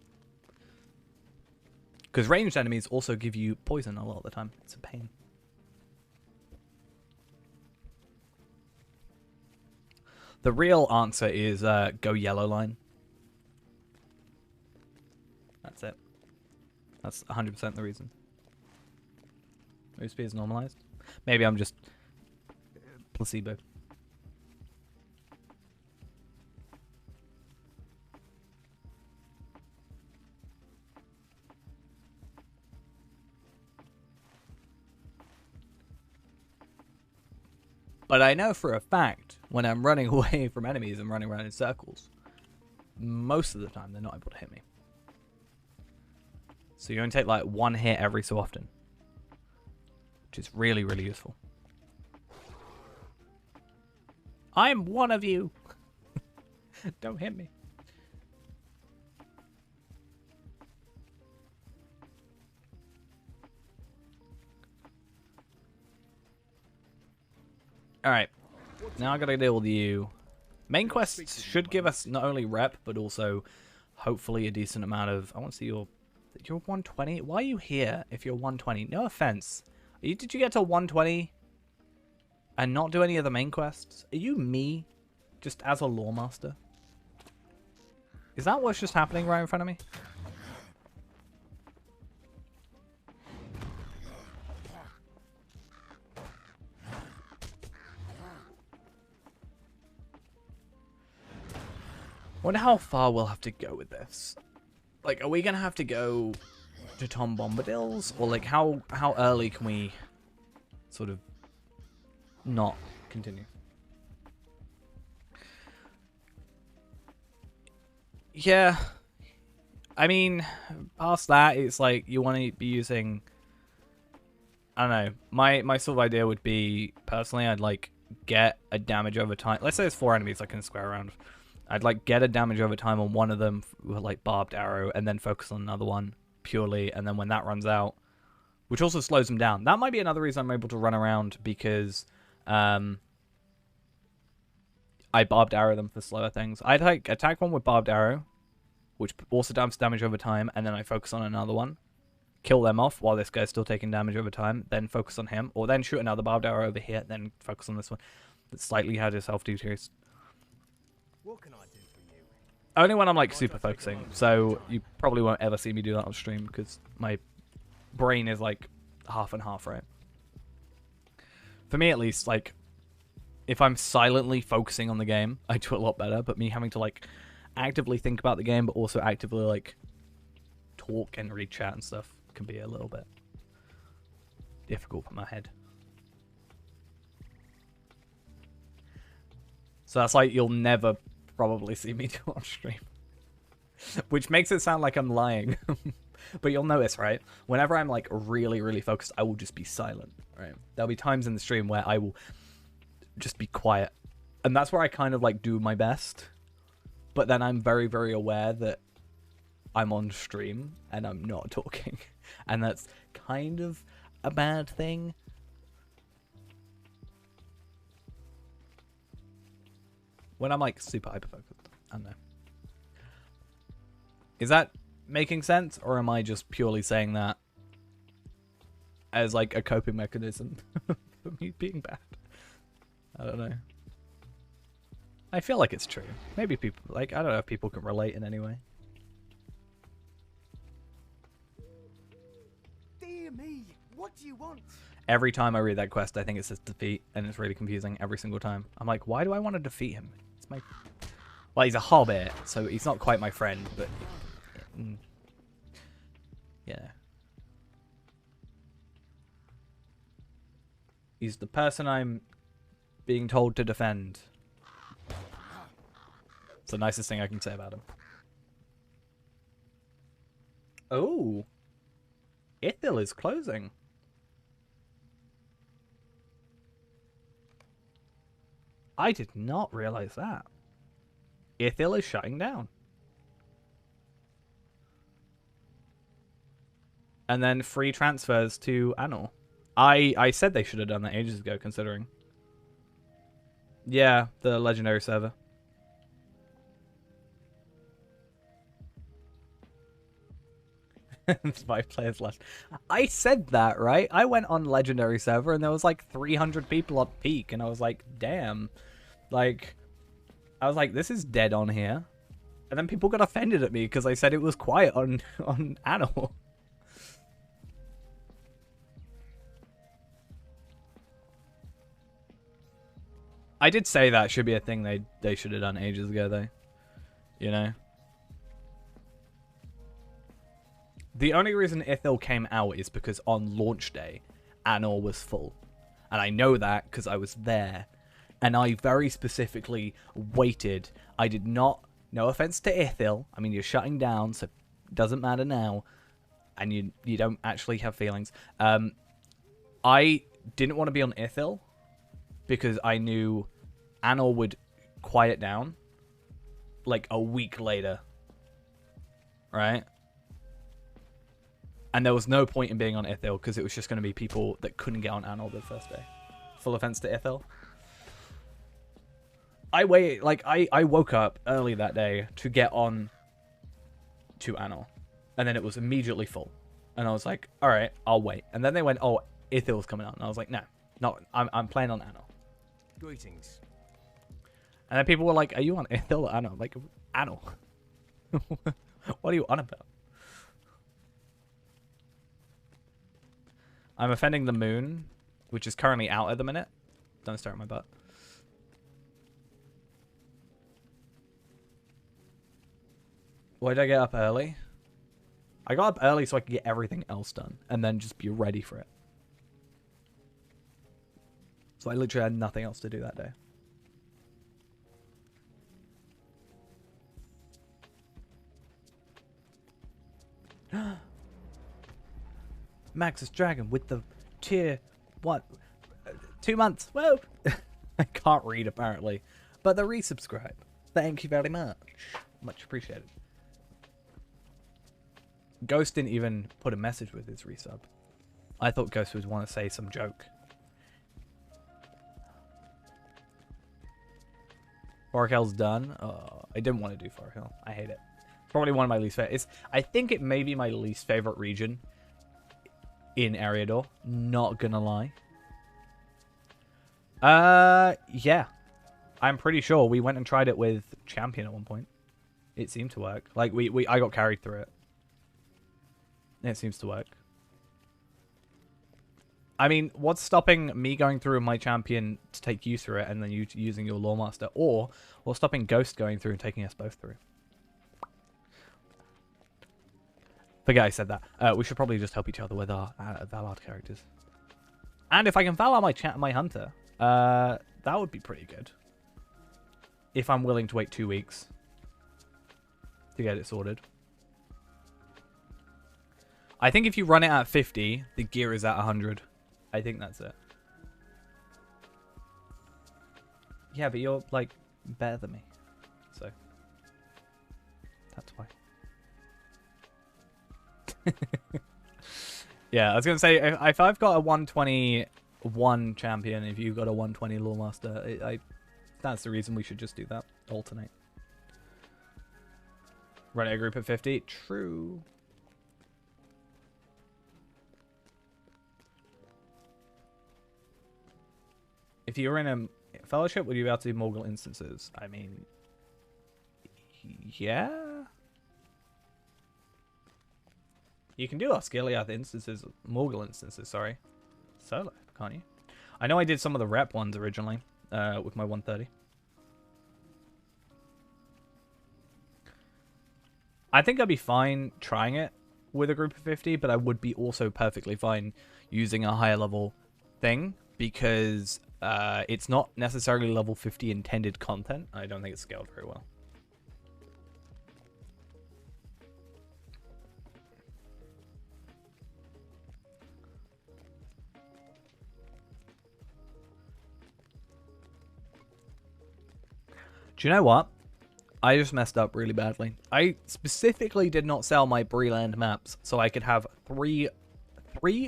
Because ranged enemies also give you poison a lot of the time. It's a pain. The real answer is go yellow line. That's it. That's 100% the reason. Move speed is normalized. Maybe I'm just placebo. But I know for a fact, when I'm running away from enemies and running around in circles, most of the time they're not able to hit me. So you only take like one hit every so often, which is really, really useful. I'm one of you. Don't hit me. Alright, now I gotta deal with you. Main quests should give us not only rep, but also hopefully a decent amount of... I want to see your... You're 120? Why are you here if you're 120? No offense. Did you get to 120 and not do any of the main quests? Are you me, just as a lore master? Is that what's just happening right in front of me? Wonder how far we'll have to go with this. Like, are we gonna have to go to Tom Bombadil's, or like how early can we sort of not continue? Yeah, I mean, past that, it's like you want to be using. I don't know. My sort of idea would be, personally, I'd like get a damage over time. Let's say there's 4 enemies I can square around. I'd like get a damage over time on one of them with like barbed arrow, and then focus on another one purely, and then when that runs out, which also slows them down. That might be another reason I'm able to run around, because I barbed arrow them for slower things. I'd like attack one with barbed arrow, which also does damage over time, and then I focus on another one, kill them off while this guy's still taking damage over time, then focus on him, or then shoot another barbed arrow over here, then focus on this one. That's slightly harder self-decrease. What can I do for you? Only when I'm like super focusing, so you probably won't ever see me do that on stream, because my brain is like half and half, right? For me at least, like, if I'm silently focusing on the game, I do a lot better, but me having to like actively think about the game, but also actively like talk and read chat and stuff can be a little bit difficult for my head. So that's like, you'll never probably see me do on stream. Which makes it sound like I'm lying. But you'll notice, right? Whenever I'm like really, really focused, I will just be silent, right? There'll be times in the stream where I will just be quiet. And that's where I kind of like do my best. But then I'm very, very aware that I'm on stream and I'm not talking. And that's kind of a bad thing. When I'm like super hyper focused. I don't know. Is that making sense, or am I just purely saying that as like a coping mechanism for me being bad? I don't know. I feel like it's true. Maybe people, like, I don't know if people can relate in any way. Dear me, what do you want? Every time I read that quest, I think it says defeat, and it's really confusing every single time. I'm like, why do I want to defeat him? It's my... Well, he's a hobbit, so he's not quite my friend, but... Yeah. He's the person I'm being told to defend. It's the nicest thing I can say about him. Oh. Ithil is closing. I did not realize that. Ithil is shutting down. And then free transfers to Anor. I said they should have done that ages ago, considering. Yeah, the legendary server. There's 5 players left. I said that, right? I went on legendary server and there was like 300 people at peak, and I was like, damn. Like, I was like, this is dead on here. And then people got offended at me because I said it was quiet on Anor. I did say that should be a thing they should have done ages ago, though. You know? The only reason Ithil came out is because on launch day, Anor was full. And I know that because I was there. And I very specifically waited. I did not... No offense to Ithil. I mean, you're shutting down, so it doesn't matter now. And you don't actually have feelings. I didn't want to be on Ithil because I knew Anor would quiet down like a week later. Right? And there was no point in being on Ithil because it was just going to be people that couldn't get on Anor the first day. Full offense to Ithil. I woke up early that day to get on to Anor. And then it was immediately full. And I was like, alright, I'll wait. And then they went, oh, Ithil's coming on. And I was like, no, I'm playing on Anor. Greetings. And then people were like, are you on Ithil or Anor? I'm like, Anor. What are you on about? I'm offending the moon, which is currently out at the minute. Don't stare at my butt. Why did I get up early? I got up early so I could get everything else done and then just be ready for it. So I literally had nothing else to do that day. Max's Dragon with the tier 1. 2 months. Whoa! I can't read apparently. But the resubscribe. Thank you very much. Much appreciated. Ghost didn't even put a message with his resub. I thought Ghost would want to say some joke. Farkel's done. I didn't want to do Farkel. I hate it. It's probably one of my least favorite. I think it may be my least favorite region in Eriador. Not gonna lie. Yeah. I'm pretty sure we went and tried it with Champion at one point. It seemed to work. Like I got carried through it. It seems to work. I mean, what's stopping me going through my Champion to take you through it and then you using your Lawmaster? Or what's stopping Ghost going through and taking us both through? Forget I said that. We should probably just help each other with our Valard characters. And if I can Valar my Hunter, that would be pretty good. If I'm willing to wait 2 weeks to get it sorted. I think if you run it at 50, the gear is at 100. I think that's it. Yeah, but you're, like, better than me. So, that's why. Yeah, I was gonna say if I've got a 121 champion, if you've got a 120 Lawmaster, that's the reason we should just do that. Alternate. Running a group of 50. True. If you were in a fellowship, would you be able to do Morgul instances? I mean, yeah. You can do Osgiliath instances, Morgul instances, sorry. Solo, can't you? I know I did some of the rep ones originally with my 130. I think I'd be fine trying it with a group of 50, but I would be also perfectly fine using a higher level thing because it's not necessarily level 50 intended content. I don't think it's scaled very well. Do you know what? I just messed up really badly. I specifically did not sell my Breeland maps so I could have three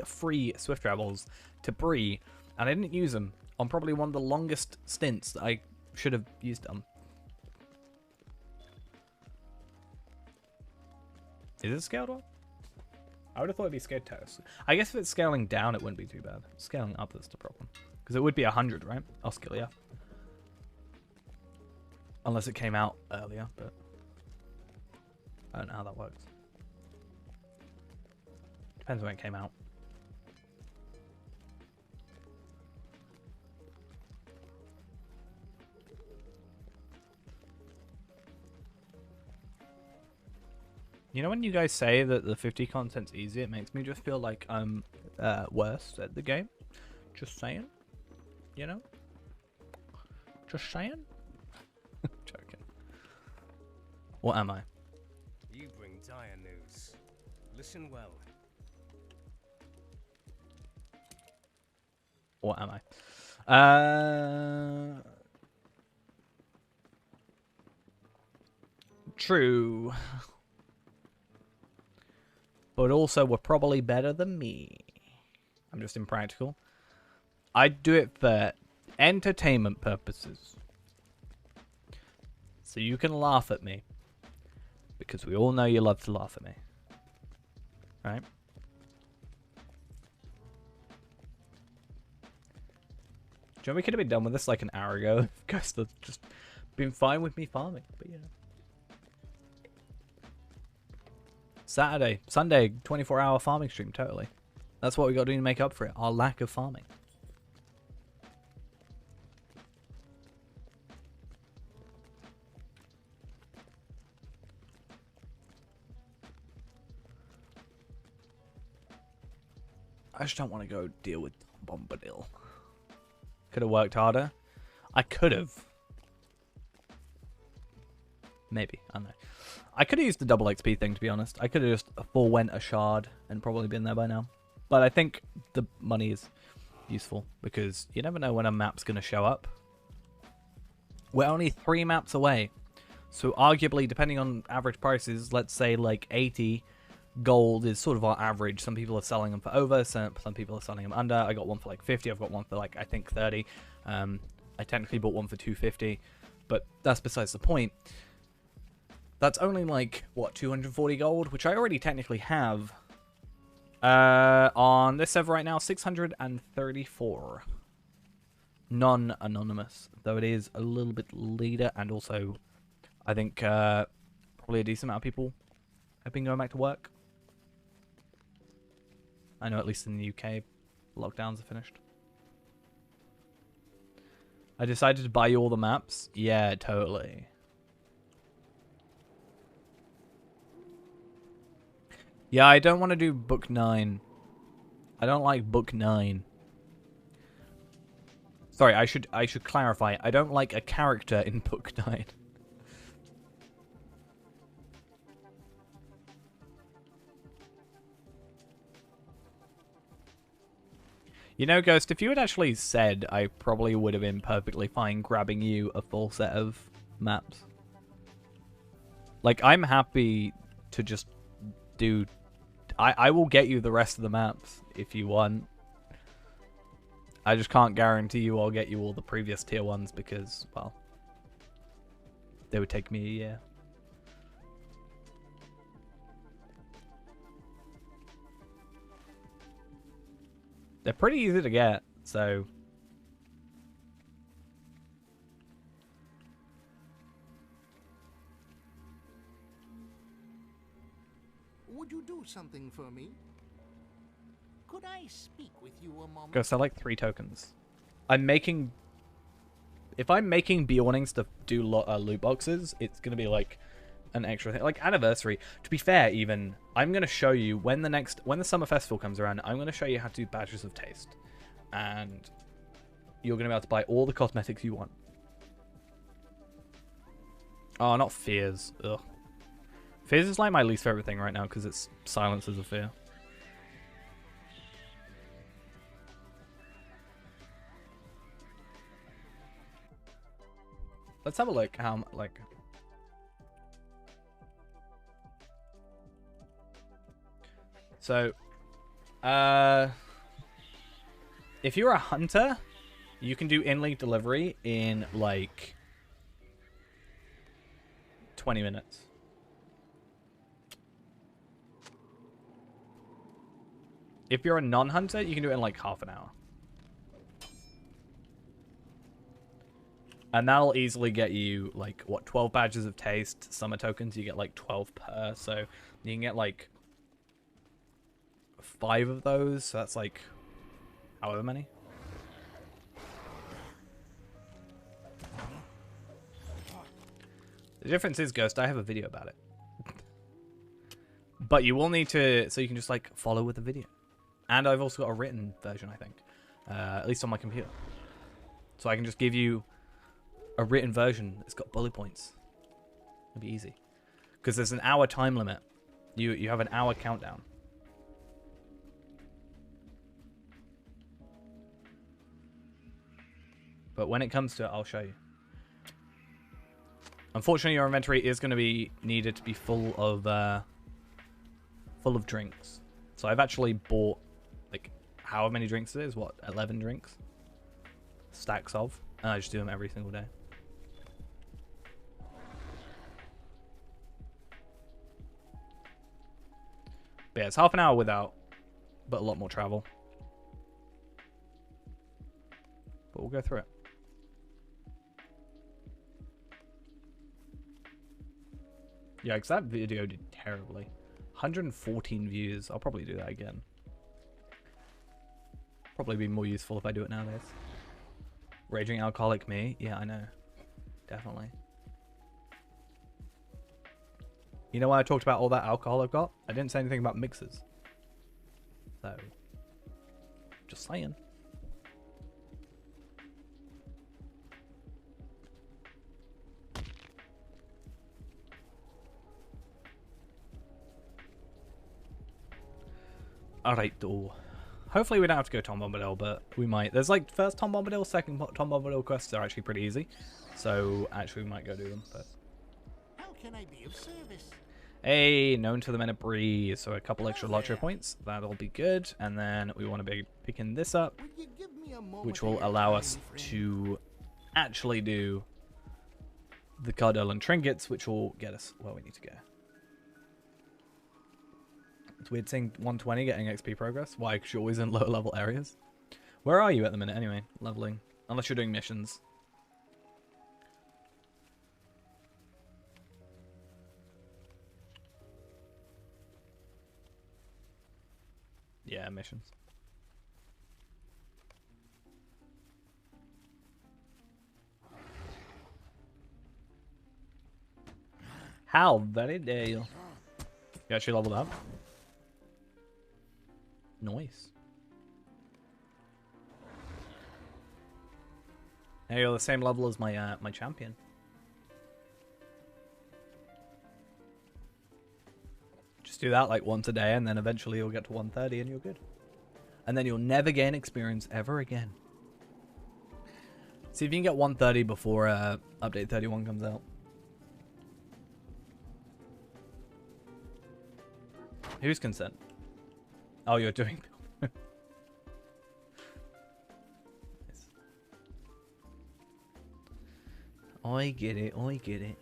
free swift travels to Bree, and I didn't use them on probably one of the longest stints that I should have used them. Is it scaled up? I would have thought it'd be scaled toast. I guess if it's scaling down, it wouldn't be too bad. Scaling up is the problem. Because it would be 100, right? Osgiliath. Unless it came out earlier, but I don't know how that works. Depends when it came out. You know when you guys say that the 50 content's easy, it makes me just feel like I'm worse at the game. Just saying. You know? Just saying. Joking. What am I? You bring dire news. Listen well. What am I? True. But also, we're probably better than me. I'm just impractical. I'd do it for entertainment purposes. So you can laugh at me. Because we all know you love to laugh at me. Right? Do you know we could have been done with this like an hour ago? Guys, that's just been fine with me farming. But yeah. Sunday, 24-hour farming stream, totally. That's what we got to do to make up for it. Our lack of farming. I just don't want to go deal with Bombadil. Could have worked harder. I could have. Maybe. I don't know. I could have used the double XP thing, to be honest. I could have just forewent a shard and probably been there by now. But I think the money is useful because you never know when a map's going to show up. We're only 3 maps away. So arguably, depending on average prices, let's say like 80 gold is sort of our average. Some people are selling them for over, some people are selling them under. I got one for like 50. I've got one for like, I think 30. I technically bought one for 250. But that's besides the point. That's only like, what, 240 gold? Which I already technically have. On this server right now, 634. Non-anonymous. Though it is a little bit later. And also, I think probably a decent amount of people have been going back to work. I know at least in the UK, lockdowns are finished. I decided to buy you all the maps. Yeah, totally. Yeah, I don't want to do book 9. I don't like book 9. Sorry, I should clarify. I don't like a character in book 9. You know, Ghost, if you had actually said, I probably would have been perfectly fine grabbing you a full set of maps. Like, I'm happy to just do I will get you the rest of the maps if you want. I just can't guarantee you I'll get you all the previous tier 1s because, well, they would take me a year. They're pretty easy to get, so... Would you do something for me? Could I speak with you a moment? Go sell like 3 tokens. I'm making... If I'm making Bjornings to do loot boxes, it's going to be like an extra thing. Like Anniversary. To be fair, even, I'm going to show you when the Summer Festival comes around, I'm going to show you how to do Badges of Taste. And you're going to be able to buy all the cosmetics you want. Oh, not Fears. Ugh. Fears is like my least favorite thing right now because it's silences of fear. Let's have a look how, like... So, if you're a hunter, you can do in-league delivery in, like, 20 minutes. If you're a non-hunter, you can do it in, like, half an hour. And that'll easily get you, like, what, 12 badges of taste, summer tokens, you get, like, 12 per, so you can get, like, 5 of those, so that's, like, however many. The difference is, Ghost, I have a video about it. But you will need to, so you can just, like, follow with the video. And I've also got a written version, I think. At least on my computer. So I can just give you a written version. It's got bullet points. It'll be easy. Because there's an hour time limit. You have an hour countdown. But when it comes to it, I'll show you. Unfortunately, your inventory is going to be needed to be full of drinks. So I've actually bought, like, however many drinks it is. What, 11 drinks? Stacks of. And I just do them every single day. But yeah, it's half an hour without, but a lot more travel. But we'll go through it. Yeah, because that video did terribly. 114 views. I'll probably do that again. Probably be more useful if I do it nowadays. Raging alcoholic me? Yeah, I know. Definitely. You know why I talked about all that alcohol I've got? I didn't say anything about mixers. So, just saying. Alright, though. Hopefully we don't have to go Tom Bombadil, but we might. There's like first Tom Bombadil, second Tom Bombadil quests are actually pretty easy. So actually we might go do them first. How can I be of service? Hey, known to the men of Bree. So a couple extra LOTRO points. That'll be good. And then we want to be picking this up, which will allow us to actually do the Cardell and Trinkets, which will get us where we need to go. It's weird seeing 120 getting XP progress. Why? Because you're always in lower level areas. Where are you at the minute anyway? Leveling. Unless you're doing missions. Yeah, missions. How very dare you? You actually leveled up? Nice. Hey, you're the same level as my my champion. Just do that like once a day, and then eventually you'll get to 130, and you're good. And then you'll never gain experience ever again. See if you can get 130 before update 31 comes out. Whose consent? Oh, you're doing... I get it, I get it.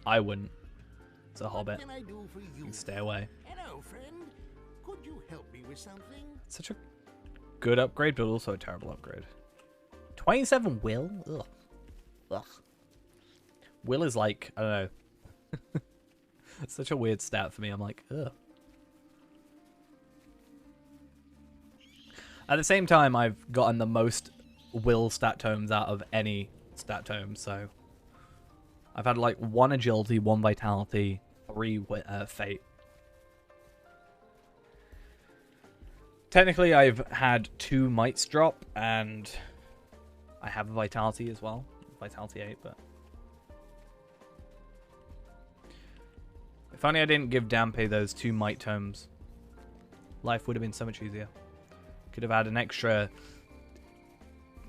I wouldn't. It's a hobbit. What can I do for you? Stay away. Hello, friend. Could you help me with something? Such a good upgrade, but also a terrible upgrade. 27 will? Ugh. Ugh. Will is like, I don't know. It's such a weird stat for me. I'm like, ugh. At the same time, I've gotten the most will stat tomes out of any stat tome, so... I've had like 1 agility, 1 vitality, 3 fate. Technically, I've had 2 mites drop, and I have a vitality as well. Vitality 8, but... If only I didn't give Dampe those 2 might tomes. Life would have been so much easier. Could have had an extra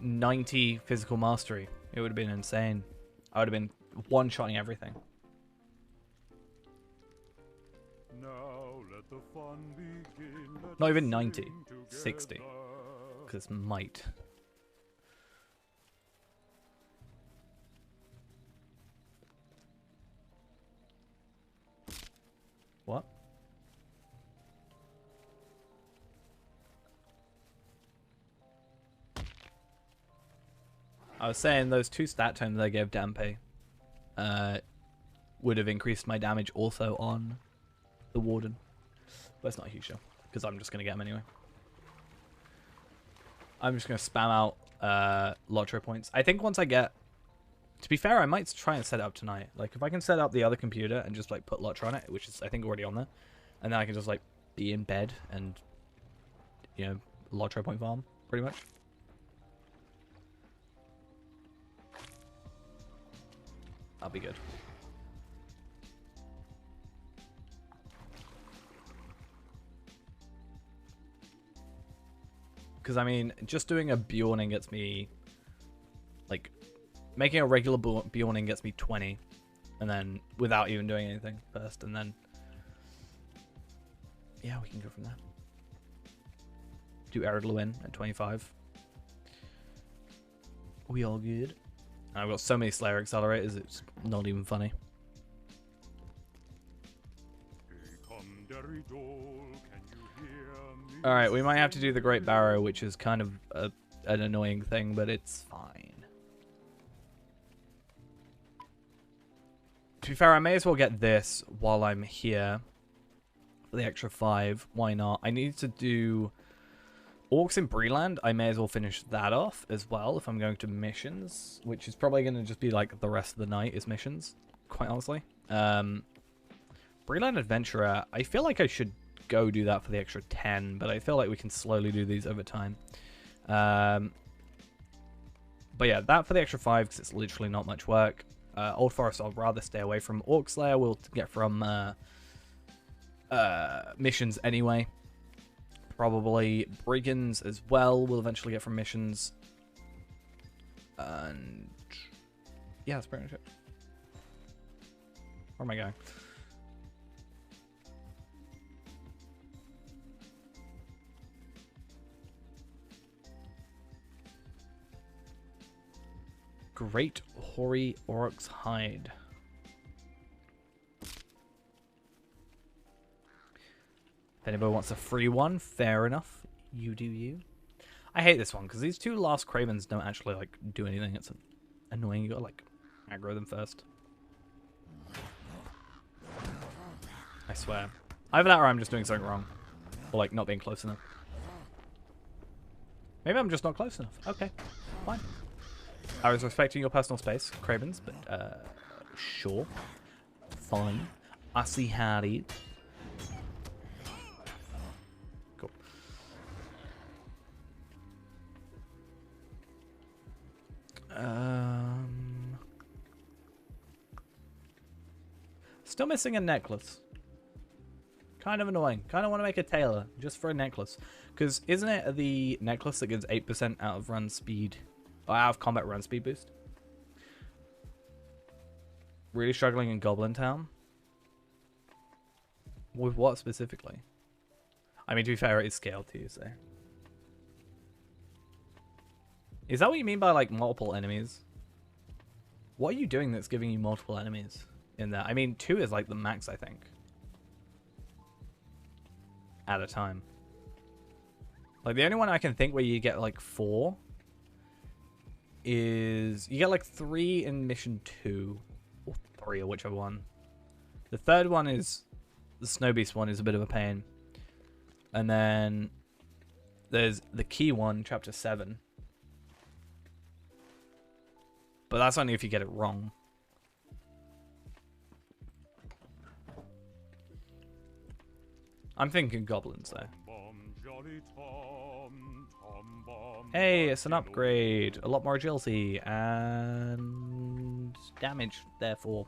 90 physical mastery. It would have been insane. I would have been one-shotting everything. Now let the fun begin. Not even 90. 60. Because might. What? I was saying those 2 stat tomes I gave Dampe would have increased my damage also on the Warden. But it's not a huge deal, because I'm just going to get them anyway. I'm just going to spam out LOTRO points. I think once I get... To be fair, I might try and set it up tonight. Like, if I can set up the other computer and just, like, put LOTRO on it, which is, I think, already on there, and then I can just, like, be in bed and, you know, LOTRO point farm, pretty much. That'll be good. Because, I mean, just doing a Bjorning gets me, like, making a regular Bjorning gets me 20. And then, without even doing anything first. And then, yeah, we can go from there. Do Ered Lewin at 25. We all good. And I've got so many Slayer accelerators, it's not even funny. Alright, we might have to do the Great Barrow, which is kind of an annoying thing, but it's fine. To be fair, I may as well get this while I'm here. For the extra 5, why not? I need to do Orcs in Breland. I may as well finish that off as well if I'm going to missions, which is probably going to just be like the rest of the night is missions, quite honestly. Breland Adventurer, I feel like I should go do that for the extra 10, but I feel like we can slowly do these over time. But yeah, that for the extra 5 because it's literally not much work. Old Forest I'll rather stay away from. Orc Slayer we'll get from missions anyway. Probably Brigands as well we'll eventually get from missions. And yeah, that's pretty much it. Where am I going? Great Hoary Oryx Hide. If anybody wants a free one, fair enough. You do you. I hate this one because these 2 last Cravens don't actually like do anything. It's annoying. You gotta like aggro them first. I swear. Either that or I'm just doing something wrong. Or like not being close enough. Maybe I'm just not close enough. Okay, fine. I was respecting your personal space, Cravens, but sure. Fine. I see how it is. Cool. Still missing a necklace. Kind of annoying. Kind of want to make a tailor just for a necklace. Because isn't it the necklace that gives 8% out of run speed, or out of combat run speed boost? Really struggling in Goblin Town? With what specifically? I mean, to be fair, it is scaled to you, so. Is that what you mean by, like, multiple enemies? What are you doing that's giving you multiple enemies in there? I mean, 2 is, like, the max, I think. At a time. Like, the only one I can think where you get, like, 4 is... You get, like, 3 in Mission 2. Or 3, or whichever one. The third one is... The Snow Beast one is a bit of a pain. And then... There's the key one, Chapter 7. But that's only if you get it wrong. I'm thinking goblins, though. Hey, it's an upgrade. A lot more agility and damage, therefore.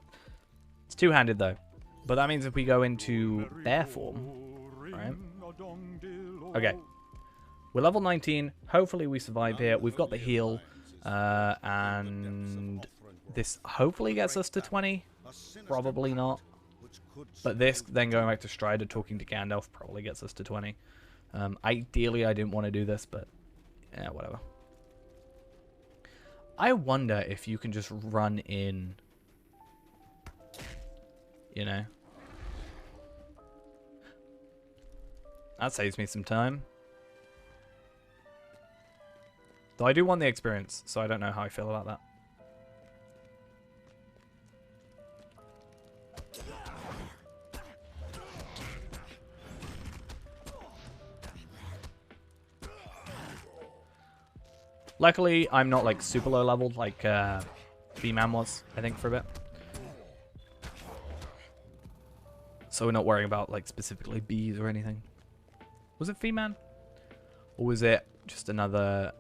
It's two-handed, though. But that means if we go into bear form, right? Okay. We're level 19. Hopefully we survive here. We've got the heal. And this hopefully gets us to 20. Probably not. But this, then going back to Strider, talking to Gandalf, probably gets us to 20. Ideally, I didn't want to do this, but yeah, whatever. I wonder if you can just run in, you know. That saves me some time. Though I do want the experience, so I don't know how I feel about that. Luckily, I'm not like super low leveled like B-Man was, I think, for a bit. So we're not worrying about like specifically bees or anything. Was it Fee-Man? Or was it just another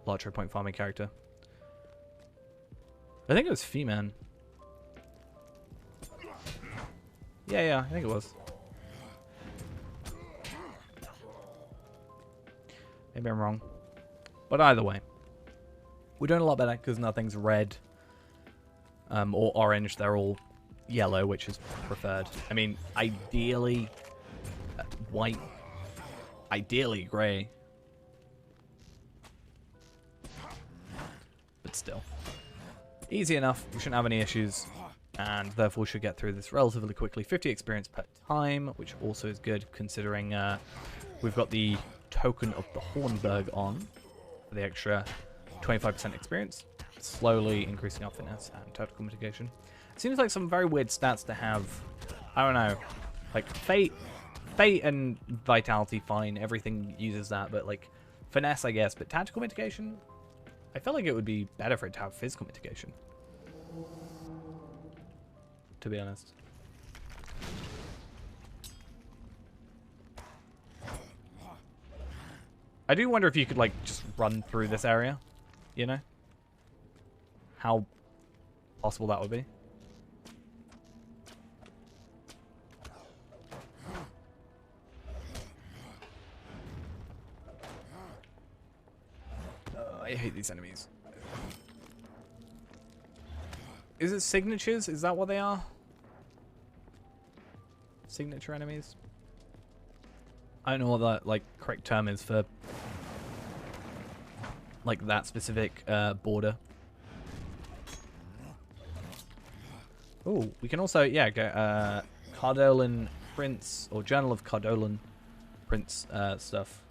LOTRO point farming character? I think it was Fee-Man. Yeah, I think it was. Maybe I'm wrong. But either way. We're doing a lot better because nothing's red or orange. They're all yellow, which is preferred. I mean, ideally white. Ideally grey. But still. Easy enough. We shouldn't have any issues. And therefore should get through this relatively quickly. 50 experience per time, which also is good considering we've got the Token of the Hornberg on for the extra 25% experience, slowly increasing our fitness and tactical mitigation. Seems like some very weird stats to have. I don't know, like fate and vitality, fine, everything uses that, but like finesse, I guess. But tactical mitigation, I feel like it would be better for it to have physical mitigation, to be honest. I do wonder if you could like just run through this area, you know? How possible that would be. I hate these enemies. Is it signatures? Is that what they are? Signature enemies? I don't know what that like correct term is for like that specific border. Oh, we can also get Cardolan Prince or Journal of Cardolan Prince stuff.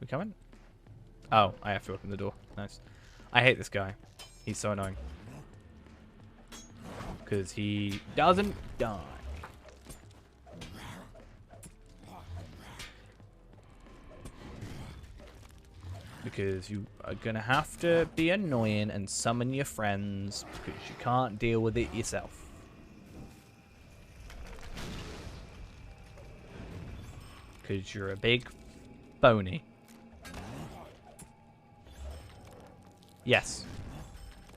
We coming? Oh, I have to open the door. Nice. I hate this guy. He's so annoying. Because he doesn't die. Because you are going to have to be annoying and summon your friends because you can't deal with it yourself. Because you're a big phony. Yes.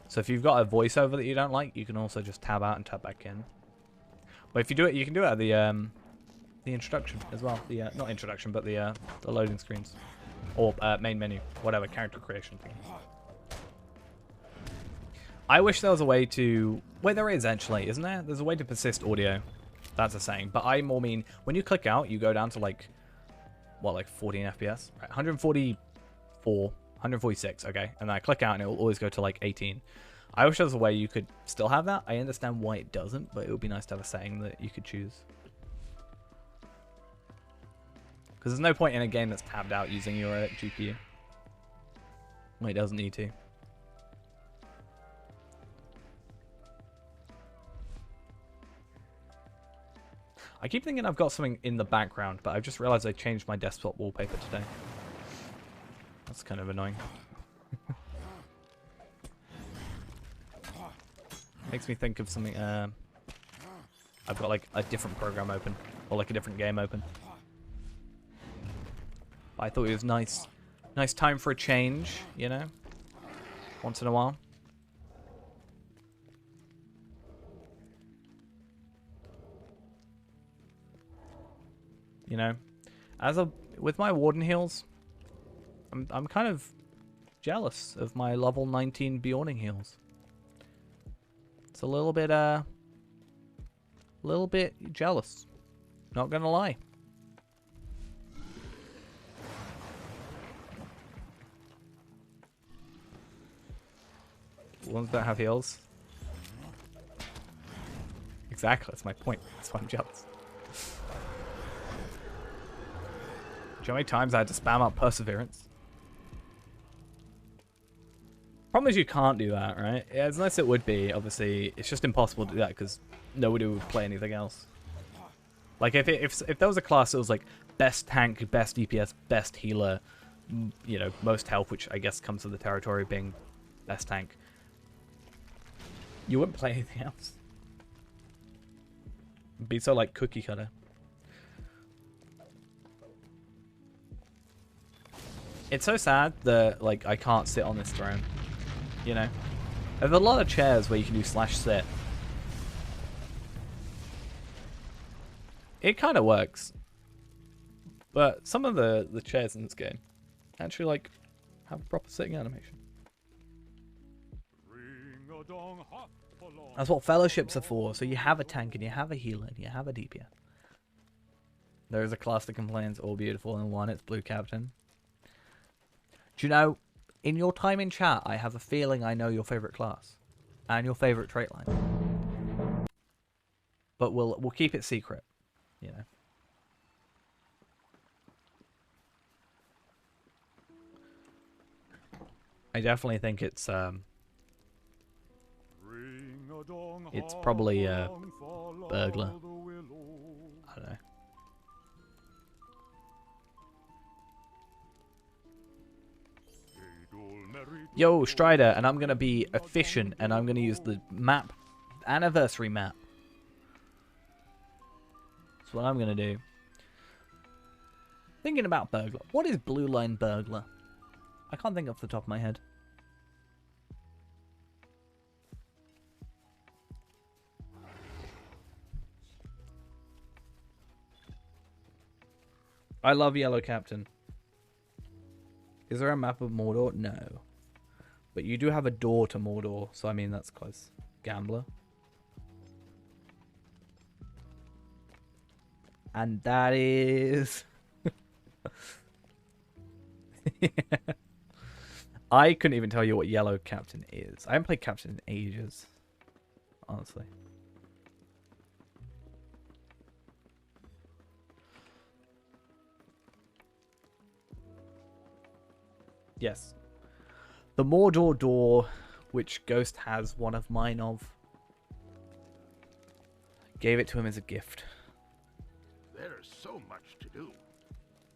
So if you've got a voiceover that you don't like, you can also just tab out and tab back in. But if you do it, you can do it at the introduction as well. The not introduction, but the loading screens. Or main menu, whatever, character creation thing. I wish there was a way to... Wait, there is actually, isn't there? There's a way to persist audio. That's a saying. But I more mean, when you click out, you go down to like, what, like 14 FPS? Right, 144, 146, okay. And then I click out and it will always go to like 18. I wish there was a way you could still have that. I understand why it doesn't, but it would be nice to have a setting that you could choose. Because there's no point in a game that's tabbed out using your GPU. Well, it doesn't need to. I keep thinking I've got something in the background, but I've just realized I changed my desktop wallpaper today. That's kind of annoying. Makes me think of something. I've got like a different program open, or like a different game open. But I thought it was nice. Nice time for a change, you know? Once in a while. You know, with my Warden heals, I'm kind of jealous of my level 19 Bjorning heals. It's a little bit jealous. Not gonna lie. Ones that have heals. Exactly, that's my point. That's why I'm jealous. Do you know how many times I had to spam up Perseverance? Problem is you can't do that, right? Yeah, as nice as it would be, obviously, it's just impossible to do that because nobody would play anything else. Like, if there was a class that was like best tank, best DPS, best healer, you know, most health, which I guess comes with the territory of being best tank, you wouldn't play anything else. It'd be so like cookie cutter. It's so sad that, like, I can't sit on this throne, you know? There's a lot of chairs where you can do /sit. It kind of works. But some of the chairs in this game actually, like, have a proper sitting animation. That's what fellowships are for. So you have a tank and you have a healer and you have a DPS. There is a class that complains, all beautiful in one, it's Blue Captain. Do you know, in your time in chat, I have a feeling I know your favorite class and your favorite trait line. But we'll keep it secret, you know. I definitely think it's probably burglar. I don't know. Yo, Strider, and I'm going to be efficient, and I'm going to use the map, anniversary map. That's what I'm going to do. Thinking about burglar. What is blue line burglar? I can't think off the top of my head. I love Yellow Captain. Is there a map of Mordor? No. But you do have a door to Mordor, so I mean that's close. Gambler. And that is... yeah. I couldn't even tell you what Yellow Captain is. I haven't played Captain in ages. Honestly. Yes. The Mordor door, which Ghost has one of mine of, gave it to him as a gift. There's so much to do.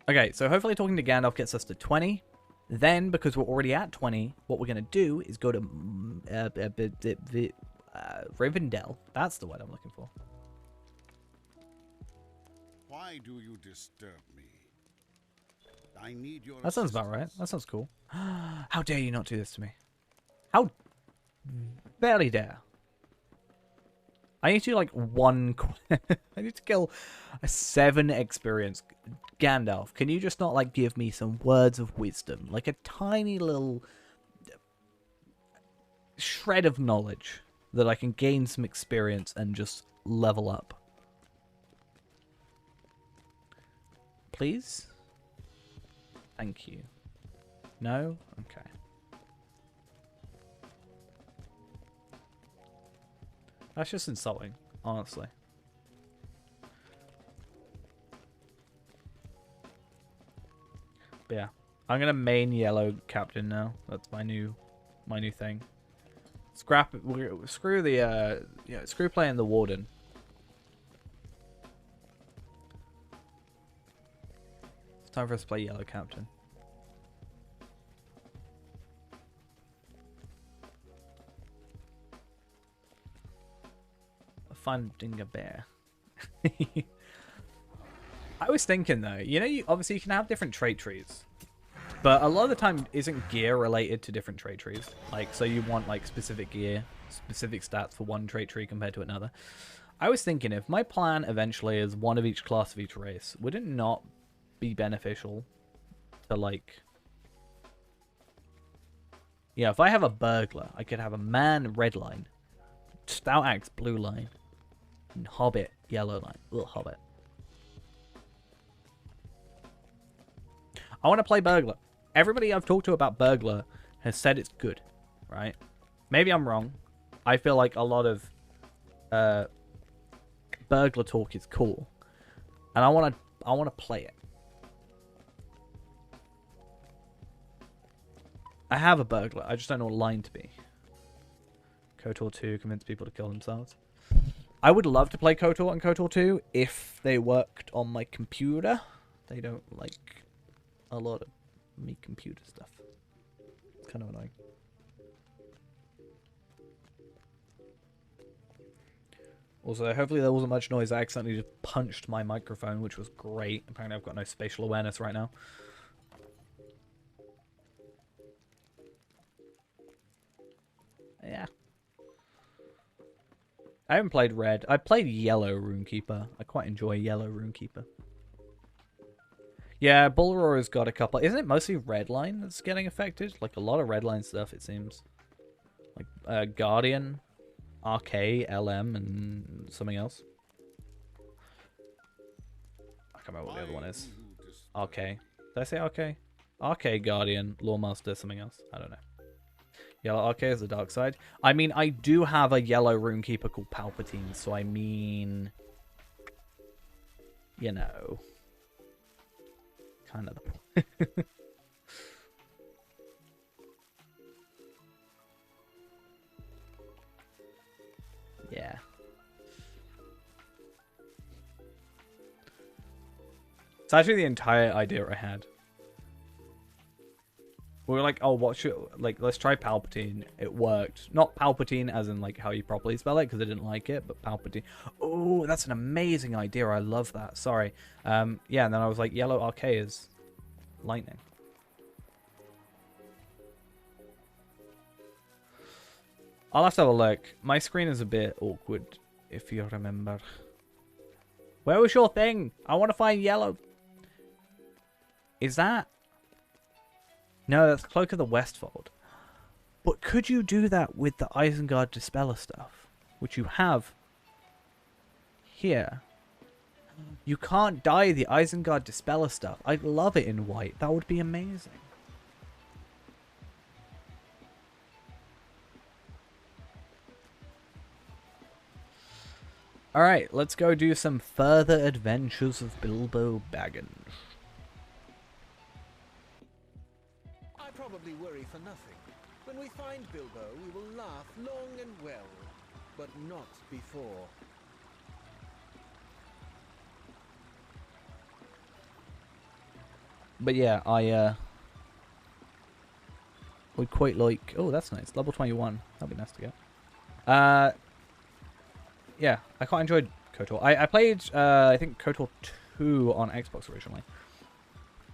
Okay, so hopefully talking to Gandalf gets us to 20. Then, because we're already at 20, what we're going to do is go to Rivendell. That's the word I'm looking for. Why do you disturb me? I need your That sounds about right. That sounds cool. How dare you not do this to me? How barely dare. I need to do like one... I need to kill a 7 experience. Gandalf, can you just not like give me some words of wisdom? Like a tiny little... shred of knowledge that I can gain some experience and just level up. Please? Thank you. No? Okay. That's just insulting, honestly. But yeah. I'm gonna main yellow captain now. That's my new thing. Screw the screw playing the warden. It's time for us to play yellow captain. Finding a bear. I was thinking though, obviously you can have different trait trees, but a lot of the time isn't gear related to different trait trees. Like, so you want like specific gear, specific stats for one trait tree compared to another. I was thinking if my plan eventually is one of each class of each race, would it not be beneficial to like... Yeah, if I have a burglar, I could have a man red line, stout axe blue line, and hobbit yellow line. Ugh, hobbit. I want to play burglar. Everybody I've talked to about burglar has said it's good, right? Maybe I'm wrong. I feel like a lot of burglar talk is cool, and I want to play it. I have a burglar. I just don't know what line to be. KOTOR 2 convince people to kill themselves. I would love to play KOTOR and KOTOR 2 if they worked on my computer. They don't like a lot of me computer stuff. It's kind of annoying. Also, hopefully there wasn't much noise. I accidentally just punched my microphone, which was great. Apparently I've got no spatial awareness right now. Yeah. I haven't played red. I played yellow Runekeeper. I quite enjoy yellow Runekeeper. Yeah, Bullroar's got a couple. Isn't it mostly red line that's getting affected? Like a lot of red line stuff, it seems. Like Guardian, RK, LM, and something else. I can't remember what the other one is. RK. Did I say RK? RK, Guardian, Lawmaster, something else. I don't know. Yellow RK is the dark side. I mean, I do have a yellow Runekeeper called Palpatine, so I mean... You know... Kind of the point. Yeah. It's actually the entire idea I had. We were like, oh, what should... Like, let's try Palpatine. It worked. Not Palpatine as in, like, how you properly spell it, because I didn't like it, but Palpatine. Oh, that's an amazing idea. I love that. Sorry. Yeah, and then I was like, yellow RK is lightning. I'll have to have a look. My screen is a bit awkward, if you remember. Where was your thing? I want to find yellow. Is that... No, that's Cloak of the Westfold. But could you do that with the Isengard Dispeller stuff? Which you have here. You can't dye the Isengard Dispeller stuff. I'd love it in white. That would be amazing. Alright, let's go do some further adventures of Bilbo Baggins. I probably worry for nothing. When we find Bilbo, we will laugh long and well, but not before. But yeah, I would quite like... Oh, that's nice. Level 21. That'd be nice to get. Yeah, I quite enjoyed KOTOR. I played, I think, KOTOR 2 on Xbox originally.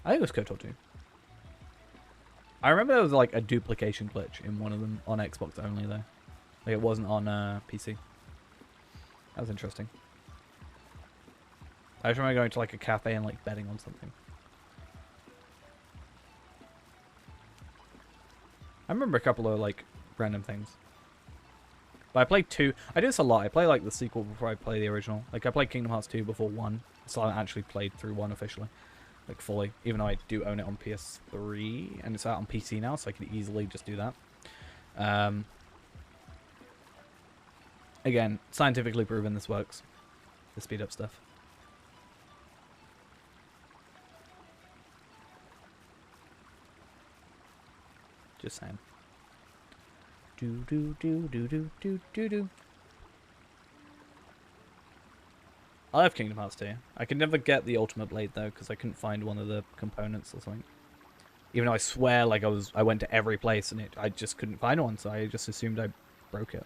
I think it was KOTOR 2. I remember there was like a duplication glitch in one of them on Xbox only, though. Like, it wasn't on PC. That was interesting. I just remember going to like a cafe and like betting on something. I remember a couple of like random things. But I played 2. I do this a lot. I play like the sequel before I play the original. Like I played Kingdom Hearts 2 before 1. So I actually played through 1 officially. Like fully. Even though I do own it on PS3 and it's out on PC now, so I could easily just do that. Again, scientifically proven this works. The speed up stuff. Just saying. Do do do do do do do do. I love Kingdom Hearts 2. I could never get the Ultimate Blade though, because I couldn't find one of the components or something. Even though I swear, like I went to every place and I just couldn't find one, so I just assumed I broke it.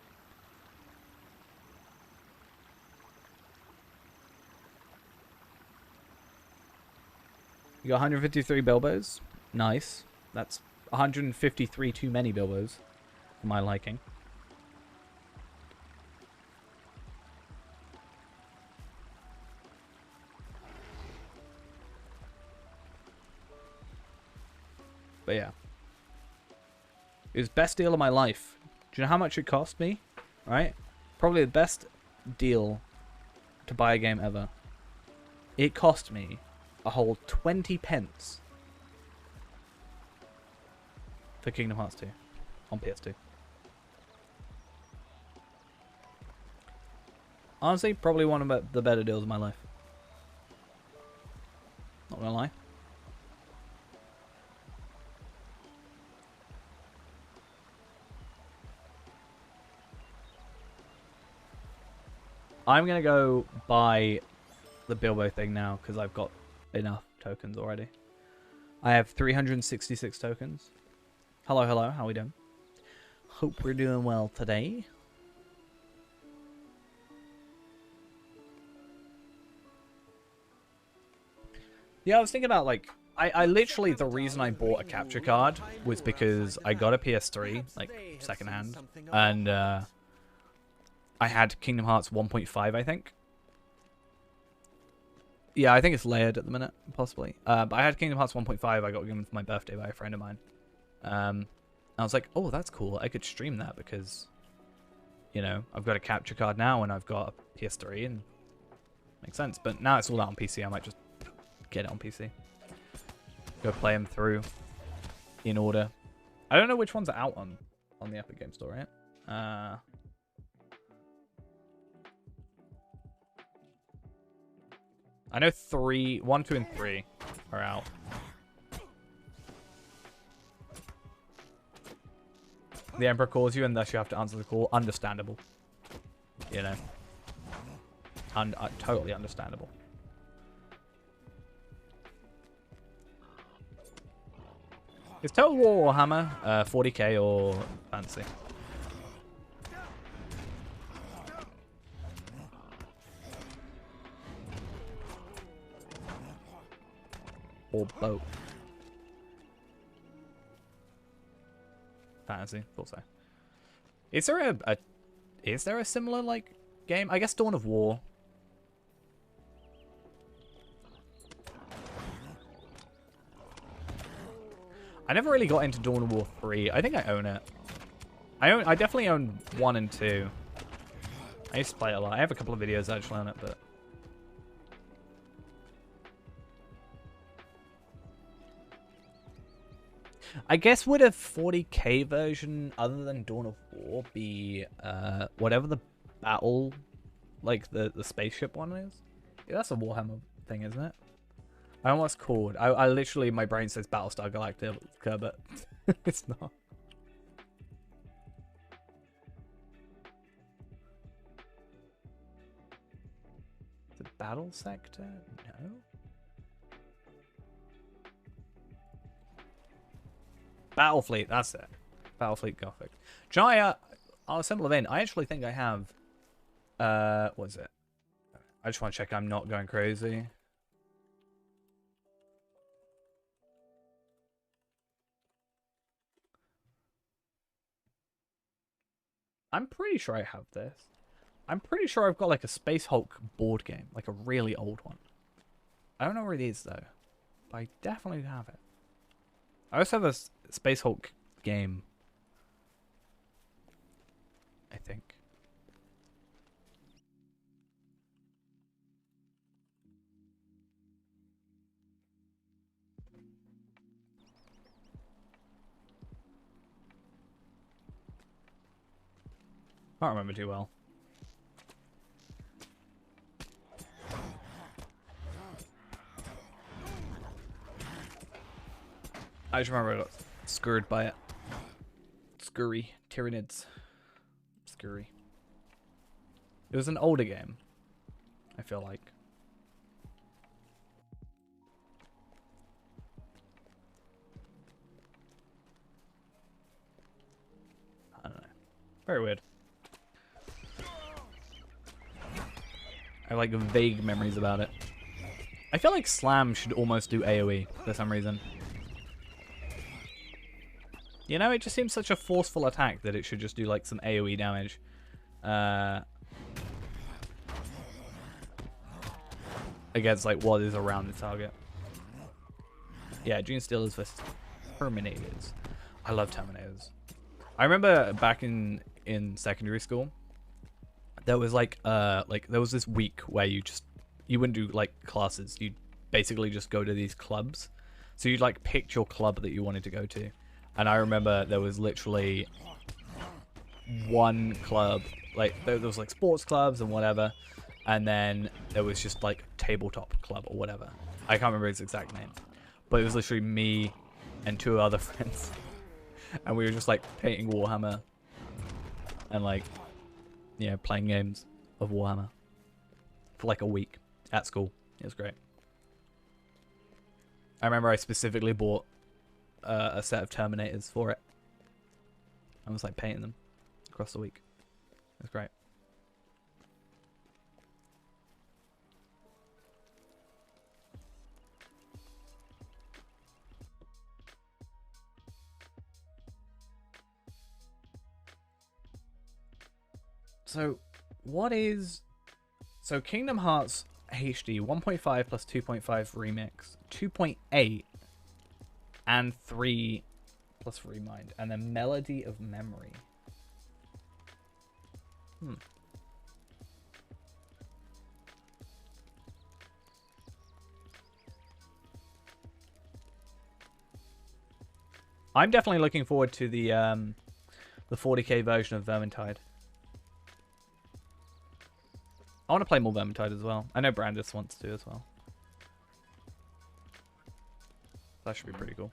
You got 153 Bilbos. Nice. That's 153 too many Bilbos, for my liking. But yeah. It was the best deal of my life. Do you know how much it cost me? Right? Probably the best deal to buy a game ever. It cost me a whole 20 pence for Kingdom Hearts 2 on PS2. Honestly, probably one of the better deals of my life. Not gonna lie. I'm gonna go buy the Bilbo thing now because I've got enough tokens already. I have 366 tokens. Hello, hello, how we doing? Hope we're doing well today. Yeah, I was thinking about, like, I literally, the reason I bought a capture card was because I got a PS3, like, secondhand, and I had Kingdom Hearts 1.5, I think. Yeah, I think it's layered at the minute, possibly. But I had Kingdom Hearts 1.5. I got given for my birthday by a friend of mine. I was like, oh, that's cool. I could stream that because, you know, I've got a capture card now and I've got a PS3 and makes sense. But now it's all out on PC. I might just get it on PC. Go play them through in order. I don't know which ones are out on the Epic Game Store, right? I know 1, 2, and 3 are out. The Emperor calls you and thus you have to answer the call. Understandable. You know. Totally understandable. Is Total War Warhammer 40k or fancy? Or both? Fantasy, thought so. Is there a similar like game? I guess Dawn of War. I never really got into Dawn of War 3. I think I own it. I definitely own 1 and 2. I used to play it a lot. I have a couple of videos actually on it, but I guess would a 40k version other than Dawn of War be whatever the battle, like the spaceship one is? Yeah, that's a Warhammer thing, isn't it? I don't know what it's called. I literally, my brain says Battlestar Galactica, but it's not. The Battle Sector? No. Battlefleet, that's it. Battlefleet Gothic. Jaya, on a similar vein, I actually think I have... what is it? I just want to check I'm not going crazy. I'm pretty sure I have this. I'm pretty sure I've got like a Space Hulk board game. Like a really old one. I don't know where it is though. But I definitely have it. I also have a Space Hulk game. I think. Can't remember too well. I just remember I got scurred by it. Scurry. Tyranids. Scurry. It was an older game, I feel like. I don't know. Very weird. I have like vague memories about it. I feel like Slam should almost do AoE for some reason. You know, it just seems such a forceful attack that it should just do like some AoE damage. Against like what is around the target. Yeah, Gene Stealers versus Terminators. I love Terminators. I remember back in secondary school, there was like there was this week where you wouldn't do like classes. You'd basically just go to these clubs. So you'd like pick your club that you wanted to go to. And I remember there was literally one club, like there was like sports clubs and whatever, and then there was just like tabletop club or whatever. I can't remember its exact name, but it was literally me and two other friends, and we were just like painting Warhammer and like, yeah, playing games of Warhammer for like a week at school. It was great. I remember I specifically bought a set of Terminators for it. I was like painting them across the week. It was great. So, what is... So, Kingdom Hearts HD 1.5 plus 2.5 remix, 2.8 and 3 plus Remind, and then Melody of Memory. I'm definitely looking forward to the 40k version of Vermintide. I want to play more Vermintide as well. I know Brandis wants to as well. That should be pretty cool.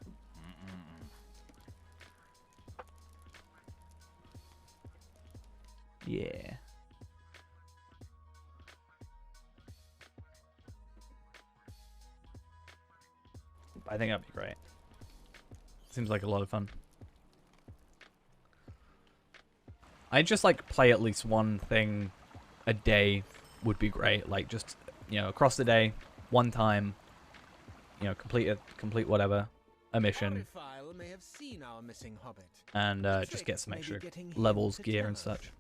Yeah. I think that'd be great. Seems like a lot of fun. I just like play at least one thing a day would be great. Like just, you know, across the day, one time, you know, complete whatever, a mission, may have seen our missing hobbit. and just get some extra levels, gear, and such.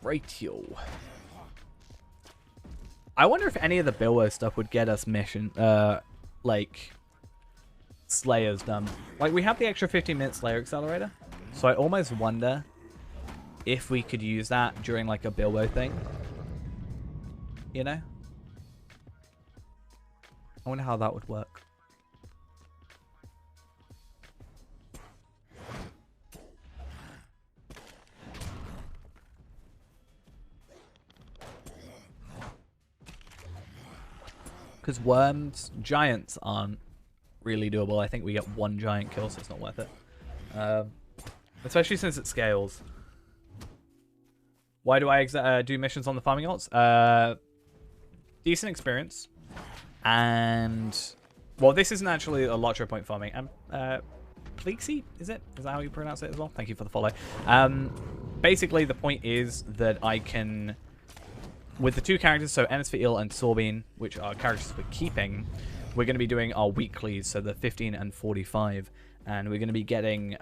Rightio. I wonder if any of the Bilbo stuff would get us mission, like, Slayers done. Like, we have the extra 15-minute Slayer Accelerator, so I almost wonder if we could use that during, like, a Bilbo thing. You know? I wonder how that would work. Because worms, giants aren't really doable. I think we get one giant kill, so it's not worth it. Especially since it scales. Why do I do missions on the farming alts? Decent experience. And, well, this isn't actually a LOTRO point farming. Plexi, is it? Is that how you pronounce it as well? Thank you for the follow. Basically, the point is that I can... With the two characters, so Enisfeel and Sorbine, which are characters we're keeping, we're going to be doing our weeklies, so the 15 and 45, and we're going to be getting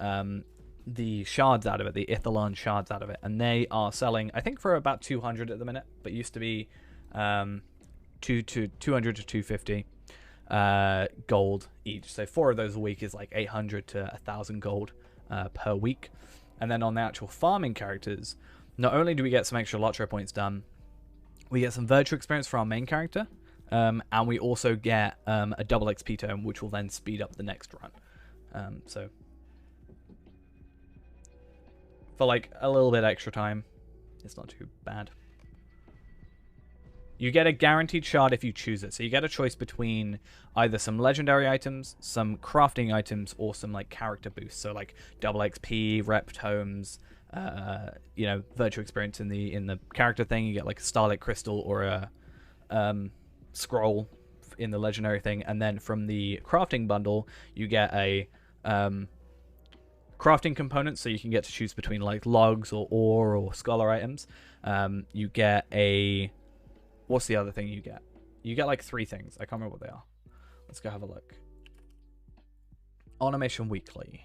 the shards out of it, the Ithalan shards out of it, and they are selling, I think, for about 200 at the minute, but used to be 200 to 250 gold each. So 4 of those a week is like 800 to 1,000 gold. per week. And then on the actual farming characters, not only do we get some extra LOTRO points done, we get some virtue experience for our main character, and we also get a double XP tome, which will then speed up the next run. So for like a little bit extra time, it's not too bad. You get a guaranteed shard if you choose it. So you get a choice between either some legendary items, some crafting items, or some like character boosts. So like double XP, rep tomes, you know, virtue experience in the character thing. You get like a starlit crystal or a scroll in the legendary thing, and then from the crafting bundle you get a crafting component, so you can get to choose between like logs or ore or scholar items. You get a... What's the other thing you get? You get like 3 things. I can't remember what they are. Let's go have a look. On a mission weekly.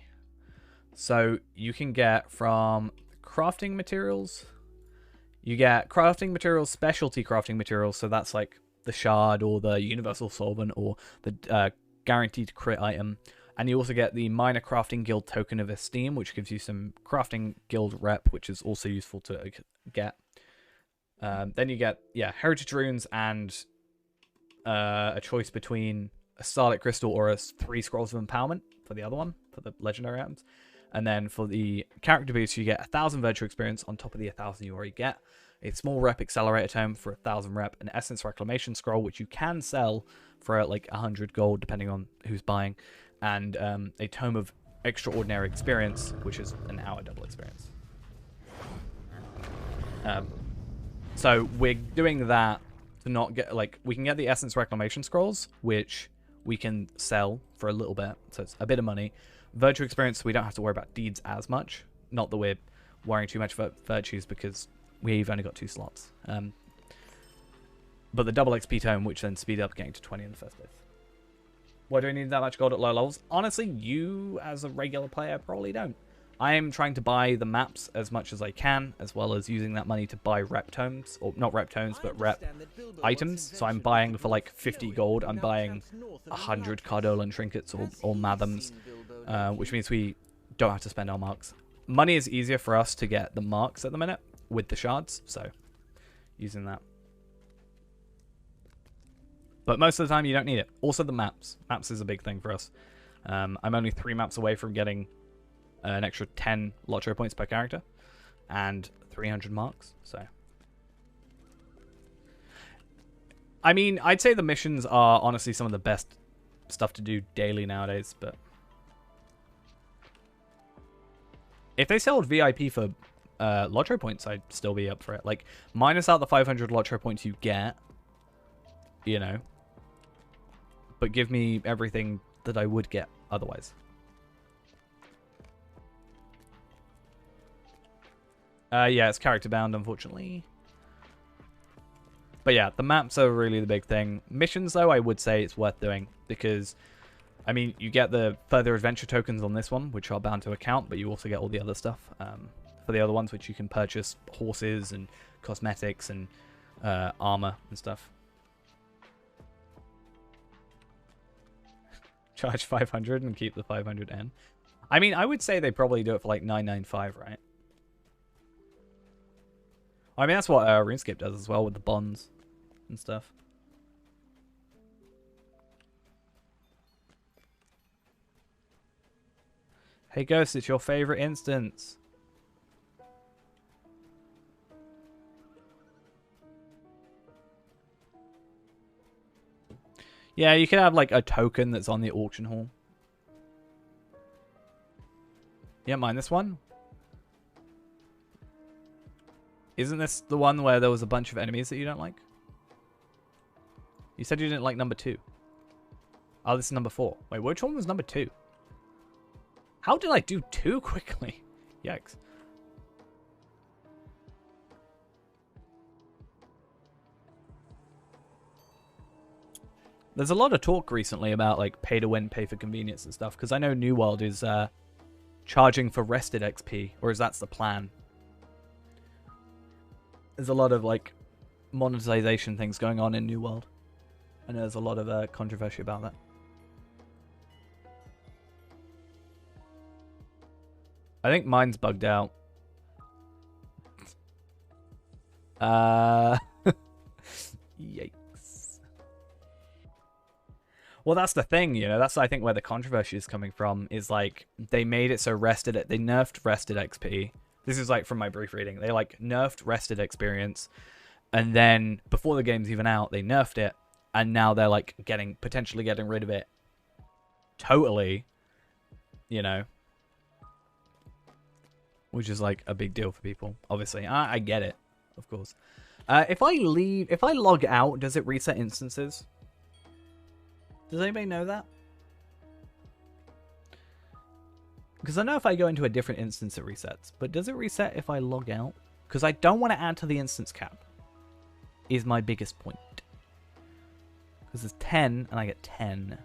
So you can get from crafting materials. You get crafting materials, specialty crafting materials. So that's like the shard or the universal solvent or the guaranteed crit item. And you also get the minor crafting guild token of esteem, which gives you some crafting guild rep, which is also useful to get. Then you get, heritage runes and a choice between a starlit crystal or 3 scrolls of empowerment for the other one, for the legendary items. And then for the character boost, you get 1,000 virtue experience on top of the 1,000 you already get. A small rep accelerator tome for 1,000 rep, an essence reclamation scroll, which you can sell for like 100 gold, depending on who's buying, and a tome of extraordinary experience, which is an hour double experience. So we're doing that to not get, like, we can get the essence reclamation scrolls, which we can sell for a little bit, so it's a bit of money. Virtue experience, we don't have to worry about deeds as much. Not that we're worrying too much about virtues, because we've only got 2 slots. But the double XP tome, which then speed up getting to 20 in the first place. Why do we need that much gold at low levels? Honestly, you as a regular player probably don't. I am trying to buy the maps as much as I can, as well as using that money to buy rep tomes, or not rep tomes, but rep items. So I'm buying for like 50 gold. I'm buying 100 Cardolan trinkets or Mathams, which means we don't have to spend our marks. Money is easier for us to get the marks at the minute with the shards, so using that. But most of the time you don't need it. Also the maps. Maps is a big thing for us. I'm only 3 maps away from getting an extra 10 LOTRO points per character and 300 marks, so I mean, I'd say the missions are honestly some of the best stuff to do daily nowadays, but if they sold VIP for LOTRO points, I'd still be up for it. Like, minus out the 500 LOTRO points you get, you know, but give me everything that I would get otherwise. Yeah, it's character bound, unfortunately. But yeah, the maps are really the big thing. Missions, though, I would say it's worth doing because, I mean, you get the further adventure tokens on this one, which are bound to account, but you also get all the other stuff for the other ones, which you can purchase horses and cosmetics and armor and stuff. Charge 500 and keep the 500N. I mean, I would say they probably do it for like 995, right? I mean, that's what RuneScape does as well with the bonds and stuff. Hey Ghost, it's your favorite instance. Yeah, you can have like a token that's on the auction hall. Yeah, mind this one. Isn't this the one where there was a bunch of enemies that you don't like? You said you didn't like number 2. Oh, this is number 4. Wait, which one was number 2? How did I do 2 quickly? Yikes. There's a lot of talk recently about like pay to win, pay for convenience and stuff, because I know New World is charging for rested XP, or is that's the plan? There's a lot of like monetization things going on in New World. I know there's a lot of controversy about that. I think mine's bugged out. Yikes. Well, that's the thing, you know. That's, I think, where the controversy is coming from. Is like they made it so they nerfed rested XP. This is like from my brief reading. They like nerfed rested experience, and then before the game's even out, they nerfed it, and now they're like potentially getting rid of it totally. You know. Which is like a big deal for people. Obviously, I get it, of course. If I log out, does it reset instances? Does anybody know that? Because I know if I go into a different instance, it resets. But does it reset if I log out? Because I don't want to add to the instance cap. Is my biggest point. Because it's 10, and I get 10.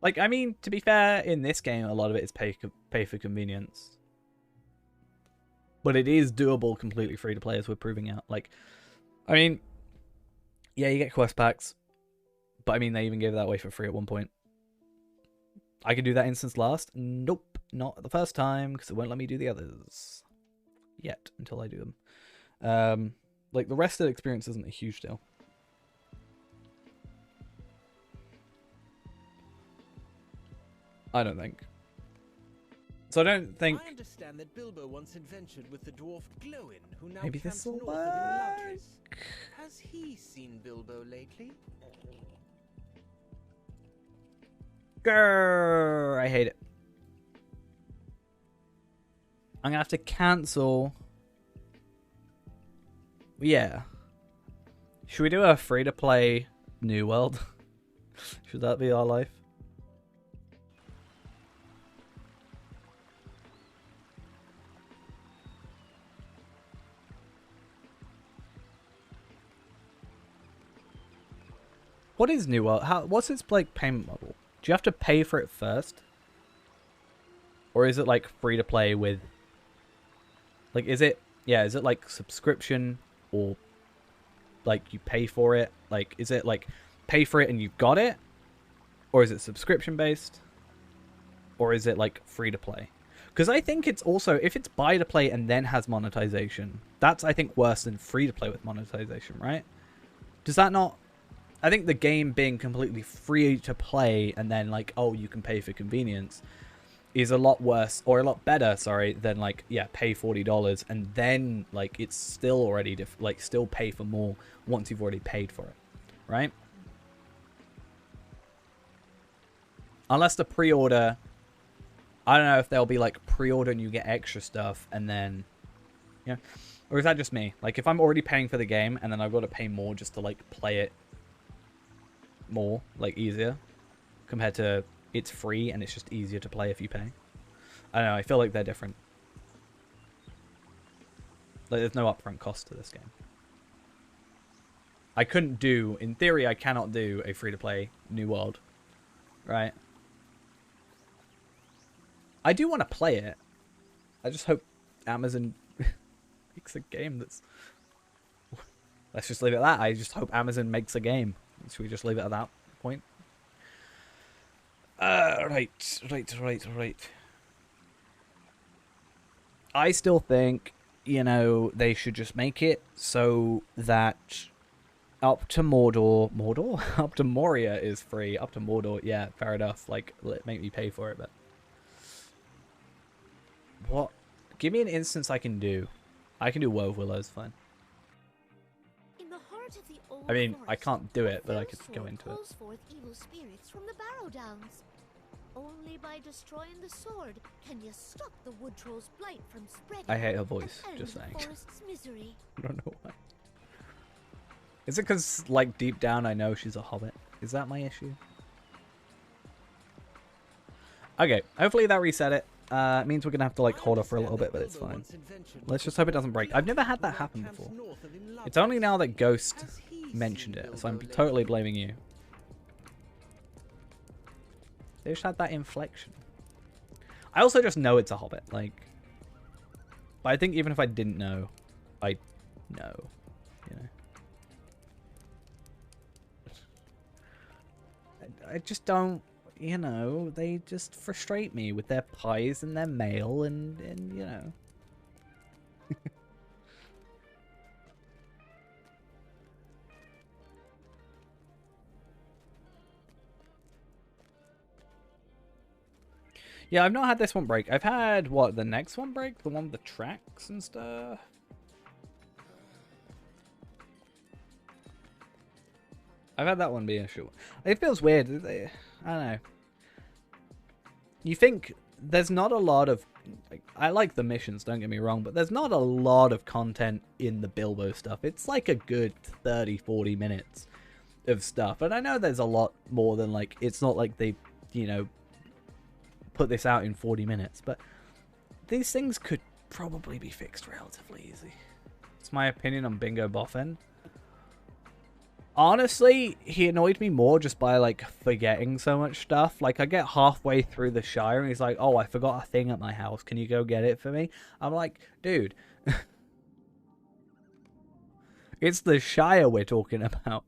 Like, I mean, to be fair, in this game, a lot of it is pay for convenience. But it is doable completely free to play, as we're proving out. Like, I mean, yeah, you get quest packs. But, I mean, they even gave that away for free at one point. I could do that instance last. Nope, not the first time, because it won't let me do the others. Yet, until I do them. Like, the rest of the experience isn't a huge deal. I don't think. So I don't think. I understand that Bilbo once adventured with the dwarf Glowin, who now Maybe camps this'll north of work. Has he seen Bilbo lately? Grrr, I hate it. I'm gonna have to cancel. Yeah. Should we do a free-to-play New World? Should that be our life? What is New World? What's its like payment model? Do you have to pay for it first? Or is it like free to play with like is it like subscription or like you pay for it? Like is it like pay for it and you've got it? Or is it subscription based? Or is it like free to play? Because I think it's also, if it's buy to play and then has monetization, that's I think worse than free to play with monetization, right? Does that not? I think the game being completely free to play and then like, oh, you can pay for convenience is a lot worse, or a lot better, sorry, than like, yeah, pay $40 and then like it's still already still pay for more once you've already paid for it, right? Unless the pre-order, I don't know if they'll be like pre-order and you get extra stuff and then, yeah, or is that just me? Like if I'm already paying for the game and then I've got to pay more just to like play it more, like easier, compared to it's free and it's just easier to play if you pay. I don't know, I feel like they're different. Like there's no upfront cost to this game. I couldn't do, in theory I cannot do a free-to-play New World, right? I do want to play it. I just hope Amazon makes a game that's... Let's just leave it at that. I just hope Amazon makes a game. Should we just leave it at that point? Right. I still think, you know, they should just make it so that up to Mordor? Up to Moria is free. Up to Mordor, yeah, fair enough. Like, make me pay for it, but... What? Give me an instance I can do. I can do Wove Willows, fine. I mean, I can't do it, but I could go into it. Forth evil spirits from the Barrow Downs. Only by destroying the sword can you stop the wood troll's blight from spreading. I hate her voice, just saying. Misery. I don't know why. Is it because, like, deep down I know she's a hobbit? Is that my issue? Okay, hopefully that reset it. It means we're going to have to, like, hold off for a little bit, but it's fine. Let's just hope it doesn't break. I've never had that happen before. It's only now that Ghost mentioned it, so I'm totally blaming you. They just had that inflection. I also just know it's a hobbit, like... But I think even if I didn't know, I know, you know. I just don't, you know, they just frustrate me with their pies and their mail and you know. Yeah, I've not had this one break. I've had, what, the next one break? The one with the tracks and stuff? I've had that one be a short. It feels weird. I don't know. You think there's not a lot of... Like, I like the missions, don't get me wrong, but there's not a lot of content in the Bilbo stuff. It's like a good 30, 40 minutes of stuff. And I know there's a lot more than, like, it's not like they, you know, put this out in 40 minutes, but these things could probably be fixed relatively easy. It's my opinion on Bingo Boffin. Honestly, he annoyed me more just by, like, forgetting so much stuff. Like, I get halfway through the Shire and he's like, oh, I forgot a thing at my house. Can you go get it for me? I'm like, dude. It's the Shire we're talking about.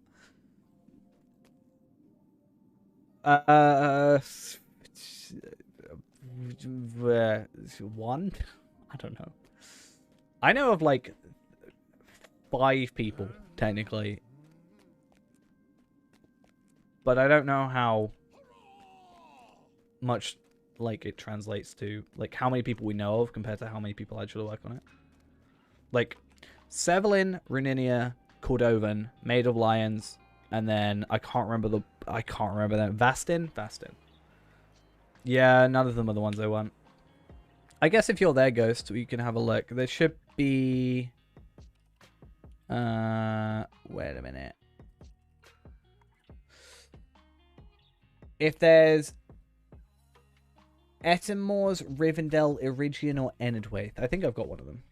One? I don't know. I know of, like, 5 people, technically. But I don't know how much, like, it translates to, like, how many people we know of compared to how many people actually work on it. Like, Sevelin, Runinia, Cordovan, Maid of Lions, and then I can't remember them. Vastin? Vastin. Yeah, none of them are the ones I want. I guess if you're there, Ghost, you can have a look. There should be... wait a minute. If there's Ettenmoors, Rivendell, Irigian, or Enedwaith. I think I've got one of them.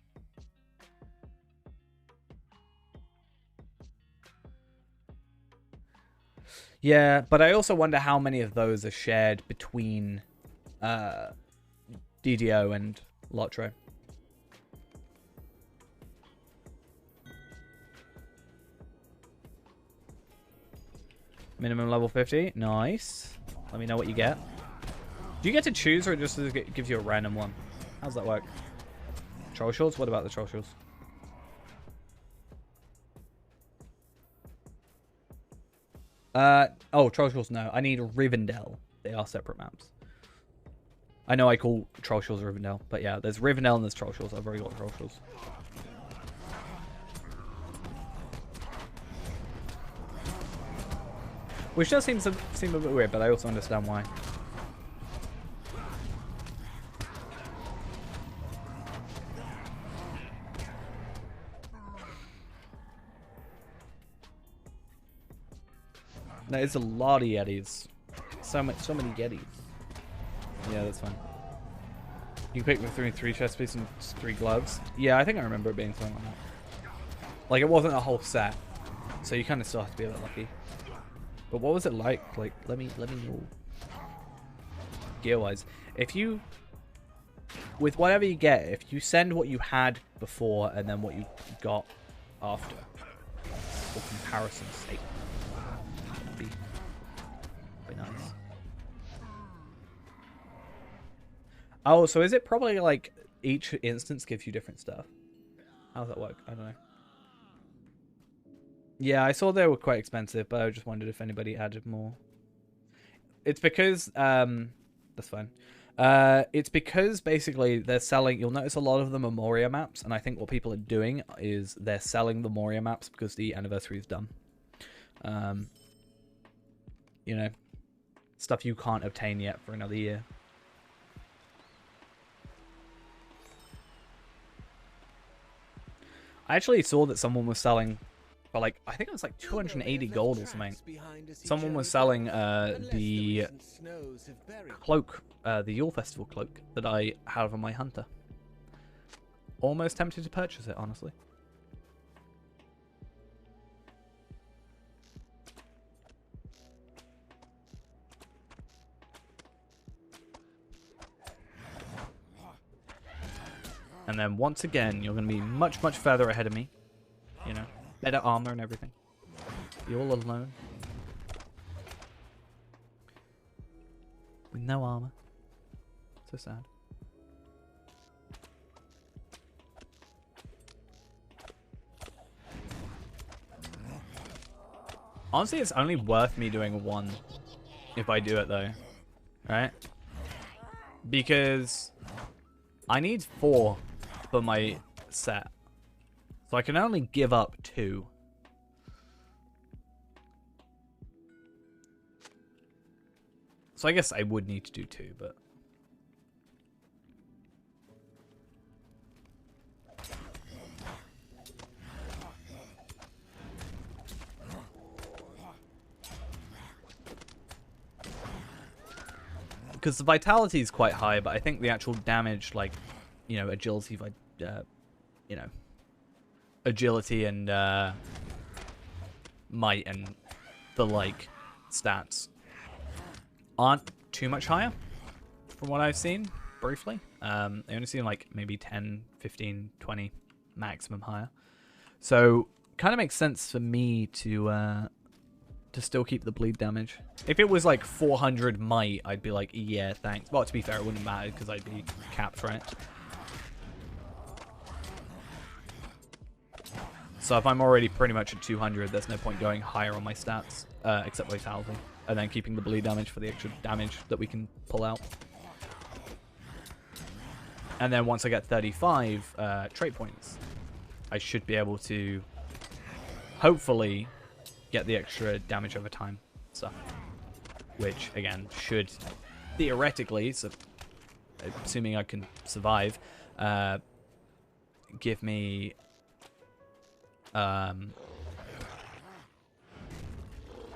Yeah, but I also wonder how many of those are shared between DDO and LOTRO. Minimum level 50. Nice. Let me know what you get. Do you get to choose, or it just gives you a random one? How's that work? Troll shields? What about the troll shields? Oh, troll shields, no. I need Rivendell. They are separate maps. I know I call troll shields Rivendell, but yeah, there's Rivendell and there's troll shields. I've already got troll shields. Which does seem a bit weird, but I also understand why. There's a lot of Yetis. So many Yetis. Yeah, that's fine. You can pick between 3 chest pieces and 3 gloves. Yeah, I think I remember it being something like that. Like, it wasn't a whole set, so you kind of still have to be a bit lucky. But what was it like? Like, let me know. Gear-wise, if you, with whatever you get, if you send what you had before and then what you got after, for comparison's sake, that'd be nice. Oh, so is it probably like each instance gives you different stuff? How does that work? I don't know. Yeah, I saw they were quite expensive, but I just wondered if anybody added more. It's because, that's fine. It's because basically they're selling, you'll notice a lot of them are Moria maps, and I think what people are doing is they're selling the Moria maps because the anniversary is done. You know, stuff you can't obtain yet for another year. I actually saw that someone was selling... for like, I think it was like 280 gold or something. Someone was selling the cloak, the Yule Festival cloak that I have on my hunter. Almost tempted to purchase it, honestly. And then once again, you're going to be much, much further ahead of me. You know, better armor and everything. You're all alone. With no armor. So sad. Honestly, it's only worth me doing one if I do it though. Right? Because I need 4 for my set. So I can only give up 2. So I guess I would need to do 2, but... Because the vitality is quite high, but I think the actual damage, like, you know, agility, you know, agility and might and the like stats aren't too much higher from what I've seen briefly. They only seem like maybe 10, 15, 20 maximum higher. So kind of makes sense for me to still keep the bleed damage. If it was like 400 might, I'd be like, yeah, thanks. Well, to be fair, it wouldn't matter because I'd be capped, right? So if I'm already pretty much at 200, there's no point going higher on my stats, except vitality. And then keeping the bleed damage for the extra damage that we can pull out. And then once I get 35 trait points, I should be able to hopefully get the extra damage over time stuff. Which, again, should theoretically, so assuming I can survive, give me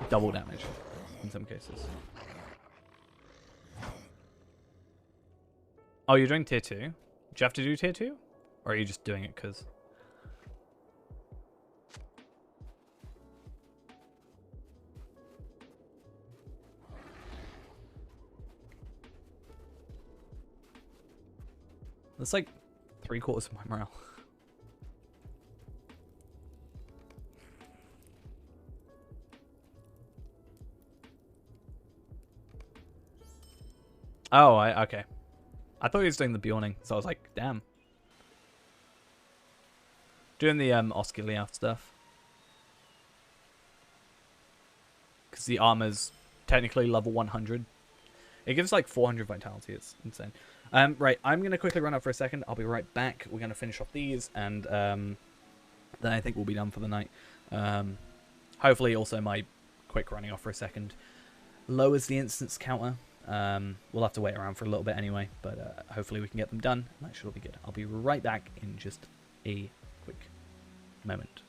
double damage in some cases. Oh, you're doing tier 2? Do you have to do tier 2? Or are you just doing it because... That's like 3/4 of my morale. Oh, okay. I thought he was doing the Bjorning, so I was like, damn. Doing the Osculia stuff. Because the armor's technically level 100. It gives like 400 vitality, it's insane. Right, I'm going to quickly run out for a second. I'll be right back. We're going to finish off these, and then I think we'll be done for the night. Hopefully also my quick running off for a second lowers the instance counter. We'll have to wait around for a little bit anyway, but hopefully we can get them done. That should all be good. I'll be right back in just a quick moment.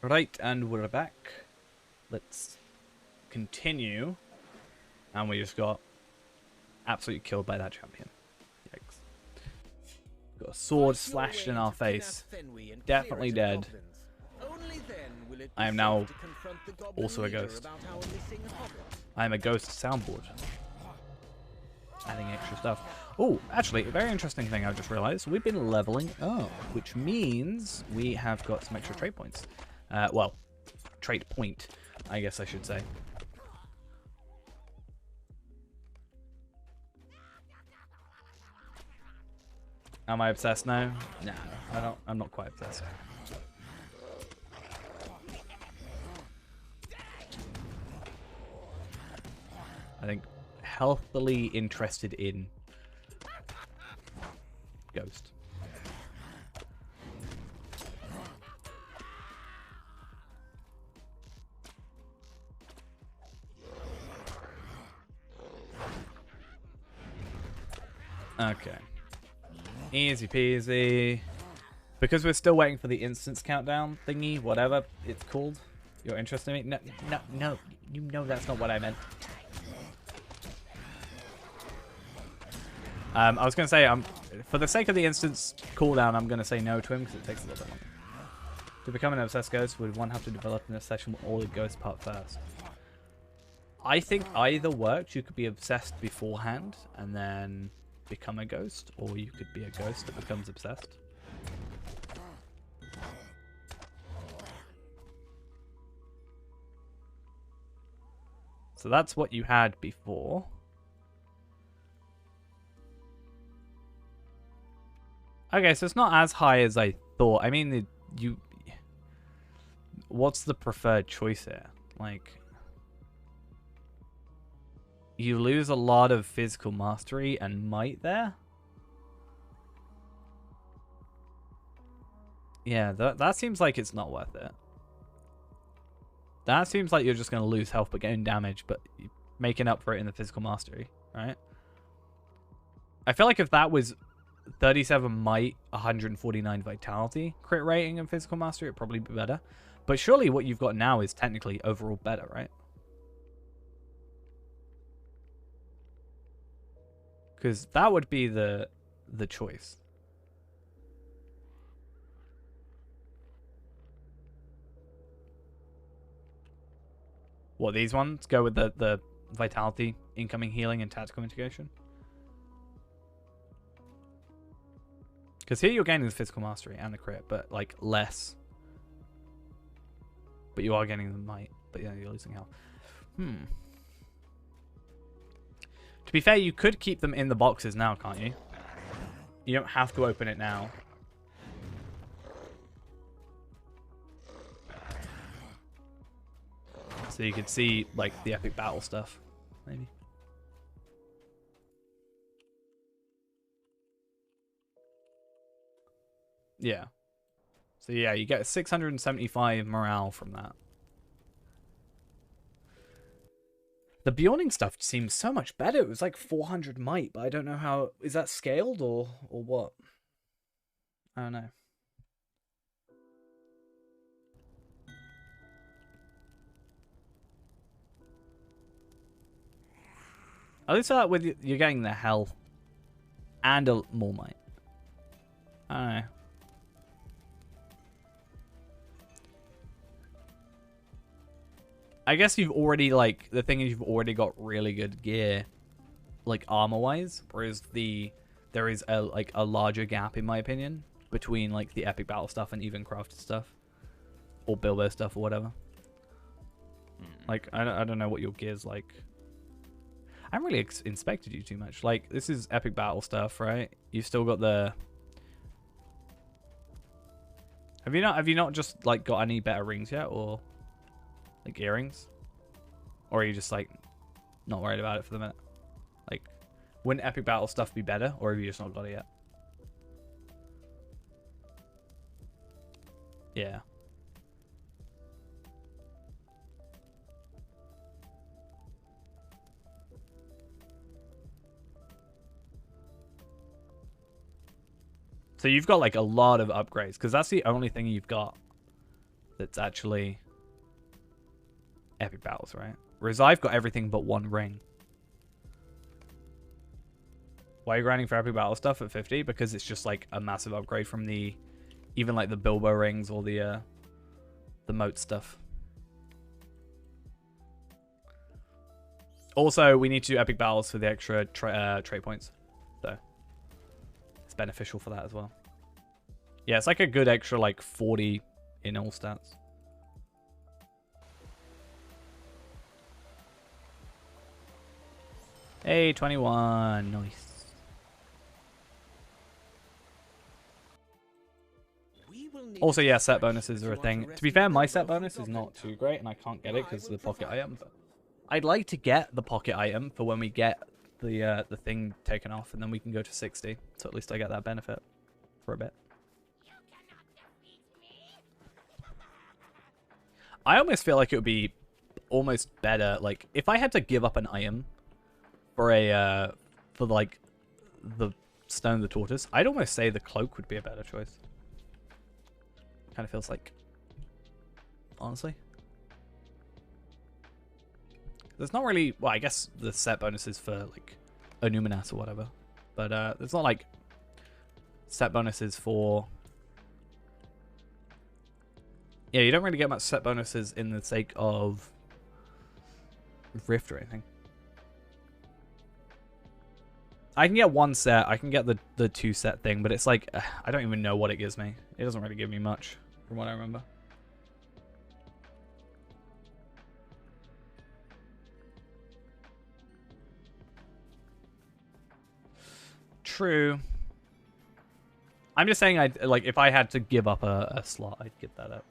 Right, and we're back. Let's continue. And we just got absolutely killed by that champion. Yikes. Got a sword slashed in our face. Definitely dead. I am now also a ghost. I am a ghost soundboard. Adding extra stuff. Oh, actually, a very interesting thing I just realized. We've been leveling up, which means we have got some extra trait points. Well, trait point, I guess I should say. Am I obsessed now? No, I don't. I'm not quite obsessed. I think healthily interested in Ghost. Okay. Easy peasy. Because we're still waiting for the instance countdown thingy, whatever it's called. You're interested in me? No. You know that's not what I meant. I was going to say, for the sake of the instance cooldown, I'm going to say no to him because it takes a little bit longer. To become an obsessed ghost, would one have to develop an obsession with all the ghost part first? I think either works. You could be obsessed beforehand and then become a ghost, or you could be a ghost that becomes obsessed. So that's what you had before. Okay, so it's not as high as I thought. I mean, what's the preferred choice here? Like, you lose a lot of physical mastery and might there. Yeah, that seems like it's not worth it. That seems like you're just going to lose health but getting damage, but making up for it in the physical mastery, right? I feel like if that was 37 might, 149 vitality crit rating and physical mastery, it'd probably be better. But surely what you've got now is technically overall better, right? Because that would be the choice. What, these ones go with the vitality, incoming healing, and tactical integration? Because here you're gaining the physical mastery and the crit, but like less. But you are getting the might, but yeah, you're losing health. To be fair, you could keep them in the boxes now, can't you? You don't have to open it now. So you could see like the epic battle stuff, maybe. Yeah. So yeah, you get 675 morale from that. The Bjorning stuff seems so much better. It was like 400 might, but I don't know how... Is that scaled or what? I don't know. At least with you're getting the health and more might. I don't know. I guess you've already, like, the thing is you've already got really good gear, like, armor-wise, whereas there is, a larger gap, in my opinion, between, like, the epic battle stuff and even crafted stuff. Or Bilbo stuff or whatever. Like, I don't know what your gear's like. I haven't really inspected you too much. Like, this is epic battle stuff, right? You've still got the... Have you not just, like, got any better rings yet, or... Like earrings? Or are you just like not worried about it for the minute? Like, wouldn't epic battle stuff be better, or have you just not got it yet? Yeah. So you've got like a lot of upgrades, because that's the only thing you've got that's actually epic battles, right? Whereas I've got everything but one ring. Why are you grinding for epic battle stuff at 50? Because it's just like a massive upgrade from the, even like the Bilbo rings or the moat stuff. Also, we need to do epic battles for the extra trait points, so it's beneficial for that as well. Yeah, it's like a good extra like 40 in all stats. Hey, 21, nice. Also, yeah, set bonuses are a thing. To be fair, my set bonus is not too great, and I can't get it because of the pocket item. But I'd like to get the pocket item for when we get the thing taken off, and then we can go to 60. So at least I get that benefit for a bit. I almost feel like it would be almost better, like if I had to give up an item for a for like the Stone of the Tortoise, I'd almost say the cloak would be a better choice. Kind of feels like, honestly. There's not really, well, I guess the set bonuses for like Onuminas or whatever, but there's not like set bonuses for, yeah, you don't really get much set bonuses in the sake of Rift or anything. I can get one set, I can get the 2 set thing, but it's like, I don't even know what it gives me. It doesn't really give me much, from what I remember. True. I'm just saying, like, if I had to give up a slot, I'd give that up.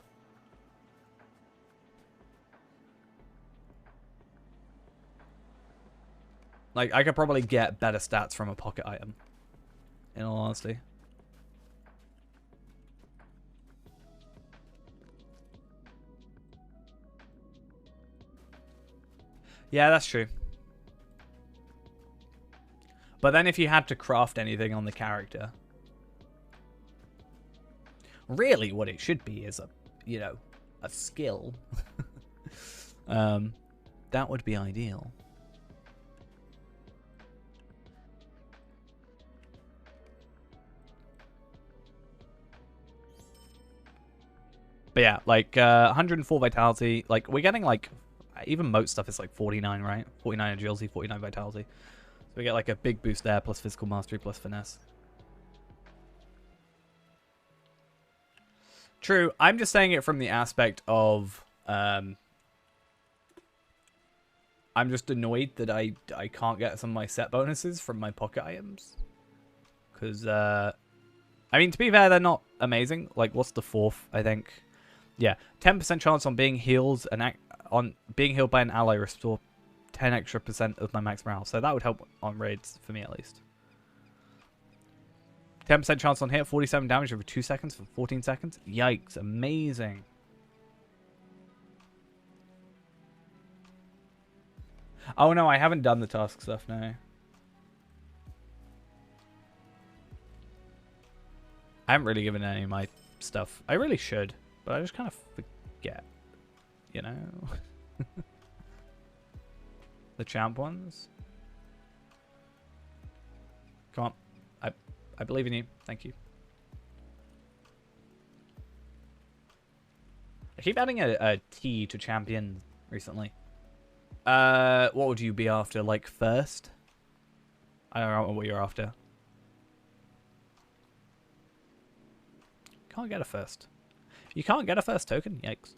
Like, I could probably get better stats from a pocket item, in all honesty. Yeah, that's true. But then if you had to craft anything on the character, really what it should be is a, you know, a skill. That would be ideal. But yeah, like 104 vitality. Like we're getting like even moat stuff is like 49, right? 49 agility, 49 vitality. So we get like a big boost there, plus physical mastery, plus finesse. True. I'm just saying it from the aspect of I'm just annoyed that I can't get some of my set bonuses from my pocket items. Because I mean, to be fair, they're not amazing. Like, what's the 4th? I think. Yeah, 10% chance on being healed and on being healed by an ally restore 10 extra % of my max morale. So that would help on raids for me at least. 10% chance on hit, 47 damage over 2 seconds for 14 seconds. Yikes, amazing. Oh no, I haven't done the task stuff, no. I haven't really given any of my stuff. I really should. But I just kind of forget, you know? The champ ones. Come on. I believe in you. Thank you. I keep adding a T to champion recently. What would you be after? Like first? I don't know what you're after. Can't get a first. You can't get a first token? Yikes.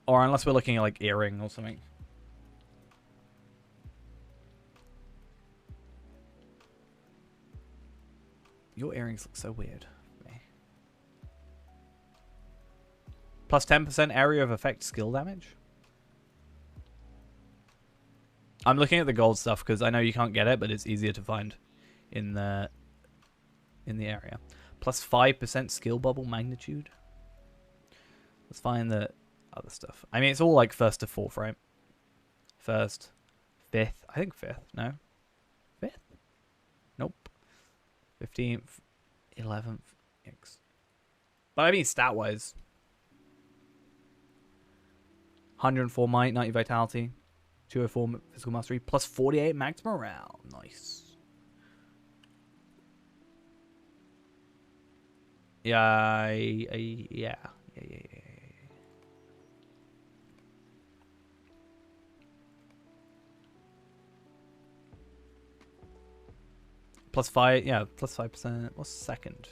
Or unless we're looking at like earring or something. Your earrings look so weird for me. Plus 10% area of effect skill damage. I'm looking at the gold stuff because I know you can't get it, but it's easier to find in the area. Plus 5% skill bubble magnitude. Let's find the other stuff. I mean, it's all like 1st to 4th, right? 1st, 5th. I think 5th. No? 5th? Nope. 15th, 11th. Yikes. But I mean, stat-wise. 104 might, 90 vitality, 204 physical mastery, plus 48 max morale. Nice. Yeah. Plus 5, yeah, plus 5%. What's second?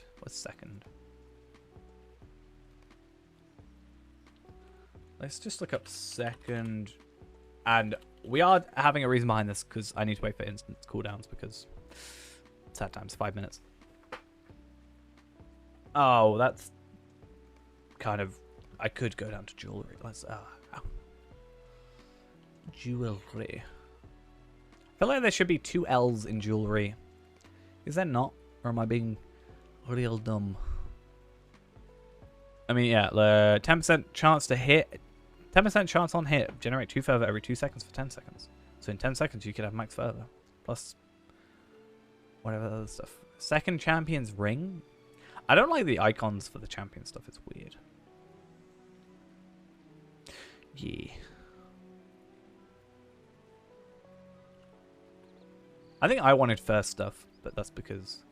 Let's just look up second. And we are having a reason behind this because I need to wait for instant cooldowns because sad times, 5 minutes. Oh, that's kind of... I could go down to jewelry. Let's... Jewelry. I feel like there should be 2 L's in jewelry. Is there not? Or am I being real dumb? I mean, yeah, the 10% chance to hit... 10% chance on hit. Generate 2 fervor every 2 seconds for 10 seconds. So in 10 seconds, you could have max fervor. Plus... whatever other stuff. Second champion's ring? I don't like the icons for the champion stuff. It's weird. Yeah. I think I wanted first stuff, but that's because...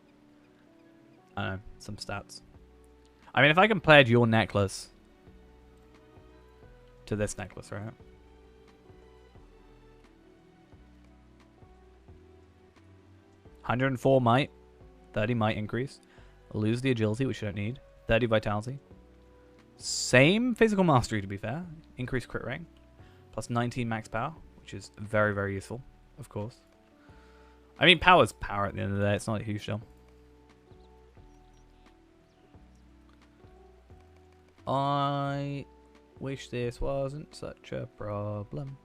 I don't know, some stats. I mean, if I compared your necklace to this necklace, right? $104 might. 30 might increase. Lose the agility, which you don't need. 30 vitality. Same physical mastery, to be fair. Increase crit rate. Plus 19 max power, which is very, very useful, of course. I mean, power's power at the end of the day. It's not a huge deal. I wish this wasn't such a problem.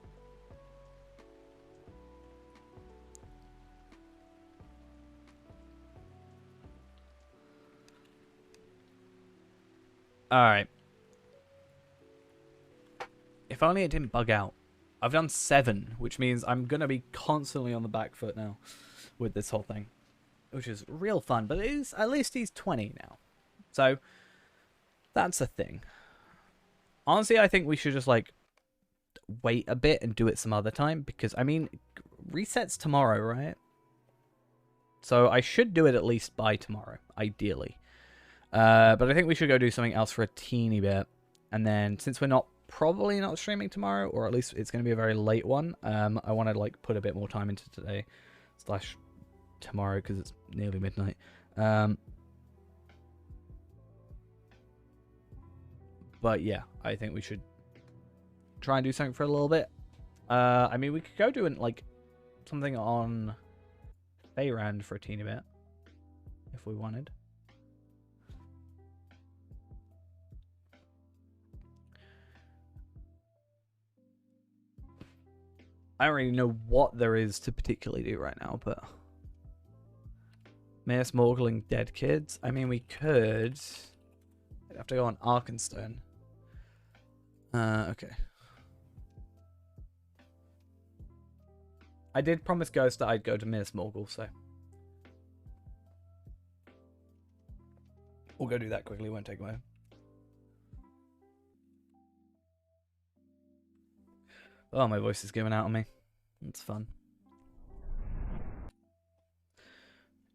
Alright. If only it didn't bug out. I've done 7, which means I'm going to be constantly on the back foot now with this whole thing. Which is real fun, but it is, at least he's 20 now. So, that's a thing. Honestly, I think we should just, like, wait a bit and do it some other time. Because, I mean, resets tomorrow, right? So, I should do it at least by tomorrow, ideally. But I think we should go do something else for a teeny bit. And then, since we're probably not streaming tomorrow, or at least it's going to be a very late one, I want to, like, put a bit more time into today / tomorrow, because it's nearly midnight. But yeah, I think we should try and do something for a little bit. I mean, we could go do like something on Fayrand for a teeny bit, if we wanted. I don't really know what there is to particularly do right now, but... Mayor smuggling dead kids? I mean, we could... I'd have to go on Arkenstone. Okay. I did promise Ghost that I'd go to Mayor Smoggle, so... We'll go do that quickly, won't take long. Oh, my voice is giving out on me. It's fun.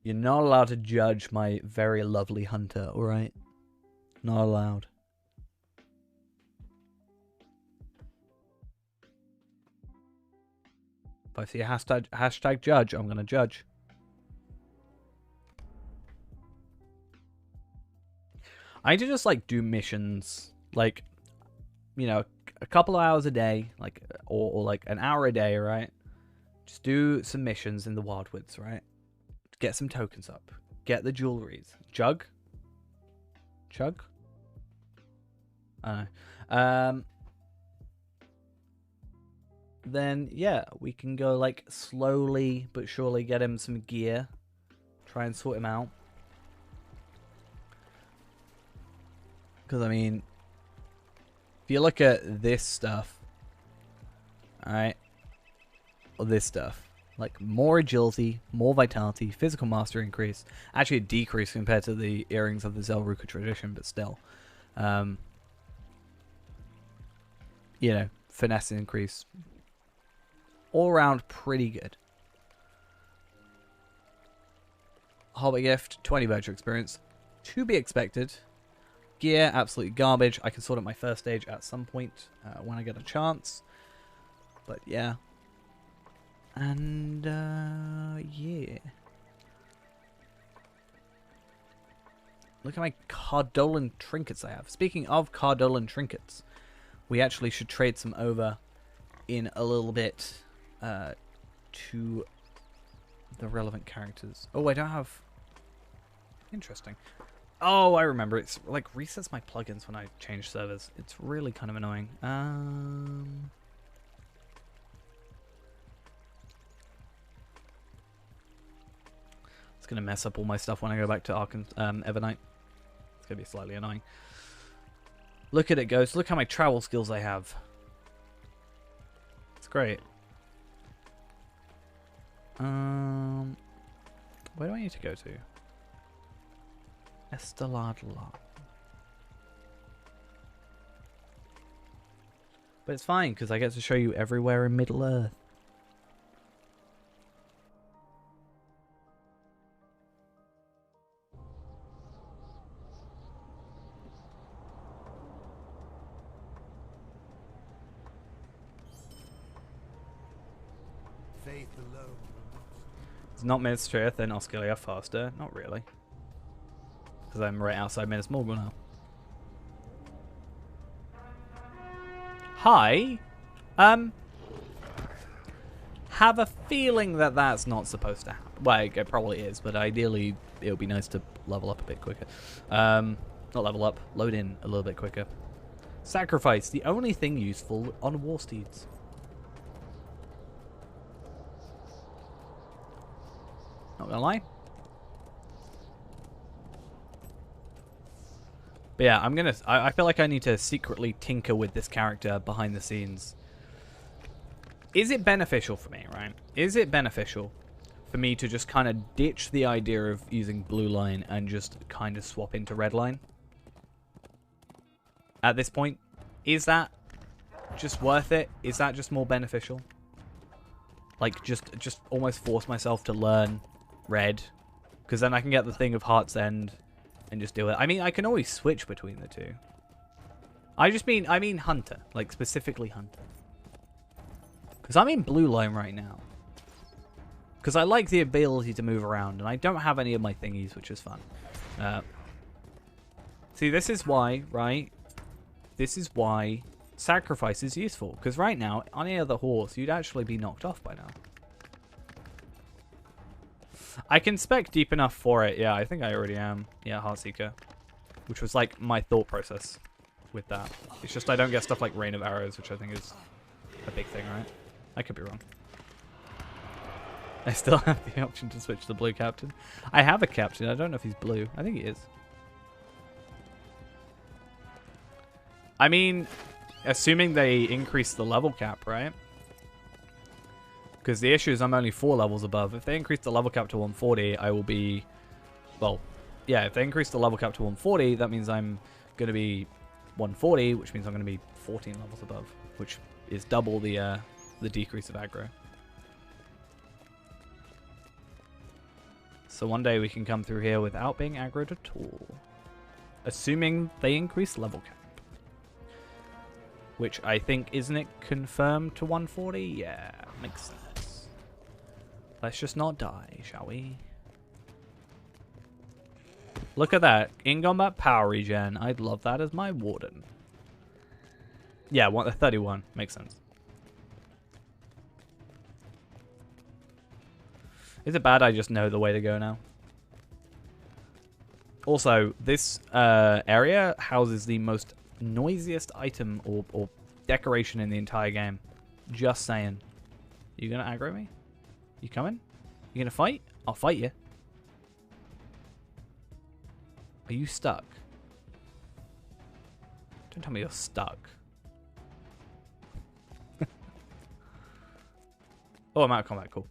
You're not allowed to judge my very lovely hunter, alright? Not allowed. If I see a hashtag judge, I'm going to judge. I need to just, like, do missions, like, you know, a couple of hours a day, like, or like an hour a day, right? Just do some missions in the Wildwoods, right? Get some tokens up. Get the jewelries. Chug? I don't know. Then, yeah, we can go, like, slowly but surely get him some gear. Try and sort him out. Because, I mean... If you look at this stuff, alright, or this stuff, Like, more agility, more vitality, physical mastery increase. Actually, a decrease compared to the earrings of the Zelruka tradition, but still. You know, finesse increase. All around, pretty good. Hobbit gift, 20 virtual experience. To be expected. Gear, absolutely garbage. I can sort out my first stage at some point when I get a chance. But yeah. And yeah. Look at my Cardolan trinkets I have. Speaking of Cardolan trinkets, we actually should trade some over in a little bit to the relevant characters. Oh, I don't have... Interesting. Oh, I remember. It's like resets my plugins when I change servers. It's really kind of annoying. It's going to mess up all my stuff when I go back to Evernight. It's going to be slightly annoying. Look at it, Ghost. Look how many travel skills I have. It's great. Where do I need to go to? Esteladla. But it's fine, because I get to show you everywhere in Middle-earth. Faith alone. It's not Minas Tirith and Osgiliath faster. Not really. Because I'm right outside Minas Morgul now. Hi. Have a feeling that that's not supposed to happen. Well, it probably is, but ideally it would be nice to level up a bit quicker. Not level up, load in a little bit quicker. Sacrifice, the only thing useful on war steeds. Not gonna lie. But yeah, I feel like I need to secretly tinker with this character behind the scenes. Is it beneficial for me, right? Is it beneficial for me to just kind of ditch the idea of using blue line and just kind of swap into red line? At this point, is that just worth it? Is that just more beneficial? Like, just almost force myself to learn red, because then I can get the thing of Heart's End and just do it. I mean, I can always switch between the two. I mean Hunter, like specifically Hunter. Because I'm in blue line right now. Because I like the ability to move around, and I don't have any of my thingies, which is fun. See, this is why, right? This is why sacrifice is useful. Because right now, on any other horse, you'd actually be knocked off by now. I can spec deep enough for it. Yeah, I think I already am. Yeah, Heartseeker. Which was like my thought process with that. It's just I don't get stuff like Rain of Arrows, which I think is a big thing, right? I could be wrong. I still have the option to switch to blue captain. I have a captain. I don't know if he's blue. I think he is. I mean, assuming they increase the level cap, right? Because the issue is I'm only 4 levels above. If they increase the level cap to 140, I will be... Well, yeah, if they increase the level cap to 140, that means I'm going to be 140, which means I'm going to be 14 levels above, which is double the decrease of aggro. So one day we can come through here without being aggroed at all. Assuming they increase level cap. Which I think, isn't it confirmed to 140? Yeah, makes sense. Let's just not die, shall we? Look at that. In-combat power regen. I'd love that as my warden. Yeah, 31. Makes sense. Is it bad I just know the way to go now? Also, this area houses the most noisiest item or decoration in the entire game. Just saying. You gonna aggro me? You coming? You gonna fight? I'll fight you. Are you stuck? Don't tell me you're stuck. Oh, I'm out of combat. Cool.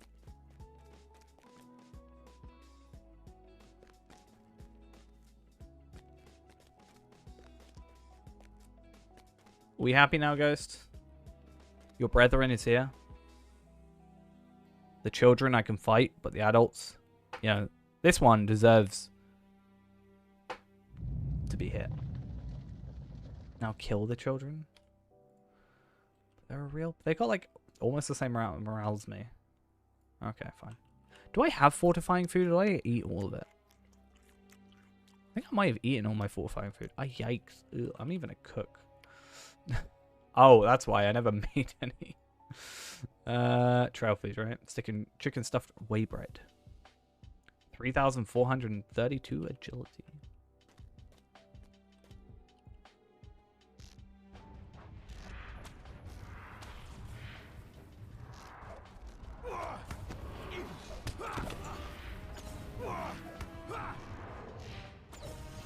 we happy now, Ghost? Your brethren is here. The children I can fight, but the adults, you know, this one deserves to be hit. Now kill the children. They're real. They got like almost the same morale as me. Okay, fine. Do I have fortifying food? Or do I eat all of it? I think I might have eaten all my fortifying food. Oh, yikes. Ugh, I'm even a cook. Oh, that's why I never made any. Trail food, right? Sticking chicken stuffed whey bread. 3,432 agility.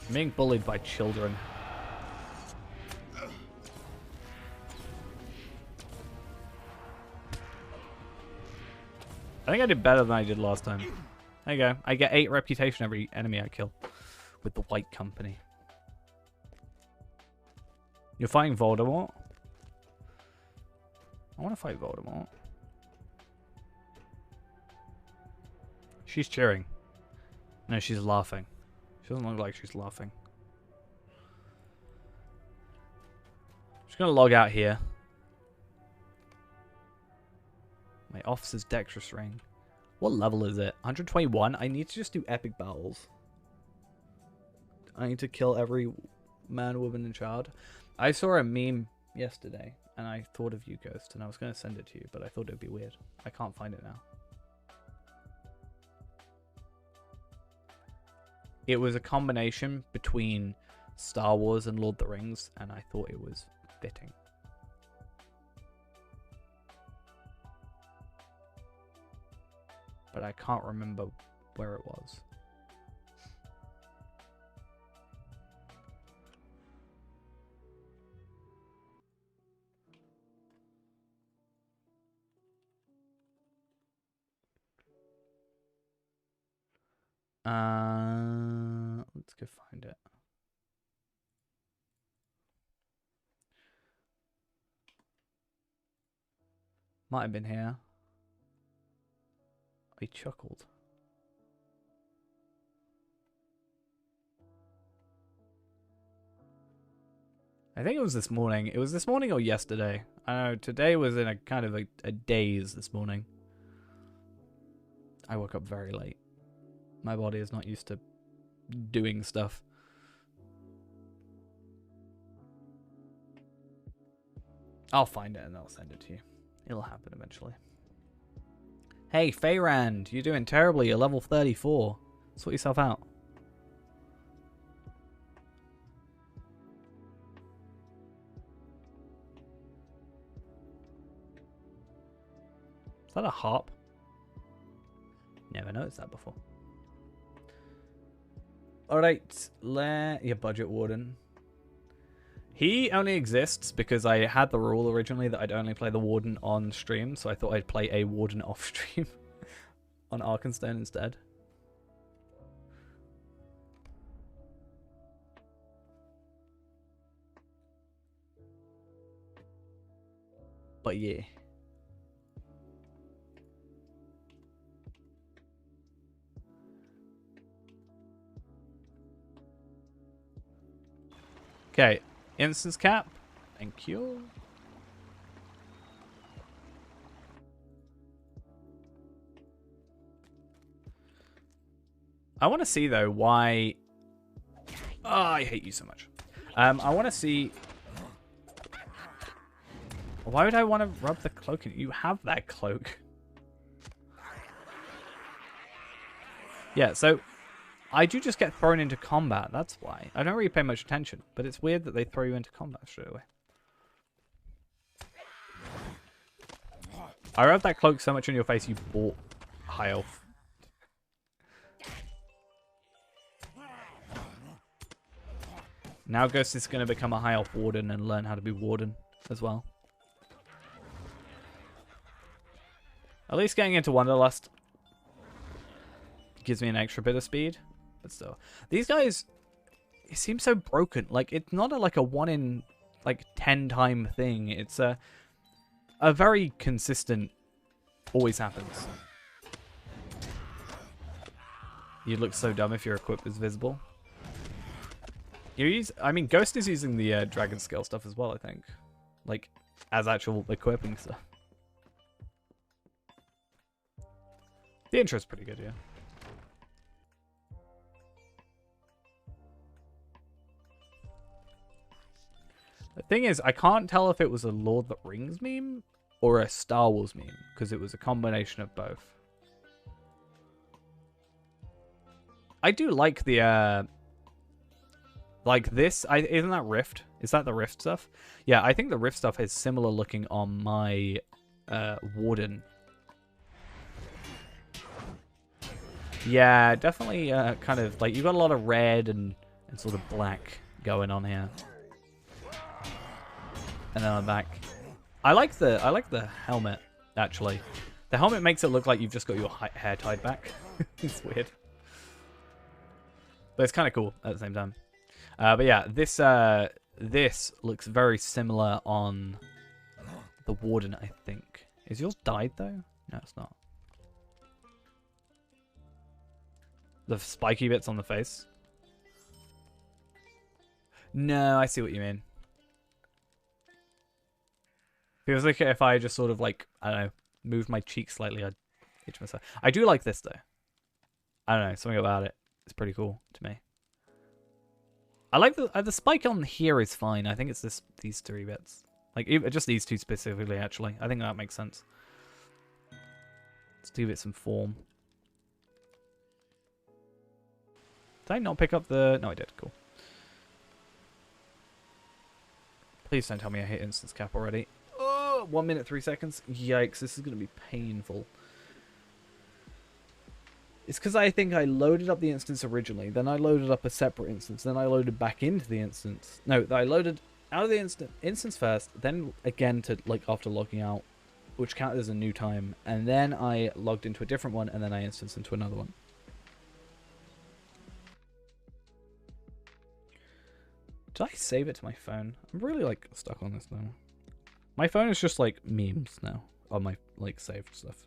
I'm being bullied by children. I think I did better than I did last time. There you go. I get 8 reputation every enemy I kill with the White Company. You're fighting Voldemort? I want to fight Voldemort. She's cheering. No, she's laughing. She doesn't look like she's laughing. I'm just going to log out here. My officer's dexterous ring. What level is it? 121? I need to just do epic battles. I need to kill every man, woman, and child. I saw a meme yesterday, and I thought of you, Ghost, and I was going to send it to you, but I thought it would be weird. I can't find it now. It was a combination between Star Wars and Lord of the Rings, and I thought it was fitting. But I can't remember where it was. Let's go find it. Might have been here. I chuckled. I think it was this morning. It was this morning or yesterday. I know today was in a kind of a daze this morning. I woke up very late. My body is not used to doing stuff. I'll find it and I'll send it to you. It'll happen eventually. Hey, Feyrand, you're doing terribly. You're level 34. Sort yourself out. Is that a harp? Never noticed that before. Alright, your budget warden. He only exists because I had the rule originally that I'd only play the warden on stream, so I thought I'd play a warden off stream on Arkenstone instead. But yeah. Okay, instance cap. Thank you. I want to see though why. Oh, I hate you so much. I want to see. Why would I want to rub the cloak in? You have that cloak. Yeah, so I do just get thrown into combat, that's why. I don't really pay much attention, but it's weird that they throw you into combat straight away. I rubbed that cloak so much on your face you bought high elf. Now Ghost is going to become a high elf warden and learn how to be warden as well. At least getting into Wanderlust gives me an extra bit of speed. But still, these guys, it seems so broken. Like, it's not like a 1 in like 10-time thing. It's a very consistent, always happens. You'd look so dumb if your equip is visible. I mean, Ghost is using the dragon scale stuff as well, I think. Like, as actual equipping stuff. The intro's pretty good, yeah. The thing is, I can't tell if it was a Lord of the Rings meme or a Star Wars meme, because it was a combination of both. I do like the, like this. Isn't that Rift? Is that the Rift stuff? Yeah, I think the Rift stuff is similar looking on my Warden. Yeah, definitely kind of, like, you've got a lot of red and sort of black going on here. And then I'm back. I like the helmet, actually. The helmet makes it look like you've just got your hair tied back. It's weird. But it's kind of cool at the same time. But yeah, this looks very similar on the Warden, I think. Is yours dyed, though? No, it's not. The spiky bits on the face? No, I see what you mean. Feels like if I just sort of, like, I don't know, moved my cheek slightly, I'd itch myself. I do like this, though. I don't know, something about it. It's pretty cool to me. I like the spike on here is fine. I think it's these three bits. Like, just these two specifically, actually. I think that makes sense. Let's give it some form. Did I not pick up the... No, I did. Cool. Please don't tell me I hit instance cap already. Oh, 1 minute, 3 seconds. Yikes, this is going to be painful. It's because I think I loaded up the instance originally, then I loaded up a separate instance, then I loaded back into the instance. No, I loaded out of the instance first, then again to, like, after logging out, which counted as a new time, and then I logged into a different one, and then I instanced into another one. Did I save it to my phone? I'm really, like, stuck on this now. My phone is just, like, memes now on my, like, saved stuff.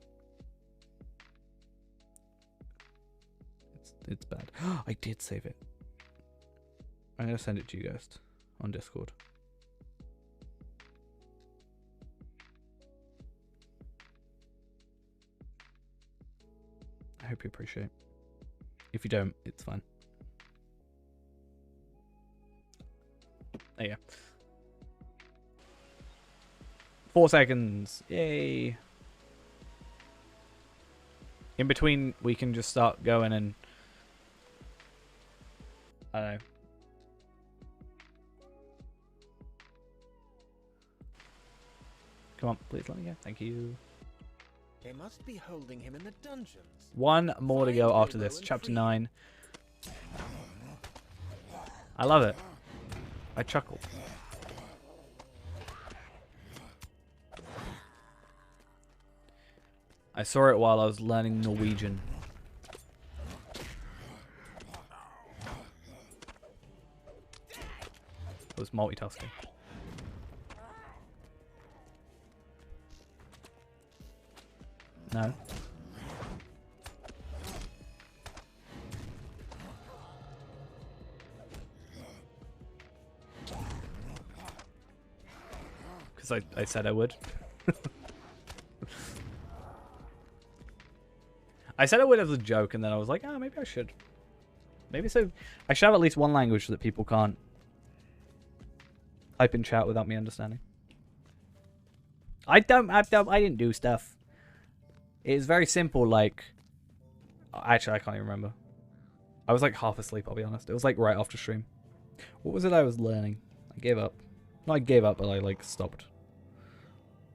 It's bad. I did save it. I'm going to send it to you guys on Discord. I hope you appreciate. If you don't, it's fine. There you go. 4 seconds. Yay. In between, we can just start going and... I don't know. Come on, please let me go. Thank you. They must be holding him in the dungeons. One more to go after this. Chapter 9. I love it. I chuckle. I saw it while I was learning Norwegian. I was multitasking. No. Because I said I would. I said I would as a joke, and then I was like, oh, maybe I should. Maybe so. I should have at least one language that people can't type in chat without me understanding. I didn't do stuff. It's very simple, like... Actually, I can't even remember. I was like half asleep, I'll be honest. It was like right after stream. What was it I was learning? I gave up. No, I gave up, but I like stopped.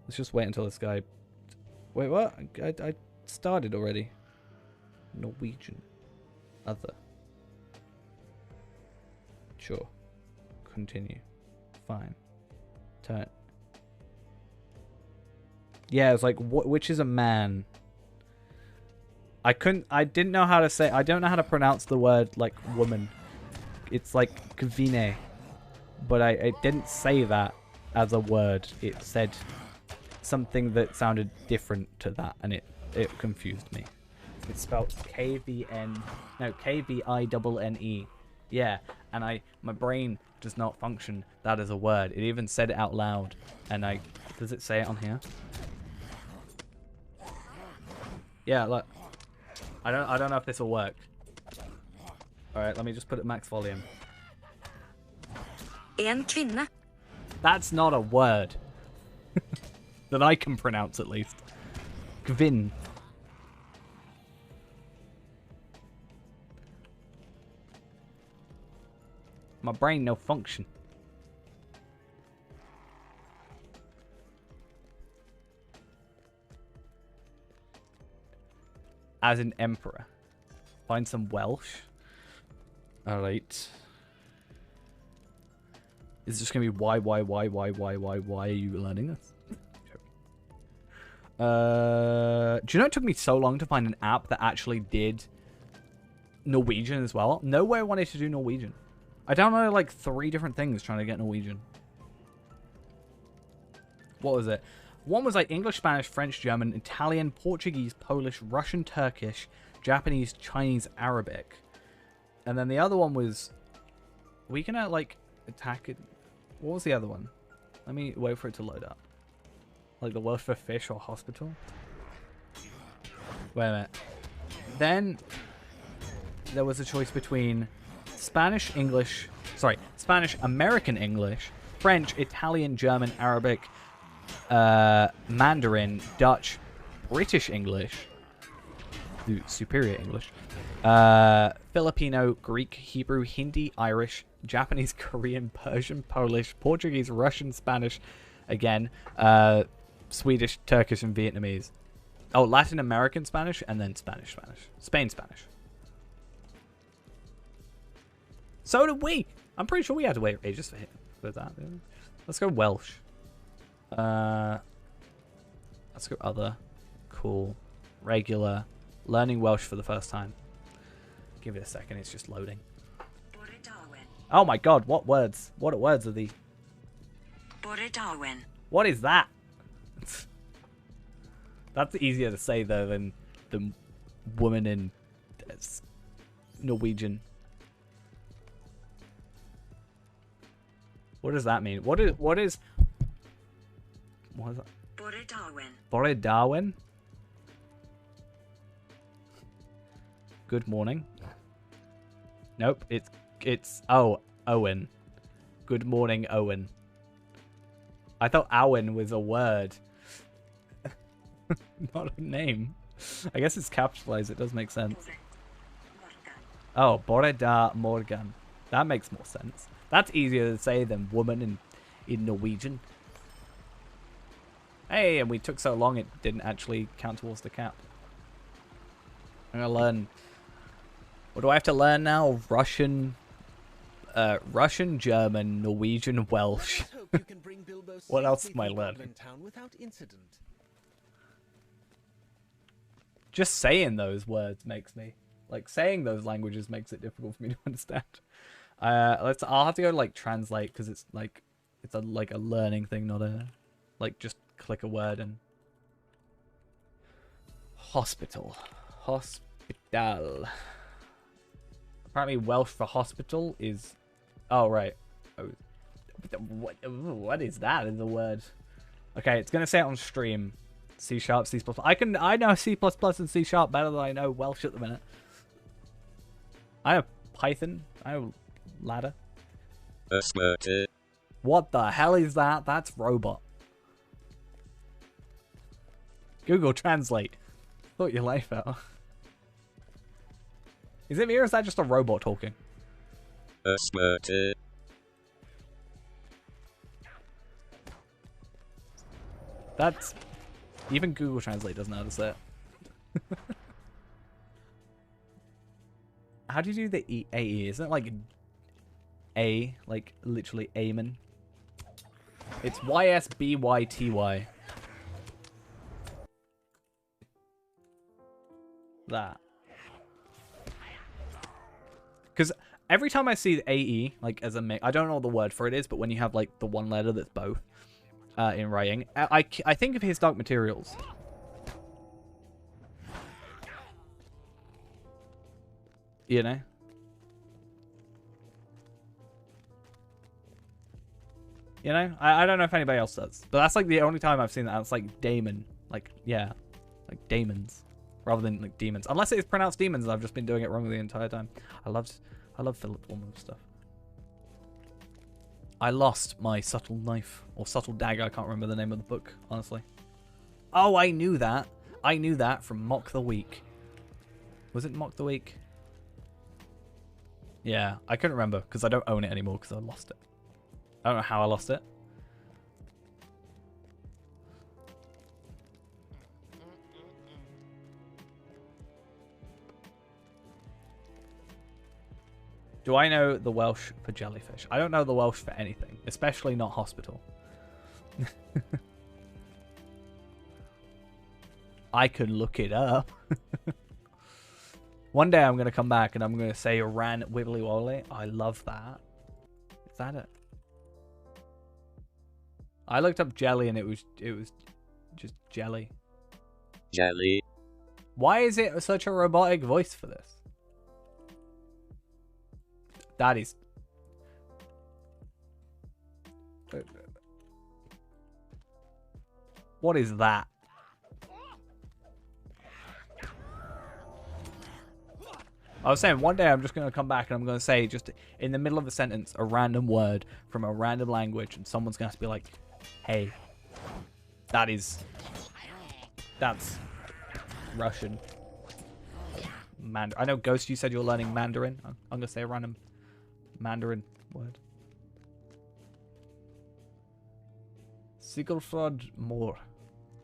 Let's just wait until this guy... Wait, what? I started already. Norwegian. Other. Sure. Continue. Fine. Turn. Yeah, it's like, which is a man? I didn't know how to say, I don't know how to pronounce the word, like, woman. It's like, kvine. but it didn't say that as a word. It said something that sounded different to that, and it confused me. It's spelled KVN, no, KVINNE. Yeah, and my brain does not function that as a word. It even said it out loud, and does it say it on here? Yeah, look. I don't know if this will work. All right, let me just put it max volume. En kvinne. That's not a word that I can pronounce, at least. Kvinn. My brain no function. As an emperor. Find some Welsh. Alright. Is it just gonna be why are you learning this? Do you know it took me so long to find an app that actually did Norwegian as well? Nowhere wanted to do Norwegian. I downloaded like 3 different things trying to get Norwegian. What was it? One was like English, Spanish, French, German, Italian, Portuguese, Polish, Russian, Turkish, Japanese, Chinese, Arabic. And then the other one was... Are we gonna like attack it? What was the other one? Let me wait for it to load up. Like the word for fish or hospital? Wait a minute. Then there was a choice between Spanish, American English, French, Italian, German, Arabic, Mandarin, Dutch, British English, superior English, Filipino, Greek, Hebrew, Hindi, Irish, Japanese, Korean, Persian, Polish, Portuguese, Russian, Spanish, again, Swedish, Turkish, and Vietnamese. Oh, Latin American Spanish, and then Spanish. Spain Spanish. So did we. I'm pretty sure we had to wait ages for that. Let's go Welsh. Let's go other. Cool. Regular. Learning Welsh for the first time. Give it a second. It's just loading. Oh my god. What words? What words are these? What is that? That's easier to say though than the woman in Norwegian. What does that mean? What is that? Bore Darwin. Good morning. Nope, it's Owen. Good morning, Owen. I thought Owen was a word. Not a name. I guess it's capitalized, it does make sense. Oh, Bore da Morgan. That makes more sense. That's easier to say than woman in Norwegian. Hey, and we took so long it didn't actually count towards the cap. I'm gonna learn... What do I have to learn now? Russian, German, Norwegian, Welsh. What else am I learning? Just saying those words makes me... Like, saying those languages makes it difficult for me to understand. I'll have to go to, like, translate, because it's, like... It's a learning thing, not a... Like, just click a word and... Hospital. Hospital. Apparently Welsh for hospital is... Oh, right. Oh, what is that as a word? Okay, it's going to say it on stream. C#, C++. I know C++ and C# better than I know Welsh at the minute. I know Python. I know ladder. What the hell is that? That's robot. Google Translate. Thought your life out. Is it me or is that just a robot talking? That's... Even Google Translate doesn't know how to say it. How do you do the AE? Isn't it like A? Like literally Amen? It's YSBYTY. That. Because Every time I see the AE, like as a mix, I don't know what the word for it is, but when you have like the one letter that's both in writing, I think of his Dark Materials. You know? You know? I don't know if anybody else does. But that's like the only time I've seen that. It's like Damon. Like, yeah. Like Damons. Rather than like demons. Unless it's pronounced demons and I've just been doing it wrong the entire time. I love Philip Pullman stuff. I lost my subtle knife. Or subtle dagger. I can't remember the name of the book, honestly. Oh, I knew that. I knew that from Mock the Week. Was it Mock the Week? Yeah, I couldn't remember because I don't own it anymore because I lost it. I don't know how I lost it. Do I know the Welsh for jellyfish? I don't know the Welsh for anything, especially not hospital. I could look it up. One day I'm going to come back and I'm going to say ran wibbly wobbly. I love that. Is that it? I looked up jelly and it was just jelly. Jelly. Why is it such a robotic voice for this? That is... What is that? I was saying, one day I'm just going to come back and I'm going to say, just in the middle of a sentence, a random word from a random language, and someone's going to have to be like, hey, that's Russian. I know, Ghost, you said you're learning Mandarin. I'm going to say a random Mandarin word. Sigelfrod Moore.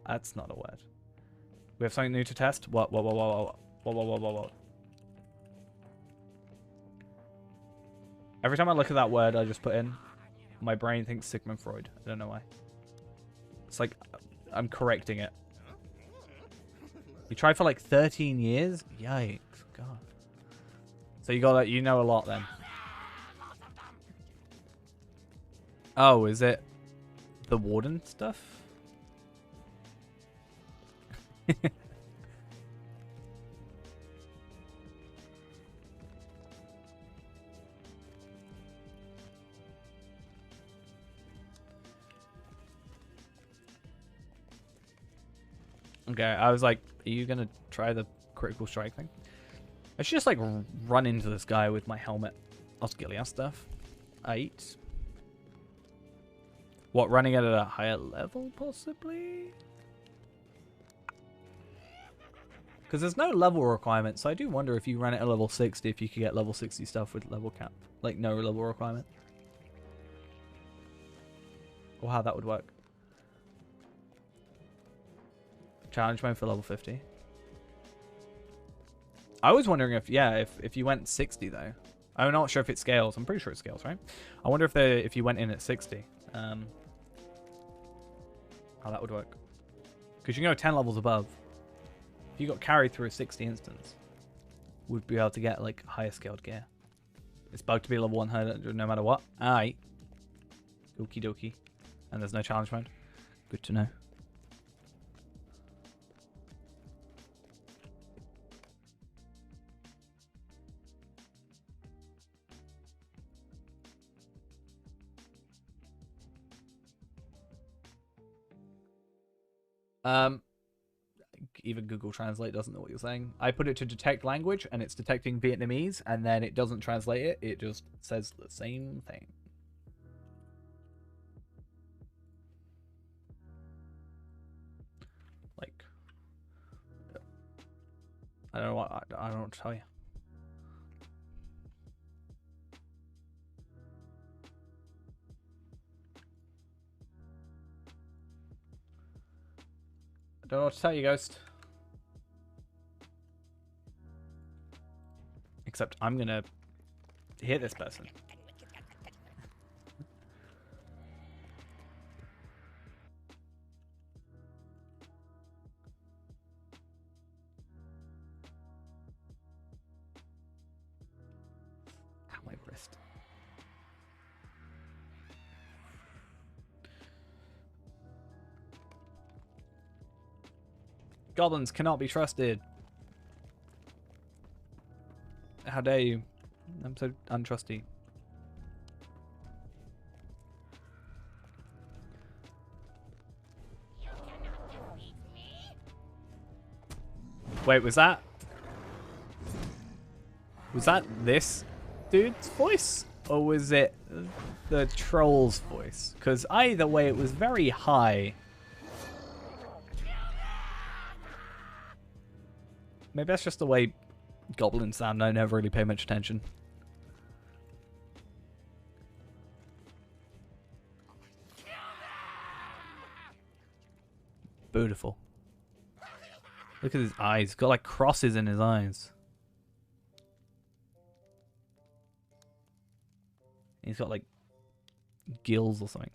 That's not a word. We have something new to test? What? Every time I look at that word I just put in, my brain thinks Sigmund Freud. I don't know why. It's like I'm correcting it. You tried for like 13 years? Yikes. God. So you know a lot then. Oh, is it the warden stuff? Okay, I was like, are you gonna try the critical strike thing? I should just like run into this guy with my helmet. Osgiliath stuff. 8. What, running at a higher level, possibly? Because there's no level requirement, so I do wonder if you ran it at level 60, if you could get level 60 stuff with level cap. Like, no level requirement. Or how that would work. Challenge mode for level 50. I was wondering if, yeah, if you went 60, though. I'm not sure if it scales. I'm pretty sure it scales, right? I wonder if you went in at 60. How that would work. Because you can go 10 levels above. If you got carried through a 60 instance, would be able to get like higher scaled gear. It's bugged to be level 100 no matter what. Aye. Okie dokie. And there's no challenge mode. Good to know. Even Google Translate doesn't know what you're saying. I put it to detect language, and it's detecting Vietnamese, and then it doesn't translate it. It just says the same thing. Like, I don't know what I don't know what to tell you. Don't know what to tell you, Ghost. Except I'm gonna hit this person. Ow, my honest. Goblins cannot be trusted. How dare you? I'm so untrusty. Wait, was that this dude's voice? Or was it the troll's voice? Because either way, it was very high. Maybe that's just the way goblins sound. I never really pay much attention. Beautiful. Look at his eyes. He's got like crosses in his eyes. He's got like gills or something.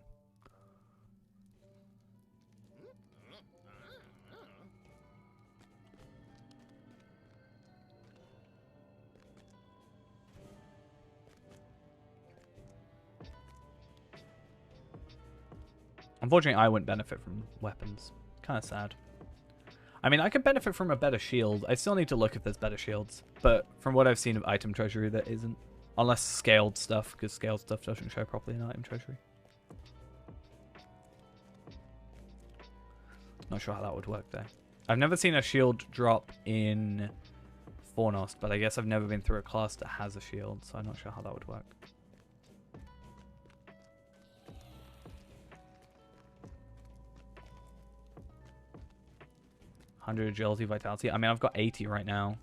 Unfortunately, I wouldn't benefit from weapons. Kind of sad. I mean, I could benefit from a better shield. I still need to look if there's better shields. But from what I've seen of item treasury, there isn't. Unless scaled stuff, because scaled stuff doesn't show properly in item treasury. Not sure how that would work there. I've never seen a shield drop in Fornost, but I guess I've never been through a class that has a shield, so I'm not sure how that would work. $100 agility, vitality. I mean, I've got 80 right now.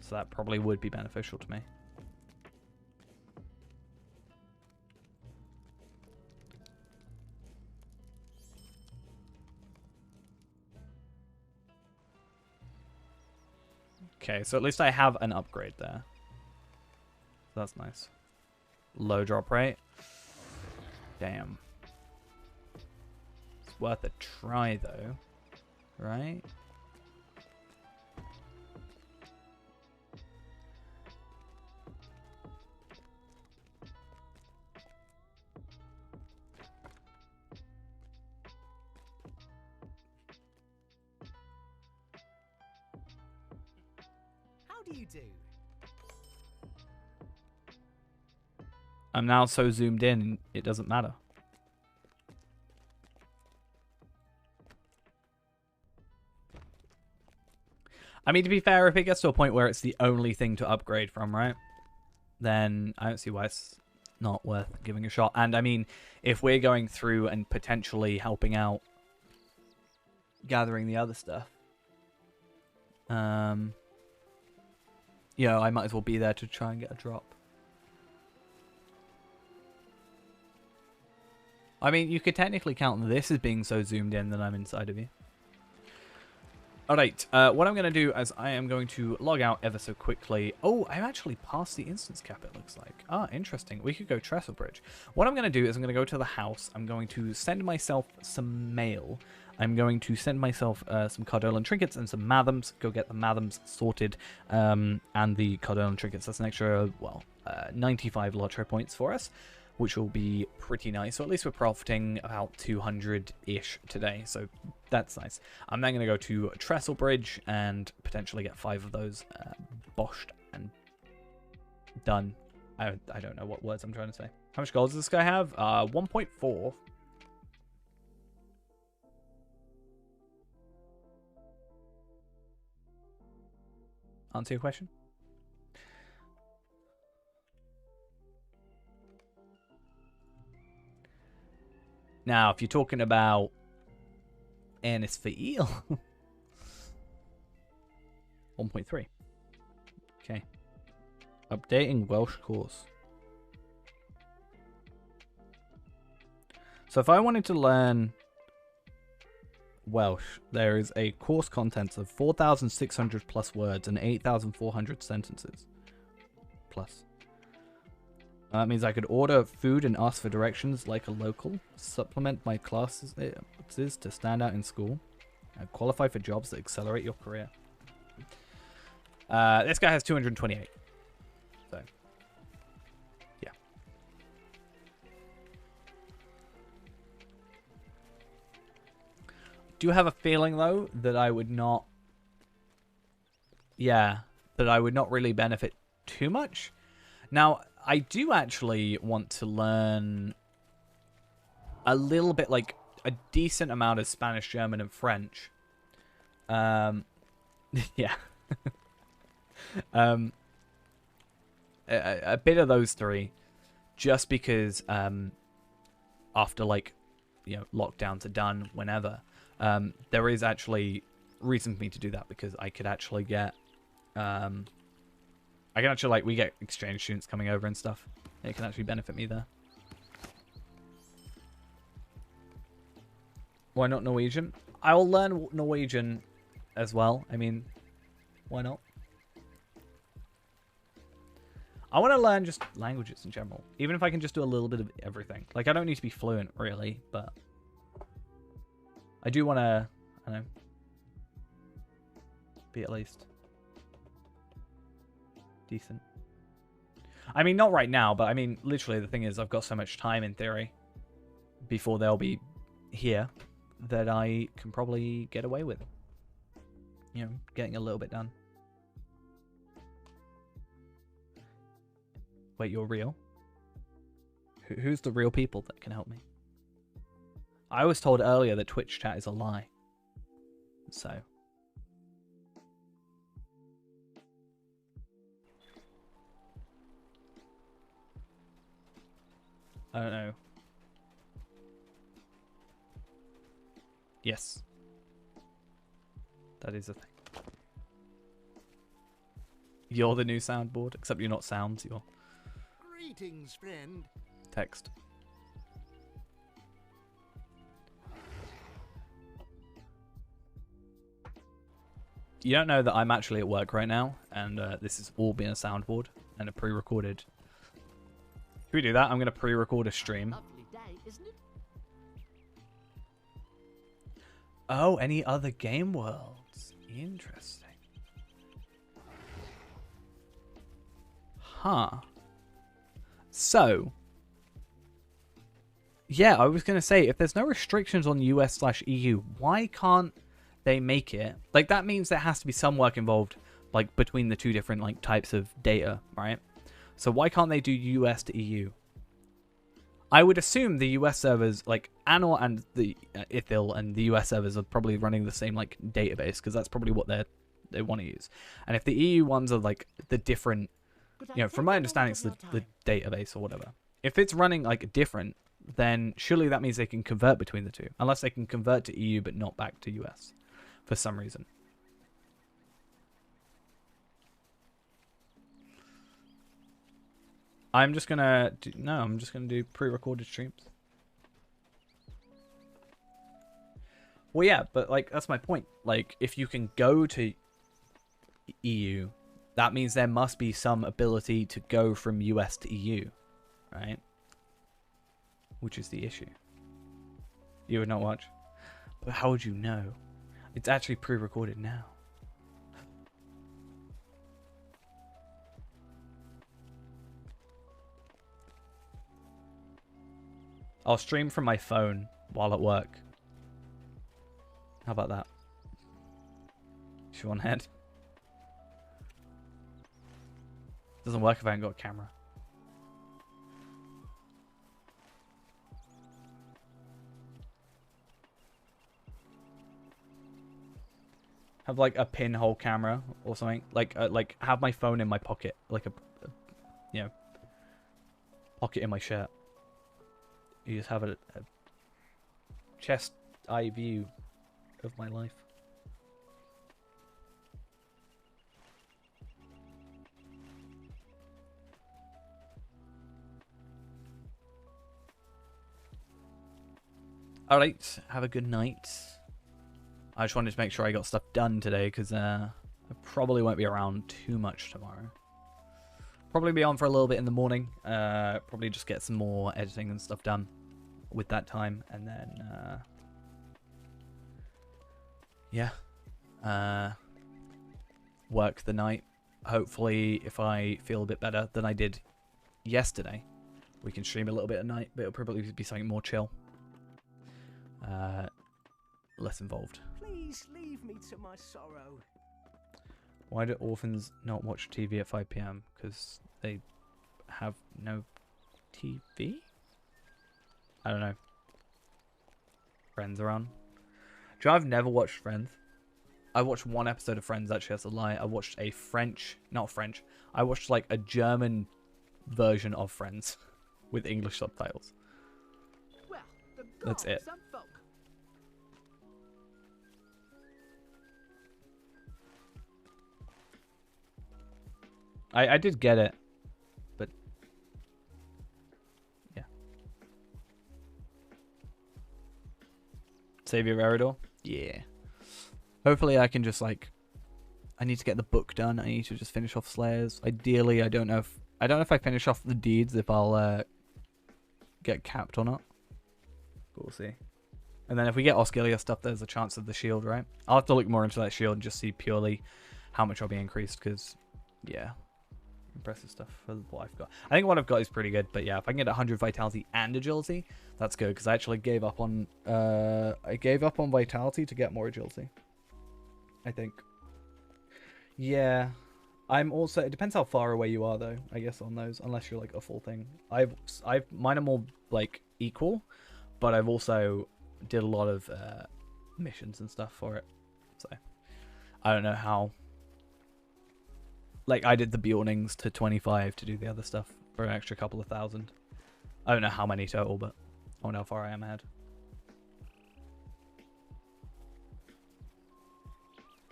So that probably would be beneficial to me. Okay, so at least I have an upgrade there. That's nice. Low drop rate. Damn. It's worth a try, though. Right? How do you do? I'm now so zoomed in, it doesn't matter. I mean, to be fair, if it gets to a point where it's the only thing to upgrade from, right? Then I don't see why it's not worth giving a shot. And I mean, if we're going through and potentially helping out gathering the other stuff, you know, I might as well be there to try and get a drop. I mean, you could technically count this as being so zoomed in that I'm inside of you. Alright, what I'm going to do is I am going to log out ever so quickly. Oh, I'm actually past the instance cap, it looks like. Ah, interesting. We could go Trestle Bridge. What I'm going to do is I'm going to go to the house. I'm going to send myself some mail. I'm going to send myself some Cardolan trinkets and some Mathams. Go get the Mathams sorted. And the Cardolan trinkets, that's an extra, well, 95 LOTRO points for us, which will be pretty nice. So at least we're profiting about 200-ish today, so that's nice. I'm then going to go to Trestle Bridge and potentially get 5 of those boshed and done. I don't know what words I'm trying to say. How much gold does this guy have? 1.4. Answer your question? Now, if you're talking about Annis for Eel, 1.3. Okay. Updating Welsh course. So if I wanted to learn Welsh, there is a course contents of 4,600 plus words and 8,400 sentences. Plus. That means I could order food and ask for directions like a local, supplement my classes to stand out in school, and qualify for jobs that accelerate your career. This guy has 228. So, do have a feeling, though, that I would not... Yeah, that I would not really benefit too much. Now, I do actually want to learn a little bit, like, a decent amount of Spanish, German, and French. Yeah. A bit of those three, just because after, like, you know, lockdowns are done, whenever, there is actually reason for me to do that, because I could actually get I can actually, like, we get exchange students coming over and stuff. It can actually benefit me there. Why not Norwegian? I will learn Norwegian as well. I mean, why not? I want to learn just languages in general. Even if I can just do a little bit of everything. Like, I don't need to be fluent, really, but I do want to, I don't know, be at least decent. I mean, not right now, but I mean, literally, the thing is, I've got so much time, in theory, before they'll be here, that I can probably get away with, you know, getting a little bit done. Wait, you're real? Who's the real people that can help me? I was told earlier that Twitch chat is a lie. So. I don't know. Yes. That is a thing. You're the new soundboard, except you're not sounds, you're Greetings, friend. text. You don't know that I'm actually at work right now, and this has all been a soundboard and a pre-recorded. Should we do that? I'm going to pre-record a stream. Oh, any other game worlds? Interesting. Huh. So, yeah, I was going to say, if there's no restrictions on US/EU, why can't they make it? Like, that means there has to be some work involved, like, between the two different, like, types of data, right? So why can't they do US to EU? I would assume the US servers, like, Anor and the Ithil and the US servers are probably running the same, like, database, because that's probably what they want to use. And if the EU ones are, like, the different, you know, from my understanding, it's the database or whatever. If it's running, like, different, then surely that means they can convert between the two. Unless they can convert to EU but not back to US for some reason. I'm just gonna do, no, I'm just gonna do pre-recorded streams. Well, yeah, but, like, that's my point. Like, if you can go to EU, that means there must be some ability to go from US to EU, right? Which is the issue. You would not watch? But how would you know? It's actually pre-recorded now. I'll stream from my phone while at work. How about that? If you want head. Doesn't work if I haven't got a camera. Have, like, a pinhole camera or something. Like have my phone in my pocket, like a you know, pocket in my shirt. You just have a chest eye view of my life. Alright, have a good night. I just wanted to make sure I got stuff done today, because I probably won't be around too much tomorrow. Probably be on for a little bit in the morning. Probably just get some more editing and stuff done with that time, and then yeah, work the night. Hopefully, if I feel a bit better than I did yesterday, we can stream a little bit at night, but it'll probably be something more chill. less involved. Please leave me to my sorrow. Why do orphans not watch TV at 5 p.m? Because they have no TV? I don't know. Friends are on. Do you know, I've never watched Friends. I watched one episode of Friends, actually, that's a lie. I watched a not French. I watched like a German version of Friends with English subtitles. Well, the That's it. some folk. I did get it, but yeah. Savior Eridor? Yeah. Hopefully I can just like, I need to get the book done. I need to just finish off Slayers. Ideally, I don't know if I finish off the deeds, if I'll get capped or not. But we'll see. And then if we get Osgiliath stuff, there's a chance of the shield, right? I'll have to look more into that shield and just see purely how much I'll be increased, because yeah, impressive stuff for what I've got. I think what I've got is pretty good, but yeah, if I can get 100 vitality and agility, that's good, because I actually gave up on vitality to get more agility, I think. Yeah, I'm also, it depends how far away you are though, I guess, on those, unless you're like a full thing. Mine are more like equal, but I've also did a lot of missions and stuff for it, so I don't know how. Like, I did the Bjornings to 25 to do the other stuff for an extra couple of thousand. I don't know how many total, but I don't know how far I am ahead.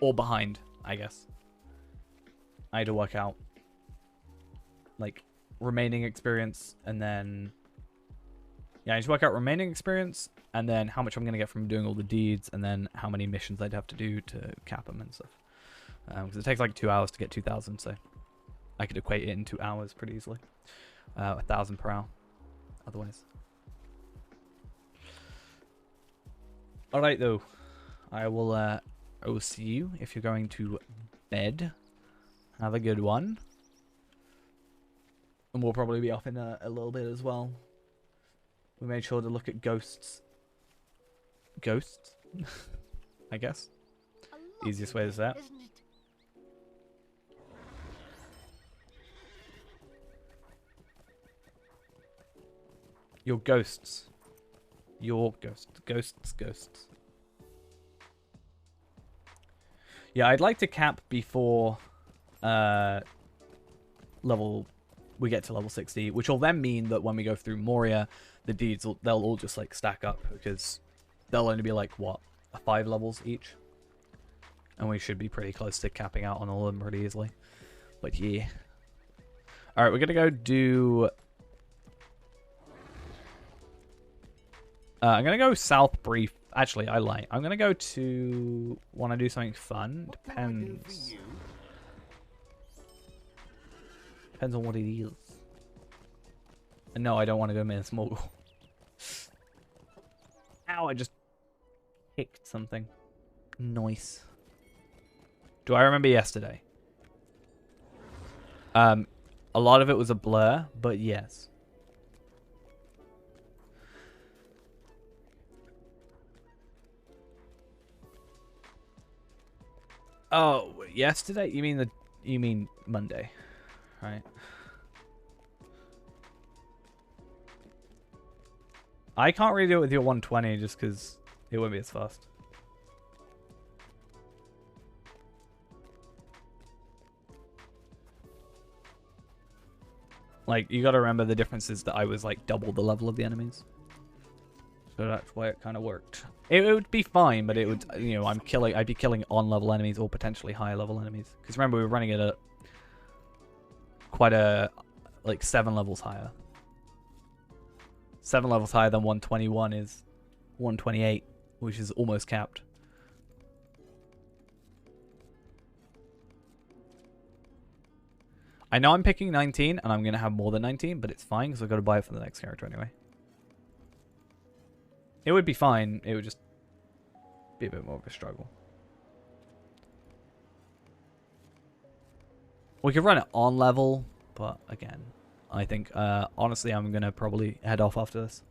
Or behind, I guess. I had to work out, like, remaining experience, and then... Yeah, I need to work out remaining experience, and then how much I'm going to get from doing all the deeds, and then how many missions I'd have to do to cap them and stuff. Because it takes like 2 hours to get 2,000, so I could equate it into hours pretty easily. 1,000 per hour, otherwise. Alright, though. I will see you if you're going to bed. Have a good one. And we'll probably be off in a little bit as well. We made sure to look at ghosts. Ghosts? I guess. Easiest way to say that. Your ghosts. Your ghosts. Ghosts. Yeah, I'd like to cap before we get to level 60, which will then mean that when we go through Moria, the deeds they'll all just like stack up, because they'll only be like what, 5 levels each, and we should be pretty close to capping out on all of them pretty easily. But yeah. All right, we're gonna go do. I'm gonna go south brief. Actually, I lie. I'm gonna go to. Want to do something fun? Depends. Depends on what it is. And no, I don't want to go Minas Morgul. Ow! I just kicked something. Nice. Do I remember yesterday? A lot of it was a blur, but yes. Oh, yesterday? You mean Monday, right? I can't really do it with your 120 just because it won't be as fast. Like, you gotta remember the difference is that I was like double the level of the enemies. So that's why it kind of worked. It would be fine, but it would, you know, I'd be killing on-level enemies or potentially higher-level enemies. Because remember, we were running it at quite a, like, 7 levels higher. 7 levels higher than 121 is 128, which is almost capped. I know I'm picking 19, and I'm going to have more than 19, but it's fine, because I've got to buy it for the next character anyway. It would be fine. It would just be a bit more of a struggle. We could run it on level, but again, I think, honestly, I'm going to probably head off after this.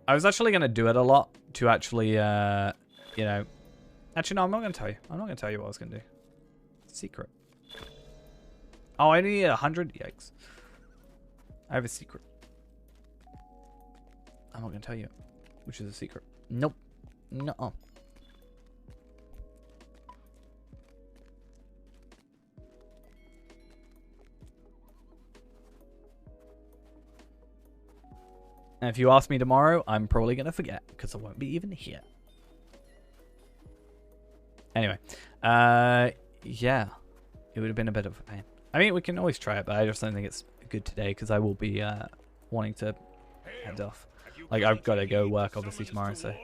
I was actually going to do it a lot to actually, you know... Actually, no, I'm not going to tell you. I'm not going to tell you what I was going to do. Secret. Oh, I need 100? Yikes. I have a secret. I'm not going to tell you. Which is a secret. Nope. No. And if you ask me tomorrow, I'm probably going to forget because I won't be even here. Anyway, yeah, it would have been a bit of a pain. I mean, we can always try it, but I just don't think it's good today because I will be wanting to head off. Like, I've got to go work obviously tomorrow, so.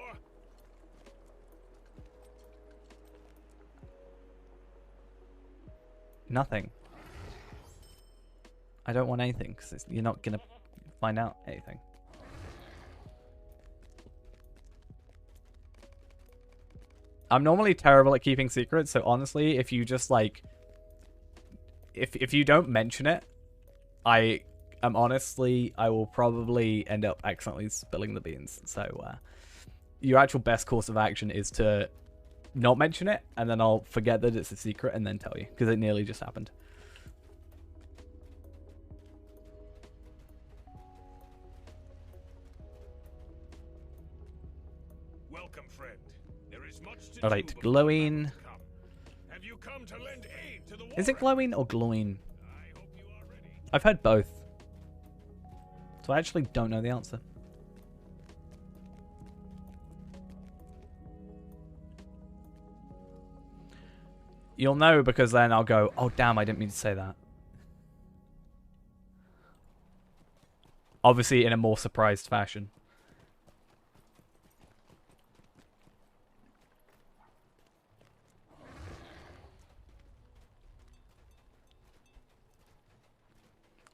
Nothing. I don't want anything because you're not going to find out anything. I'm normally terrible at keeping secrets, so honestly, if you just like, if you don't mention it, I will probably end up accidentally spilling the beans. So your actual best course of action is to not mention it, and then I'll forget that it's a secret and then tell you, because it nearly just happened. Welcome, friend. There is much to Alright, glowing. Have you come to lend aid to the Is it glowing or glowing? I've heard both. So I actually don't know the answer. You'll know because then I'll go, oh damn, I didn't mean to say that. Obviously in a more surprised fashion.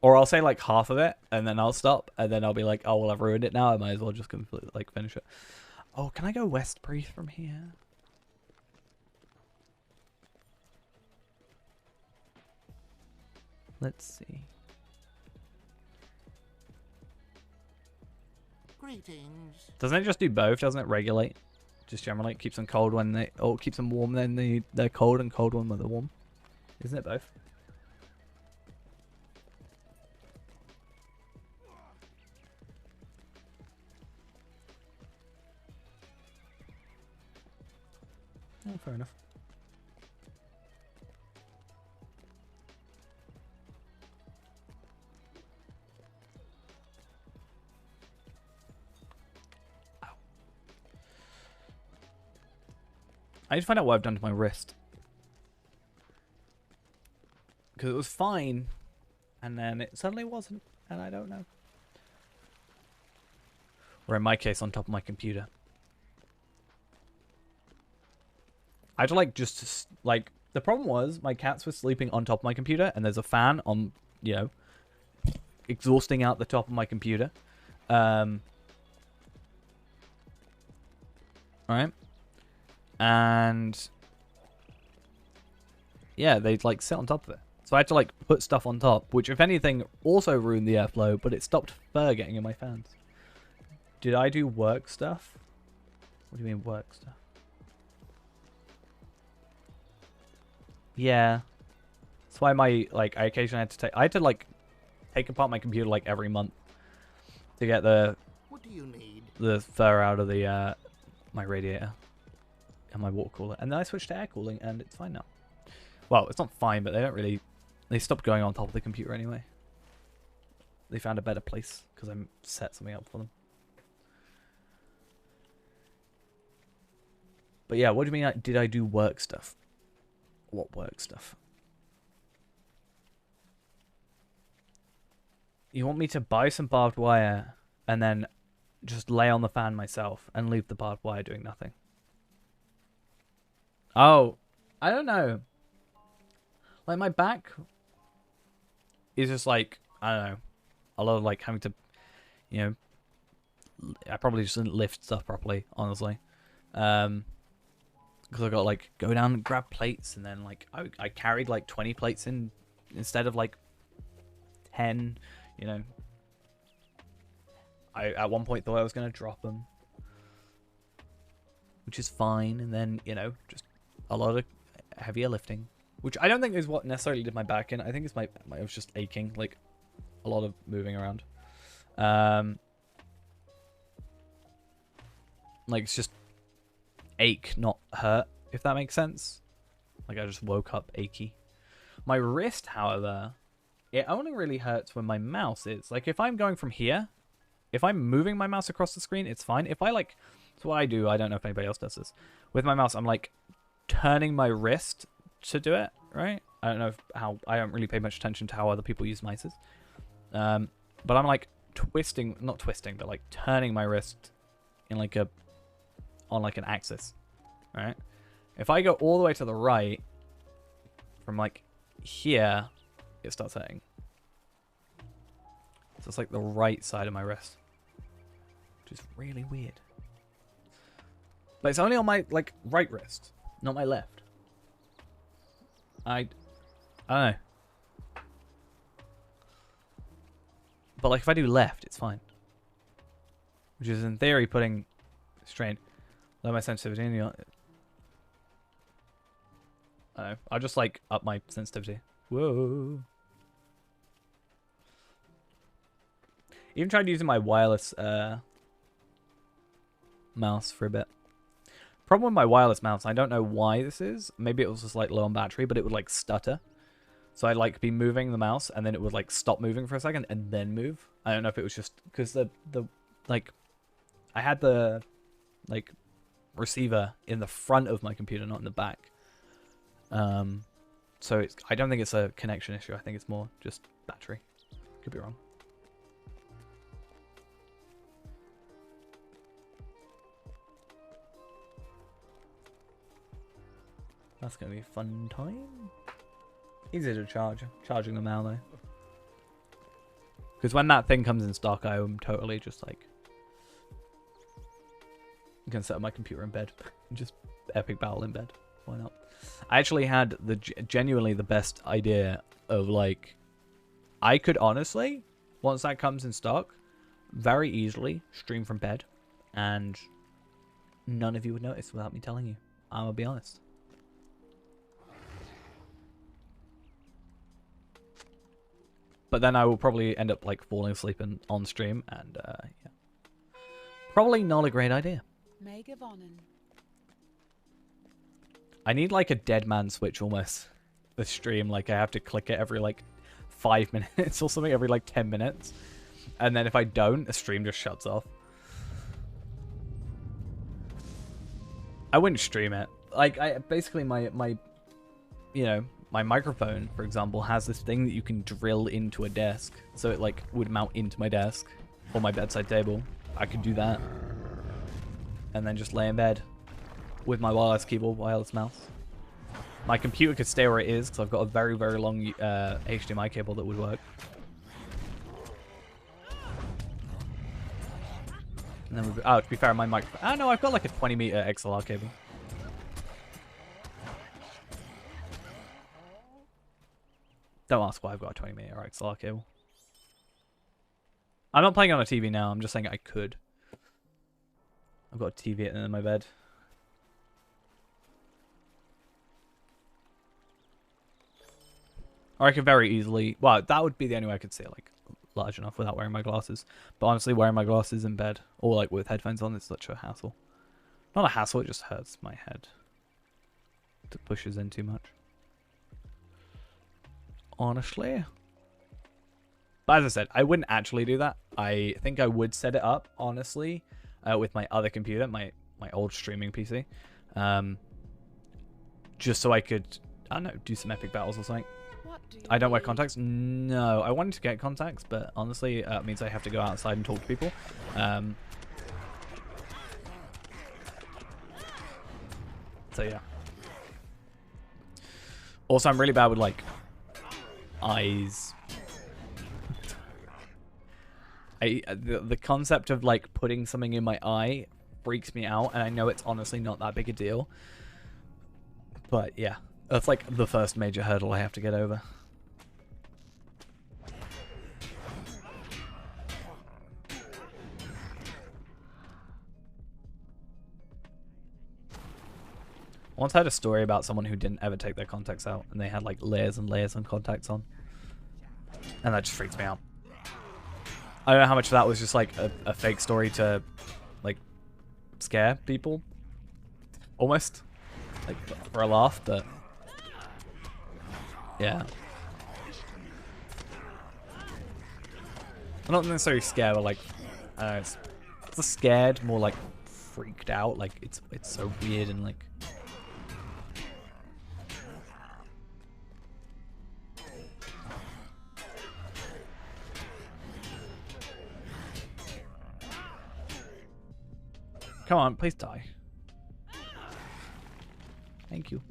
Or I'll say like half of it, and then I'll stop, and then I'll be like, oh, well, I've ruined it now. I might as well just completely like finish it. Oh, can I go Westbury from here? Let's see. Greetings. Doesn't it just do both? Doesn't it regulate? Just generally, it keeps them cold when they, or it keeps them warm then they're cold, and cold when they're warm. Isn't it both? Oh, fair enough. Ow. I need to find out what I've done to my wrist. Because it was fine, and then it suddenly wasn't, and I don't know. Or in my case, on top of my computer. I had to like just like, the problem was my cats were sleeping on top of my computer, and there's a fan on, you know, exhausting out the top of my computer. Right? And yeah, they'd like sit on top of it. So I had to like put stuff on top, which if anything also ruined the airflow, but it stopped fur getting in my fans. Did I do work stuff? What do you mean work stuff? Yeah. That's why my, like, I occasionally had to like take apart my computer like every month to get the What do you need? the fur out of the my radiator and my water cooler. And then I switched to air cooling and it's fine now. Well, it's not fine, but they stopped going on top of the computer anyway. They found a better place because I set something up for them. But yeah, what do you mean, did I do work stuff? What work stuff? You want me to buy some barbed wire and then just lay on the fan myself and leave the barbed wire doing nothing? Oh, I don't know. Like, my back is just like, I don't know, a lot of like having to, you know, I probably just didn't lift stuff properly, honestly. Because I got like go down and grab plates, and then like I carried like 20 plates in instead of like 10, you know. I at one point thought I was going to drop them, which is fine. And then, you know, just a lot of heavier lifting, which I don't think is what necessarily did my back in. I think it's I was just aching, like a lot of moving around. Like it's just ache, not hurt, if that makes sense. Like I just woke up achy. My wrist, however, it only really hurts when my mouse is. Like if I'm going from here, if I'm moving my mouse across the screen, it's fine. If I like, that's what I do. I don't know if anybody else does this. With my mouse, I'm like turning my wrist to do it, right? I don't know how, I don't really pay much attention to how other people use mices. But I'm like twisting, not twisting, but like turning my wrist in like a, on like an axis, right? If I go all the way to the right, from like here, it starts hurting. So it's like the right side of my wrist, which is really weird. But it's only on my like right wrist, not my left. I don't know. But like if I do left, it's fine. Which is in theory putting strain. Lower my sensitivity in the... I don't know. I'll just like up my sensitivity. Whoa. Even tried using my wireless mouse for a bit. Problem with my wireless mouse, I don't know why this is. Maybe it was just like low on battery, but it would like stutter. So I'd like be moving the mouse and then it would like stop moving for a second and then move. I don't know if it was just because the like I had the like receiver in the front of my computer, not in the back. So it's, I don't think it's a connection issue. I think it's more just battery. Could be wrong. That's going to be a fun time. Easy to charge. Charging them now, though. Because when that thing comes in stock, I am totally just like... I'm going to set up my computer in bed. Just epic battle in bed. Why not? I actually had the genuinely the best idea of like... I could honestly, once that comes in stock, very easily stream from bed. And none of you would notice without me telling you. I'm going to be honest. But then I will probably end up like falling asleep on stream, and yeah, probably not a great idea. I need like a dead man switch almost. The stream, like I have to click it every like 5 minutes or something, every like 10 minutes, and then if I don't, the stream just shuts off. I wouldn't stream it. Like I basically my you know. My microphone, for example, has this thing that you can drill into a desk. So it like would mount into my desk or my bedside table. I could do that. And then just lay in bed with my wireless keyboard, wireless mouse. My computer could stay where it is because I've got a very, very long HDMI cable that would work. And then to be fair, my microphone... Oh no, I've got like a 20-meter XLR cable. Don't ask why I've got a 20-meter XLR cable. I'm not playing on a TV now. I'm just saying I could. I've got a TV at the end of my bed. Or I could very easily... Well, that would be the only way I could see it, like, large enough without wearing my glasses. But honestly, wearing my glasses in bed, or like with headphones on, is such a hassle. Not a hassle, it just hurts my head. It pushes in too much. Honestly. But as I said, I wouldn't actually do that. I think I would set it up, honestly, with my other computer, my old streaming PC. Just so I could, I don't know, do some epic battles or something. I don't wear contacts. No, I wanted to get contacts, but honestly, it means I have to go outside and talk to people. So yeah. Also, I'm really bad with like eyes. The concept of like putting something in my eye freaks me out, and I know it's honestly not that big a deal. But yeah, that's like the first major hurdle I have to get over. once heard a story about someone who didn't ever take their contacts out, and they had like layers and layers of contacts on, and that just freaks me out. I don't know how much of that was just like a fake story to like scare people, almost like for a laugh, but yeah. I'm not necessarily scared, but like it's scared, more like freaked out. Like it's so weird and like. Come on, please die. Thank you.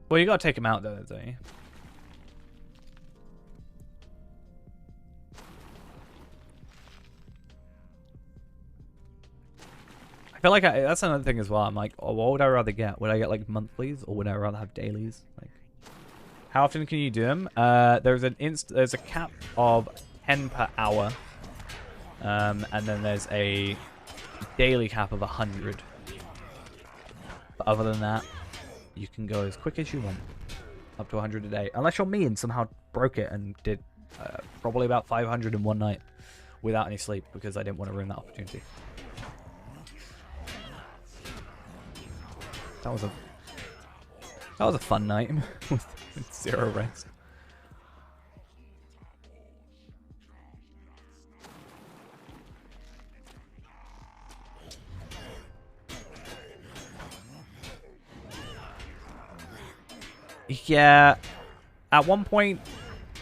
Well, you gotta take him out though, don't you? I feel like that's another thing as well. I'm like, oh, what would I rather get? Would I get like monthlies or would I rather have dailies? Like, how often can you do them? There's a cap of 10 per hour, and then there's a daily cap of 100. But other than that, you can go as quick as you want, up to 100 a day, unless you're me and somehow broke it and did probably about 500 in one night without any sleep because I didn't want to ruin that opportunity. That was a fun night with 0 rest. Yeah, at one point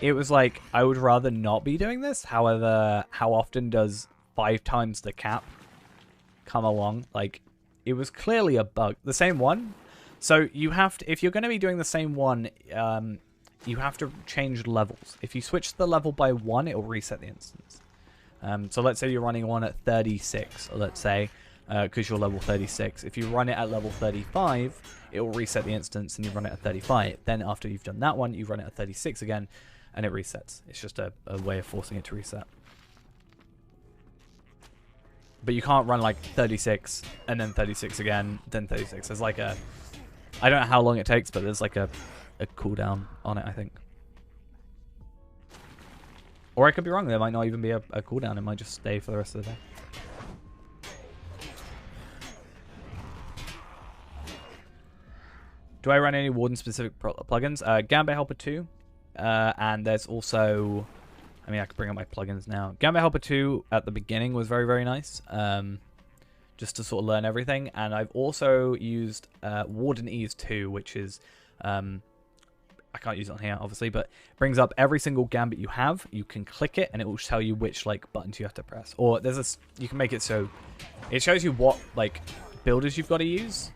it was like I would rather not be doing this. However, how often does 5 times the cap come along? Like, it was clearly a bug. The same one. So you have to, if you're going to be doing the same one, you have to change levels. If you switch the level by 1, it will reset the instance. So let's say you're running one at 36, or let's say, because you're level 36. If you run it at level 35, it will reset the instance and you run it at 35. Then after you've done that one, you run it at 36 again, and it resets. It's just a way of forcing it to reset. But you can't run like 36 and then 36 again, then 36. There's like a... I don't know how long it takes, but there's like a cooldown on it, I think. Or I could be wrong. There might not even be a cooldown. It might just stay for the rest of the day. Do I run any Warden-specific plugins? Gambit Helper 2. And there's also... I mean, I could bring up my plugins now. Gambit Helper 2 at the beginning was very, very nice. Just to sort of learn everything. And I've also used Warden Ease 2, which is... I can't use it on here, obviously, but it brings up every single Gambit you have. You can click it, and it will tell you which like buttons you have to press. Or there's a... You can make it so... It shows you what like builders you've got to use.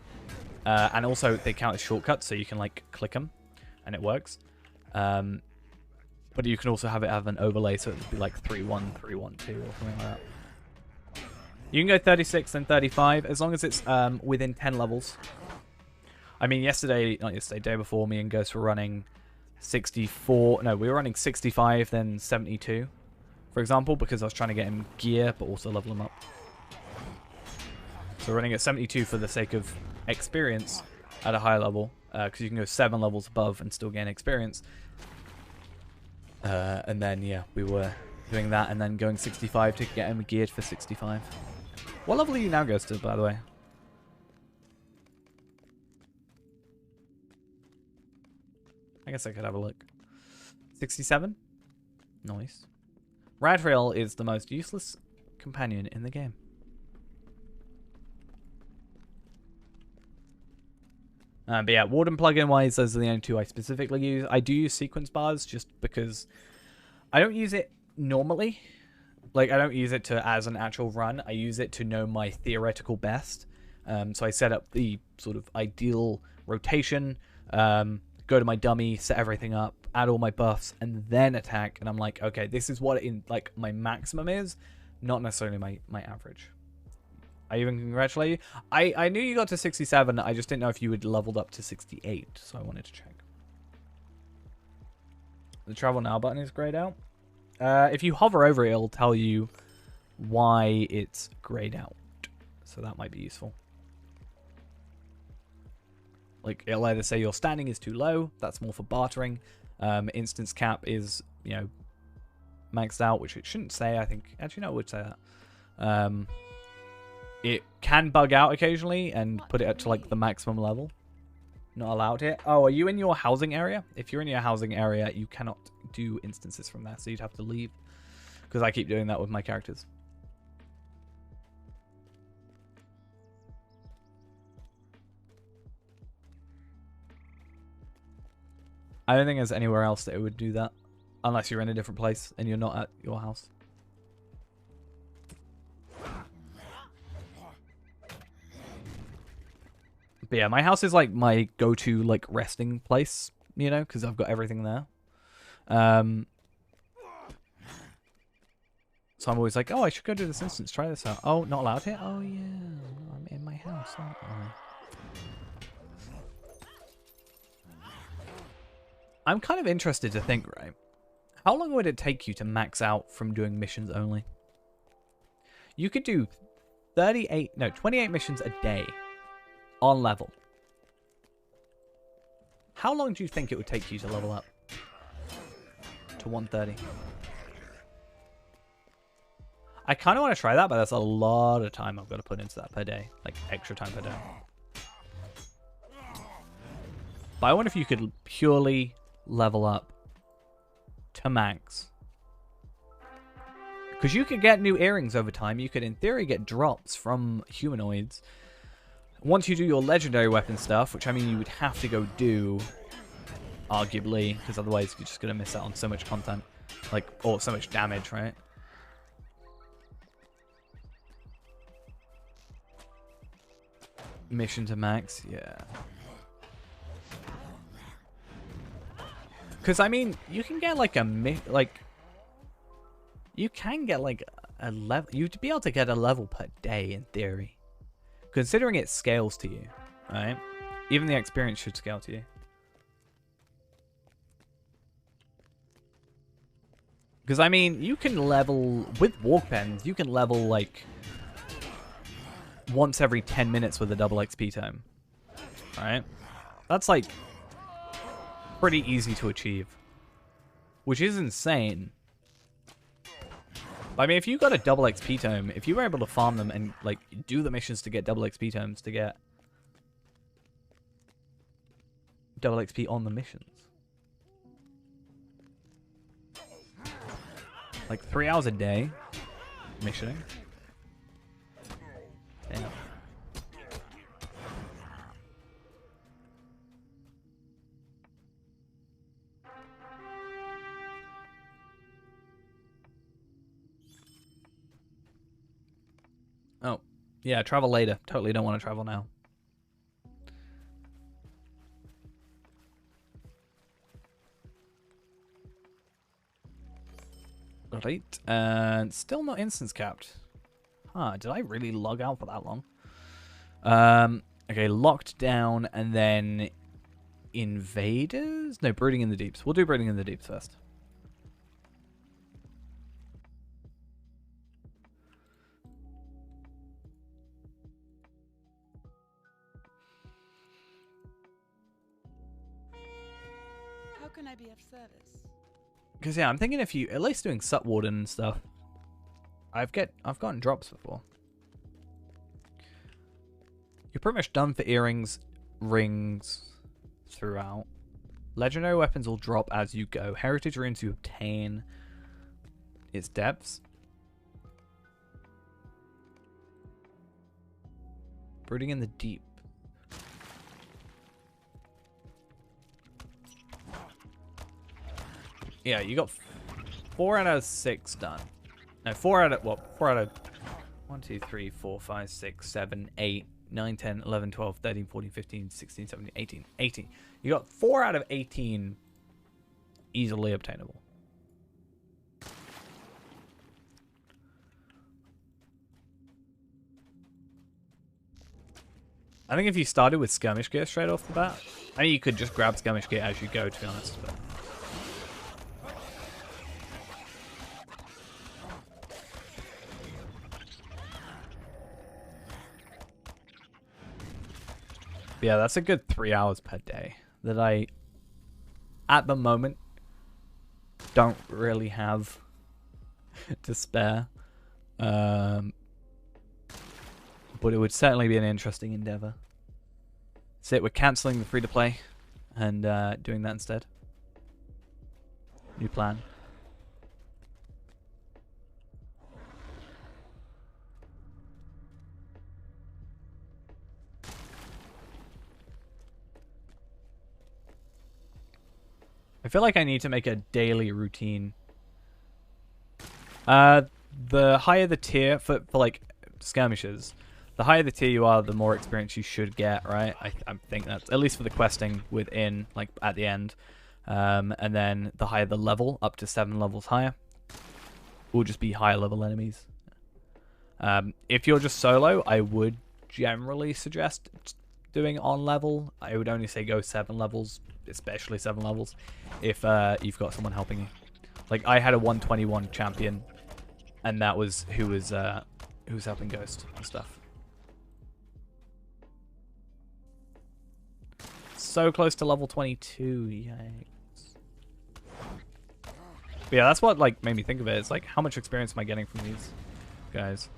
And also, they count as shortcuts, so you can like click them, and it works. But you can also have it have an overlay, so it would be like 3-1, 3-1-2, or something like that. You can go 36 and 35, as long as it's within 10 levels. I mean, day before, me and Ghost were running 64... No, we were running 65, then 72, for example, because I was trying to get him gear, but also level him up. So we're running at 72 for the sake of experience at a high level, because you can go 7 levels above and still gain experience. And then, yeah, we were doing that and then going 65 to get him geared for 65. What level are you now, Ghosted, by the way? I guess I could have a look. 67? Nice. Radrail is the most useless companion in the game. But yeah, Warden plugin wise, those are the only 2 I specifically use. I do use sequence bars just because I don't use it normally. Like, I don't use it as an actual run. I use it to know my theoretical best. So I set up the sort of ideal rotation, go to my dummy, set everything up, add all my buffs, and then attack. And I'm like, okay, this is what my maximum is, not necessarily my average. I even congratulate you. I knew you got to 67. I just didn't know if you had leveled up to 68, so I wanted to check. The travel now button is grayed out. If you hover over it, it'll tell you why it's grayed out. So that might be useful. Like, it'll either say your standing is too low, that's more for bartering. Instance cap is, you know, maxed out, which it shouldn't say, I think. Actually, no, it would say that. It can bug out occasionally and put it up to, like, the maximum level. Not allowed here. Oh, are you in your housing area? If you're in your housing area, you cannot do instances from there, so you'd have to leave. Because I keep doing that with my characters. I don't think there's anywhere else that it would do that. Unless you're in a different place and you're not at your house. But yeah, my house is like my go-to like resting place, you know, because I've got everything there. So I'm always like, oh, I should go do this instance, try this out. Oh, not allowed here? Oh yeah, I'm in my house, aren't I? I'm kind of interested to think, right? How long would it take you to max out from doing missions only? You could do 28 missions a day on level. How long do you think it would take you to level up to 130? I kind of want to try that, but that's a lot of time I've got to put into that per day. Like, extra time per day. But I wonder if you could purely level up to max. Because you could get new earrings over time. You could, in theory, get drops from humanoids. Once you do your legendary weapon stuff, which, I mean, you would have to go do, arguably, because otherwise you're just going to miss out on so much content. Like, or so much damage, right? Mission to max, yeah. Because, I mean, you can get, like, you can get, like, a level... You'd be able to get a level per day, in theory. Considering it scales to you, right? Even the experience should scale to you. Because, I mean, you can level... With walk pens, you can level, like... once every 10 minutes with a double XP tome. Right? That's, like... pretty easy to achieve. Which is insane. I mean, if you got a double XP tome, if you were able to farm them and, like, do the missions to get double XP tomes to get double XP on the missions. Like, 3 hours a day missioning. Damn. Oh, yeah, travel later. Totally don't want to travel now. Right, and still not instance capped. Huh, did I really log out for that long? Okay, locked down, and then invaders? No, brooding in the deeps. We'll do brooding in the deeps first. How can I be of service? Because yeah, I'm thinking if you at least doing Sut Warden and stuff. I've gotten drops before. You're pretty much done for earrings, rings throughout. Legendary weapons will drop as you go. Heritage runes you obtain its depths. Brooding in the deep. Yeah, you got 4 out of 6 done. No, 4 out of 1, 2, 3, 4, 5, 6, 7, 8, 9, 10, 11, 12, 13, 14, 15, 16, 17, 18. 18. You got 4 out of 18 easily obtainable. I think if you started with skirmish gear straight off the bat, I mean, you could just grab skirmish gear as you go, to be honest. But yeah, that's a good 3 hours per day that I, at the moment, don't really have to spare. But it would certainly be an interesting endeavor. So we're cancelling the free-to-play and doing that instead. New plan. I feel like I need to make a daily routine. The higher the tier for like skirmishes, the higher the tier you are, the more experience you should get, right? I think that's at least for the questing within, like at the end. And then the higher the level, up to 7 levels higher, will just be higher level enemies. If you're just solo, I would generally suggest doing on level. I would only say go 7 levels, especially 7 levels, if you've got someone helping you. Like I had a 121 champion, and that was who was helping Ghost and stuff. So close to level 22, yikes. But yeah, that's what like made me think of it. It's like, how much experience am I getting from these guys?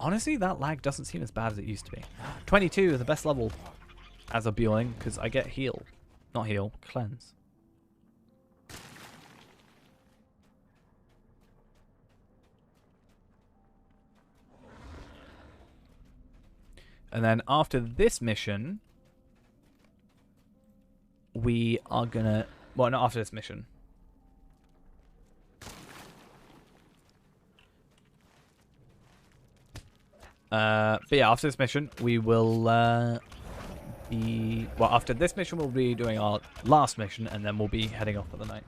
Honestly, that lag doesn't seem as bad as it used to be. 22 is the best level as a Bioing, because I get heal. Not heal, cleanse. And then after this mission, we are gonna... Well, not after this mission. But yeah, after this mission, we will be... Well, after this mission, we'll be doing our last mission, and then we'll be heading off for the night.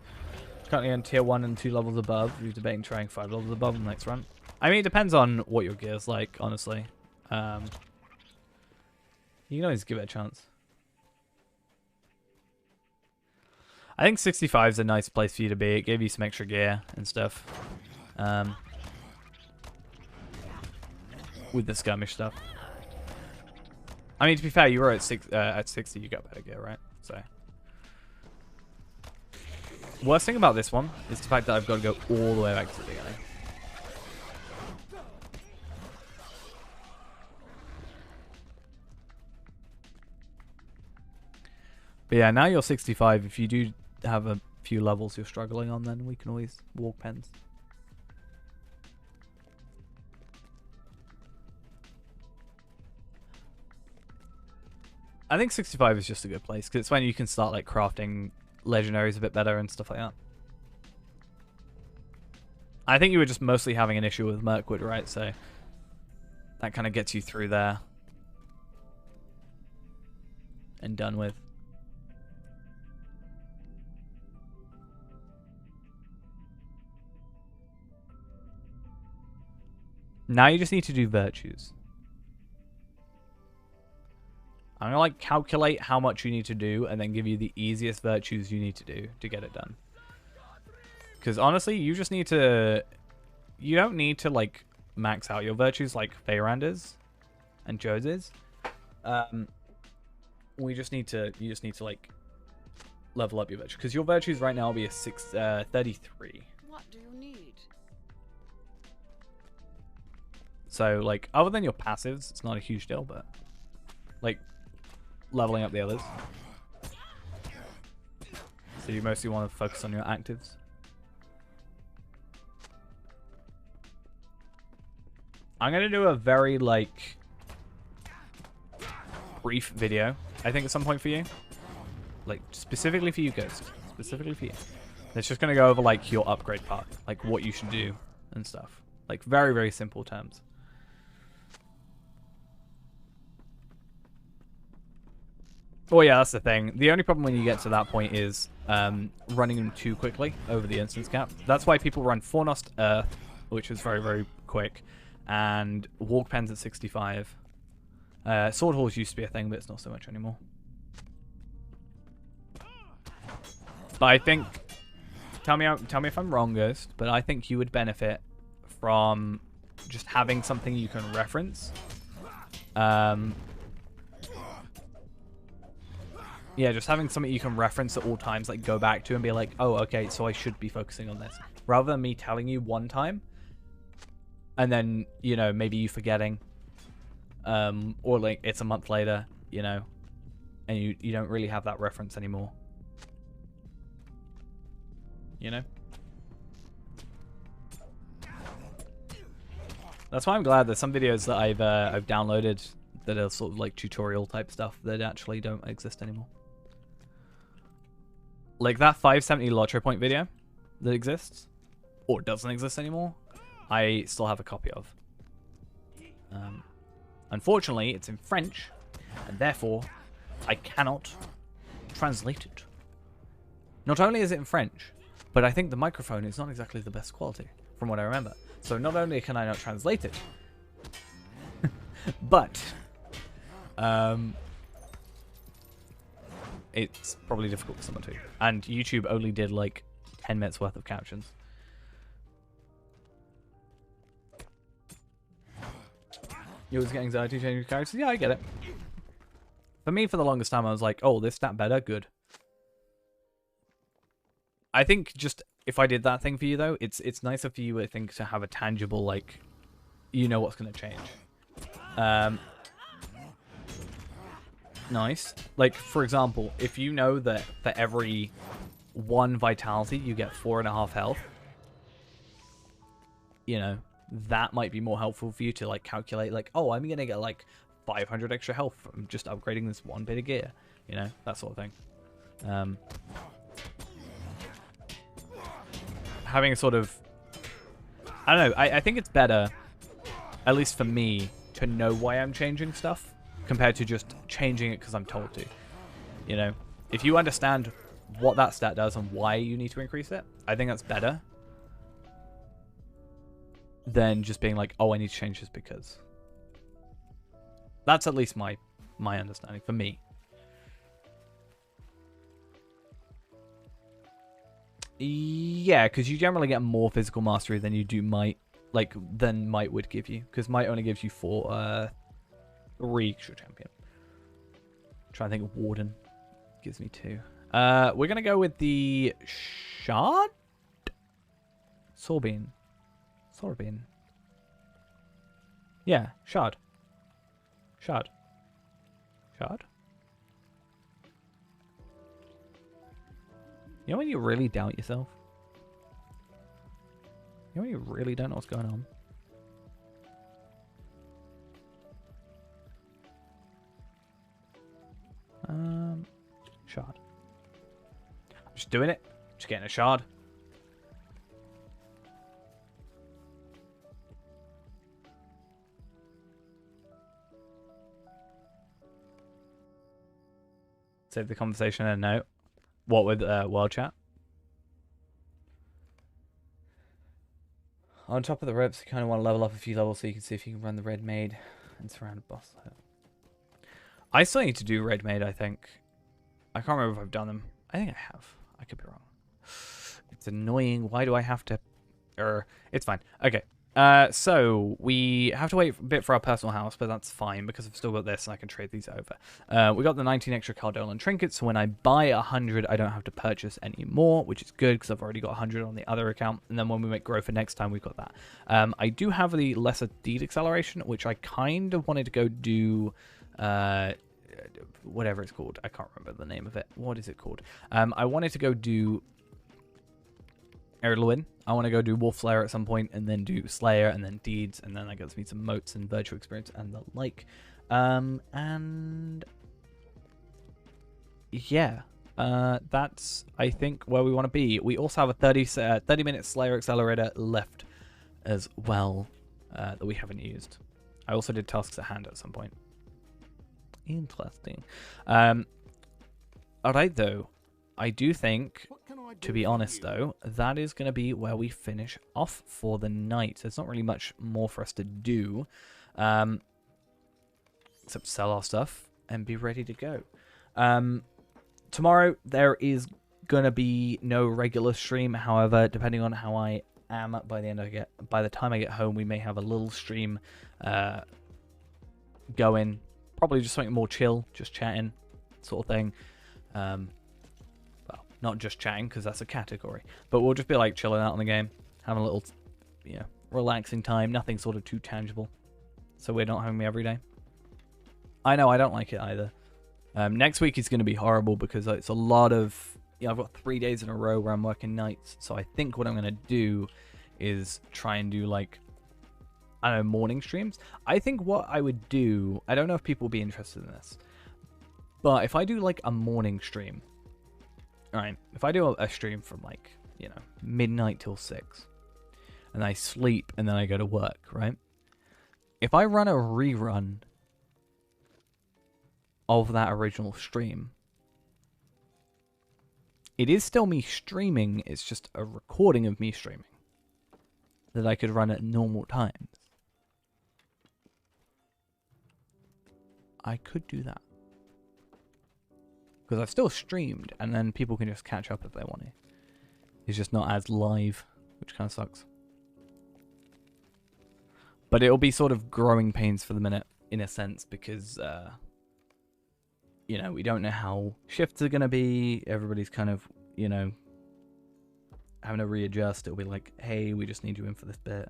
Currently on tier 1 and 2 levels above. We're debating trying 5 levels above in the next run. I mean, it depends on what your gear's like, honestly. You can always give it a chance. I think 65 is a nice place for you to be. It gave you some extra gear and stuff. With the skirmish stuff. I mean, to be fair, you were at 60, you got better gear, right? So. Worst thing about this one is the fact that I've got to go all the way back to the beginning. But yeah, now you're 65. If you do have a few levels you're struggling on, then we can always walk pens. I think 65 is just a good place, because it's when you can start like crafting legendaries a bit better and stuff like that. I think you were just mostly having an issue with Mirkwood, right? So that kind of gets you through there and done with. Now you just need to do virtues. I'm going to like calculate how much you need to do and then give you the easiest virtues you need to do to get it done. Because honestly, you just need to... You don't need to like max out your virtues like Feyrander's and Jose's. You just need to like level up your virtues. Because your virtues right now will be a 33. What do you need? So like, other than your passives, it's not a huge deal, but like leveling up the others. So you mostly want to focus on your actives. I'm going to do a very like brief video, I think, at some point for you. Like specifically for you, Ghost. Specifically for you. It's just going to go over like your upgrade path, like what you should do and stuff. Like very, very simple terms. Oh yeah, that's the thing. The only problem when you get to that point is running them too quickly over the instance cap. That's why people run Fornost Earth, which is very, very quick, and Walk Pens at 65. Sword Halls used to be a thing, but it's not so much anymore. But I think, tell me if I'm wrong, Ghost, but I think you would benefit from just having something you can reference. Yeah, just having something you can reference at all times, like go back to and be like, oh, okay, so I should be focusing on this. Rather than me telling you one time, and then, you know, maybe you forgetting, or like it's a month later, you know, and you don't really have that reference anymore. You know? That's why I'm glad there's some videos that I've downloaded that are sort of like tutorial type stuff that actually don't exist anymore. Like that 570 LOTRO point video that exists, or doesn't exist anymore, I still have a copy of. Unfortunately, it's in French, and therefore, I cannot translate it. Not only is it in French, but I think the microphone is not exactly the best quality, from what I remember. So not only can I not translate it, but it's probably difficult for someone to. And YouTube only did like 10 minutes worth of captions. You always get anxiety changing characters? Yeah, I get it. For me, for the longest time, I was like, oh, this stat better, good. I think just if I did that thing for you, though, it's nicer for you, I think, to have a tangible, like, you know what's going to change. Nice. Like, for example, if you know that for every 1 vitality, you get 4.5 health, you know, that might be more helpful for you to, like, calculate, like, oh, I'm going to get, like, 500 extra health from just upgrading this 1 bit of gear. You know, that sort of thing. Having a sort of... I don't know, I think it's better, at least for me, to know why I'm changing stuff compared to just changing it because I'm told to. You know, if you understand what that stat does and why you need to increase it, I think that's better than just being like, oh, I need to change this because. That's at least my understanding for me. Yeah, because you generally get more physical mastery than you do might, like, than might would give you. Because might only gives you 3 extra champion. Trying to think of Warden. Gives me 2. We're going to go with the Shard? Sorbine. Sorbine. Yeah, Shard. Shard. Shard? You know when you really doubt yourself? You know when you really don't know what's going on? Shard. I'm just doing it. Just getting a shard. Save the conversation and a note. What with world chat? On top of the ropes, you kind of want to level up a few levels so you can see if you can run the red maid and surround a boss. I still need to do red maid, I think. I can't remember if I've done them. I think I have. I could be wrong. It's annoying. Why do I have to... It's fine. Okay. So we have to wait a bit for our personal house, but that's fine because I've still got this and I can trade these over. We got the 19 extra Cardolan trinkets, so when I buy 100, I don't have to purchase any more, which is good because I've already got 100 on the other account. And then when we make growth for next time, we've got that. I do have the lesser deed acceleration, which I kind of wanted to go do... whatever it's called. I can't remember the name of it. What is it called? I wanted to go do Erluin. I want to go do Wolf Slayer at some point, and then do Slayer, and then Deeds, and then that gets me some moats and virtual experience and the like. And yeah, that's, I think, where we want to be. We also have a 30-minute Slayer accelerator left as well that we haven't used. I also did tasks at hand at some point. Interesting. Alright, though. I do think, to be honest, though, that is going to be where we finish off for the night. There's not really much more for us to do, except sell our stuff and be ready to go. Tomorrow, there is going to be no regular stream. However, depending on how I am by the time I get home, we may have a little stream going. Probably just something more chill, just chatting, sort of thing. Well, not just chatting, because that's a category. But we'll just be like chilling out on the game, having a little, relaxing time. Nothing sort of too tangible. So we're not having me every day. I know, I don't like it either. Next week is going to be horrible because it's a lot of... I've got 3 days in a row where I'm working nights. So I think what I'm going to do is try and do like, I don't know, morning streams. I think what I would do... I don't know if people will be interested in this. But if I do like a morning stream... Alright, if I do a stream from like, midnight till 6. And I sleep and then I go to work, right? If I run a rerun of that original stream, it is still me streaming, it's just a recording of me streaming that I could run at normal times. I could do that. Because I've still streamed, and then people can just catch up if they want to. It's just not as live, which kind of sucks. But it'll be sort of growing pains for the minute, in a sense, because, we don't know how shifts are going to be. Everybody's kind of, having to readjust. It'll be like, hey, we just need you in for this bit.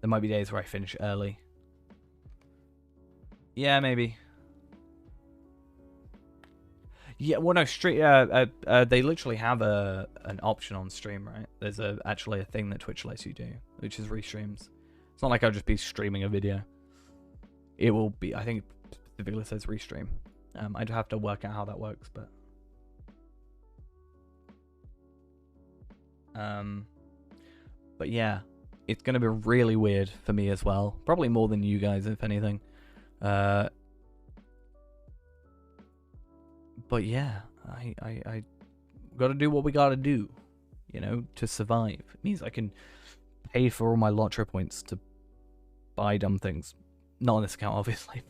There might be days where I finish early. Yeah, maybe. Yeah, well, no, they literally have an option on stream, right? There's actually a thing that Twitch lets you do, which is restreams. It's not like I'll just be streaming a video. It will be, I think it specifically says restream. I'd have to work out how that works, but... But yeah, it's going to be really weird for me as well. Probably more than you guys, if anything. But yeah, I got to do what we got to do, to survive. It means I can pay for all my LOTRO points to buy dumb things. Not on this account, obviously.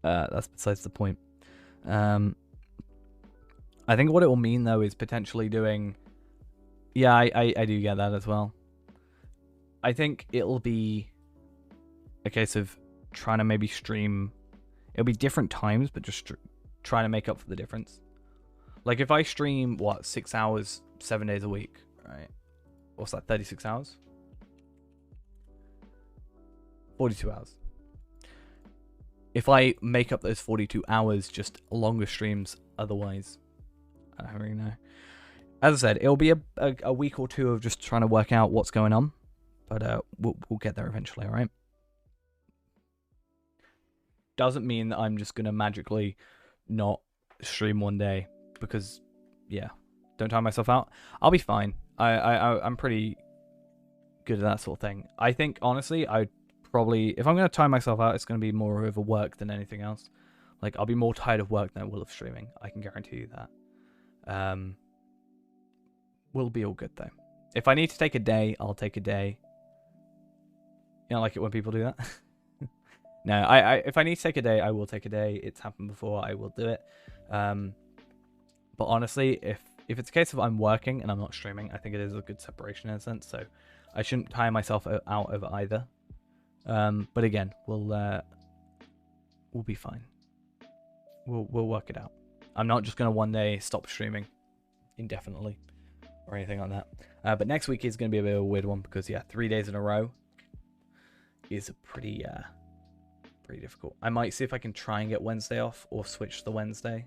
That's besides the point. I think what it will mean, though, is potentially doing... Yeah, I do get that as well. I think it'll be a case of trying to maybe stream... It'll be different times, but just trying to make up for the difference. Like, if I stream, 6 hours, 7 days a week, right? What's that, 36 hours? 42 hours. If I make up those 42 hours, just longer streams otherwise, I don't really know. As I said, it'll be a week or two of just trying to work out what's going on. But we'll get there eventually, alright? Doesn't mean that I'm just going to magically not stream one day. Because, yeah, don't time myself out. I'll be fine. I'm pretty good at that sort of thing. I think, honestly, I'd probably... If I'm going to time myself out, it's going to be more over work than anything else. Like, I'll be more tired of work than I will of streaming. I can guarantee you that. We'll be all good, though. If I need to take a day, I'll take a day. You don't like it when people do that? No, if I need to take a day, I will take a day. It's happened before. I will do it. But honestly, if it's a case of I'm working and I'm not streaming, I think it is a good separation in a sense. So I shouldn't tire myself out over either. But again, we'll be fine. We'll work it out. I'm not just gonna one day stop streaming indefinitely or anything like that. But next week is gonna be a bit of a weird one because 3 days in a row is pretty difficult. I might see if I can try and get Wednesday off or switch the Wednesday.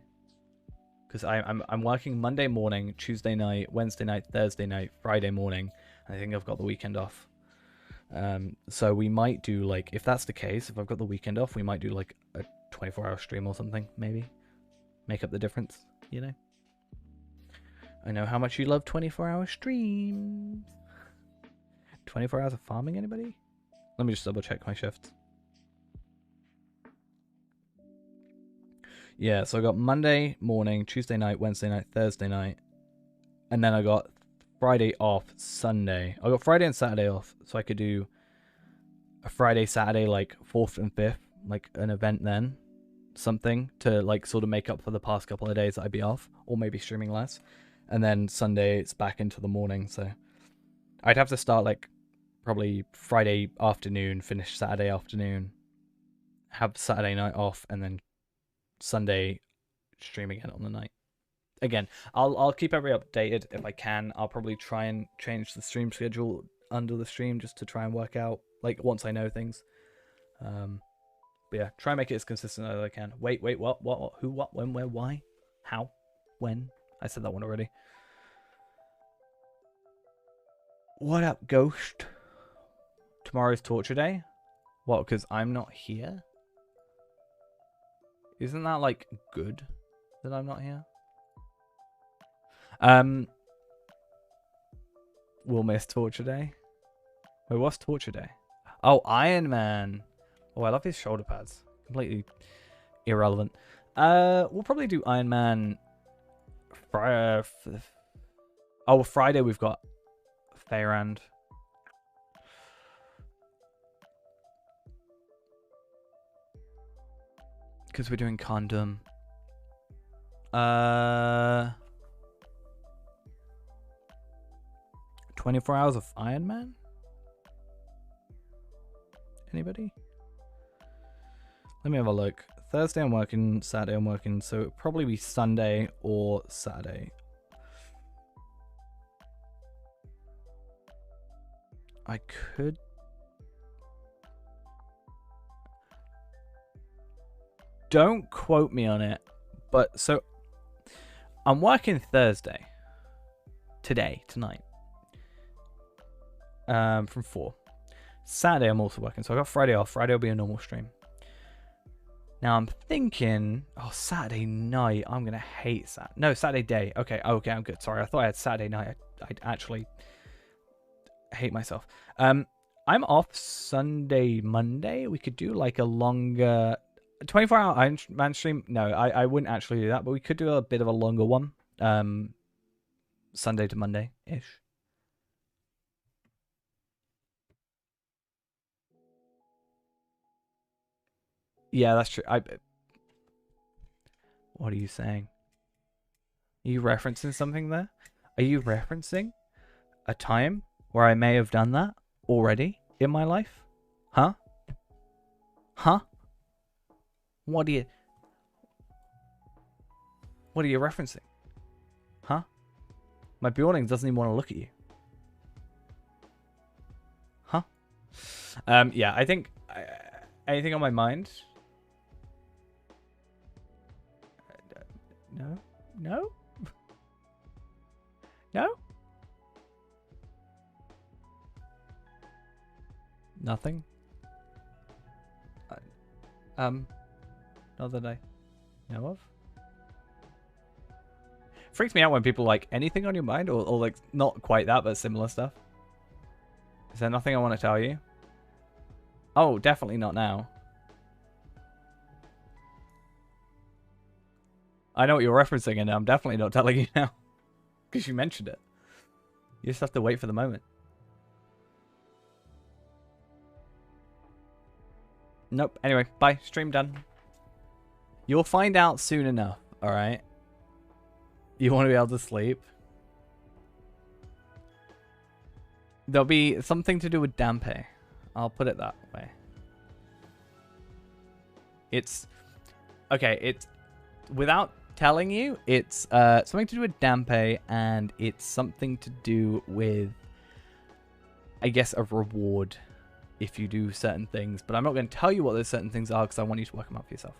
Because I'm working Monday morning, Tuesday night, Wednesday night, Thursday night, Friday morning. And I think I've got the weekend off. So we might do, like, if that's the case, if I've got the weekend off, we might do, like, a 24-hour stream or something, maybe. Make up the difference, I know how much you love 24-hour streams. 24 hours of farming, anybody? Let me just double check my shifts. Yeah, so I got Monday morning, Tuesday night, Wednesday night, Thursday night. And then I got Friday off, Sunday. I got Friday and Saturday off, so I could do a Friday, Saturday, like 4th and 5th, like an event then. Something to, like, sort of make up for the past couple of days that I'd be off, or maybe streaming less. And then Sunday, it's back into the morning, so I'd have to start, like, probably Friday afternoon, finish Saturday afternoon, have Saturday night off, and then Sunday stream again on the night. Again, I'll keep everybody updated if I can. I'll probably try and change the stream schedule under the stream just to try and work out, like, once I know things. But yeah, try and make it as consistent as I can. Wait, what, who, what, when, where, why, how, when? I said that one already. What up, Ghost? Tomorrow's torture day? What, because I'm not here? Isn't that, like, good that I'm not here? We'll miss torture day. Wait, what's torture day? Oh, Iron Man. Oh, I love his shoulder pads. Completely irrelevant. We'll probably do Iron Man. Friday we've got Fayrand. Because we're doing Condom. 24 hours of Iron Man? Anybody? Let me have a look. Thursday I'm working, Saturday I'm working, so it'll probably be Sunday or Saturday. I could... Don't quote me on it, but so I'm working Thursday. Tonight. From 4. Saturday I'm also working, so I got Friday off. Friday will be a normal stream. Now I'm thinking, Saturday night, I'm gonna hate Saturday. No, Saturday day. Okay, I'm good. Sorry, I thought I had Saturday night. I'd actually hate myself. I'm off Sunday, Monday. We could do like a longer 24-hour Iron Man stream. No, I wouldn't actually do that, but we could do a bit of a longer one. Sunday to Monday-ish. Yeah, that's true. What are you saying? Are you referencing something there? Are you referencing a time where I may have done that already in my life? Huh? Huh? What are you referencing? Huh? My building doesn't even want to look at you. Huh? Yeah, I think anything on my mind? No? No? No? Nothing? Not that I know of. Freaks me out when people like anything on your mind or like not quite that but similar stuff. Is there nothing I want to tell you? Oh, definitely not now. I know what you're referencing and I'm definitely not telling you now. Because you mentioned it. You just have to wait for the moment. Nope. Anyway, bye. Stream done. You'll find out soon enough, alright? You want to be able to sleep? There'll be something to do with Dampe. I'll put it that way. It's... Okay, it's... Without telling you, it's something to do with Dampe, and it's something to do with, I guess, a reward if you do certain things. But I'm not going to tell you what those certain things are because I want you to work them out for yourself.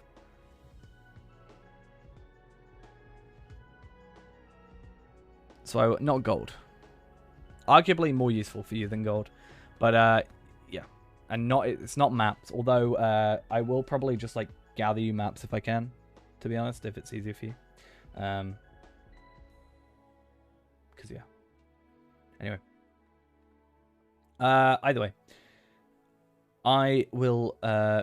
So, not gold. Arguably more useful for you than gold. But, yeah. And it's not maps. Although, I will probably just, like, gather you maps if I can. To be honest, if it's easier for you. Because, yeah. Anyway. Either way. I will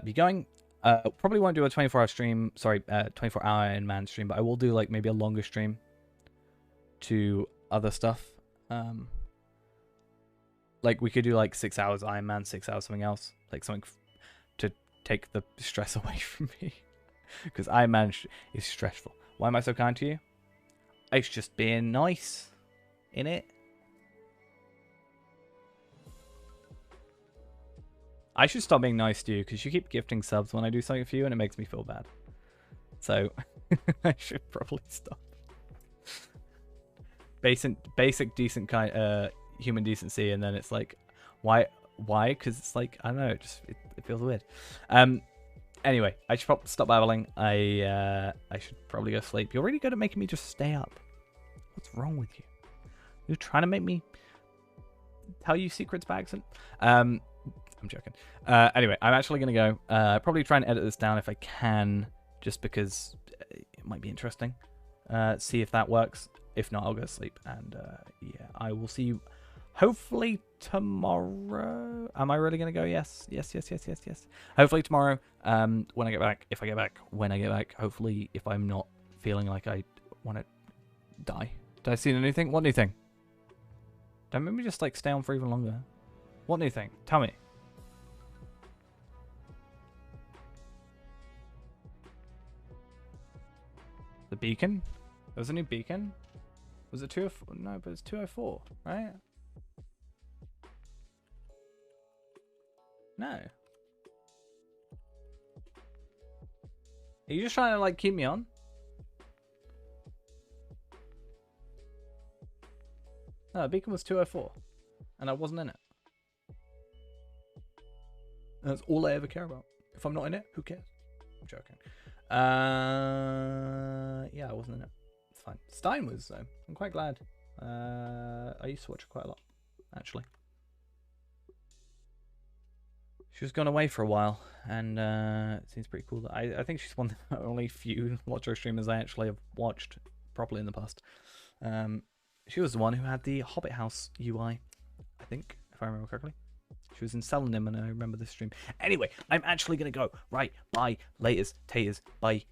be going. Probably won't do a 24-hour stream. Sorry, 24-hour Iron Man stream. But I will do, like, maybe a longer stream to other stuff. Like, we could do, like, 6 hours Iron Man, 6 hours something else. Like, something to take the stress away from me. Because Iron Man is stressful. Why am I so kind to you? It's just being nice. Innit? I should stop being nice to you because you keep gifting subs when I do something for you and it makes me feel bad. So, I should probably stop. Basic decent kind human decency, and then it's like, why? Because it's like, I don't know, it feels weird. Anyway, I should probably stop babbling. I should probably go sleep. You're really good at making me just stay up. What's wrong with you? You're trying to make me tell you secrets by accident. I'm joking. Anyway, I'm actually gonna go. Probably try and edit this down if I can, just because it might be interesting. See if that works. If not, I'll go to sleep. And yeah, I will see you hopefully tomorrow. Am I really going to go? Yes. Hopefully tomorrow when I get back. If I get back, when I get back. Hopefully if I'm not feeling like I want to die. Did I see a new thing? What new thing? Don't make me just like stay on for even longer. What new thing? Tell me. The beacon? There was a new beacon? Was it 204? No, but it's 204, right? No. Are you just trying to like keep me on? No, the beacon was 204. And I wasn't in it. And that's all I ever care about. If I'm not in it, who cares? I'm joking. Yeah, I wasn't in it. It's fine. Stein was though. I'm quite glad. I used to watch her quite a lot, actually. She was gone away for a while, and it seems pretty cool. I think she's one of the only few LOTRO streamers I actually have watched properly in the past. She was the one who had the Hobbit House UI, I think, if I remember correctly. She was in Selenim, and I remember this stream. Anyway, I'm actually going to go. Right, bye, laters, taters, bye.